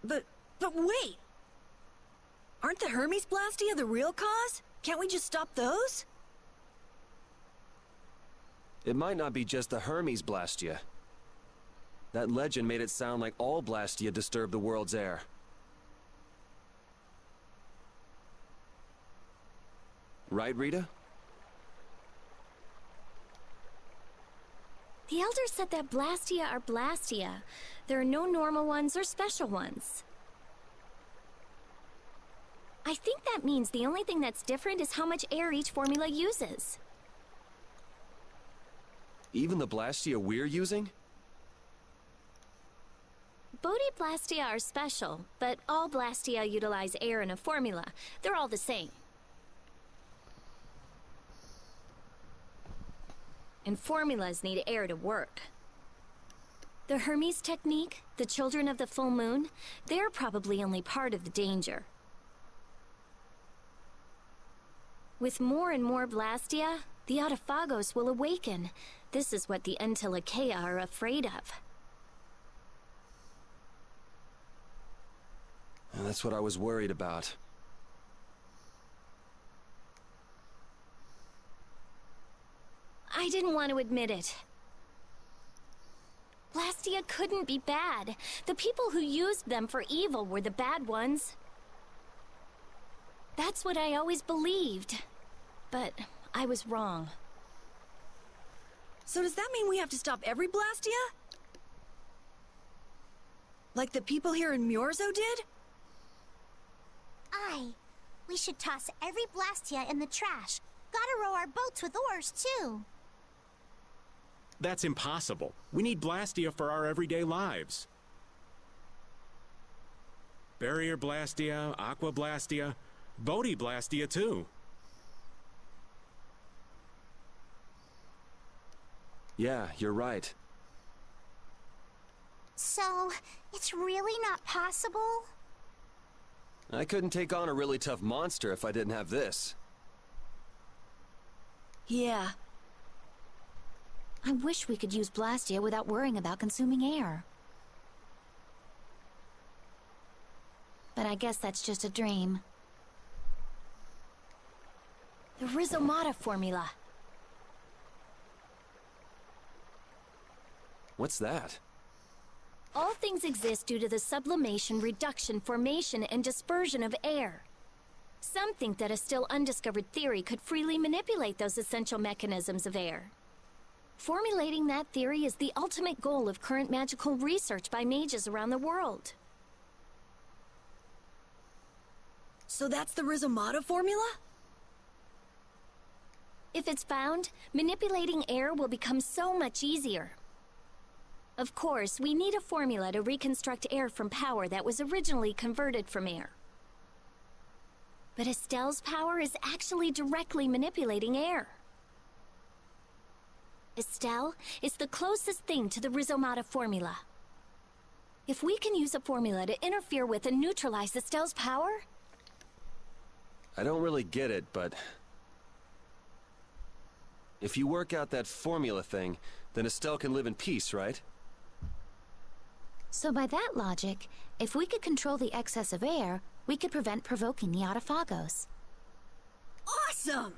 A: But wait! Aren't the Hermes Blastia the real cause? Can't we just stop those?
G: It might not be just the Hermes Blastia. That legend made it sound like all Blastia disturb the world's air. Right, Rita?
B: The Elders said that Blastia are Blastia. There are no normal ones or special ones. I think that means the only thing that's different is how much air each formula uses.
G: Even the Blastia we're using?
B: Bodhi-Blastia are special, but all Blastia utilize air in a formula. They're all the same. And formulas need air to work. The Hermes technique, the children of the full moon, they're probably only part of the danger. With more and more Blastia, the Autophagos will awaken. This is what the Entelekea are afraid of.
G: And that's what I was worried about.
B: I didn't want to admit it. Blastia couldn't be bad. The people who used them for evil were the bad ones. That's what I always believed. But I was wrong.
A: So does that mean we have to stop every Blastia? Like the people here in Myorzo did?
F: Aye. We should toss every Blastia in the trash. Gotta row our boats with oars, too.
D: That's impossible. We need Blastia for our everyday lives. Barrier Blastia, Aqua Blastia, Bodhi-Blastia too.
G: Yeah, you're right.
F: So, it's really not possible?
G: I couldn't take on a really tough monster if I didn't have this.
A: Yeah.
P: I wish we could use Blastia without worrying about consuming air. But I guess that's just a dream.
B: The Rhizomata formula.
G: What's that?
B: All things exist due to the sublimation, reduction, formation, and dispersion of air. Some think that a still undiscovered theory could freely manipulate those essential mechanisms of air. Formulating that theory is the ultimate goal of current magical research by mages around the world.
A: So that's the Rhizomata formula?
B: If it's found, manipulating air will become so much easier. Of course, we need a formula to reconstruct air from power that was originally converted from air. But Estelle's power is actually directly manipulating air. Estelle is the closest thing to the Rhizomata formula. If we can use a formula to interfere with and neutralize Estelle's power...
G: I don't really get it, but... if you work out that formula thing, then Estelle can live in peace, right?
F: So by that logic, if we could control the excess of air, we could prevent provoking the Autophagos.
A: Awesome!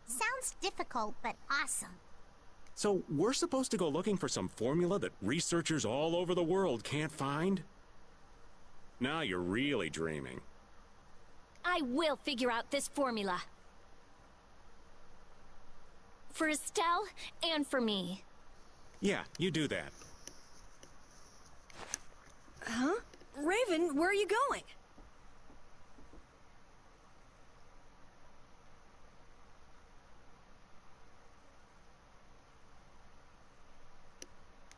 F: Sounds difficult, but awesome.
D: So we're supposed to go looking for some formula that researchers all over the world can't find? Now you're really dreaming.
B: I will figure out this formula. For Estelle and for me.
D: Yeah, you do that.
A: Huh? Raven, where are you going?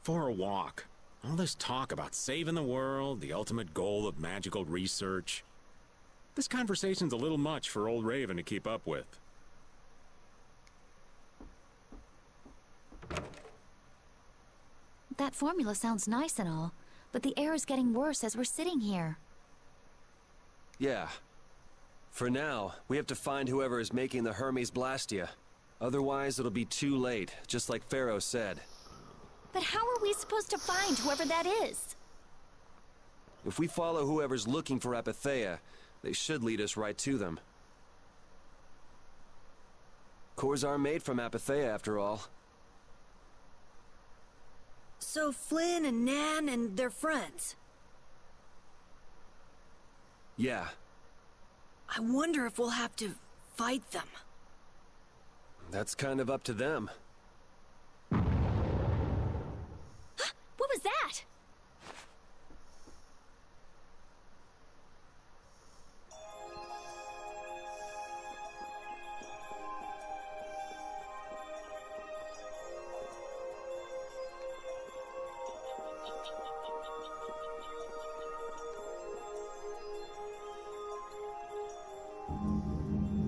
D: For a walk. All this talk about saving the world, the ultimate goal of magical research. This conversation's a little much for old Raven to keep up with.
F: That formula sounds nice and all, but the air is getting worse as we're sitting here.
G: Yeah. For now, we have to find whoever is making the Hermes Blastia. Otherwise, it'll be too late, just like Pharaoh said.
B: But how are we supposed to find whoever that is?
G: If we follow whoever's looking for Apatheia, they should lead us right to them. Cores are made from Apatheia, after all.
A: So Flynn and Nan and their friends.
G: Yeah.
A: I wonder if we'll have to fight them.
G: That's kind of up to them.
B: What was that?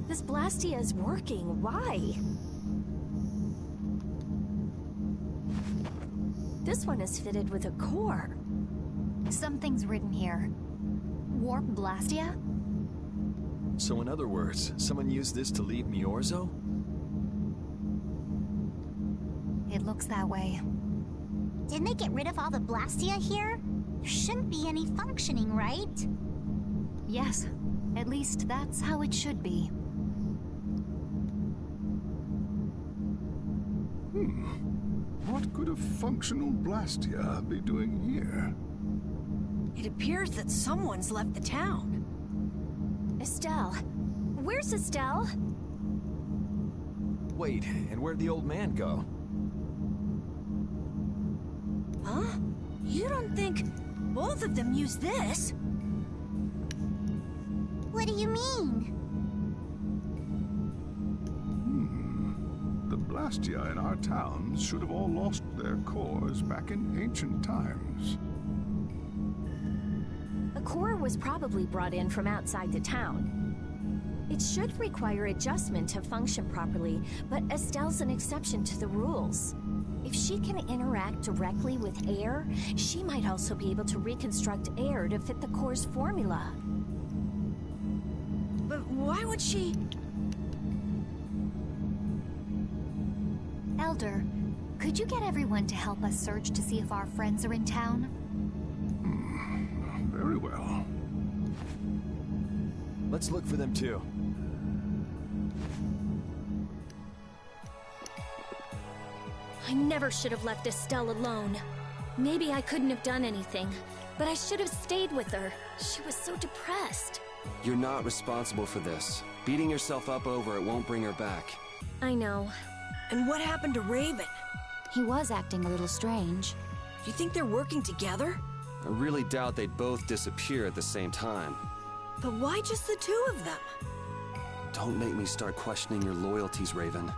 B: This Blastia is working. Why? This one is fitted with a core.
R: Something's written here. Warp Blastia?
E: So in other words, someone used this to leave Miorzo?
R: It looks that way.
F: Didn't they get rid of all the Blastia here? There shouldn't be any functioning, right?
R: Yes. At least that's how it should be.
N: What could a functional Blastia be doing here?
A: It appears that someone's left the town.
B: Estelle. Where's Estelle?
E: Wait, and where'd the old man go?
A: Huh? You don't think both of them used this?
F: What do you mean?
N: The Blastia in our towns should have all lost their cores back in ancient times.
B: A core was probably brought in from outside the town. It should require adjustment to function properly, but Estelle's an exception to the rules. If she can interact directly with air, she might also be able to reconstruct air to fit the core's formula.
A: But why would she...
R: Elder, could you get everyone to help us search to see if our friends are in town?
N: Very well.
E: Let's look for them too.
B: I never should have left Estelle alone. Maybe I couldn't have done anything, but I should have stayed with her. She was so depressed.
G: You're not responsible for this. Beating yourself up over it won't bring her back.
B: I know.
A: And what happened to Raven?
F: He was acting a little strange.
A: Do you think they're working together?
G: I really doubt they'd both disappear at the same time.
A: But why just the two of them?
G: Don't make me start questioning your loyalties, Raven.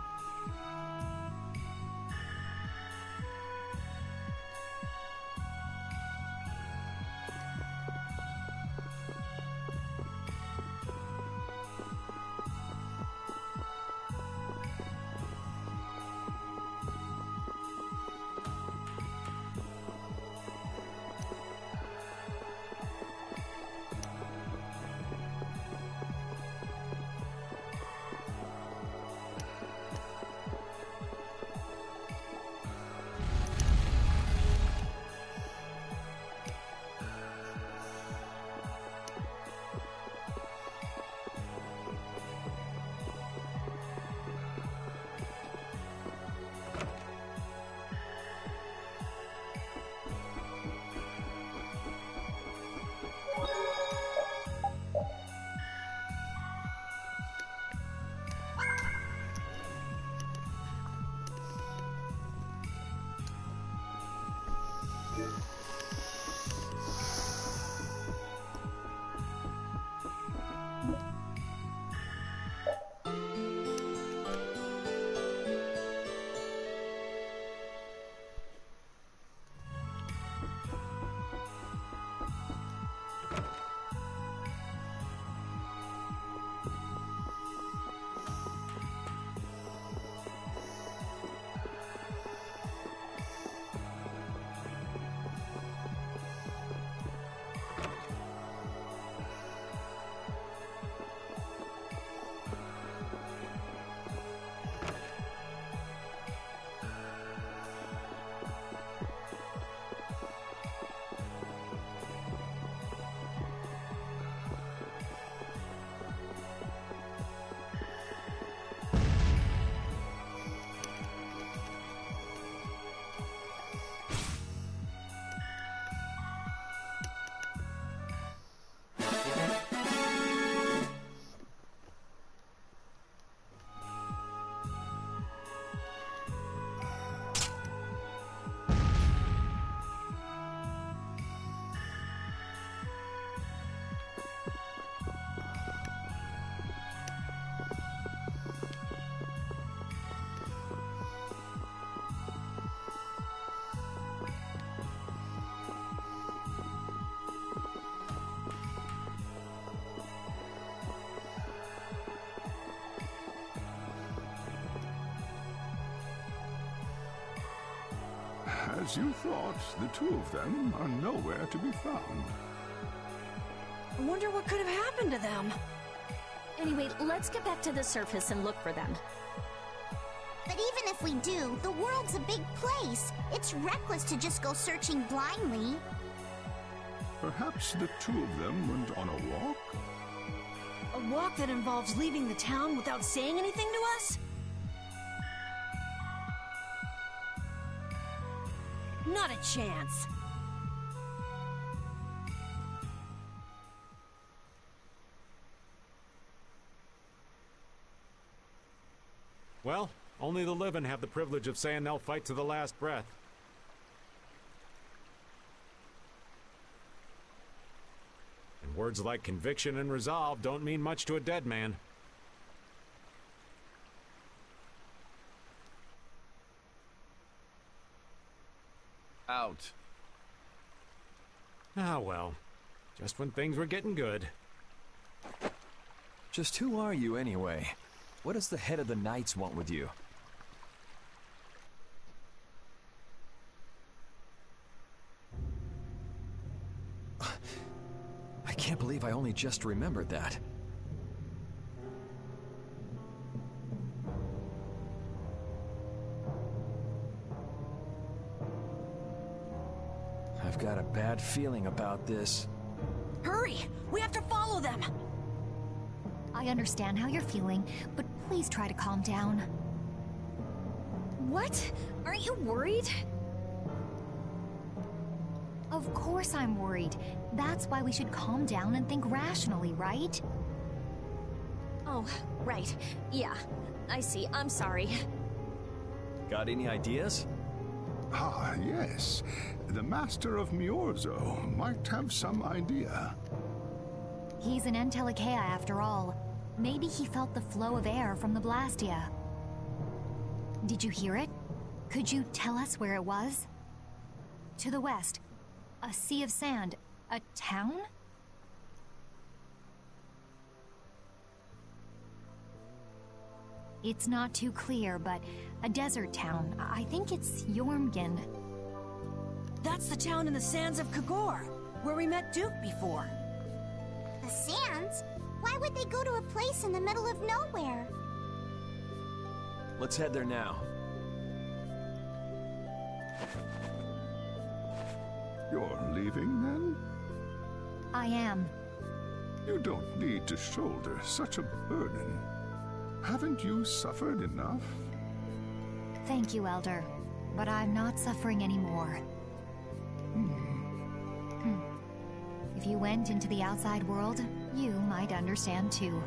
N: As you thought, the two of them are nowhere to be found.
A: I wonder what could have happened to them.
B: Anyway, let's get back to the surface and look for them.
F: But even if we do, the world's a big place. It's reckless to just go searching blindly.
N: Perhaps the two of them went on a walk?
A: A walk that involves leaving the town without saying anything to us? Not a chance.
O: Well, only the living have the privilege of saying they'll fight to the last breath. And words like conviction and resolve don't mean much to a dead man.
E: Out.
O: Ah, well. Just when things were getting good.
E: Just who are you, anyway? What does the head of the Knights want with you? I can't believe I only just remembered that. I've got a bad feeling about this.
A: Hurry! We have to follow them!
R: I understand how you're feeling, but please try to calm down.
B: What? Aren't you worried?
R: Of course I'm worried. That's why we should calm down and think rationally, right?
B: Oh, right. Yeah, I see. I'm sorry.
E: Got any ideas?
N: Ah, yes. The Master of Miorzo might have some idea.
R: He's an Entelekea after all. Maybe he felt the flow of air from the Blastia. Did you hear it? Could you tell us where it was? To the west. A sea of sand. A town? It's not too clear, but a desert town. I think it's Jormungand.
A: That's the town in the sands of Kagor, where we met Duke before.
F: The sands? Why would they go to a place in the middle of nowhere?
E: Let's head there now.
N: You're leaving, then?
R: I am.
N: You don't need to shoulder such a burden. Haven't you suffered enough?
R: Thank you, Elder. But I'm not suffering anymore. If you went into the outside world, you might understand too.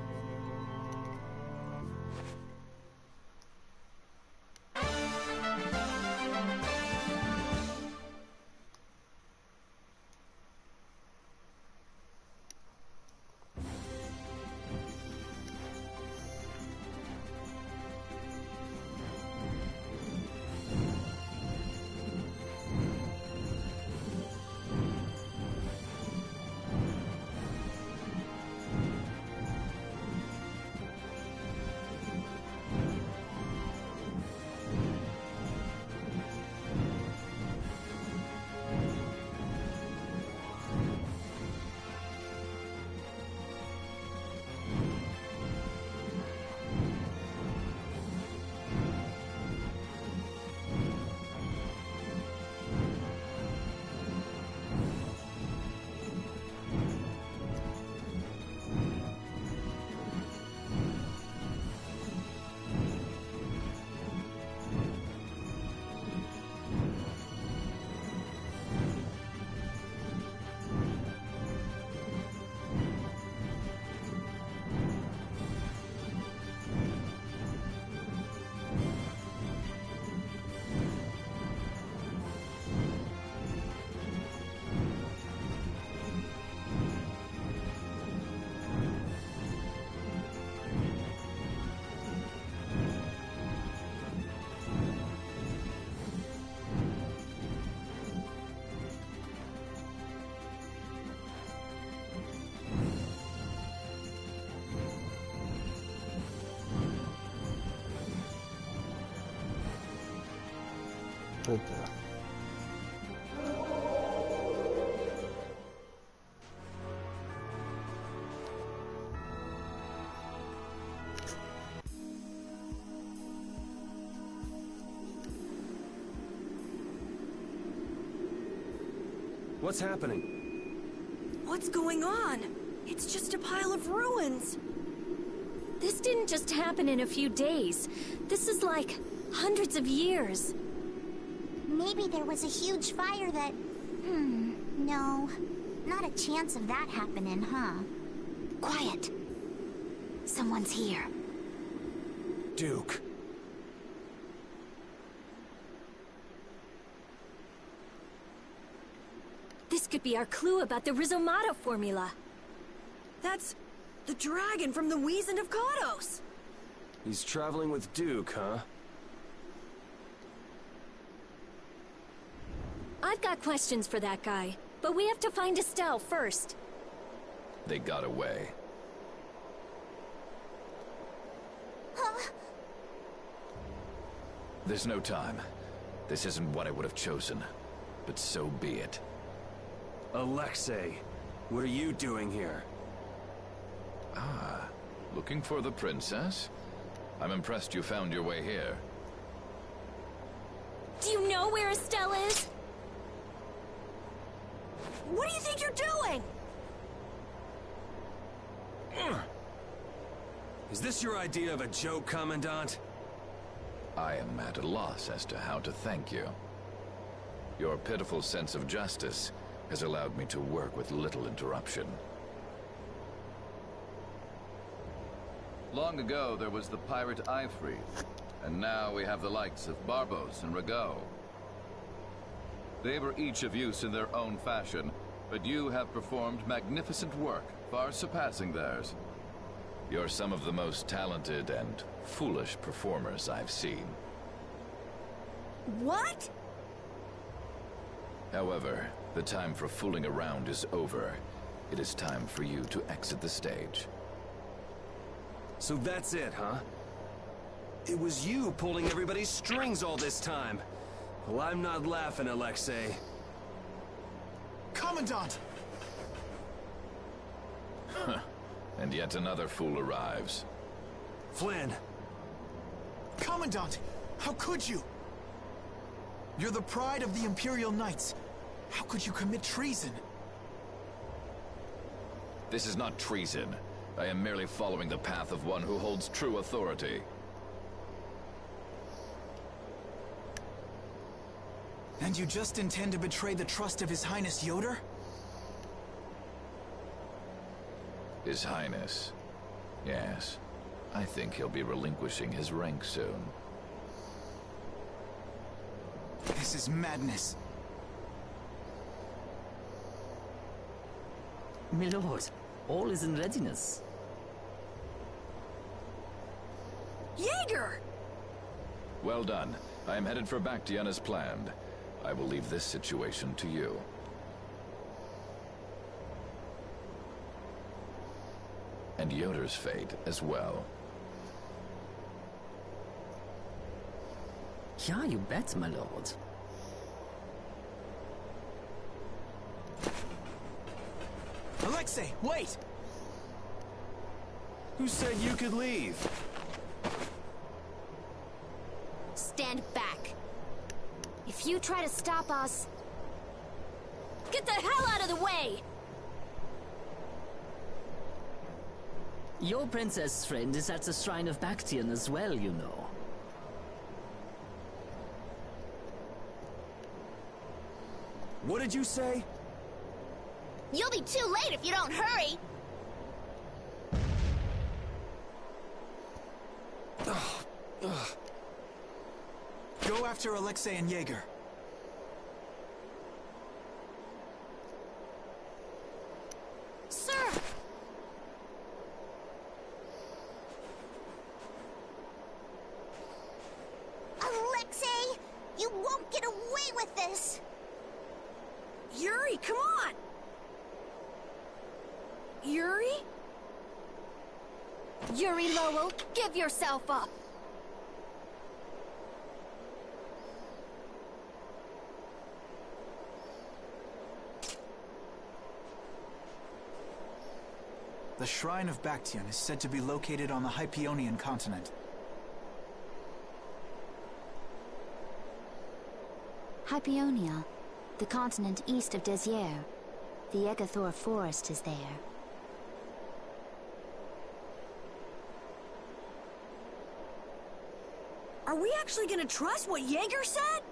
C: Right there.
G: What's happening?
A: What's going on? It's just a pile of ruins.
B: This didn't just happen in a few days. This is like hundreds of years.
F: Maybe there was a huge fire that... no. Not a chance of that happening, huh? Quiet. Someone's here.
G: Duke.
B: This could be our clue about the Rizomata formula.
A: That's the dragon from the Wizened of Kados.
G: He's traveling with Duke, huh?
B: I've got questions for that guy, but we have to find Estelle first.
U: They got away.
F: Huh?
U: There's no time. This isn't what I would have chosen, but so be it.
G: Alexei, what are you doing here?
U: Ah, looking for the princess? I'm impressed you found your way here.
B: Do you know where Estelle is?
A: What do you think you're doing?
G: Is this your idea of a joke, Commandant?
U: I am at a loss as to how to thank you. Your pitiful sense of justice has allowed me to work with little interruption.
I: Long ago, there was the pirate Ifrit, and now we have the likes of Barbos and Rago. They were each of use in their own fashion, but you have performed magnificent work, far surpassing theirs.
U: You're some of the most talented and foolish performers I've seen.
A: What?
U: However, the time for fooling around is over. It is time for you to exit the stage.
G: So that's it, huh? It was you pulling everybody's strings all this time. Well, I'm not laughing, Alexei.
S: Commandant!
U: And yet another fool arrives.
G: Flynn!
S: Commandant! How could you? You're the pride of the Imperial Knights. How could you commit treason?
U: This is not treason. I am merely following the path of one who holds true authority.
S: And you just intend to betray the trust of His Highness Yoder?
U: His Highness. Yes. I think he'll be relinquishing his rank soon.
S: This is madness.
T: My lord, all is in readiness.
A: Jaeger!
U: Well done. I am headed for Bactian as planned. I will leave this situation to you. And Yoder's fate as well.
T: Yeah, you bet, my lord.
S: Alexei, wait!
G: Who said you could leave?
J: Stand back. If you try to stop us... Get the hell out of the way!
T: Your princess friend is at the Shrine of Bactian as well, you know.
G: What did you say?
F: You'll be too late if you don't hurry!
S: Go after Alexei and Jaeger.
F: Sir! Alexei! You won't get away with this!
A: Yuri, come on! Yuri?
J: Yuri Lowell, give yourself up!
S: The Shrine of Bactian is said to be located on the Hypeonian continent.
P: Hypeonia. The continent east of Desier. The Egathor forest is there.
A: Are we actually gonna trust what Jaeger said?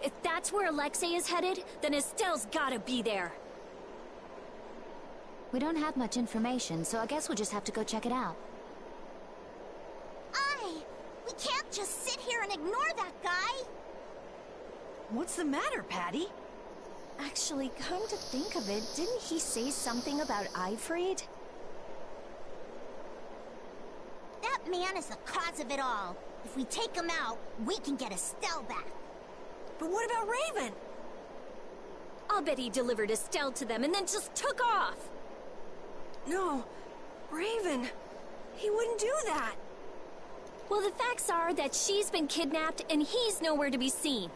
B: If that's where Alexei is headed, then Estelle's gotta be there.
P: We don't have much information, so I guess we'll just have to go check it out.
F: We can't just sit here and ignore that guy!
A: What's the matter, Patty?
B: Actually, come to think of it, didn't he say something about Eifried?
F: That man is the cause of it all. If we take him out, we can get Estelle back.
A: But what about Raven?
B: I'll bet he delivered Estelle to them and then just took off.
A: No, Raven. He wouldn't do that.
B: Well, the facts are that she's been kidnapped and he's nowhere to be seen.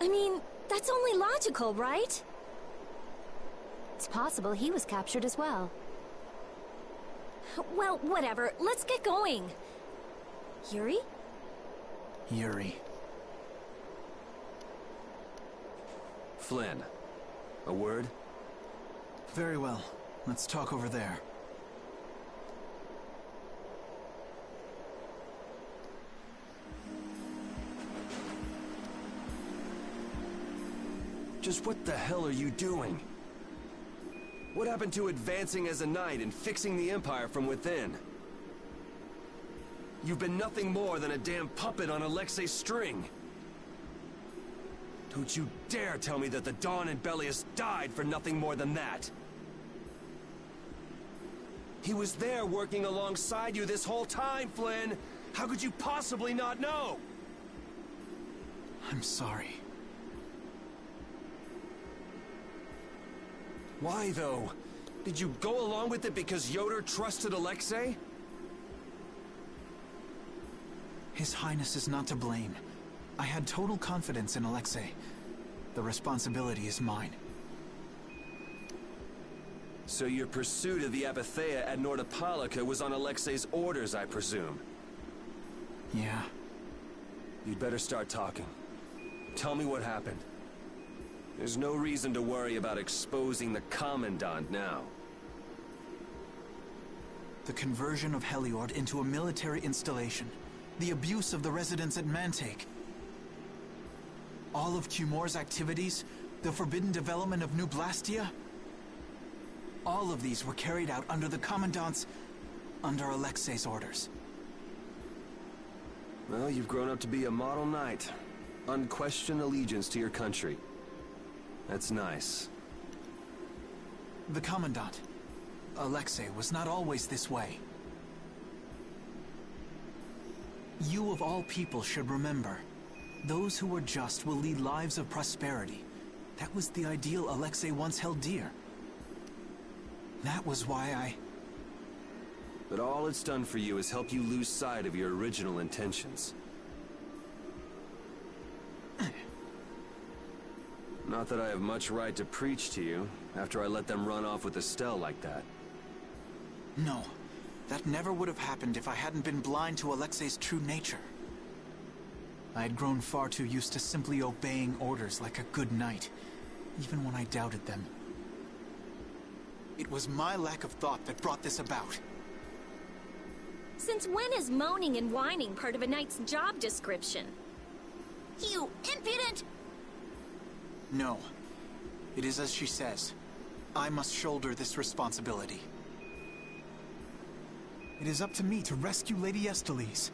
B: I mean, that's only logical, right?
P: It's possible he was captured as well.
B: Well, whatever. Let's get going. Yuri?
S: Yuri.
G: Flynn, a word?
S: Very well. Let's talk over there.
G: Just what the hell are you doing? What happened to advancing as a knight and fixing the Empire from within? You've been nothing more than a damn puppet on Alexei's string. Don't you dare tell me that the Dawn and Bellius died for nothing more than that. He was there working alongside you this whole time, Flynn. How could you possibly not know?
S: I'm sorry.
G: Why, though? Did you go along with it because Yoder trusted Alexei?
S: His Highness is not to blame. I had total confidence in Alexei. The responsibility is mine.
G: So your pursuit of the Apatheia at Nordapalika was on Alexei's orders, I presume?
S: Yeah.
G: You'd better start talking. Tell me what happened. There's no reason to worry about exposing the Commandant now.
S: The conversion of Heliord into a military installation. The abuse of the residents at Mantake. All of Cumor's activities. The forbidden development of New Blastia. All of these were carried out under the Commandant's... under Alexei's orders.
G: Well, you've grown up to be a model knight. Unquestioned allegiance to your country. That's nice.
S: The Commandant, Alexei, was not always this way. You of all people should remember, those who are just will lead lives of prosperity. That was the ideal Alexei once held dear. That was why I...
G: But all it's done for you is help you lose sight of your original intentions. Not that I have much right to preach to you, after I let them run off with Estelle like that.
S: No. That never would have happened if I hadn't been blind to Alexei's true nature. I had grown far too used to simply obeying orders like a good knight, even when I doubted them. It was my lack of thought that brought this about.
B: Since when is moaning and whining part of a knight's job description?
F: You impudent!
S: No. It is as she says. I must shoulder this responsibility. It is up to me to rescue Lady Estellise.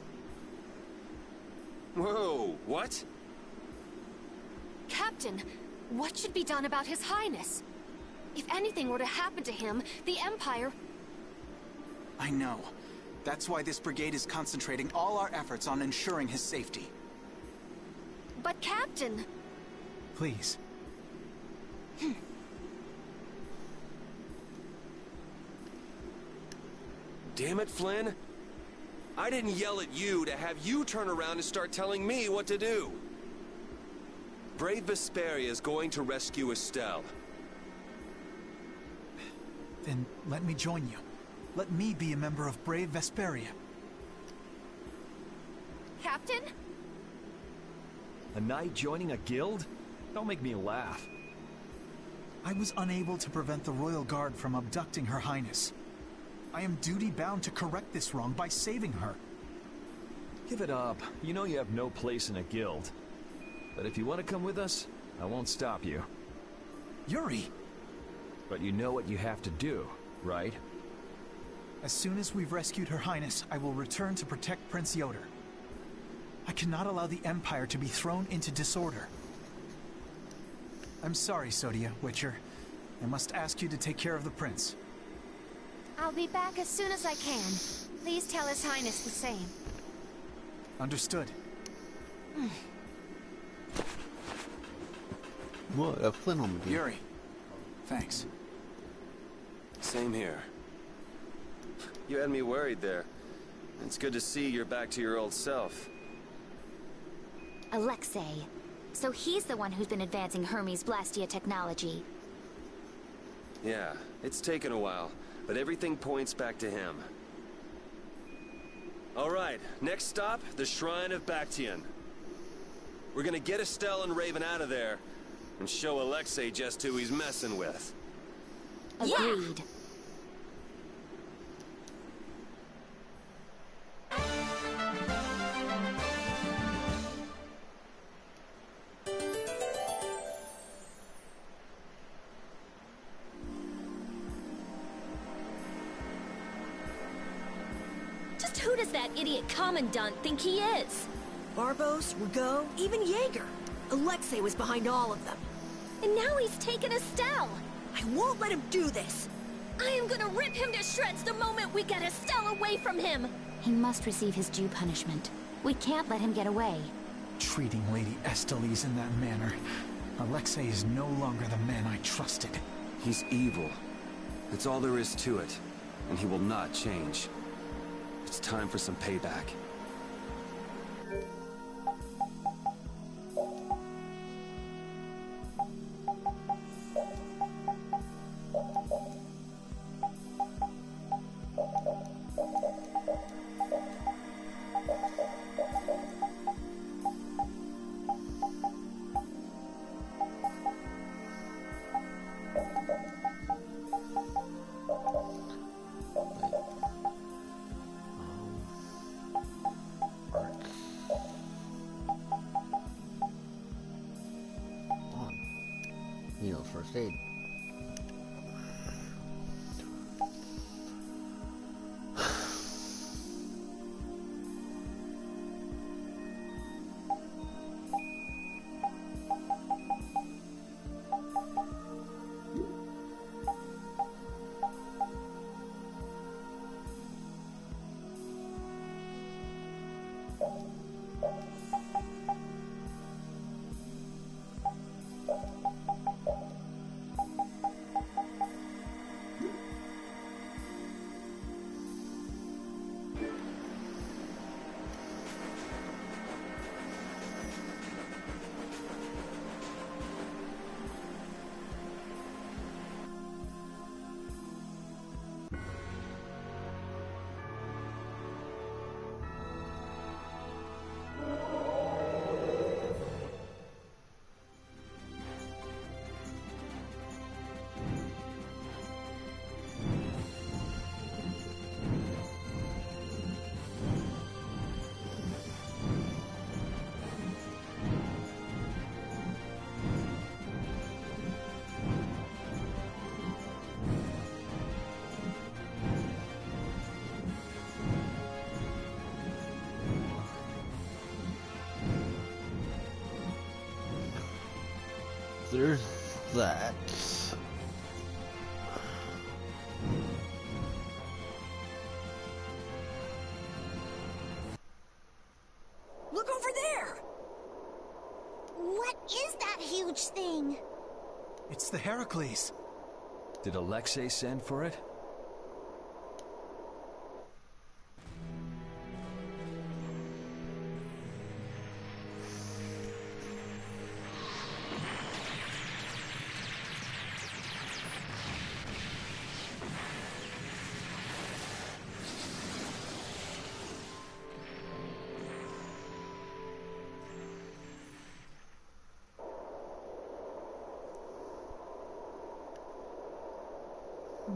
G: Whoa, what?
A: Captain, what should be done about His Highness? If anything were to happen to him, the Empire...
S: I know. That's why this brigade is concentrating all our efforts on ensuring his safety.
A: But Captain...
S: Please.
G: Damn it, Flynn. I didn't yell at you to have you turn around and start telling me what to do. Brave Vesperia is going to rescue Estelle.
S: Then let me join you. Let me be a member of Brave Vesperia.
A: Captain?
E: A knight joining a guild? Don't make me laugh.
S: I was unable to prevent the Royal Guard from abducting Her Highness. I am duty-bound to correct this wrong by saving her.
E: Give it up. You know you have no place in a guild. But if you want to come with us, I won't stop you.
S: Yuri!
E: But you know what you have to do, right?
S: As soon as we've rescued Her Highness, I will return to protect Prince Yoder. I cannot allow the Empire to be thrown into disorder. I'm sorry, Sodia, Witcher. I must ask you to take care of the prince.
F: I'll be back as soon as I can. Please tell His Highness the same.
S: Understood.
C: What a phenomenon.
S: Yuri, thanks.
G: Same here. You had me worried there. It's good to see you're back to your old self.
F: Alexei. So he's the one who's been advancing Hermes Blastia technology.
G: Yeah, it's taken a while, but everything points back to him. All right, next stop, the Shrine of Bactian. We're gonna get Estelle and Raven out of there, and show Alexei just who he's messing with.
F: Agreed.
B: Just who does that idiot Commandant think he is?
A: Barbos, Rigaud, even Jaeger. Alexei was behind all of them.
B: And now he's taken Estelle.
A: I won't let him do this.
B: I am gonna rip him to shreds the moment we get Estelle away from him.
P: He must receive his due punishment. We can't let him get away.
S: Treating Lady Estellise in that manner. Alexei is no longer the man I trusted.
G: He's evil. That's all there is to it. And he will not change. It's time for some payback.
C: First aid. There's that.
A: Look over there!
F: What is that huge thing?
S: It's the Heracles.
E: Did Alexei send for it?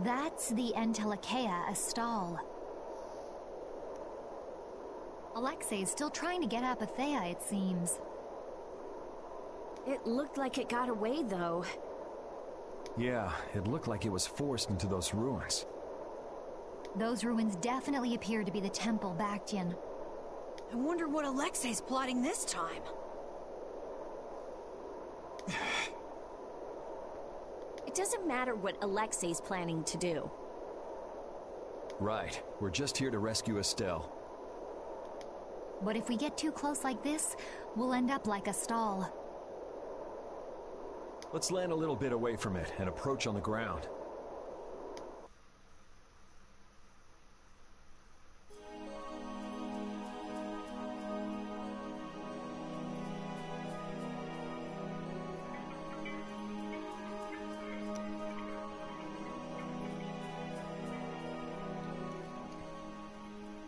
R: That's the Entelekea Astal. Alexei's still trying to get Apathea, it seems.
H: It looked like it got away, though.
E: Yeah, it looked like it was forced into those ruins.
R: Those ruins definitely appear to be the Temple Bactian.
A: I wonder what Alexei's plotting this time.
H: It doesn't matter what Alexei's planning to do.
E: Right. We're just here to rescue Estelle.
R: But if we get too close like this, we'll end up like Astal.
E: Let's land a little bit away from it and approach on the ground.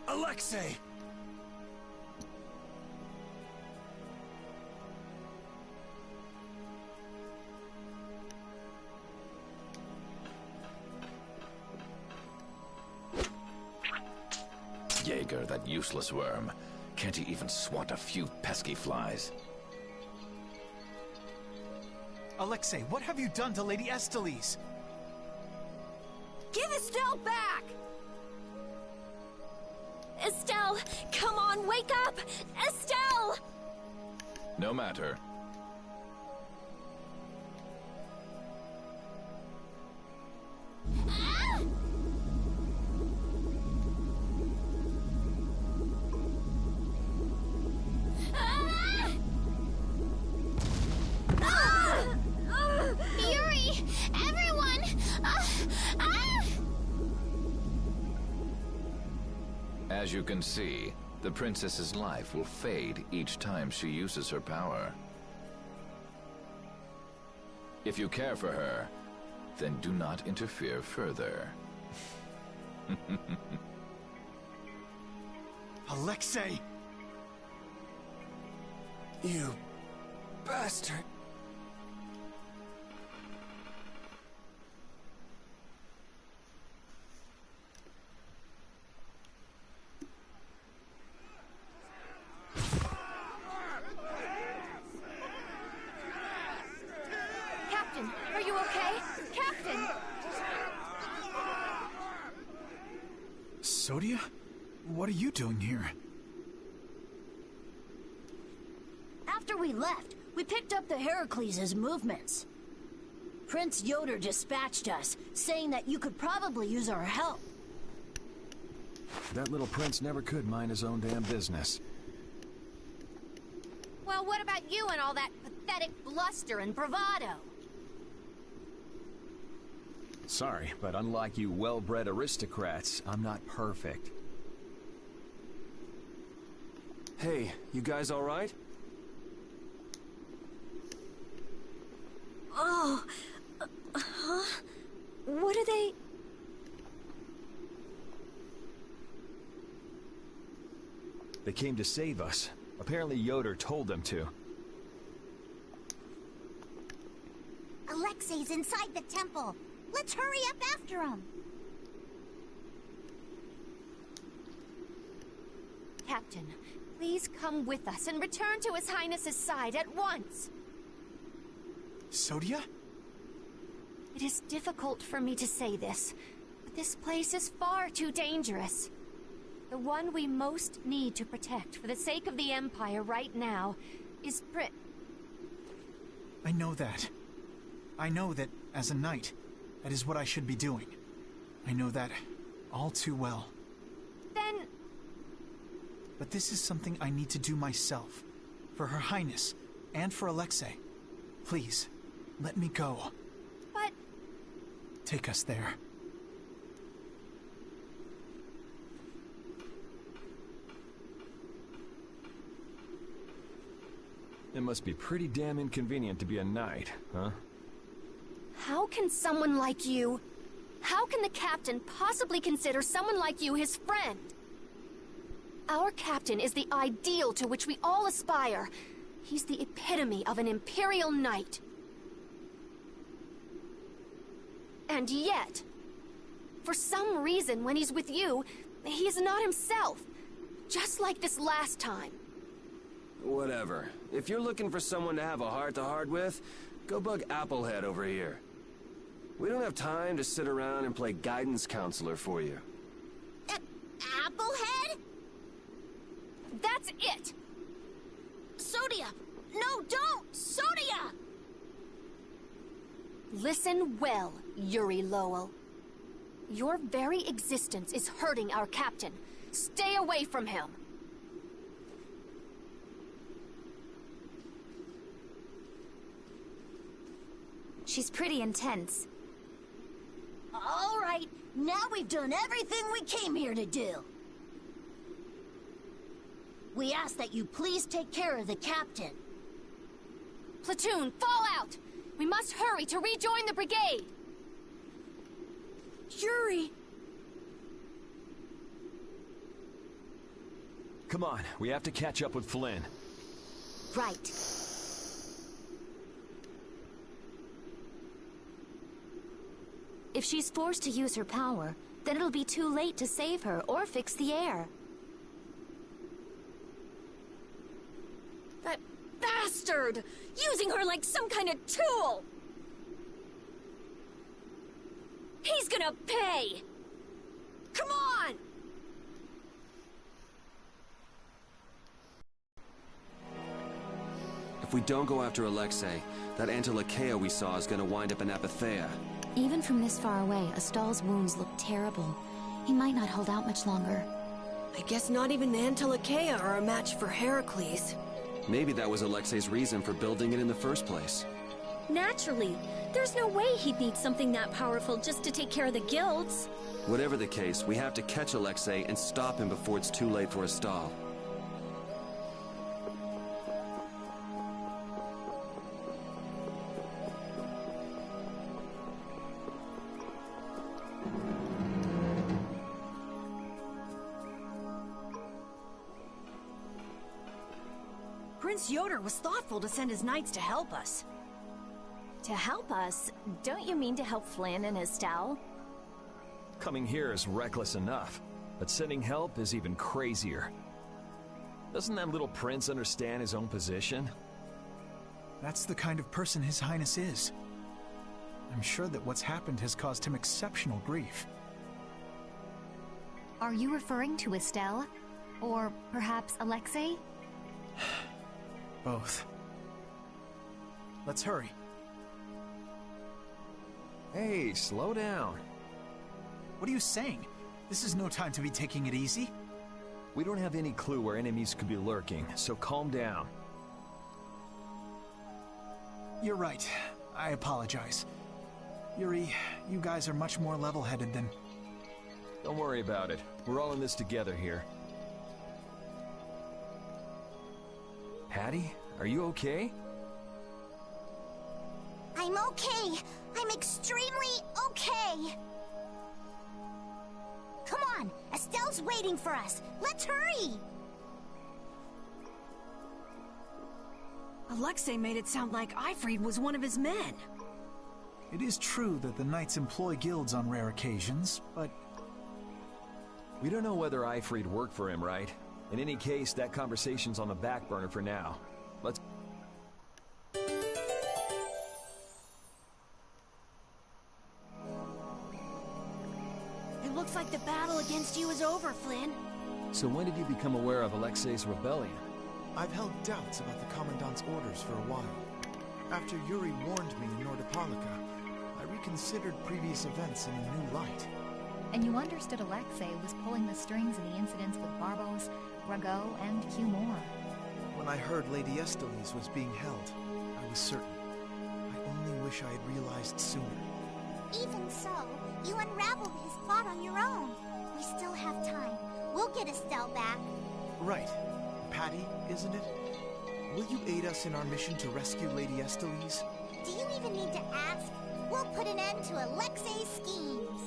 D: Alexei!
U: Jaeger, that useless worm. Can't he even swat a few pesky flies?
S: Alexei, what have you done to Lady Estellise?
A: Give Estelle back!
B: Estelle, come on, wake up! Estelle!
U: No matter.
F: Yuri! Everyone!
U: As you can see, the princess's life will fade each time she uses her power. If you care for her, then do not interfere further.
S: Alexei!
X: You bastard.
A: Captain, are you okay? Captain!
S: Sodia? What are you doing here?
B: After we left, we picked up the Heracles' movements. Prince Yoder dispatched us, saying that you could probably use our help.
E: That little prince never could mind his own damn business.
J: Well, what about you and all that pathetic bluster and bravado?
E: Sorry, but unlike you well-bred aristocrats, I'm not perfect.
X: Hey, you guys all right?
B: Oh, huh? What are they...
E: They came to save us. Apparently Yoder told them to.
F: Alexei's inside the temple. Let's hurry up after him.
J: Captain, please come with us and return to His Highness's side at once.
S: Sodia?
J: It is difficult for me to say this, but this place is far too dangerous. The one we most need to protect for the sake of the Empire right now is
S: I know that. I know that, as a knight, that is what I should be doing. I know that all too well.
J: Then...
S: But this is something I need to do myself. For Her Highness, and for Alexei. Please, let me go.
J: But...
S: Take us there.
E: It must be pretty damn inconvenient to be a knight, huh?
J: How can someone like you... How can the captain possibly consider someone like you his friend? Our captain is the ideal to which we all aspire. He's the epitome of an imperial knight. And yet, For some reason, when he's with you, he's not himself. Just like this last time.
G: Whatever. If you're looking for someone to have a heart-to-heart with, go bug Applehead over here. We don't have time to sit around and play guidance counselor for you.
F: Applehead?
J: That's it!
F: Sodia! No, don't! Sodia!
J: Listen well, Yuri Lowell. Your very existence is hurting our captain. Stay away from him.
P: She's pretty intense.
F: All right, now we've done everything we came here to do. We ask that you please take care of the captain.
J: Platoon, fall out! We must hurry to rejoin the brigade!
A: Yuri!
E: Come on, we have to catch up with Flynn.
P: Right. If she's forced to use her power, then it'll be too late to save her or fix the air.
J: That bastard! Using her like some kind of tool! He's gonna pay! Come on!
G: If we don't go after Alexei, that Antilochea we saw is gonna wind up in Apatheia.
P: Even from this far away, Astal's wounds look terrible. He might not hold out much longer.
A: I guess not even the Antilochea are a match for Heracles.
G: Maybe that was Alexei's reason for building it in the first place.
B: Naturally. There's no way he'd need something that powerful just to take care of the guilds.
G: Whatever the case, we have to catch Alexei and stop him before it's too late for Astal.
A: Prince Yoder was thoughtful to send his knights to help us.
B: To help us? Don't you mean to help Flynn and Astal?
E: Coming here is reckless enough, but sending help is even crazier. Doesn't that little prince understand his own position?
S: That's the kind of person His Highness is. I'm sure that what's happened has caused him exceptional grief.
R: Are you referring to Estelle? Or perhaps Alexei?
S: Both. Let's hurry.
E: Hey, slow down.
S: What are you saying? This is no time to be taking it easy.
E: We don't have any clue where enemies could be lurking, so calm down.
S: You're right. I apologize. Yuri, you guys are much more level-headed than...
E: Don't worry about it. We're all in this together here. Patty, are you okay?
F: I'm okay. I'm extremely okay. Come on, Estelle's waiting for us. Let's hurry.
A: Alexei made it sound like Ifrid was one of his men.
S: It is true that the knights employ guilds on rare occasions, but...
E: We don't know whether Ifrid worked for him, right? In any case, that conversation's on the back burner for now. Let's...
A: It looks like the battle against you is over, Flynn.
E: So when did you become aware of Alexei's rebellion?
K: I've held doubts about the Commandant's orders for a while. After Yuri warned me in Nordopolica, I reconsidered previous events in a new light.
R: And you understood Alexei was pulling the strings in the incidents with Barbos, Rago, and Cumore.
K: When I heard Lady Estellise was being held, I was certain. I only wish I had realized sooner.
F: Even so, you unraveled his plot on your own. We still have time. We'll get Estelle back.
K: Right. Patty, isn't it? Will you aid us in our mission to rescue Lady Estellise?
F: Do you even need to ask? We'll put an end to Alexei's schemes.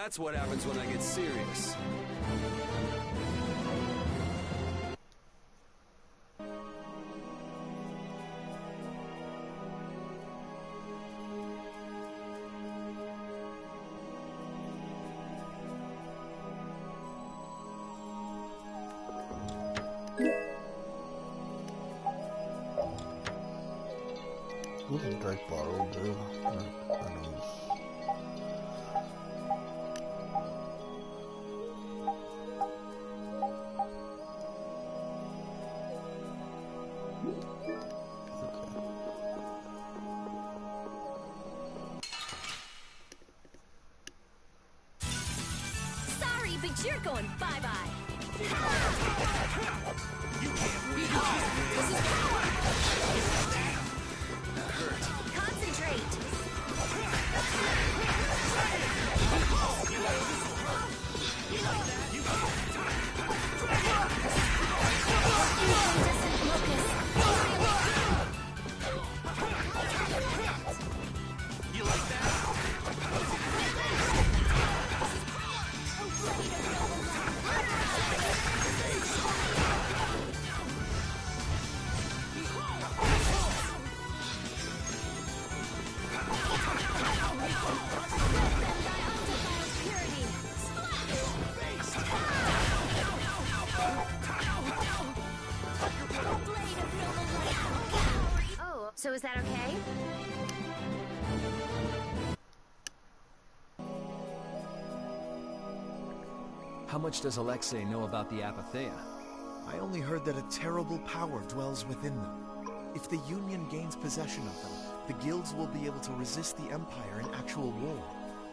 G: That's what happens when I get serious.
C: What does Drake Bottle do?
A: Sorry, but you're going bye-bye.
D: You can't win.
A: Concentrate.
D: You like that?
A: Oh, so is that okay?
E: How much does Alexei know about the Apatheia?
K: I only heard that a terrible power dwells within them. If the Union gains possession of them, the guilds will be able to resist the Empire in actual war.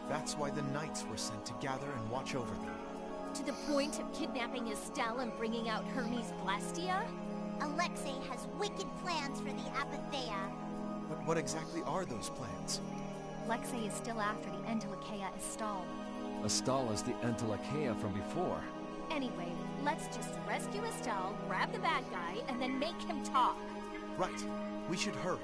K: That's why the Knights were sent to gather and watch over them.
A: To the point of kidnapping Estelle and bringing out Hermes Blastia?
F: Alexei has wicked plans for the Apatheia.
K: But what exactly are those plans?
R: Alexei is still after the Entelecheia Estelle.
E: Estelle is the Entelecheia from before.
A: Anyway, let's just rescue Estelle, grab the bad guy, and then make him talk.
K: Right. We should hurry.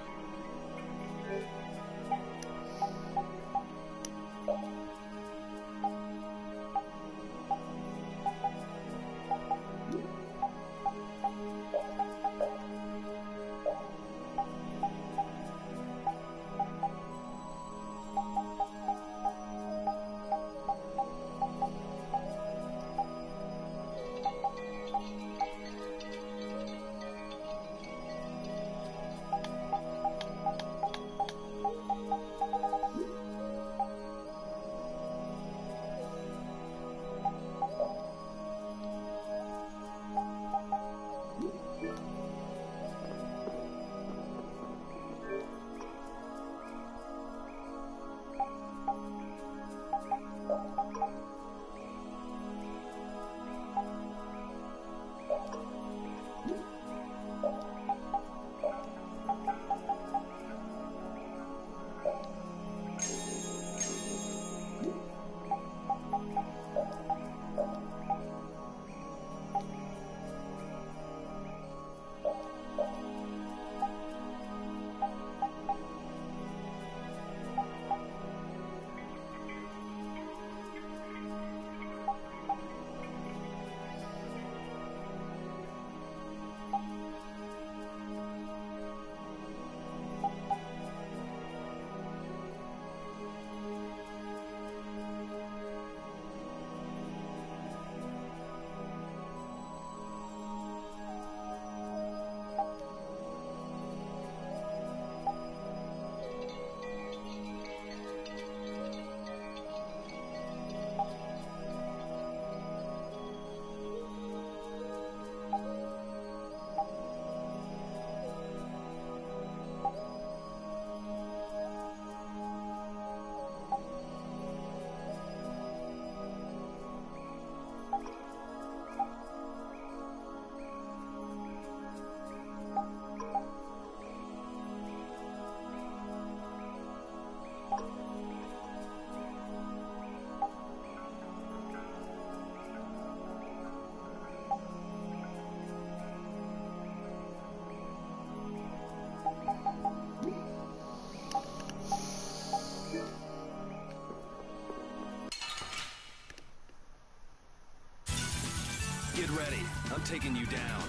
G: taking you down.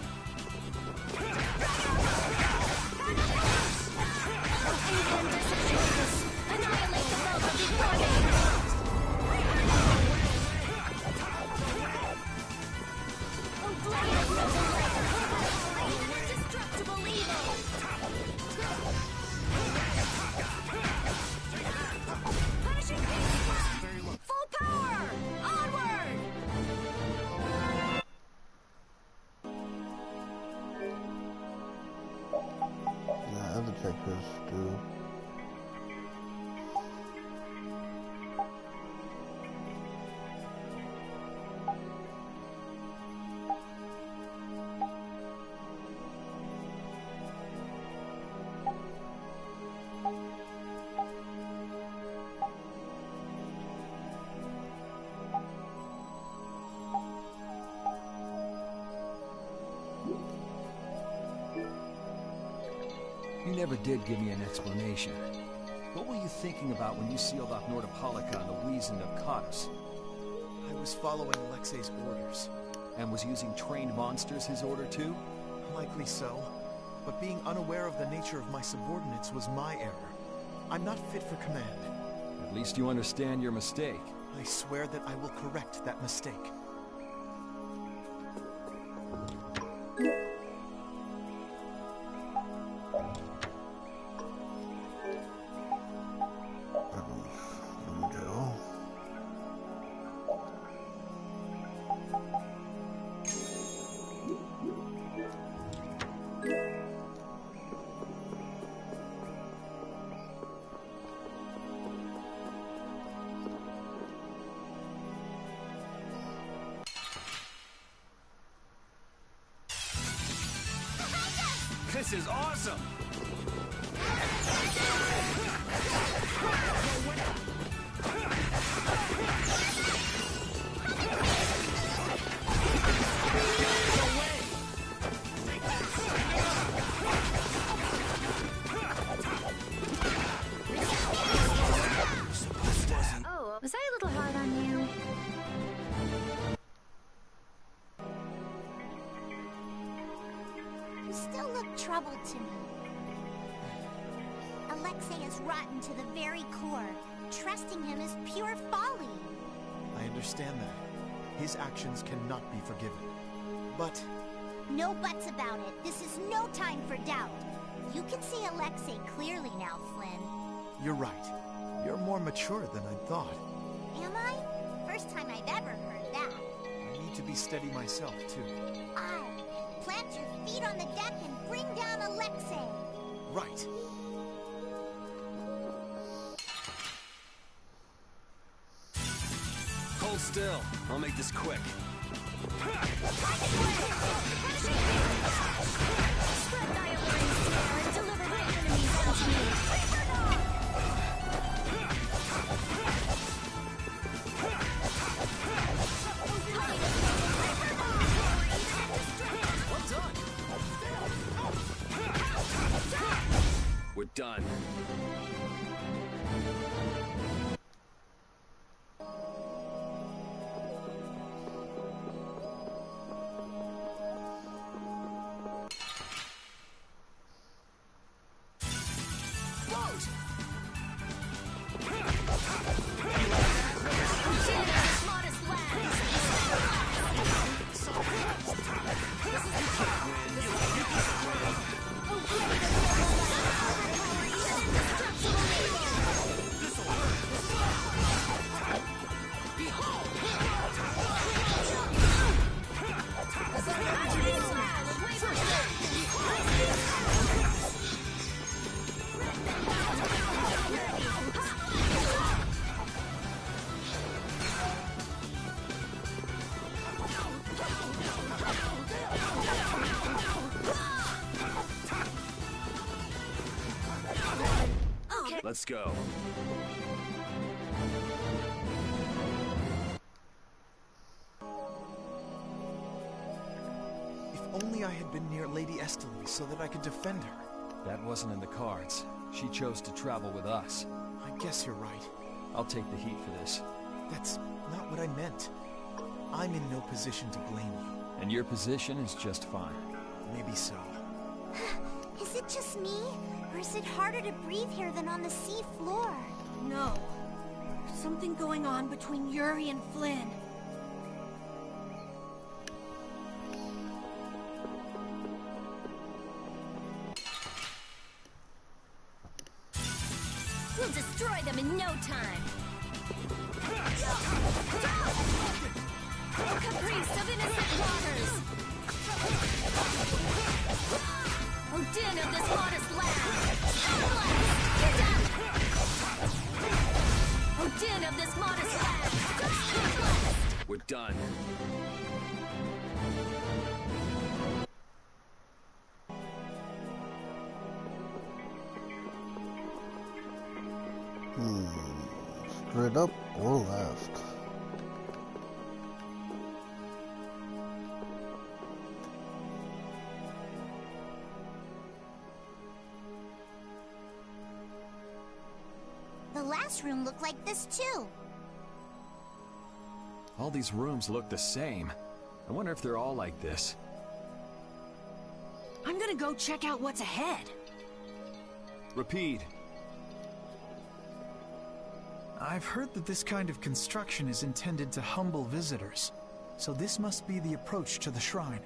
F: Annihilate the Belva before they... Indestructible evil! Punishing beam! Full power! Onward!
C: Yeah, other checkers do.
E: You never did give me an explanation. What were you thinking about when you sealed off Nordopolica and the Wiesen of Cottus?
K: I was following Alexei's orders.
E: And was using trained monsters his order too?
K: Likely so. But being unaware of the nature of my subordinates was my error. I'm not fit for command.
E: At least you understand your mistake.
K: I swear that I will correct that mistake.
G: This is awesome!
F: Oh, was I a little hard on you? You still look troubled to me. Alexei is rotten to the very core. Trusting him is pure folly.
K: I understand that. His actions cannot be forgiven. But...
F: No buts about it. This is no time for doubt. You can see Alexei clearly now, Flynn.
K: you're right. You're more mature than I thought.
F: Am I? First time I've ever heard that.
K: I need to be steady myself, too.
F: Aye. Plant your feet on the deck and bring down Alexei.
K: Right.
G: Hold still. I'll make this quick.
F: Spread thy alluring snare and deliver my enemies unto me.
G: We're done. Let's go.
K: If only I had been near Lady Esteli so that I could defend her.
E: That wasn't in the cards. She chose to travel with us.
K: I guess you're right.
E: I'll take the heat for this.
K: That's not what I meant. I'm in no position to blame you.
E: And your position is just fine.
K: Maybe so.
F: Is it just me? Or is it harder to breathe here than on the sea floor?
A: No. There's something going on between Yuri and Flynn.
B: We'll destroy them in no time. O caprice of innocent waters! O din of this modest land! Get down! O din of this modest land!
G: We're done.
C: Straight up or left?
F: The last room looked like this too.
E: All these rooms look the same. I wonder if they're all like this.
A: I'm gonna go check out what's ahead.
E: Repeat.
K: I've heard that this kind of construction is intended to humble visitors, so this must be the approach to the shrine.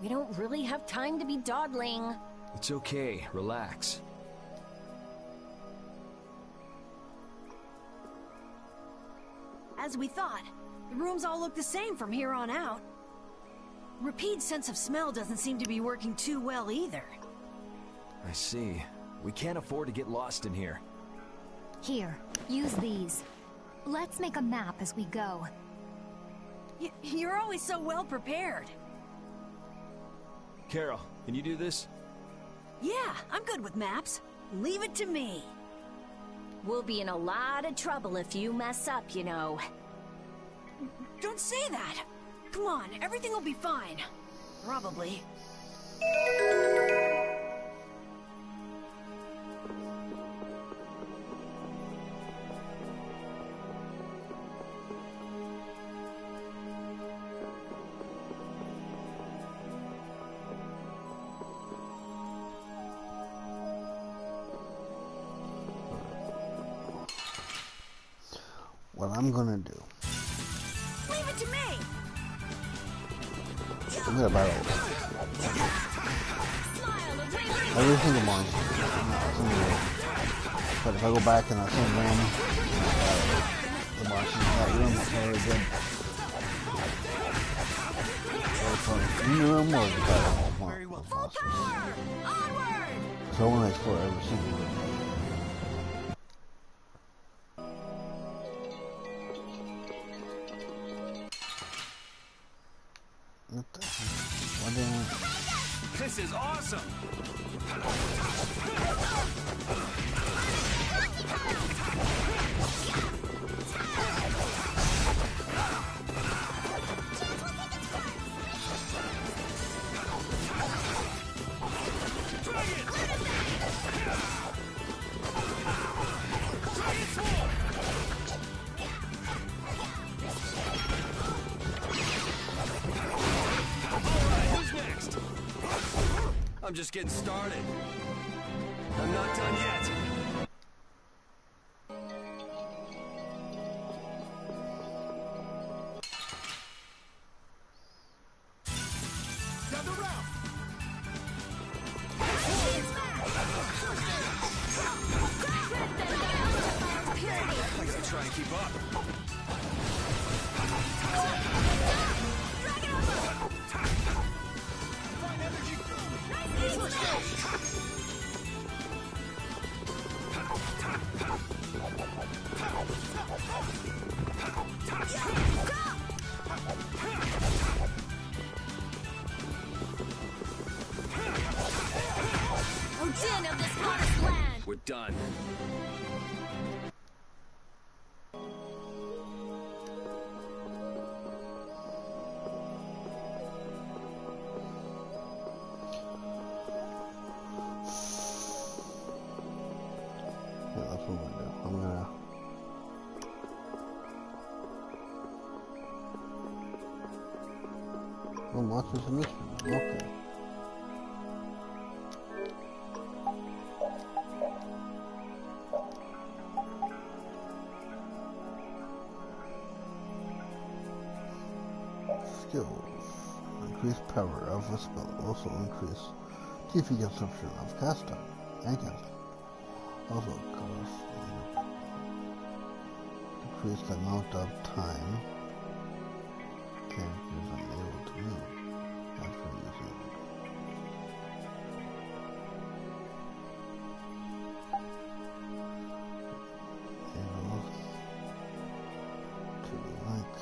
H: We don't really have time to be dawdling.
E: It's okay, relax.
A: As we thought, the rooms all look the same from here on out. Repeat's sense of smell doesn't seem to be working too well either.
E: I see. We can't afford to get lost in here.
R: Here, use these. Let's make a map as we go.
A: You're always so well prepared.
E: Carol, can you do this?
A: Yeah, I'm good with maps. Leave it to me.
H: We'll be in a lot of trouble if you mess up, you know.
A: Don't say that. Come on, everything will be fine. Probably.
C: What I'm gonna do.
A: Leave it to me.
C: I'm gonna battle every single monster. But if I go back in that same room, the monsters in that room are very good. From the room or the battle of monsters. So I want to explore every single room.
G: This is awesome! I'm just getting started. I'm not done yet.
K: Gather round.
G: I gotta try and keep up.
B: Odin of this modest land!
G: We're done.
C: Yeah, that's what I'm gonna do. I'm gonna Oh, monsters and mysteries. Okay. Skills. Increase power of a spell. Also increase TP consumption of cast time and cast time. Also cost. Decrease the amount of time characters are able to move after using it. Able to like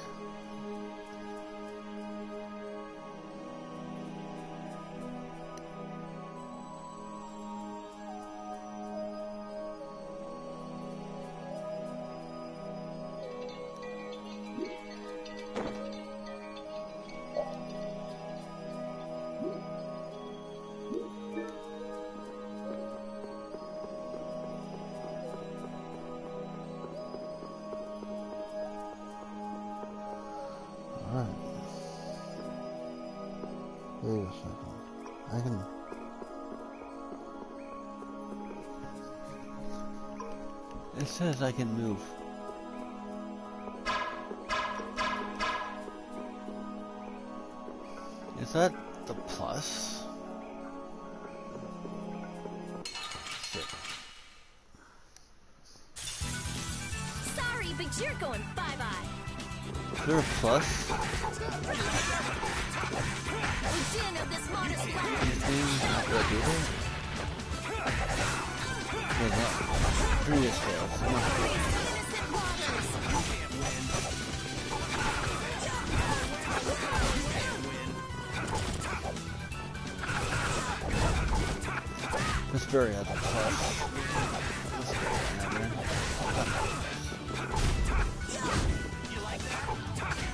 C: wait a second. I can... It says I can move. Is that the plus? Shit.
B: Sorry, but you're going bye-bye.
C: Is there a plus? Previous fails. This berry has a plus.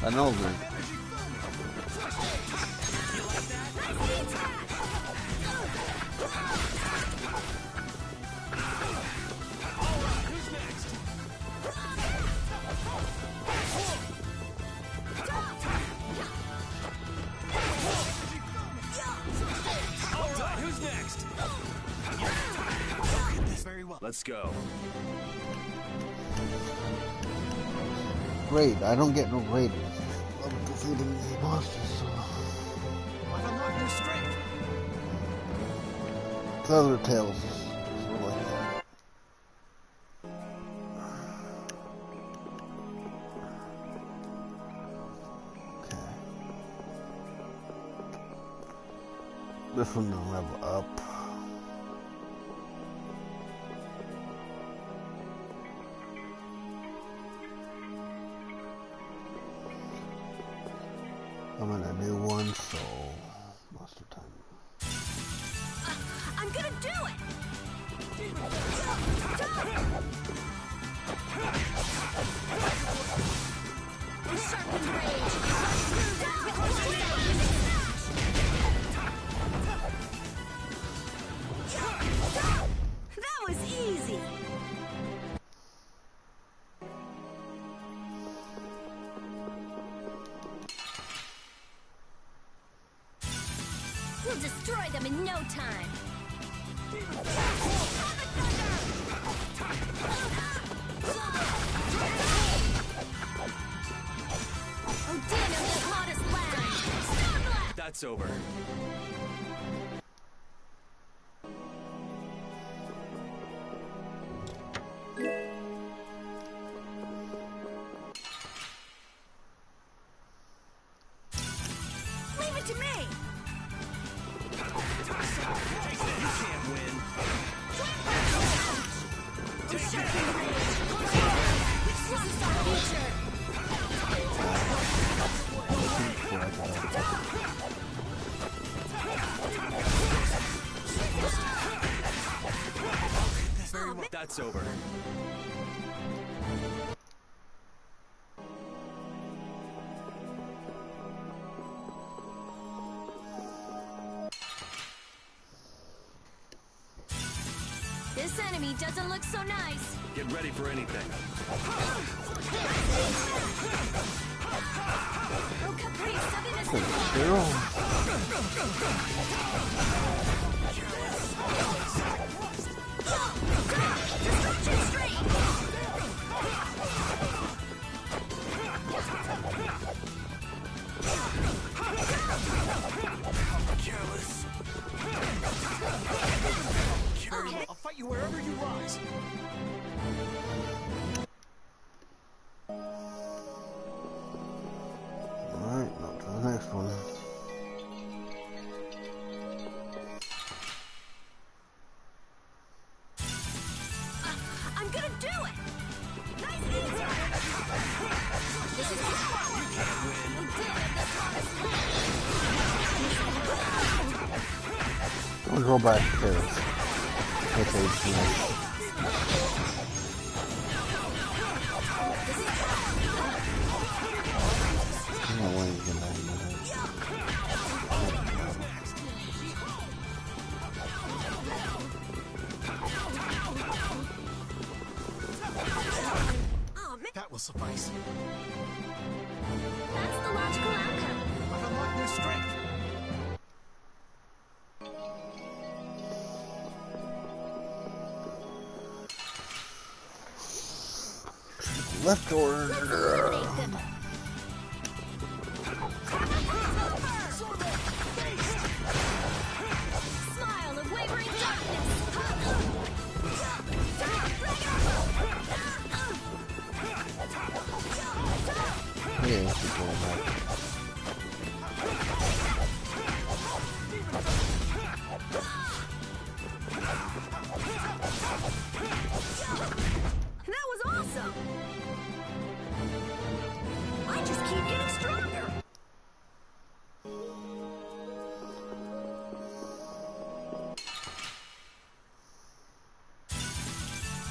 C: An older.
E: Let's go.
C: Great, I don't get no ratings. I'm defeating these monsters, so...
K: I've unlocked your strength.
C: Feather tails. Sort of like that. Okay. This one will level up. I'm in a new one, so most of the time.
B: I'm gonna do it! Sharpened rage! That was easy! We'll destroy them in no time. Odin of the hottest land.
E: That's over.
B: Leave it to me.
E: You can't win.
B: Sharpened rage. This is our future.
E: That's over.
B: This enemy doesn't look so nice.
E: Get ready for anything.
K: I'll fight you wherever you rise.
C: Alright, on to the next one.
A: I'm gonna do it! Nice easy! This is power! You can't win!
C: I'm gonna go back to okay,
K: That will suffice.
B: That's the logical outcome.
K: I've unlocked new strength.
C: left order.
B: Smile of wavering darkness.
C: Yeah, let's keep going back.
A: That was awesome! I just keep getting stronger!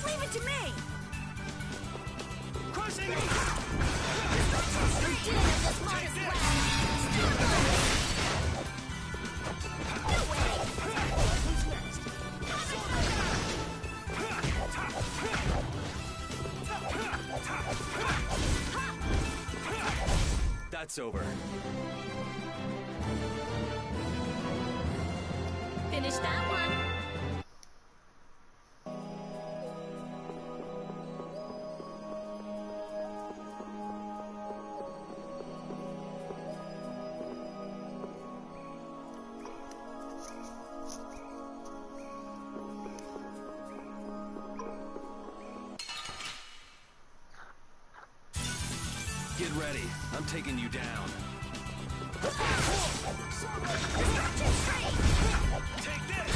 A: Leave it to me! Crushing it!
G: That's over.
B: Finish that one.
G: Get ready. I'm taking you down.
A: Take this!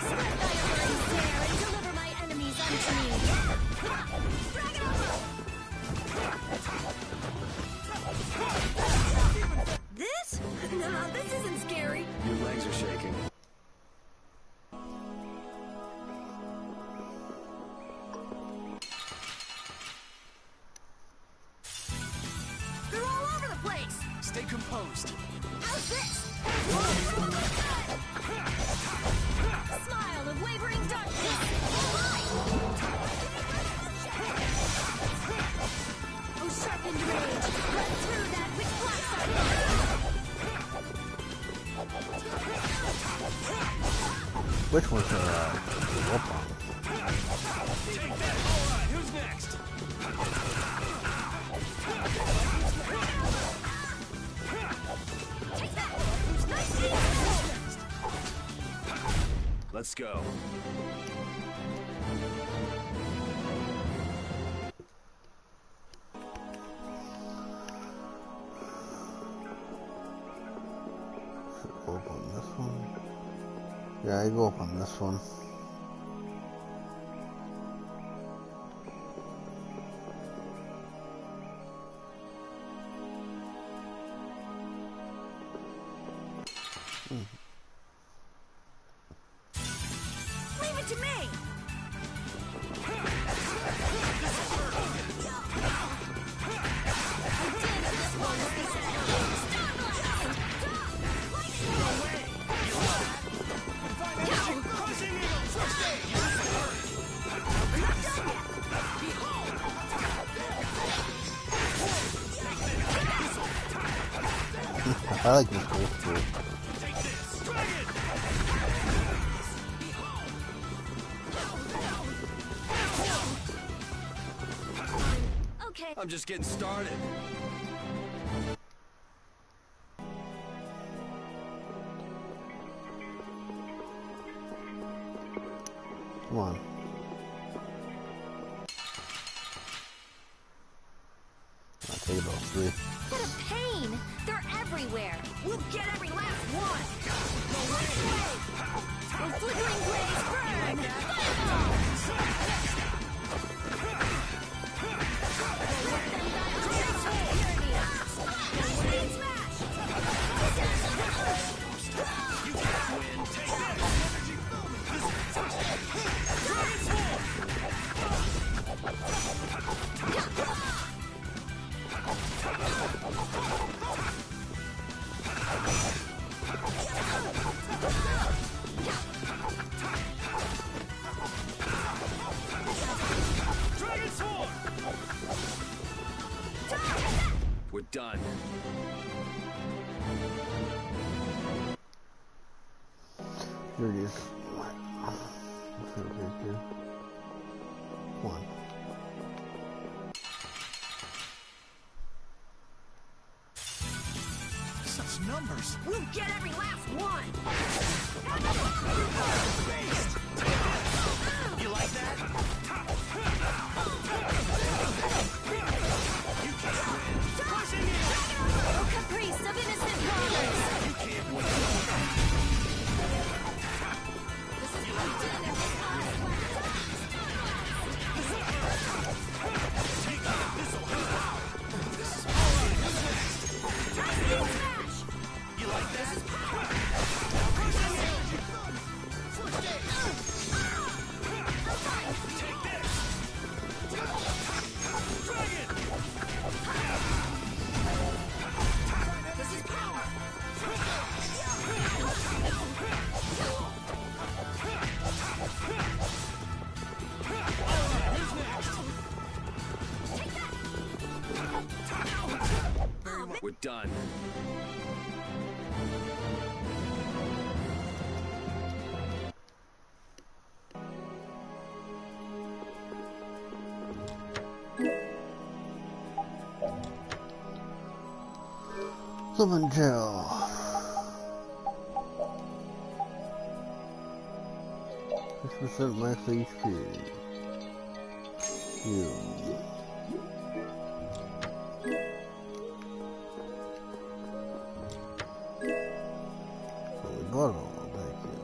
A: Spread thy alluring dare and deliver my enemies unto me! Drag it over! This? No, this isn't scary.
G: Your legs are shaking.
A: They're all over the place!
K: Stay composed.
A: How's this? Smile of wavering darkness! Oh, sharpened rage! Run through that which blocks our
C: Which one's the whoop on?
G: Take that! Alright, who's next?
A: Take that! Nice easy!
G: Let's go.
C: Go up on this one. Yeah, I go up on this one.
A: Leave it to me!
C: I like this cool.
J: Okay.
G: I'm just getting started.
C: Come on. I'll take about 3.
J: What a pain! They're everywhere! We'll get every last one! Those flickering blades burn!
G: We're done.
C: Here it is. 1.
S: Such numbers.
A: We'll get every last one!
S: You like that?
J: Oh, caprice of innocent waters! This is what we did in
S: You like that?
G: We're done.
C: Summon gel. 6% max HP. Holy bottle, thank you.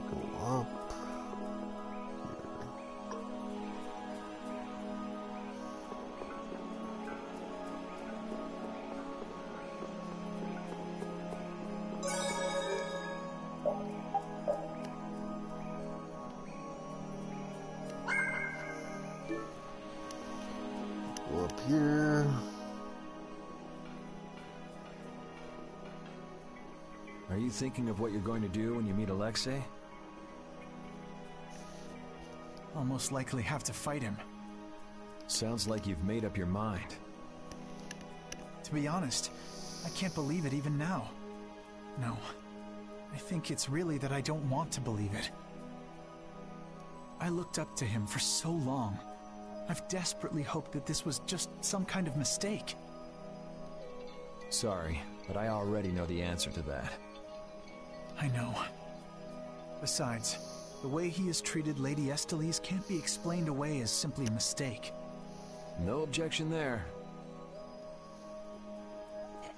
C: Go up. Go up here.
E: Are you thinking of what you're going to do when you meet Alexei?
K: I'll most likely have to fight him.
E: Sounds like you've made up your mind.
K: To be honest, I can't believe it even now. No, I think it's really that I don't want to believe it. I looked up to him for so long. I've desperately hoped that this was just some kind of mistake.
E: Sorry, but I already know the answer to that.
K: I know. Besides, the way he has treated Lady Estellise can't be explained away as simply a mistake.
E: No objection there.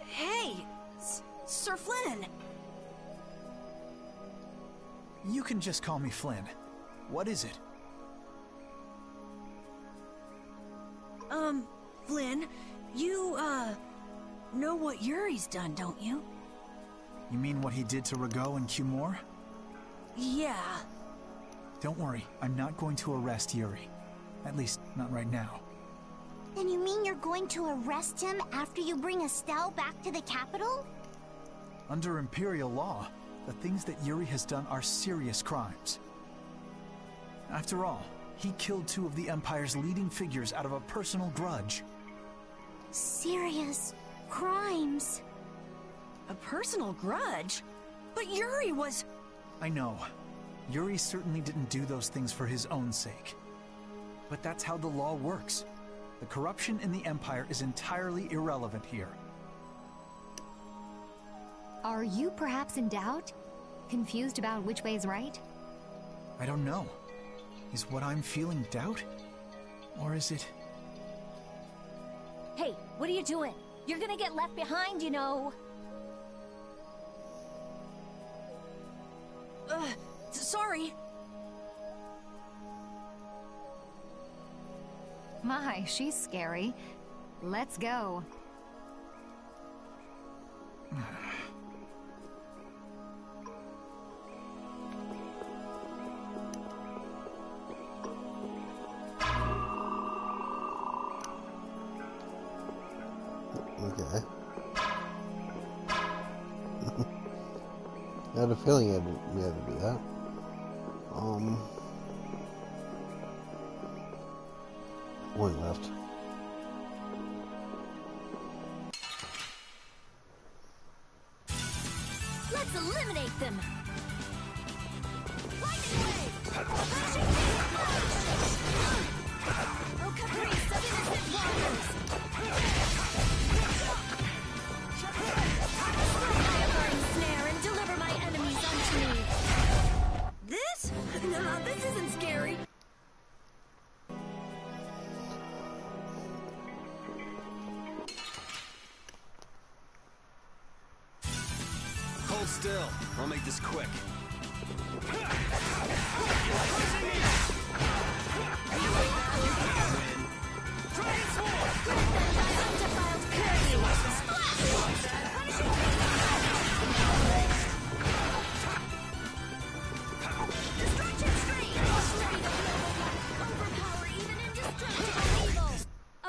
A: Hey! Sir Flynn!
K: You can just call me Flynn. What is it?
A: Flynn, you, know what Yuri's done, don't you?
K: You mean what he did to Rago and Cumore?
A: Yeah.
K: Don't worry, I'm not going to arrest Yuri. At least, not right now.
F: Then you mean you're going to arrest him after you bring Estelle back to the capital?
S: Under Imperial law, the things that Yuri has done are serious crimes. After all, he killed two of the Empire's leading figures out of a personal grudge.
F: Serious crimes.
A: A personal grudge? But Yuri was...
S: I know. Yuri certainly didn't do those things for his own sake. But that's how the law works. The corruption in the Empire is entirely irrelevant here.
R: Are you perhaps in doubt? Confused about which way is right?
S: I don't know. Is what I'm feeling doubt? Or is it...
B: Hey, what are you doing? You're gonna get left behind, you know.
A: Sorry.
R: My, she's scary. Let's go.
C: Okay. I had a feeling we had to do that. One left.
B: Let's eliminate them.
A: Oh, caprice of innocent waters.
B: Snare and deliver my enemies unto me.
A: This? No, this isn't scary.
G: Hold still. I'll make this quick.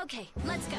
B: Okay, let's go.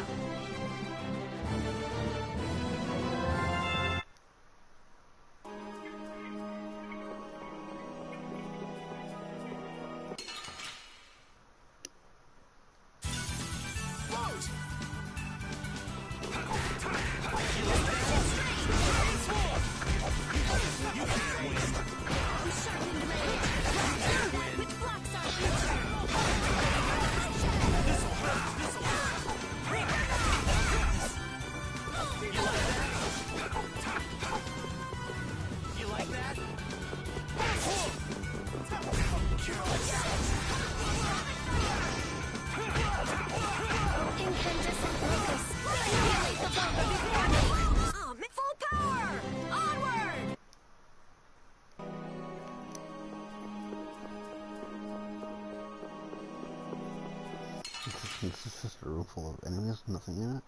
C: This is just a room full of enemies, nothing in it.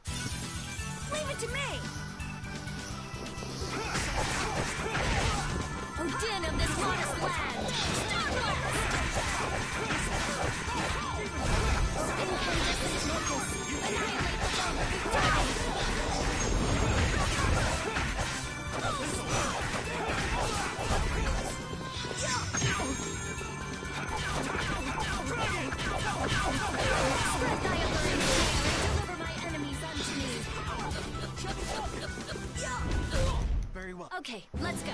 A: Leave it to me!
B: Odin of this modest land! Incandescent locust! Annihilate the bomb Spread thy alluring snare and deliver my enemies unto me.
S: Very well.
B: Okay, let's go.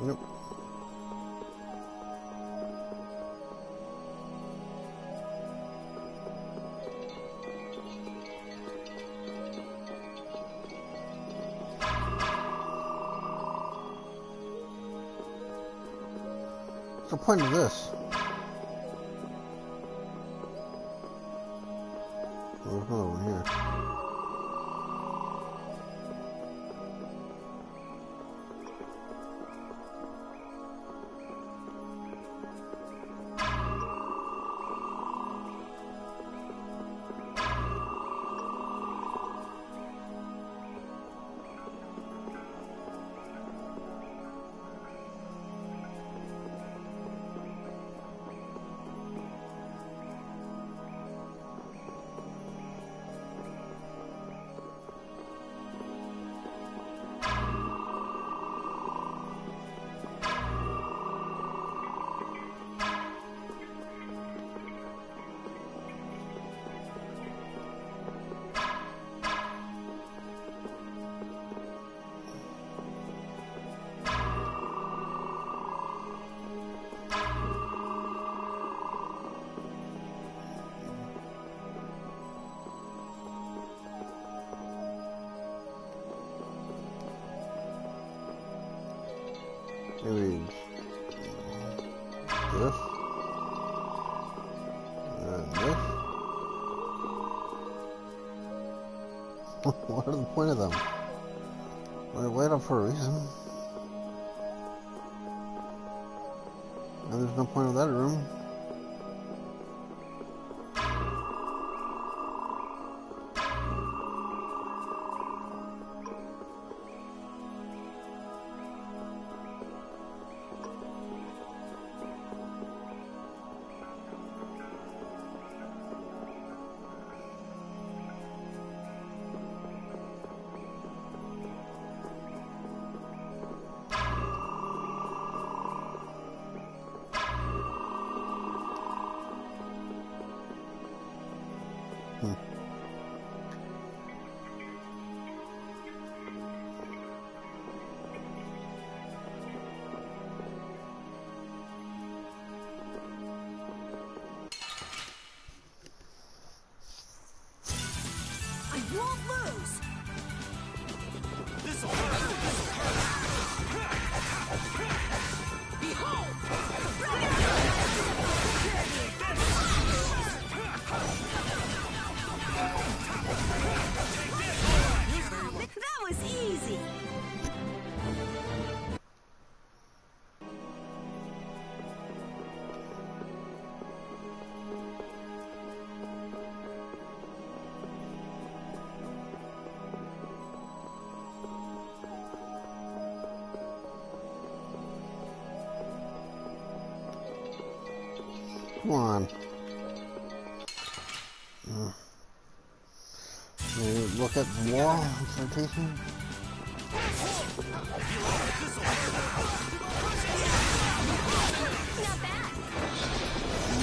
C: Nope. What's the point of this? There's one over here. What are the point of them? They're laid up for a reason. And there's no point of that room. Come on. Maybe look at the wall and start tasting.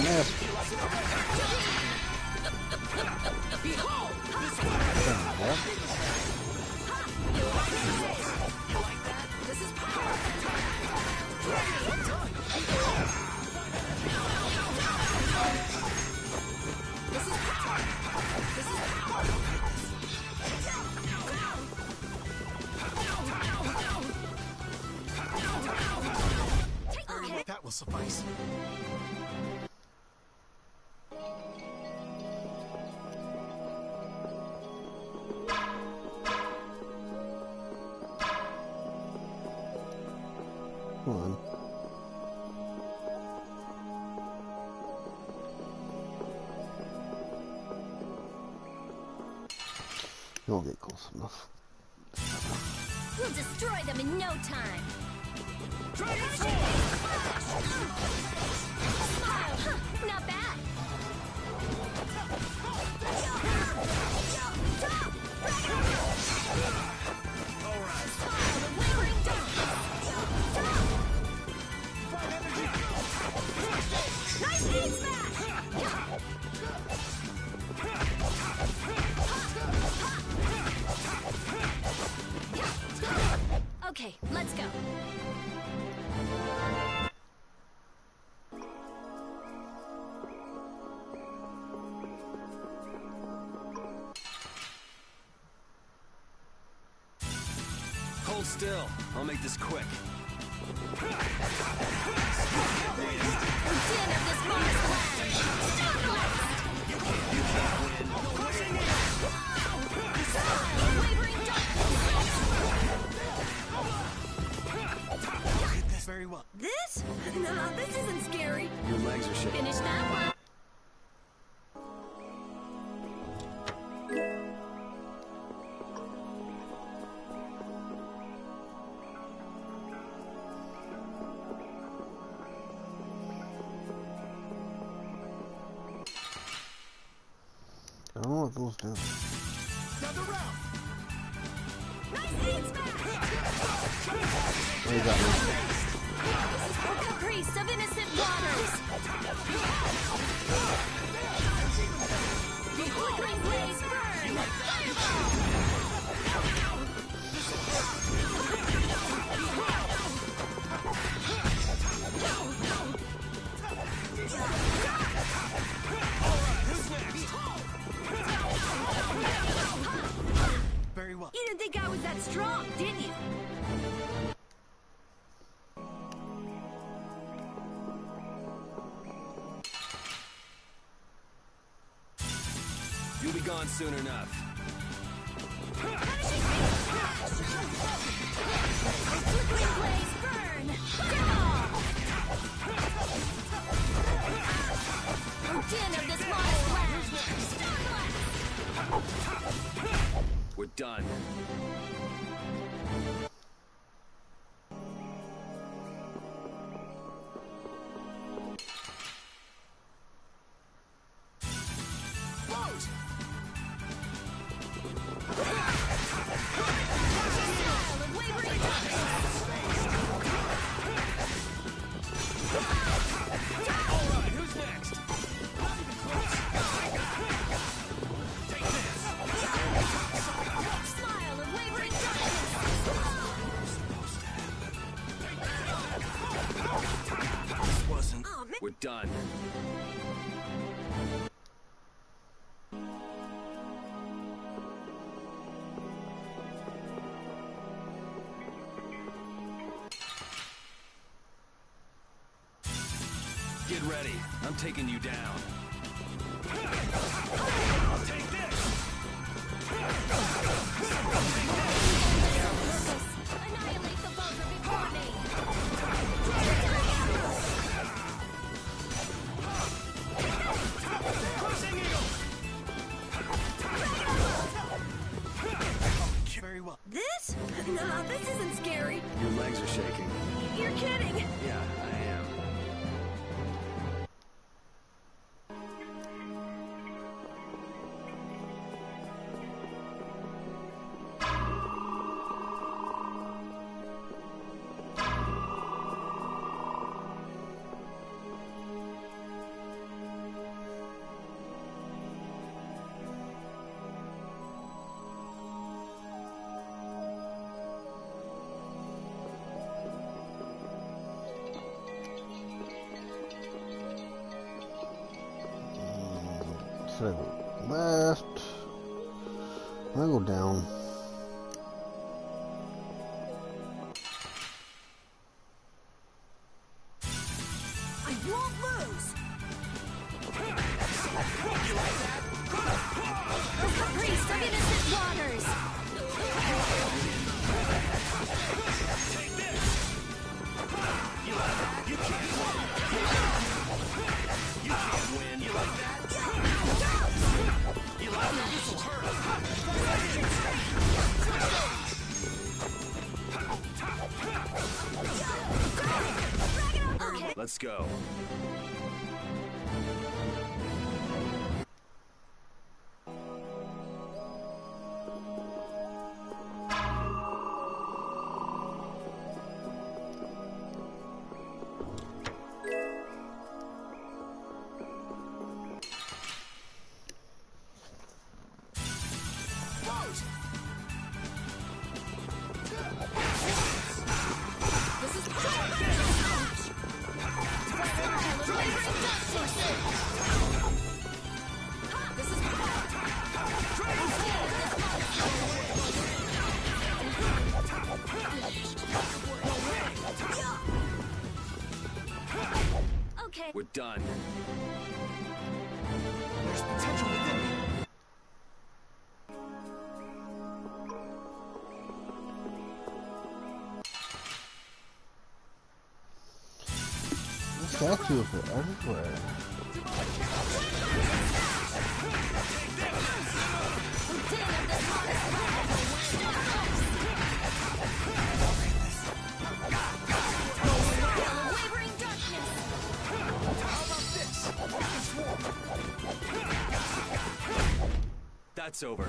C: Missed.
K: That will suffice.
C: Come on. You won't get close enough.
B: We'll destroy them in no time. Not bad. Nice aid smash! Okay, let's go.
G: Hold still. I'll make this quick.
B: We're done at this boss land. Wavering
K: Hit this very well.
A: This? No, this isn't scary.
G: Your legs are shaking.
B: Finish that one.
C: I don't know what those do.
K: Another round.
A: Nice aid smash!
C: What do you got now?
B: Caprice of innocent waters. Flickering blaze burn.
K: Very well.
A: You didn't think I was that strong, did you?
G: You'll be gone soon enough.
A: Flickering blaze, burn! Din of this lost land!
G: We're done. We're done. Get ready. I'm taking you down. I'll take this.
A: Annihilate the vulture before me!
S: Very well.
A: This? No, this isn't scary.
G: Your legs are shaking.
A: You're kidding.
G: Yeah, I am.
C: Should I go left? I'll go down.
A: I won't lose. The priest of innocent waters.
G: Take this. You can't win. You like that? You like that? This will hurt.
A: Okay.
G: Let's go.
A: This is
J: Okay.
G: We're done.
S: There's potential within me.
C: Statues are everywhere.
G: That's over.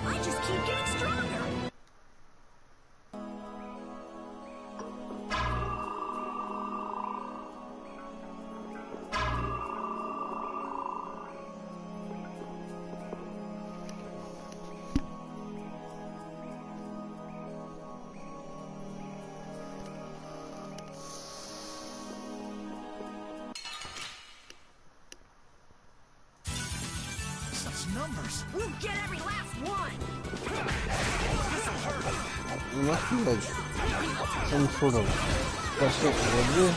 A: I just keep getting stronger.
S: Numbers.
A: We'll get every last one.
C: It must be like some sort of special order.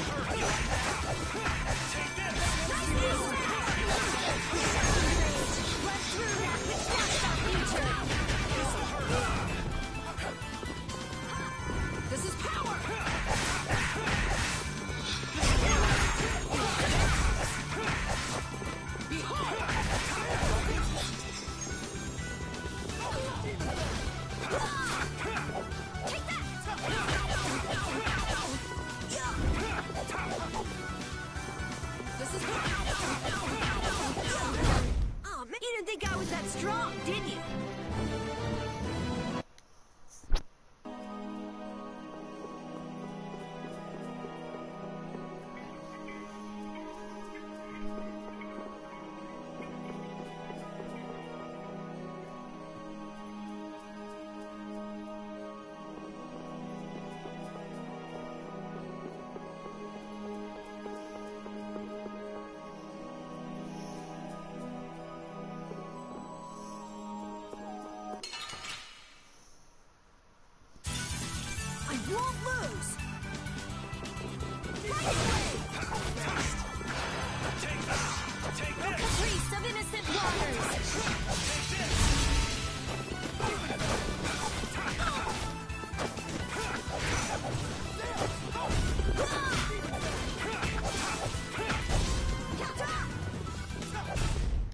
A: think I was that strong, did you?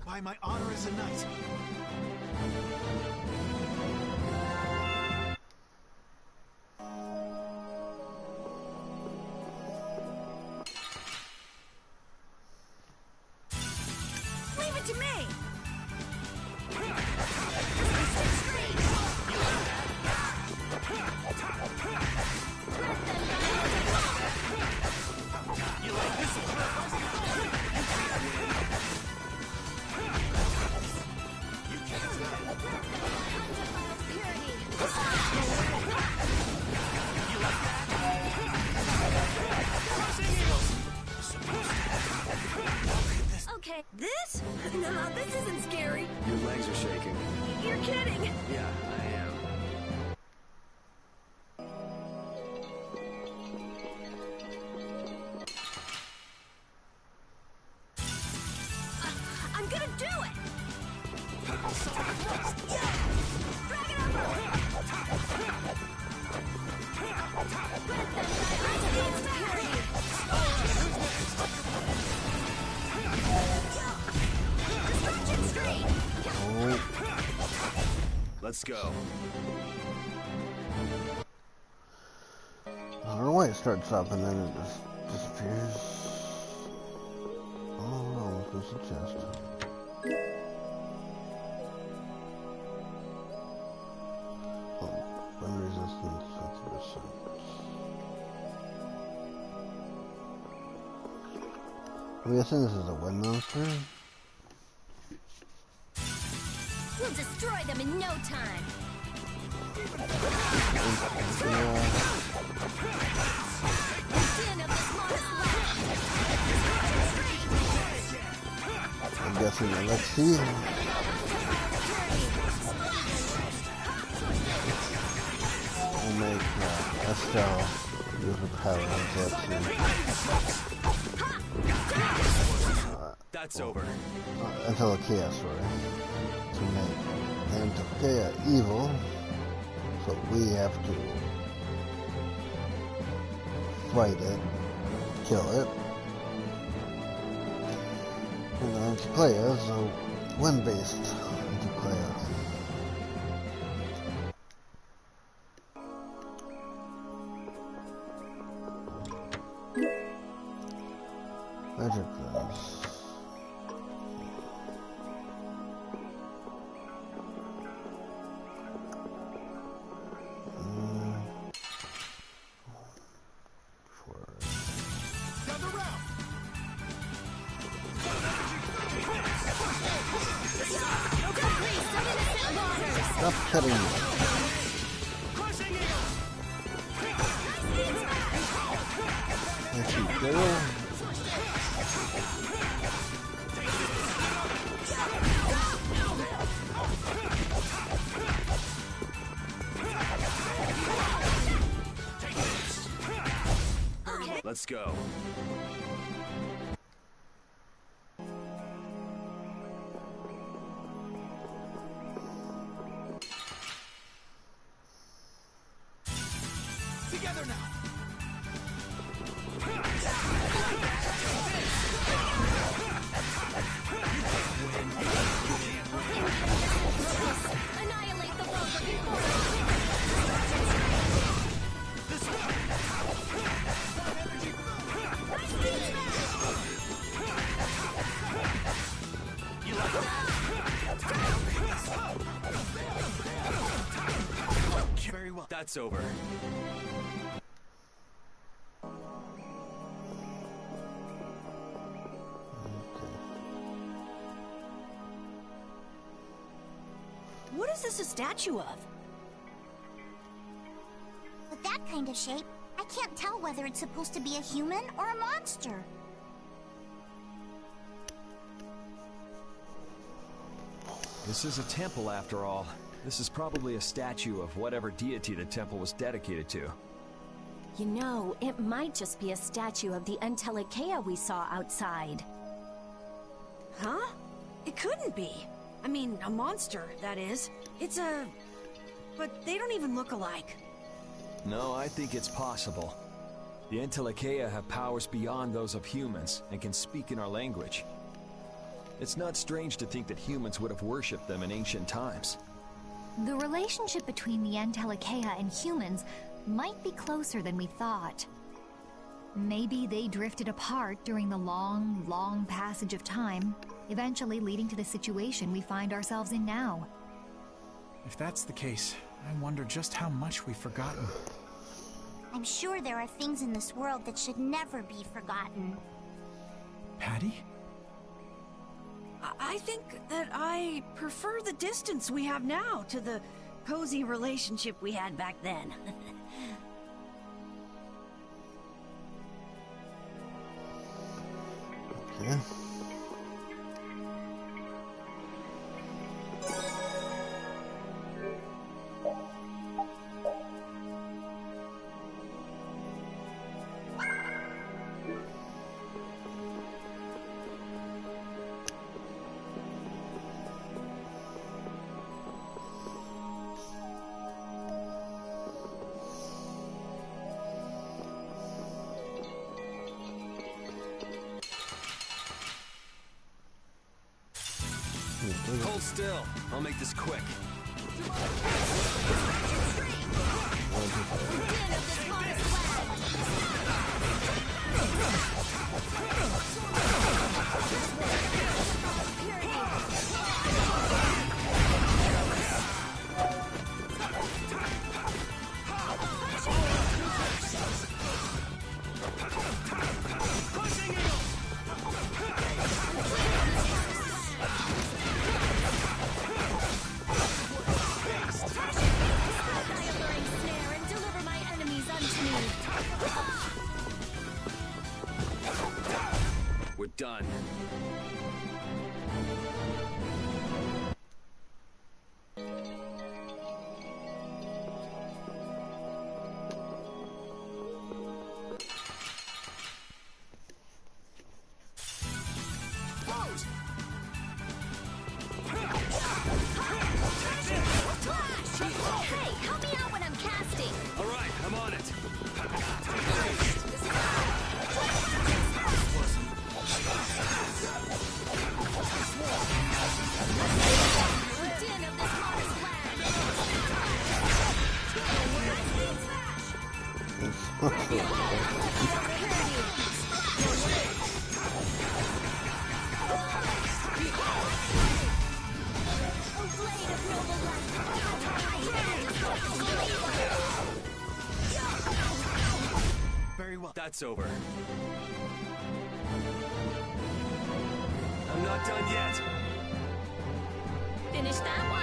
K: By my honor as a knight.
A: Leave it to me! Okay, this? No, this isn't scary.
G: Your legs are shaking.
A: You're kidding.
G: Yeah, I am.
A: I'm gonna do it! Drag it
G: Let's go.
C: I don't know why it starts up and then it just disappears. Oh no, there's a chest. Oh, wind resistance, 50%. I'm guessing this is a wind monster.
J: We'll destroy them in no time.
C: I'm guessing Alexei. We'll make Estelle use the power of
G: That's over.
C: Antilochea, sorry. To make Antilochea evil, so we have to fight it, kill it. And the Antilochea is a wind-based Antilochea. Magic guns. Stop cutting me. There you go.
G: Let's go.
K: Together now.
J: Annihilate the Vulgar before
A: This
G: That's over.
A: What is this a statue of?
F: With that kind of shape, I can't tell whether it's supposed to be a human or a monster.
E: This is a temple after all. This is probably a statue of whatever deity the temple was dedicated to.
H: You know, it might just be a statue of the Entelekea we saw outside.
A: Huh? It couldn't be. I mean, a monster, that is. It's a... But they don't even look alike.
E: No, I think it's possible. The Entelekea have powers beyond those of humans and can speak in our language. It's not strange to think that humans would have worshipped them in ancient times.
R: The relationship between the Entelekea and humans might be closer than we thought. Maybe they drifted apart during the long, long passage of time, eventually leading to the situation we find ourselves in now.
S: If that's the case, I wonder just how much we've forgotten.
F: I'm sure there are things in this world that should never be forgotten.
S: Patty?
A: I think that I prefer the distance we have now to the cozy relationship we had back then.
C: Okay.
G: Hold still. I'll make this quick. We're done.
J: Hey, help me out when I'm casting!
G: All right, I'm on it.
S: Very well.
G: That's over. I'm not done yet.
J: Finish that one.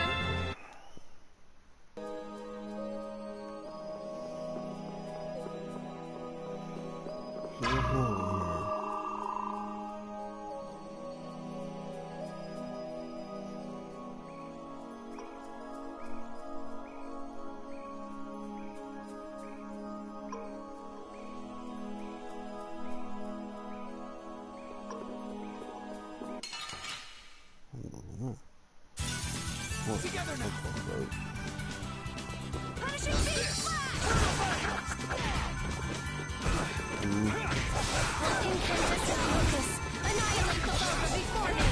C: Together now.
J: Punishing beat Incandescent focus. Annihilate the foe before me.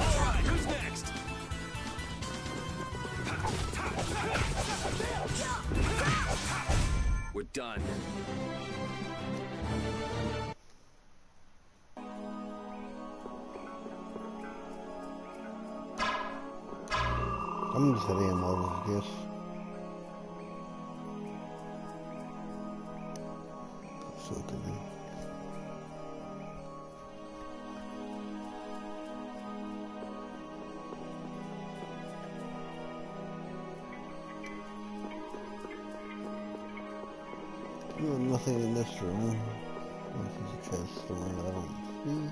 G: All right, who's next? We're done.
C: I'm just heading in mode, I guess. So good. Nothing in this room. There's a chest somewhere that I don't see.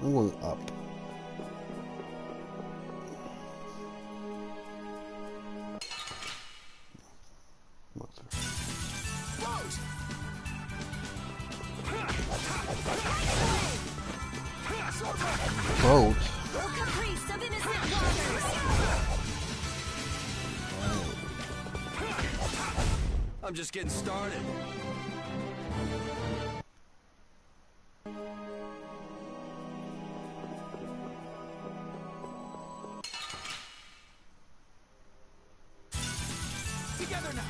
C: I'm going up. Boat?
G: I'm just getting started.
S: Together now.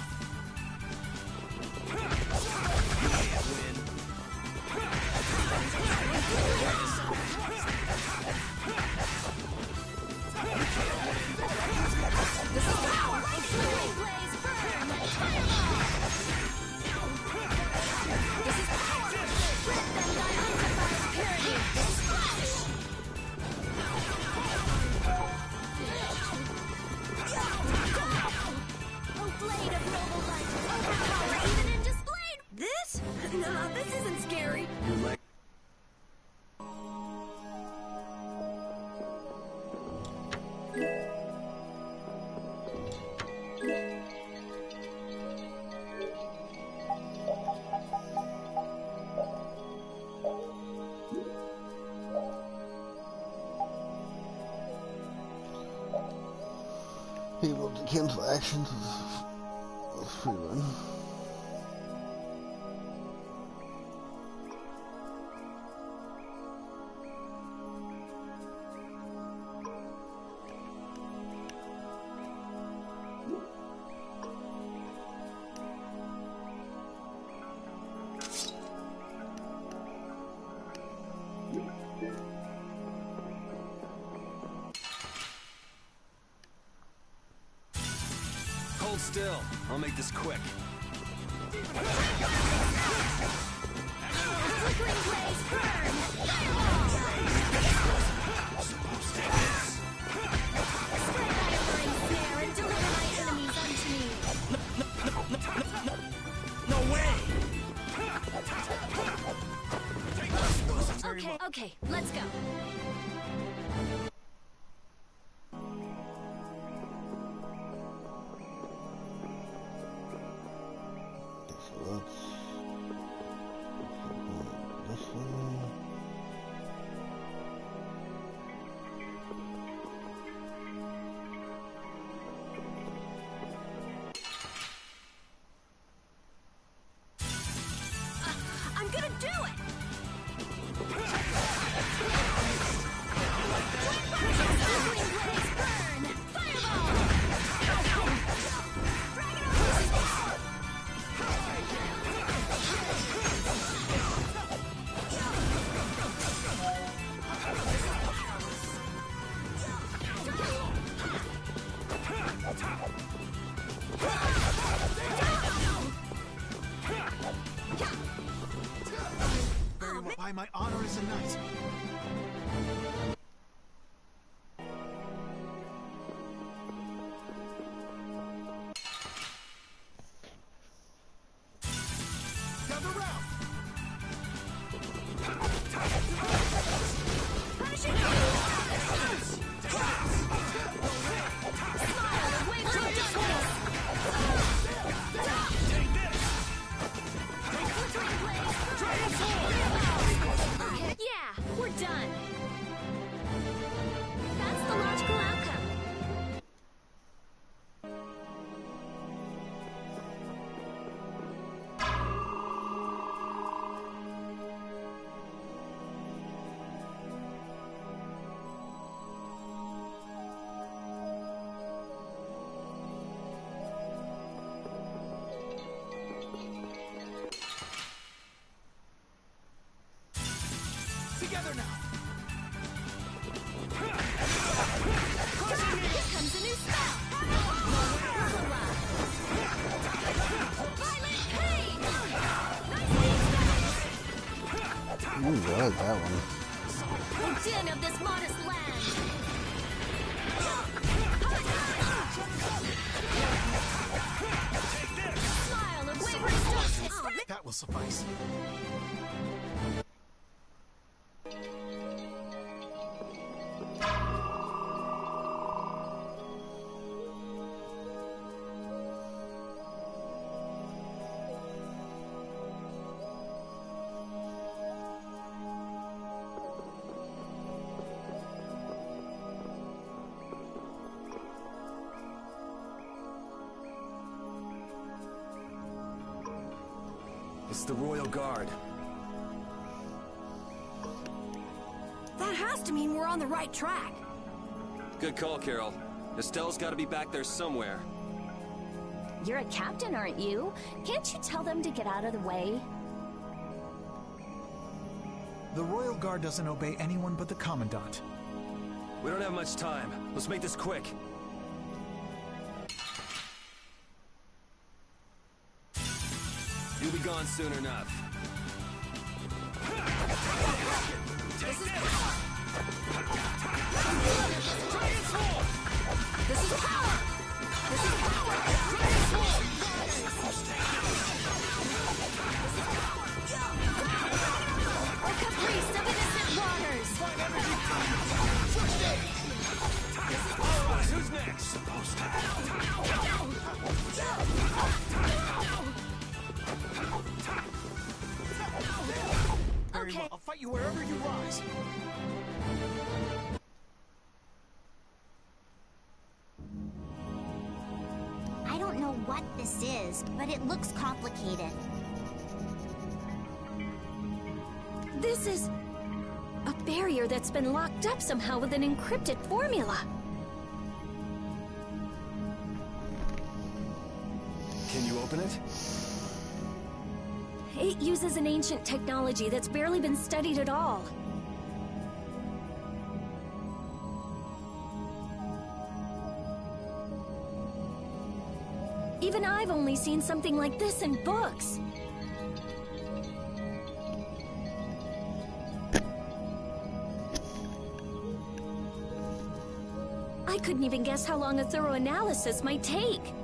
C: Able to cancel actions of free run.
G: Hold still. I'll make this quick.
F: Flickering blaze, burn! Strike thy alluring snare and deliver my enemies unto me.
G: No way!
J: Okay, let's go.
F: I'm gonna do it!
K: By my honor as a knight. Gather round.
J: Yeah, we're done. That's the logical outcome.
S: Together now.
F: Crushing me!
J: comes a new spell! Violent Pain!
C: Ooh, I like that one.
J: Din of this modest land! Smile of wavering justice!
K: That will suffice.
G: It's the Royal Guard.
A: That has to mean we're on the right track.
G: Good call, Carol. Estelle's gotta be back there somewhere.
B: You're a captain, aren't you? Can't you tell them to get out of the way?
S: The Royal Guard doesn't obey anyone but the Commandant.
G: We don't have much time. Let's make this quick. You'll be gone soon enough.
J: This is power! This is power! This is power! Or caprice of innocent waters!
G: Alright, who's next?
K: Very well. I'll fight you wherever you rise.
F: I don't know what this is, but it looks complicated.
B: This is a barrier that's been locked up somehow with an encrypted formula.
G: Can you open it?
B: It uses an ancient technology that's barely been studied at all. Even I've only seen something like this in books. I couldn't even guess how long a thorough analysis might take.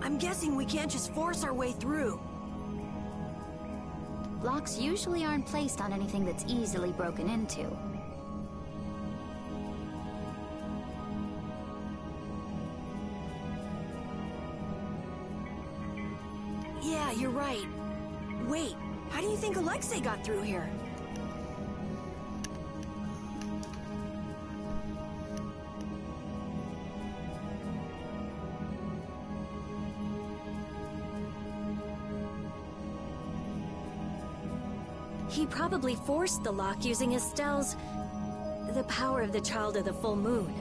A: I'm guessing we can't just force our way through.
P: Locks usually aren't placed on anything that's easily broken into.
A: Yeah, you're right. Wait, how do you think Alexei got through here?
B: He probably forced the lock using Estelle's... the power of the Child of the Full Moon.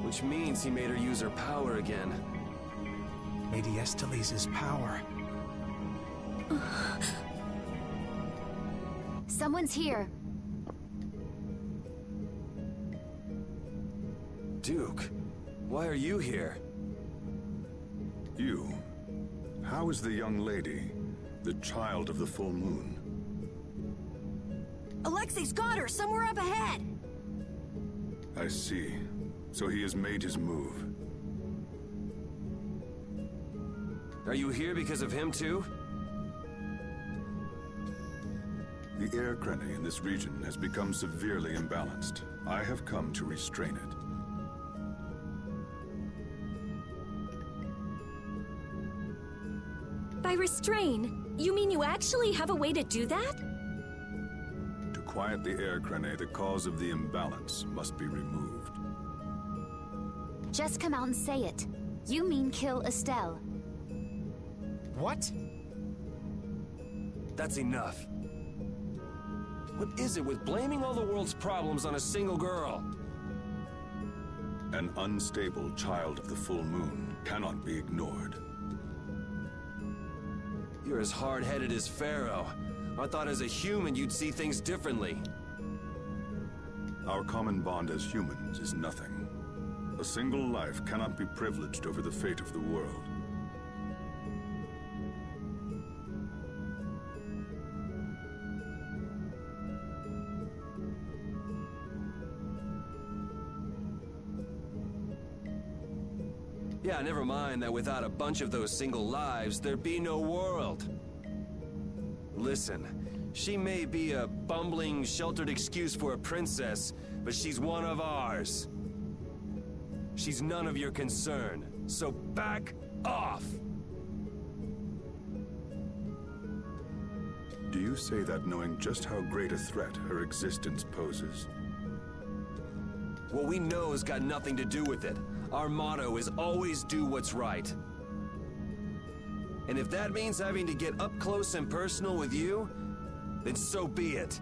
G: Which means he made her use her power again.
S: Lady Estelle's power.
F: Someone's here.
G: Duke, why are you here?
N: You. How is the young lady, the child of the full moon?
A: Alexei's got her somewhere up ahead!
N: I see. So he has made his move.
G: Are you here because of him too?
N: The air krene in this region has become severely imbalanced. I have come to restrain it.
H: By restrain, you mean you actually have a way to do that?
N: To quiet the air krene, the cause of the imbalance must be removed.
F: Just come out and say it. You mean kill Estelle.
S: What?
G: That's enough. What is it with blaming all the world's problems on a single girl?
N: An unstable child of the full moon cannot be ignored.
G: You're as hard-headed as Pharaoh. I thought as a human you'd see things differently.
N: Our common bond as humans is nothing. A single life cannot be privileged over the fate of the world.
G: Yeah, never mind that without a bunch of those single lives, there'd be no world. Listen, she may be a bumbling, sheltered excuse for a princess, but she's one of ours. She's none of your concern, so back off!
N: Do you say that knowing just how great a threat her existence poses?
G: What we know's got nothing to do with it. Our motto is always do what's right. And if that means having to get up close and personal with you, then so be it.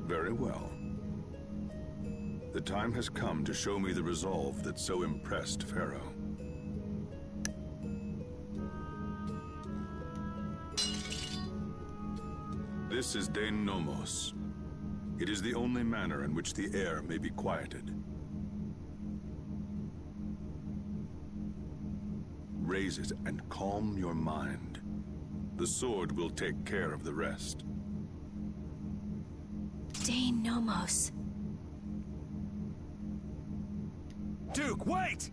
N: Very well. The time has come to show me the resolve that so impressed Pharaoh. This is Dane Nomos. It is the only manner in which the air may be quieted. Raise it and calm your mind. The sword will take care of the rest.
H: Dane Nomos.
G: Duke, wait!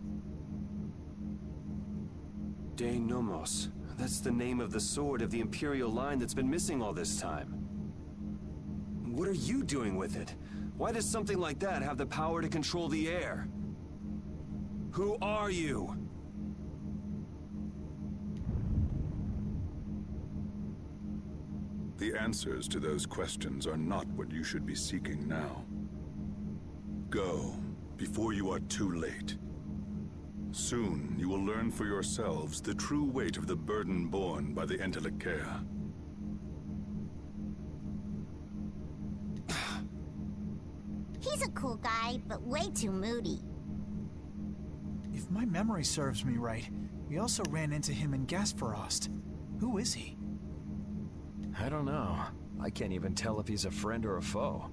G: Dane Nomos. That's the name of the sword of the Imperial line that's been missing all this time. What are you doing with it? Why does something like that have the power to control the air? Who are you?
N: The answers to those questions are not what you should be seeking now. Go, before you are too late. Soon, you will learn for yourselves the true weight of the burden borne by the Entelekea.
F: He's a cool guy, but way too moody.
S: If my memory serves me right, we also ran into him in Gasparost. Who is he?
E: I don't know. I can't even tell if he's a friend or a foe.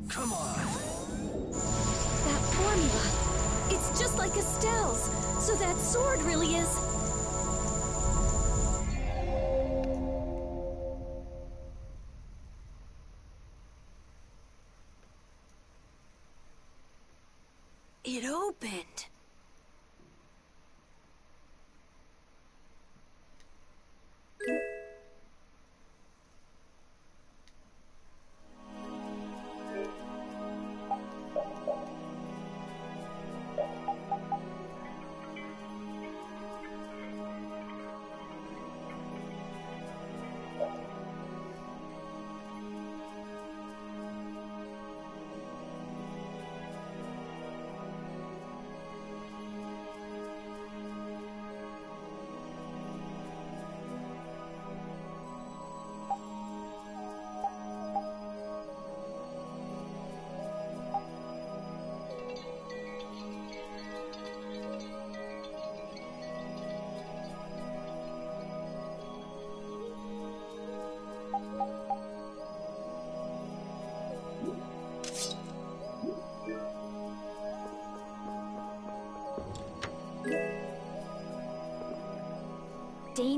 G: Come on!
H: That formula! It's just like Estelle's! So that sword really is... It opened.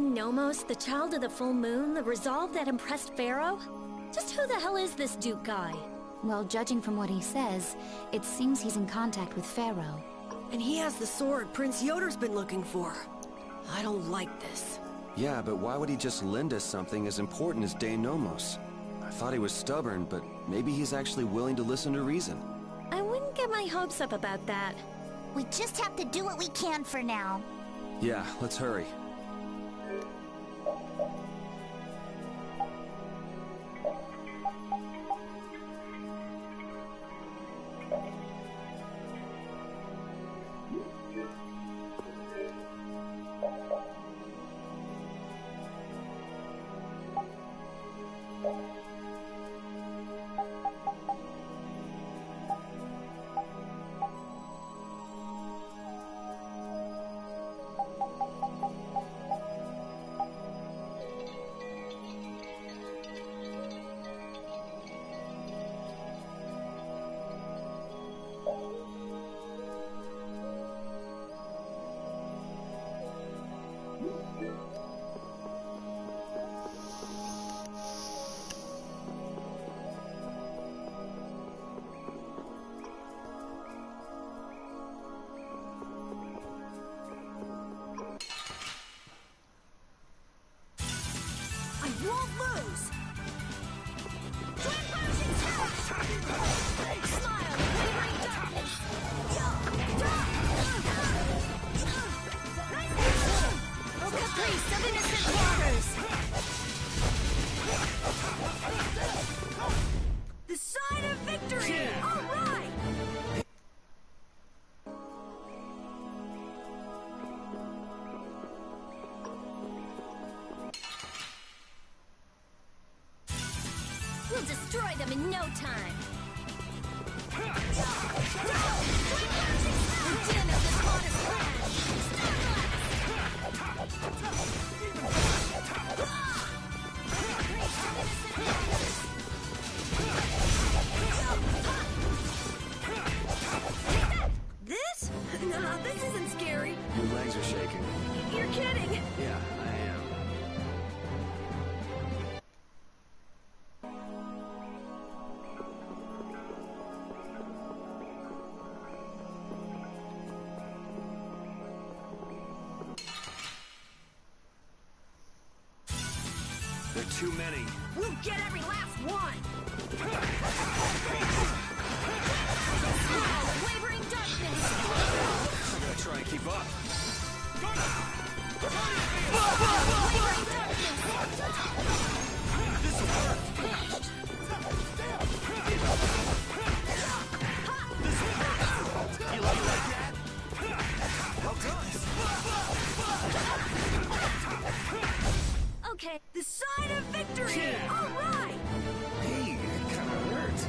B: Dane Nomos, the child of the full moon, the resolve that impressed Pharaoh? Just who the hell is this Duke guy?
P: Well, judging from what he says, it seems he's in contact with Pharaoh.
A: And he has the sword Prince Yoder's been looking for. I don't like this.
G: Yeah, but why would he just lend us something as important as Dane Nomos? I thought he was stubborn, but maybe he's actually willing to listen to reason.
B: I wouldn't get my hopes up about that.
F: We just have to do what we can for now.
G: Yeah, let's hurry.
A: Won't lose!
B: Twin Pershing Smile, wavering darkness! Oh, caprice of innocent waters!
A: The sign of victory!
B: Yeah.
A: All right!
B: We'll destroy them in no time. The din of this modest land.
A: This? Nah, this isn't scary.
G: Your legs are shaking.
A: You're kidding.
G: Yeah, I am. There are too many.
A: We'll get every last one!
B: Smile, wavering darkness.
G: I'm gonna try and keep up.
B: Wavering darkness.
G: This'll work. You like that? Well done.
B: Okay.
A: The sign of victory!
G: Yeah.
A: All right!
G: Hey, it kinda hurt.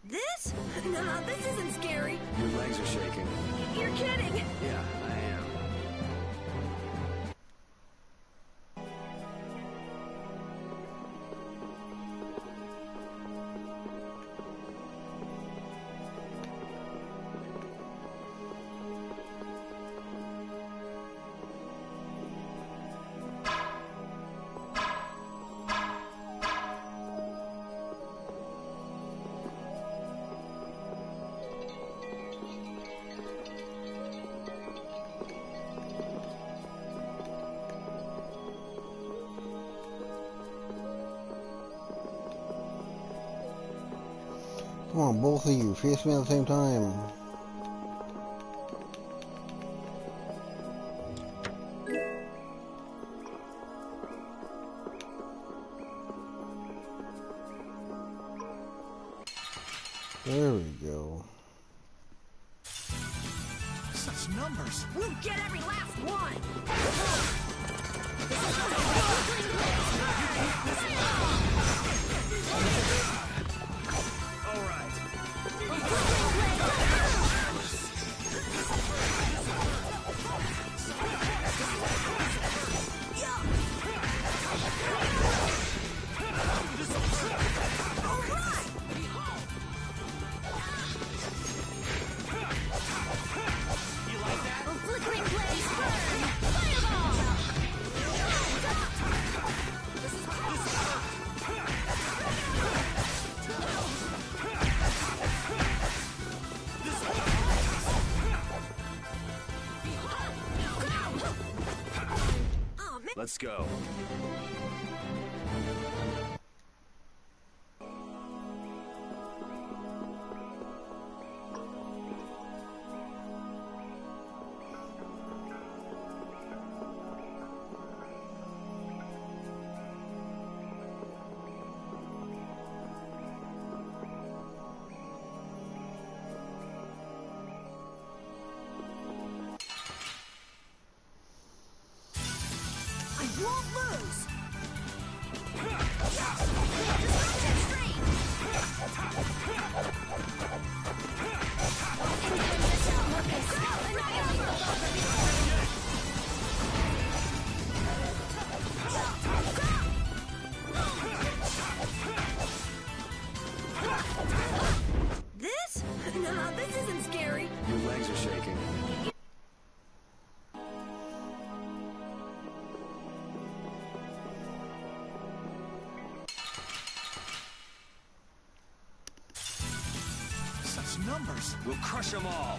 A: This? Nah, this isn't scary.
G: Your legs are shaking.
A: You're kidding.
G: Yeah, I am.
C: Come on, both of you, face me at the same time. There we go.
S: Such numbers.
A: We'll get every last one.
D: All right. Let's go.
A: Won't lose! This? No, this isn't scary.
G: Your legs are shaking.
S: Numbers.
D: We'll crush them all.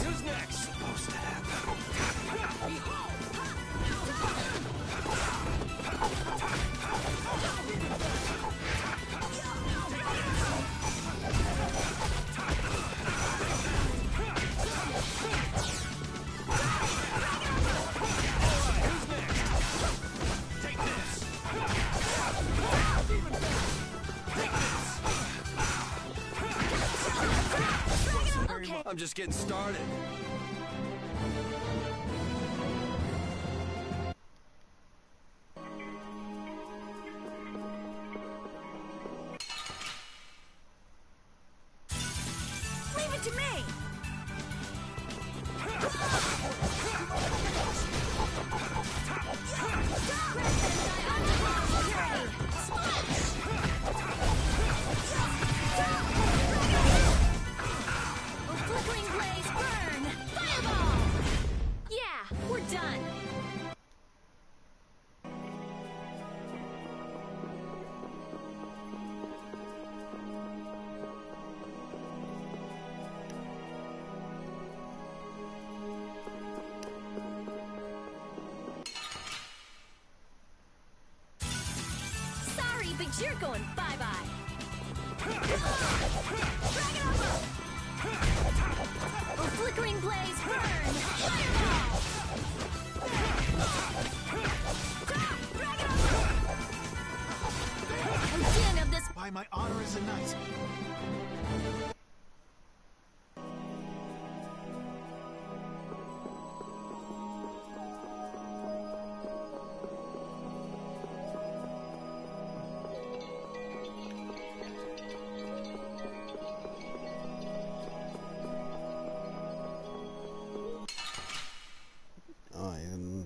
D: Who's next? Supposed to happen. I'm just getting started.
A: Leave it to me! But you're going bye-bye. A flickering blaze burn! Fireball! Again of this.
S: By my honor as a knight.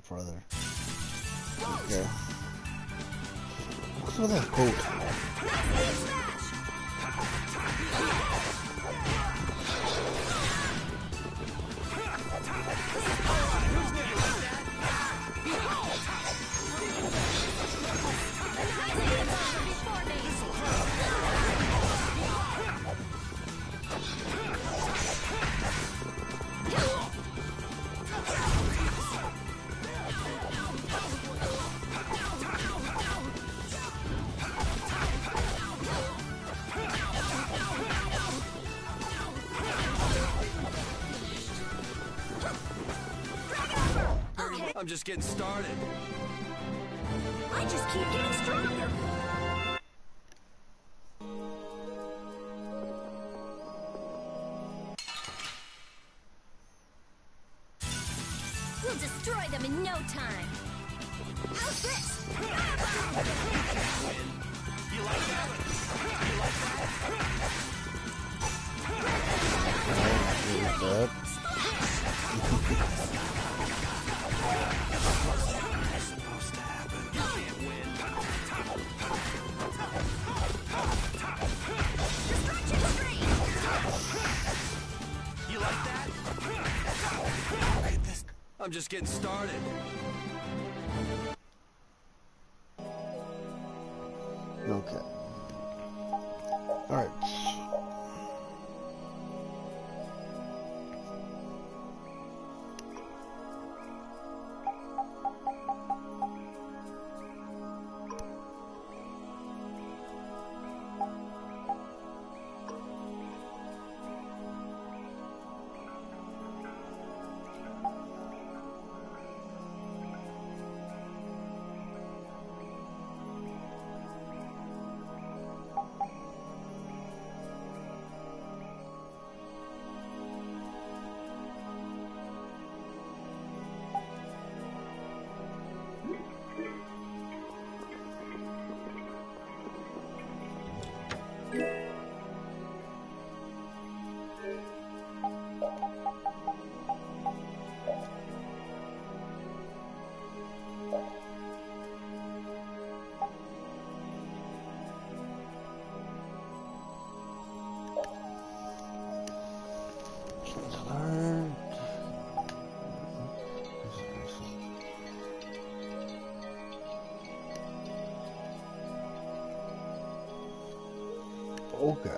C: Further. Okay. What's with that boat?
G: I'm just getting started.
A: I just keep getting stronger.
B: We'll destroy them in no time.
A: How's this?
C: You like that?
G: You like that? I'm just getting started.
C: Okay. Alright. Okay.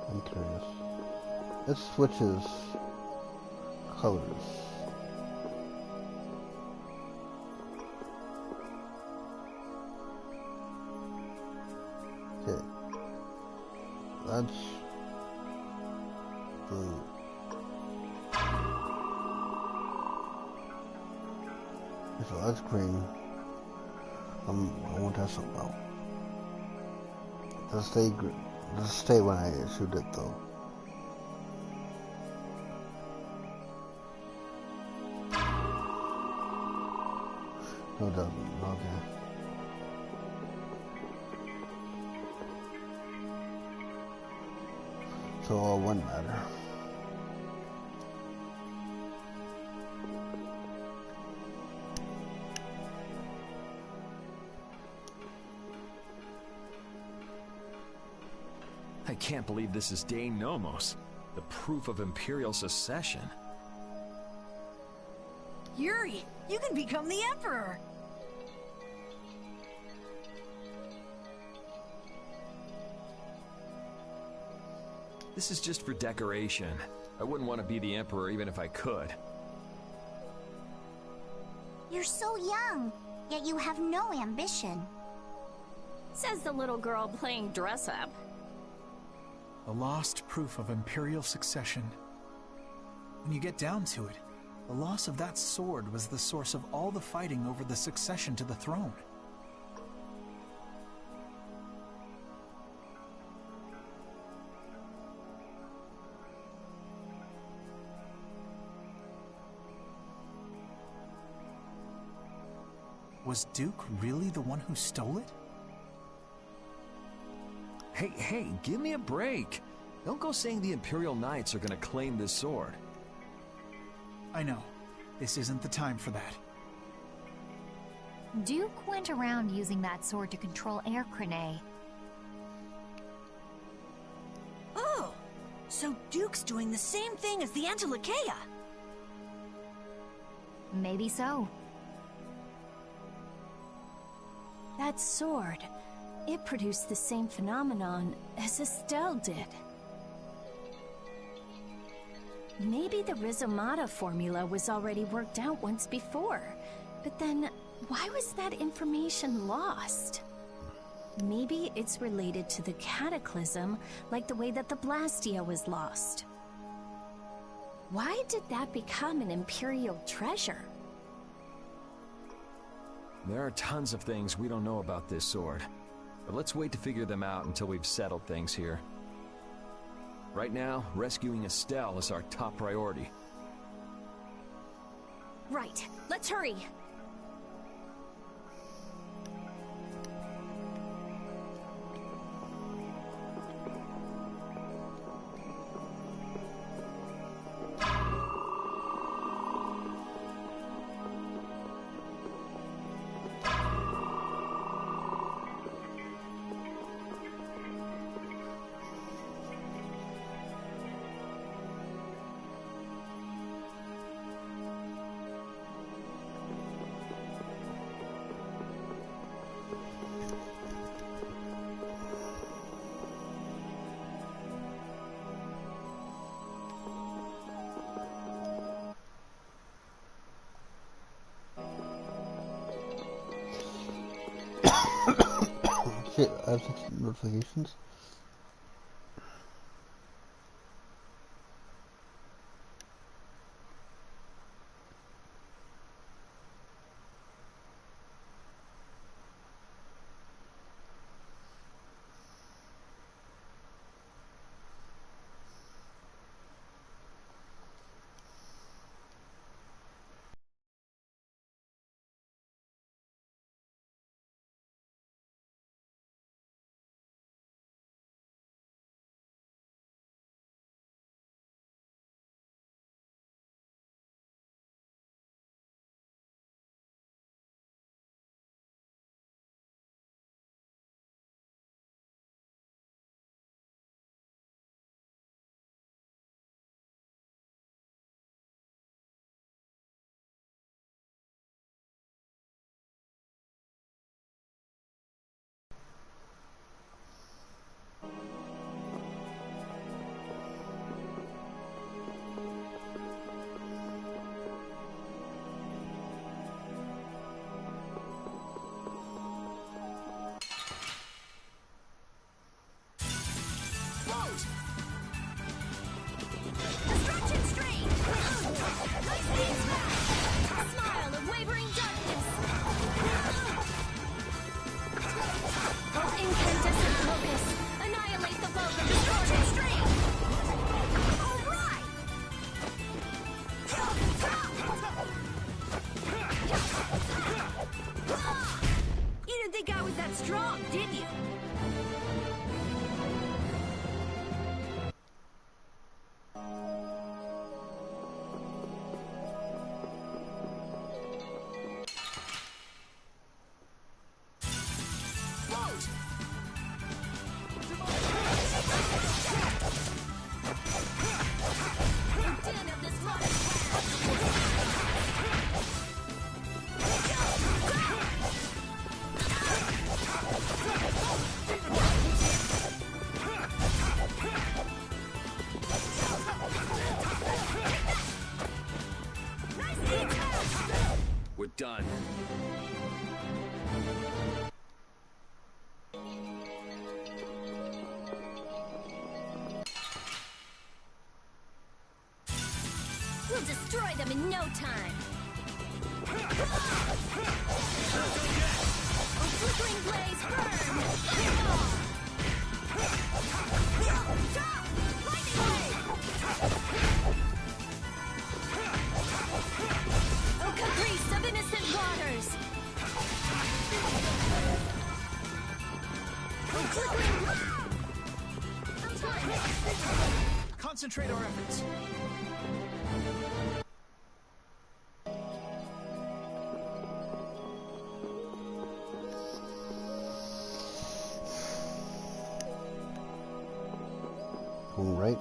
C: I'm curious. It switches colors. Okay. That's blue. So that's green. I want to have something out. Does stay green. Does stay when I shoot it though. No, it doesn't. Okay. So it wouldn't matter.
E: I can't believe this is Dane Nomos, the proof of Imperial secession.
A: Yuri, you can become the Emperor!
E: This is just for decoration. I wouldn't want to be the Emperor even if I could.
F: You're so young, yet you have no ambition.
H: Says the little girl playing dress-up.
S: A lost proof of Imperial succession. When you get down to it, the loss of that sword was the source of all the fighting over the succession to the throne. Was Duke really the one who stole it?
E: Hey, give me a break. Don't go saying the Imperial Knights are gonna claim this sword.
S: I know. This isn't the time for that.
R: Duke went around using that sword to control Aircrene.
A: Oh, so Duke's doing the same thing as the Antilocheia.
R: Maybe so.
H: That sword, it produced the same phenomenon as Estelle did. Maybe the Rizomata formula was already worked out once before, but then why was that information lost? Maybe it's related to the Cataclysm, like the way that the Blastia was lost. Why did that become an Imperial treasure?
E: There are tons of things we don't know about this sword, but let's wait to figure them out until we've settled things here. Right now, rescuing Estelle is our top priority.
H: Right, let's hurry!
C: Shit, I have such notifications.
G: Done.
K: Concentrate our efforts.
C: All right.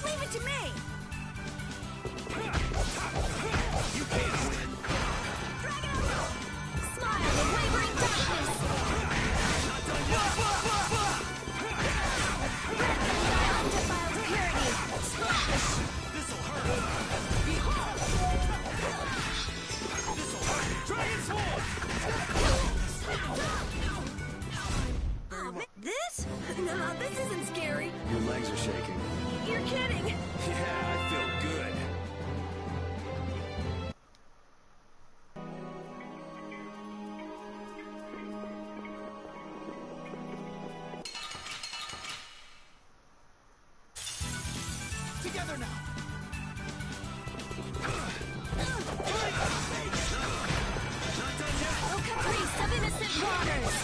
A: Leave it to me!
D: You can't win.
A: Smile, the wavering darkness!
D: Not done yet.
A: Undefiled purity! Splash!
D: This'll hurt.
A: Behold!
D: This'll hurt. Dragon Sword!
A: This? No, this isn't scary.
G: Your legs are shaking.
A: You're kidding!
D: Yeah, I feel good.
K: Together now.
A: Oh, caprice of innocent waters!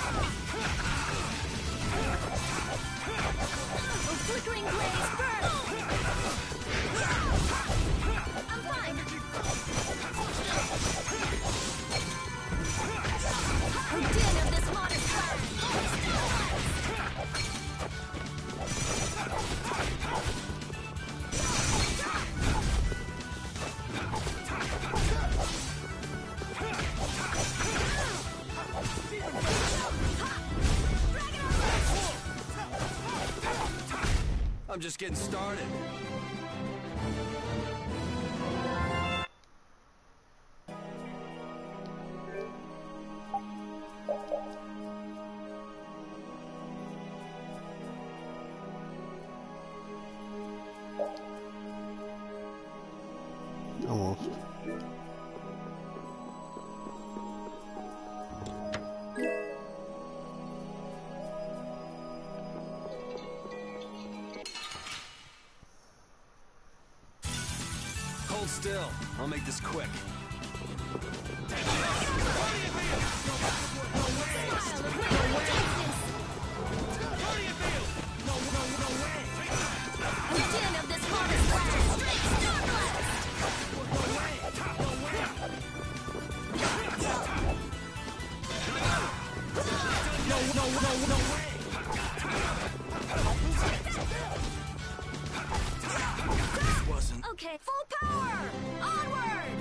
A: Oh, flickering blaze, burn! I'm fine! Oh, din of this modest fire!
G: I'm just getting started.
C: Almost.
G: Hold still. I'll make this quick.
A: Oh, din of this modest fire! Straight starblast! Okay, full power! Onward!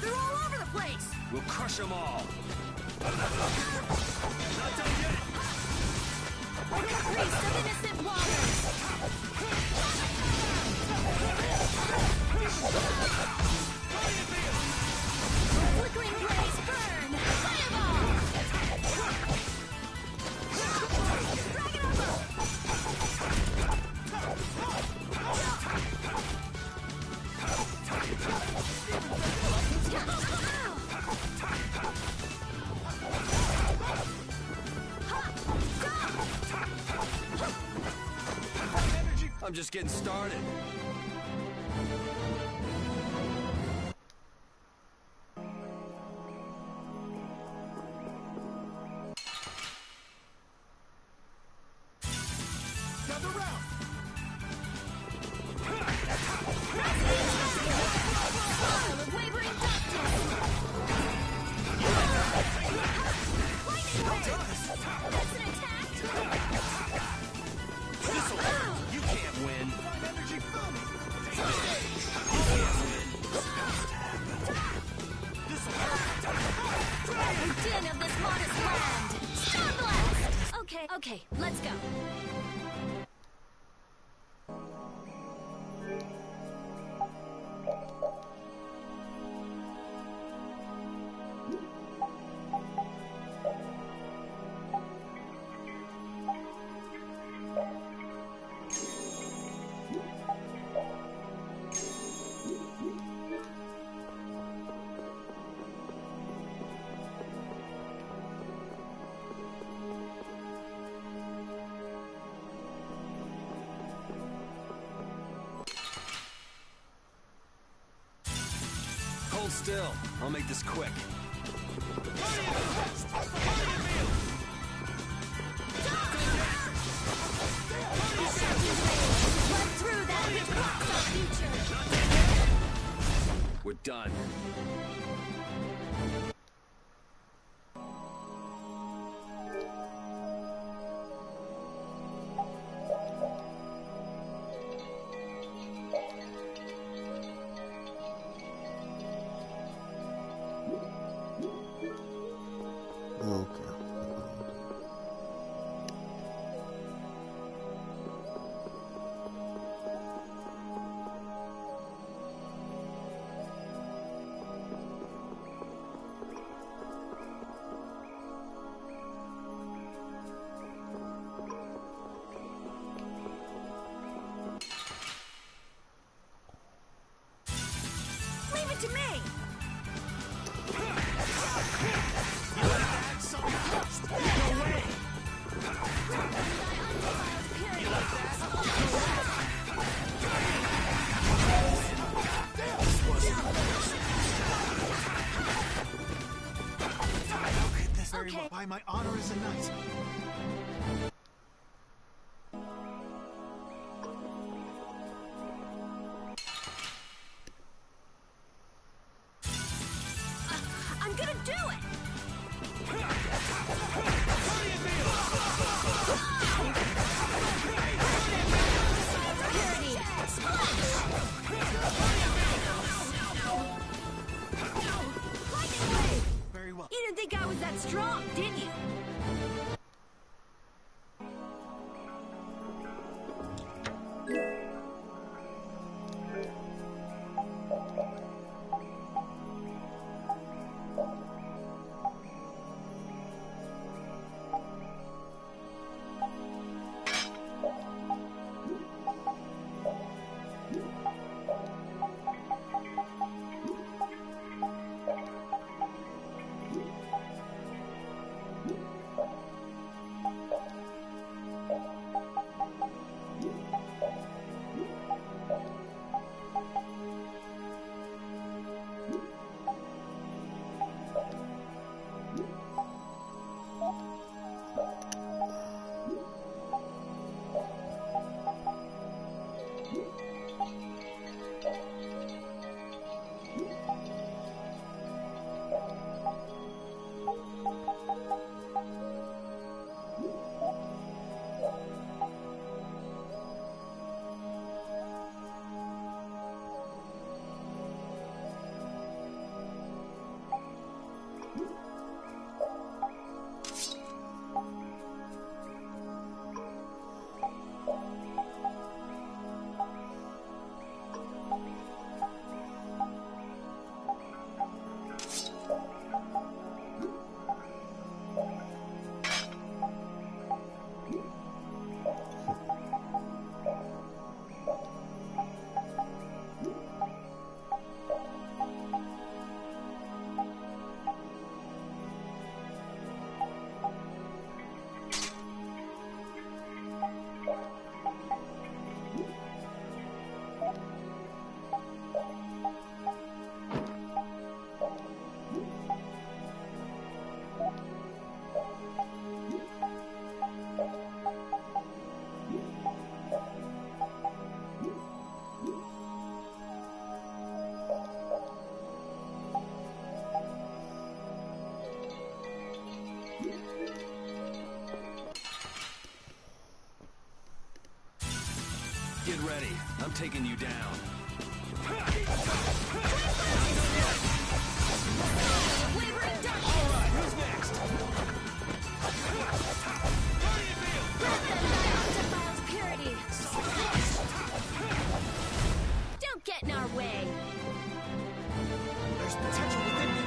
A: They're all over the place!
G: We'll crush them all.
A: Not done yet! A caprice of innocent waters! Flickering blaze, burn! Fireball! Dragon
G: I'm just getting started.
K: Gather round!
G: You can't win.
K: Energy filming!
B: The din of this modest land! Starblast! Okay, let's go.
G: Hold still. I'll make this quick. We're done.
C: Okay.
A: Leave it to me!
K: Very well by my honor as a knight.
A: I'm gonna do it!
K: Very well.
A: You didn't think I was that strong, did you?
G: Get ready. I'm taking you down.
A: Alright, who's next?
B: Purity. Don't get in our way.
K: There's potential within me.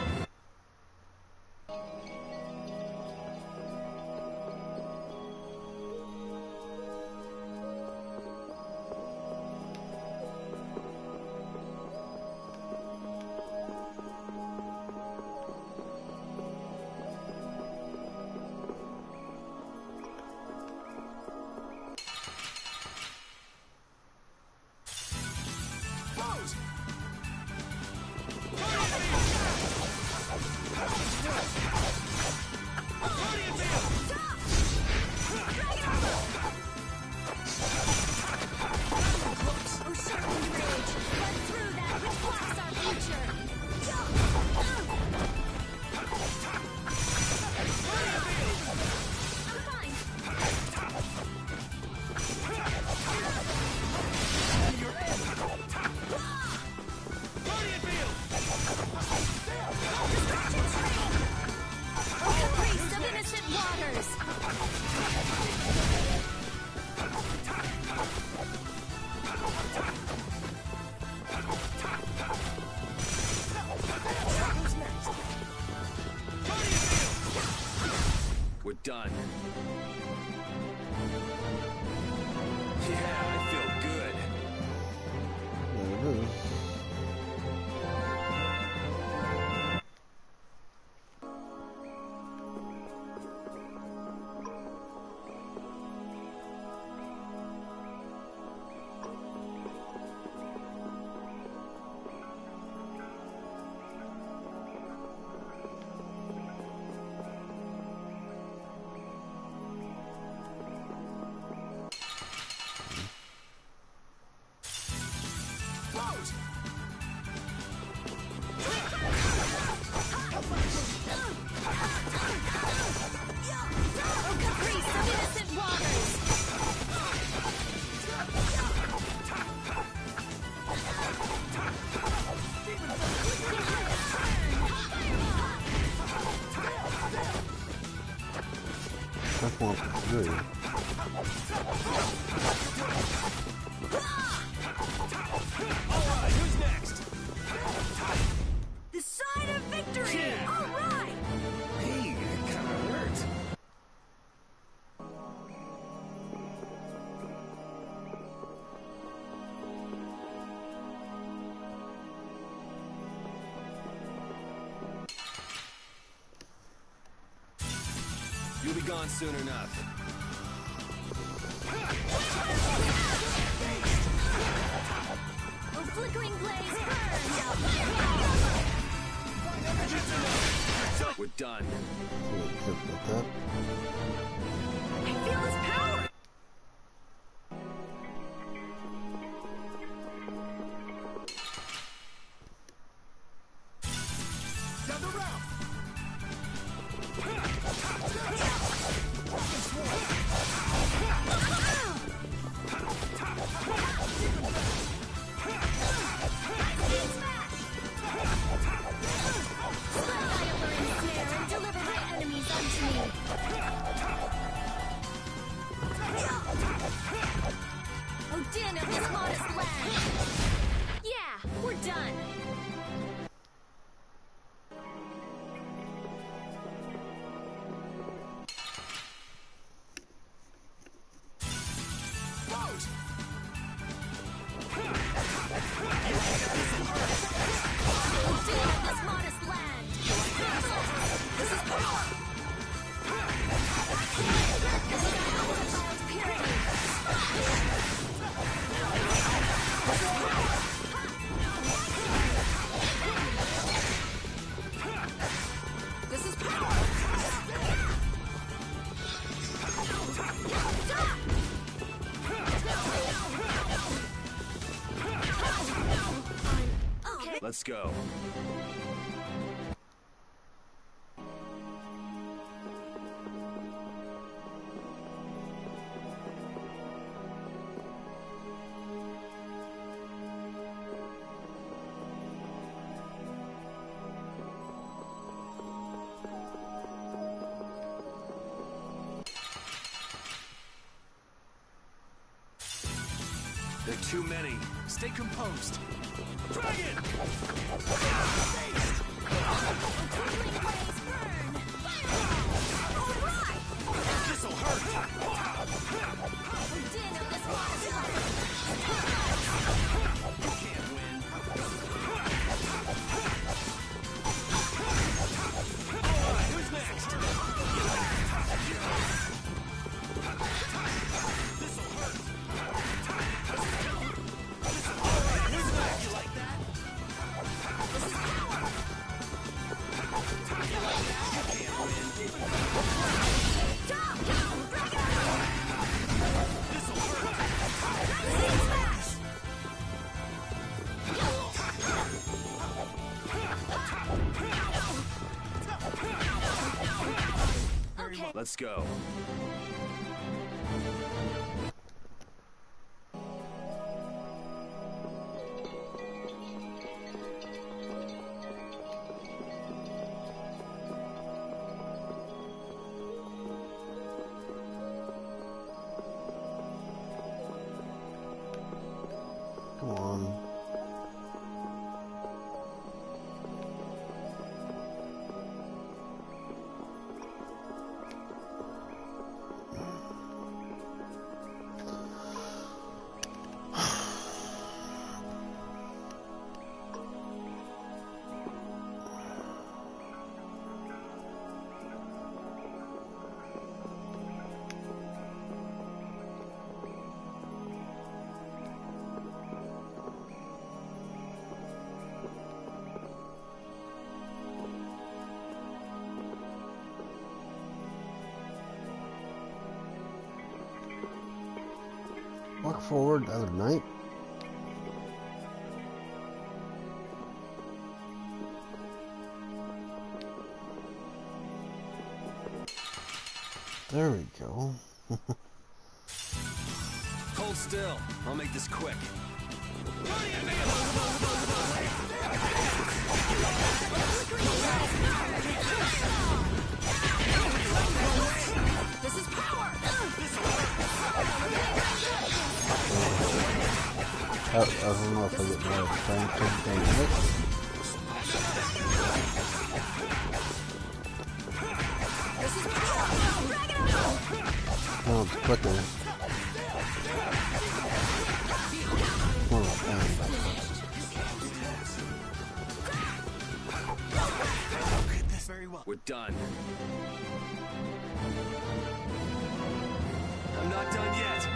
G: We're done. Yeah, I feel good.
C: There it is. That's one for three.
A: Alright, who's next? The sign of victory!
G: Yeah.
A: Alright!
G: Hey, it kinda hurt. You'll be gone soon enough.
B: Oh, flickering blaze burn!
G: We're done.
A: I feel his power!
K: Down the route.
B: Odin of this modest land! Yeah, we're done! Odin of this modest land! This is power!
A: This is power!
G: Let's go. too many. Stay composed.
A: Dragon!
G: This'll hurt! You can't win. Alright, who's next? This'll hurt. Alright, who's next? You like that? This is power! You like that? You can't win. This'll hurt. Okay. Let's go.
C: Come on. Walk forward the other night. There we go.
G: Hold still. I'll make this quick.
A: This is power!
C: I don't know if I get more strength to damage. Oh, it's quicker. More of a pain, but
G: We're done. I'm not done yet.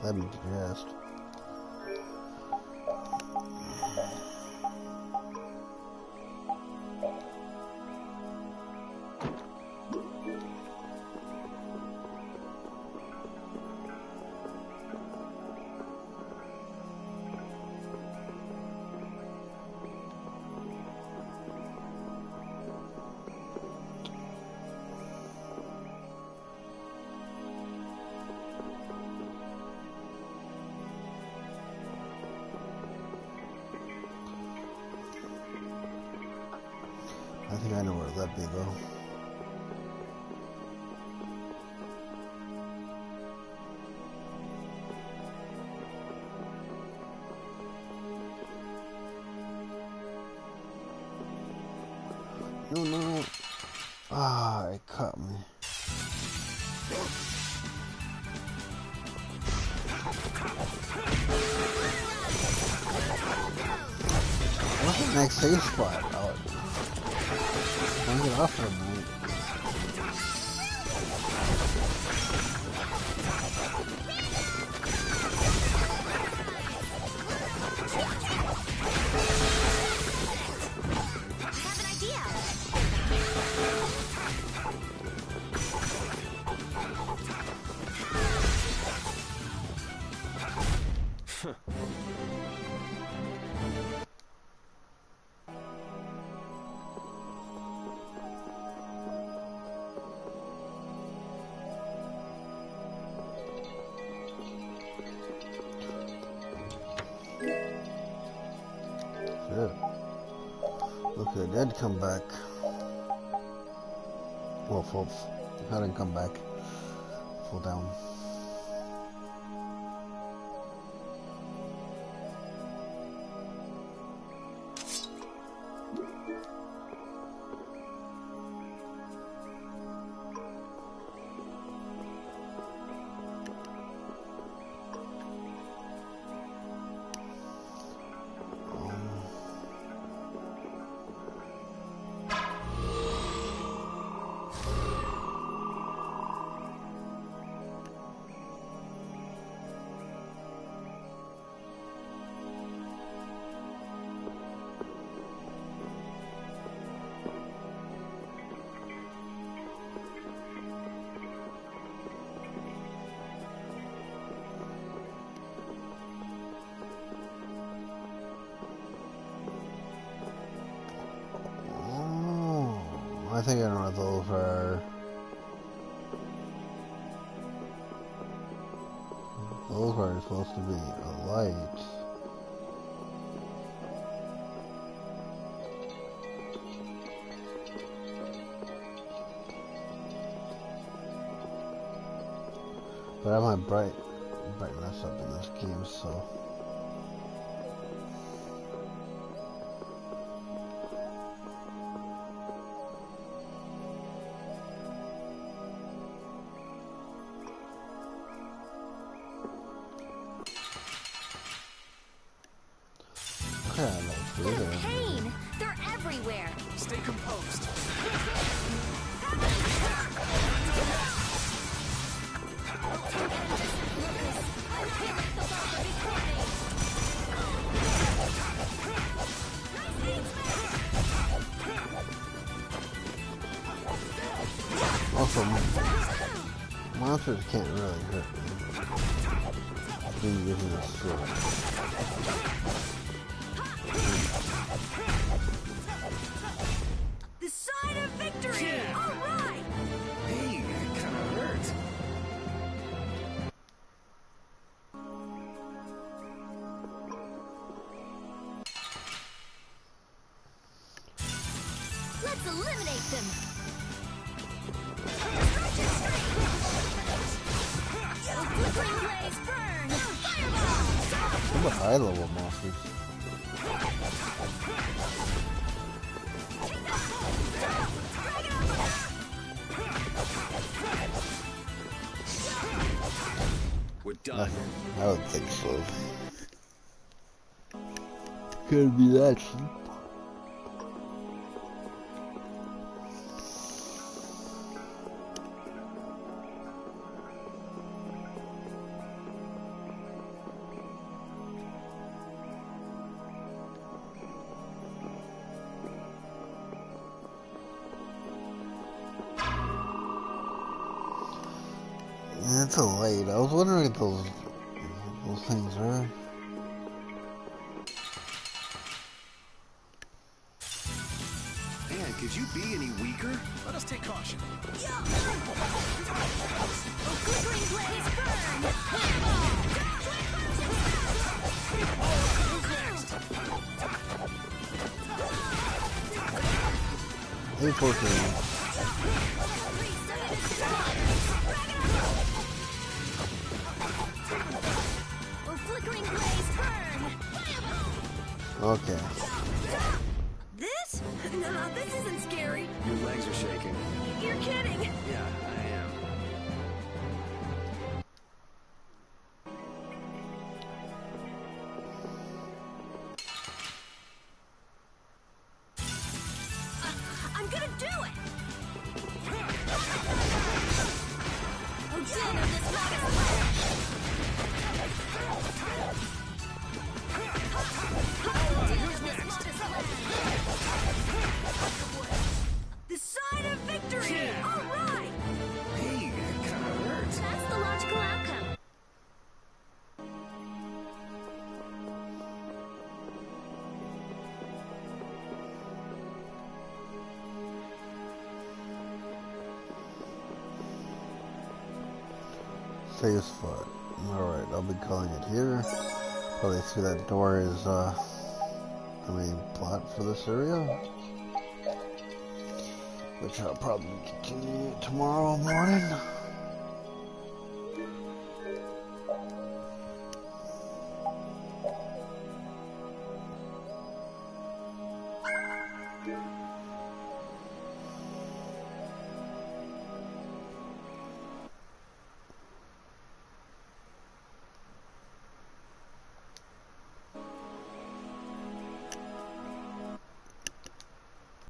C: let me just. I think I know where that'd be though. No, no. Ah, it caught me. What's the next safe spot? Don't get off for a minute. Shit. Look, they did come back. Well, I didn't come back. Fall down. I think I know what those are. Those are supposed to be a light. But I have my brightness up in this game, so.
F: The pain! They're everywhere!
L: Stay composed.
C: Also, monsters can't really hurt me. When using this sword.
A: The sign of victory!
L: Yeah.
A: All right!
L: Hey, that kind of hurt.
F: Let's eliminate them! Flickering blaze, burn! Fireball!
C: Some are high level monsters.
L: We're done.
C: I would think so. Couldn't be that cheap. It's a light. I was wondering if those things are.
L: Man, could you be any weaker? Let us take caution.
F: Flickering blaze, burn!
C: Hey, Pokemon.
F: Flickering blaze, burn!
C: Okay.
A: This? No, this isn't scary.
L: Your legs are shaking.
A: You're kidding.
L: Yeah, I am.
A: I'm gonna do it!
F: Oh, damn it, this rock is
L: Who's next?
C: Alexei's foot. Alright, I'll be calling it here. Probably through that door is the main plot for this area, which I'll probably continue tomorrow morning.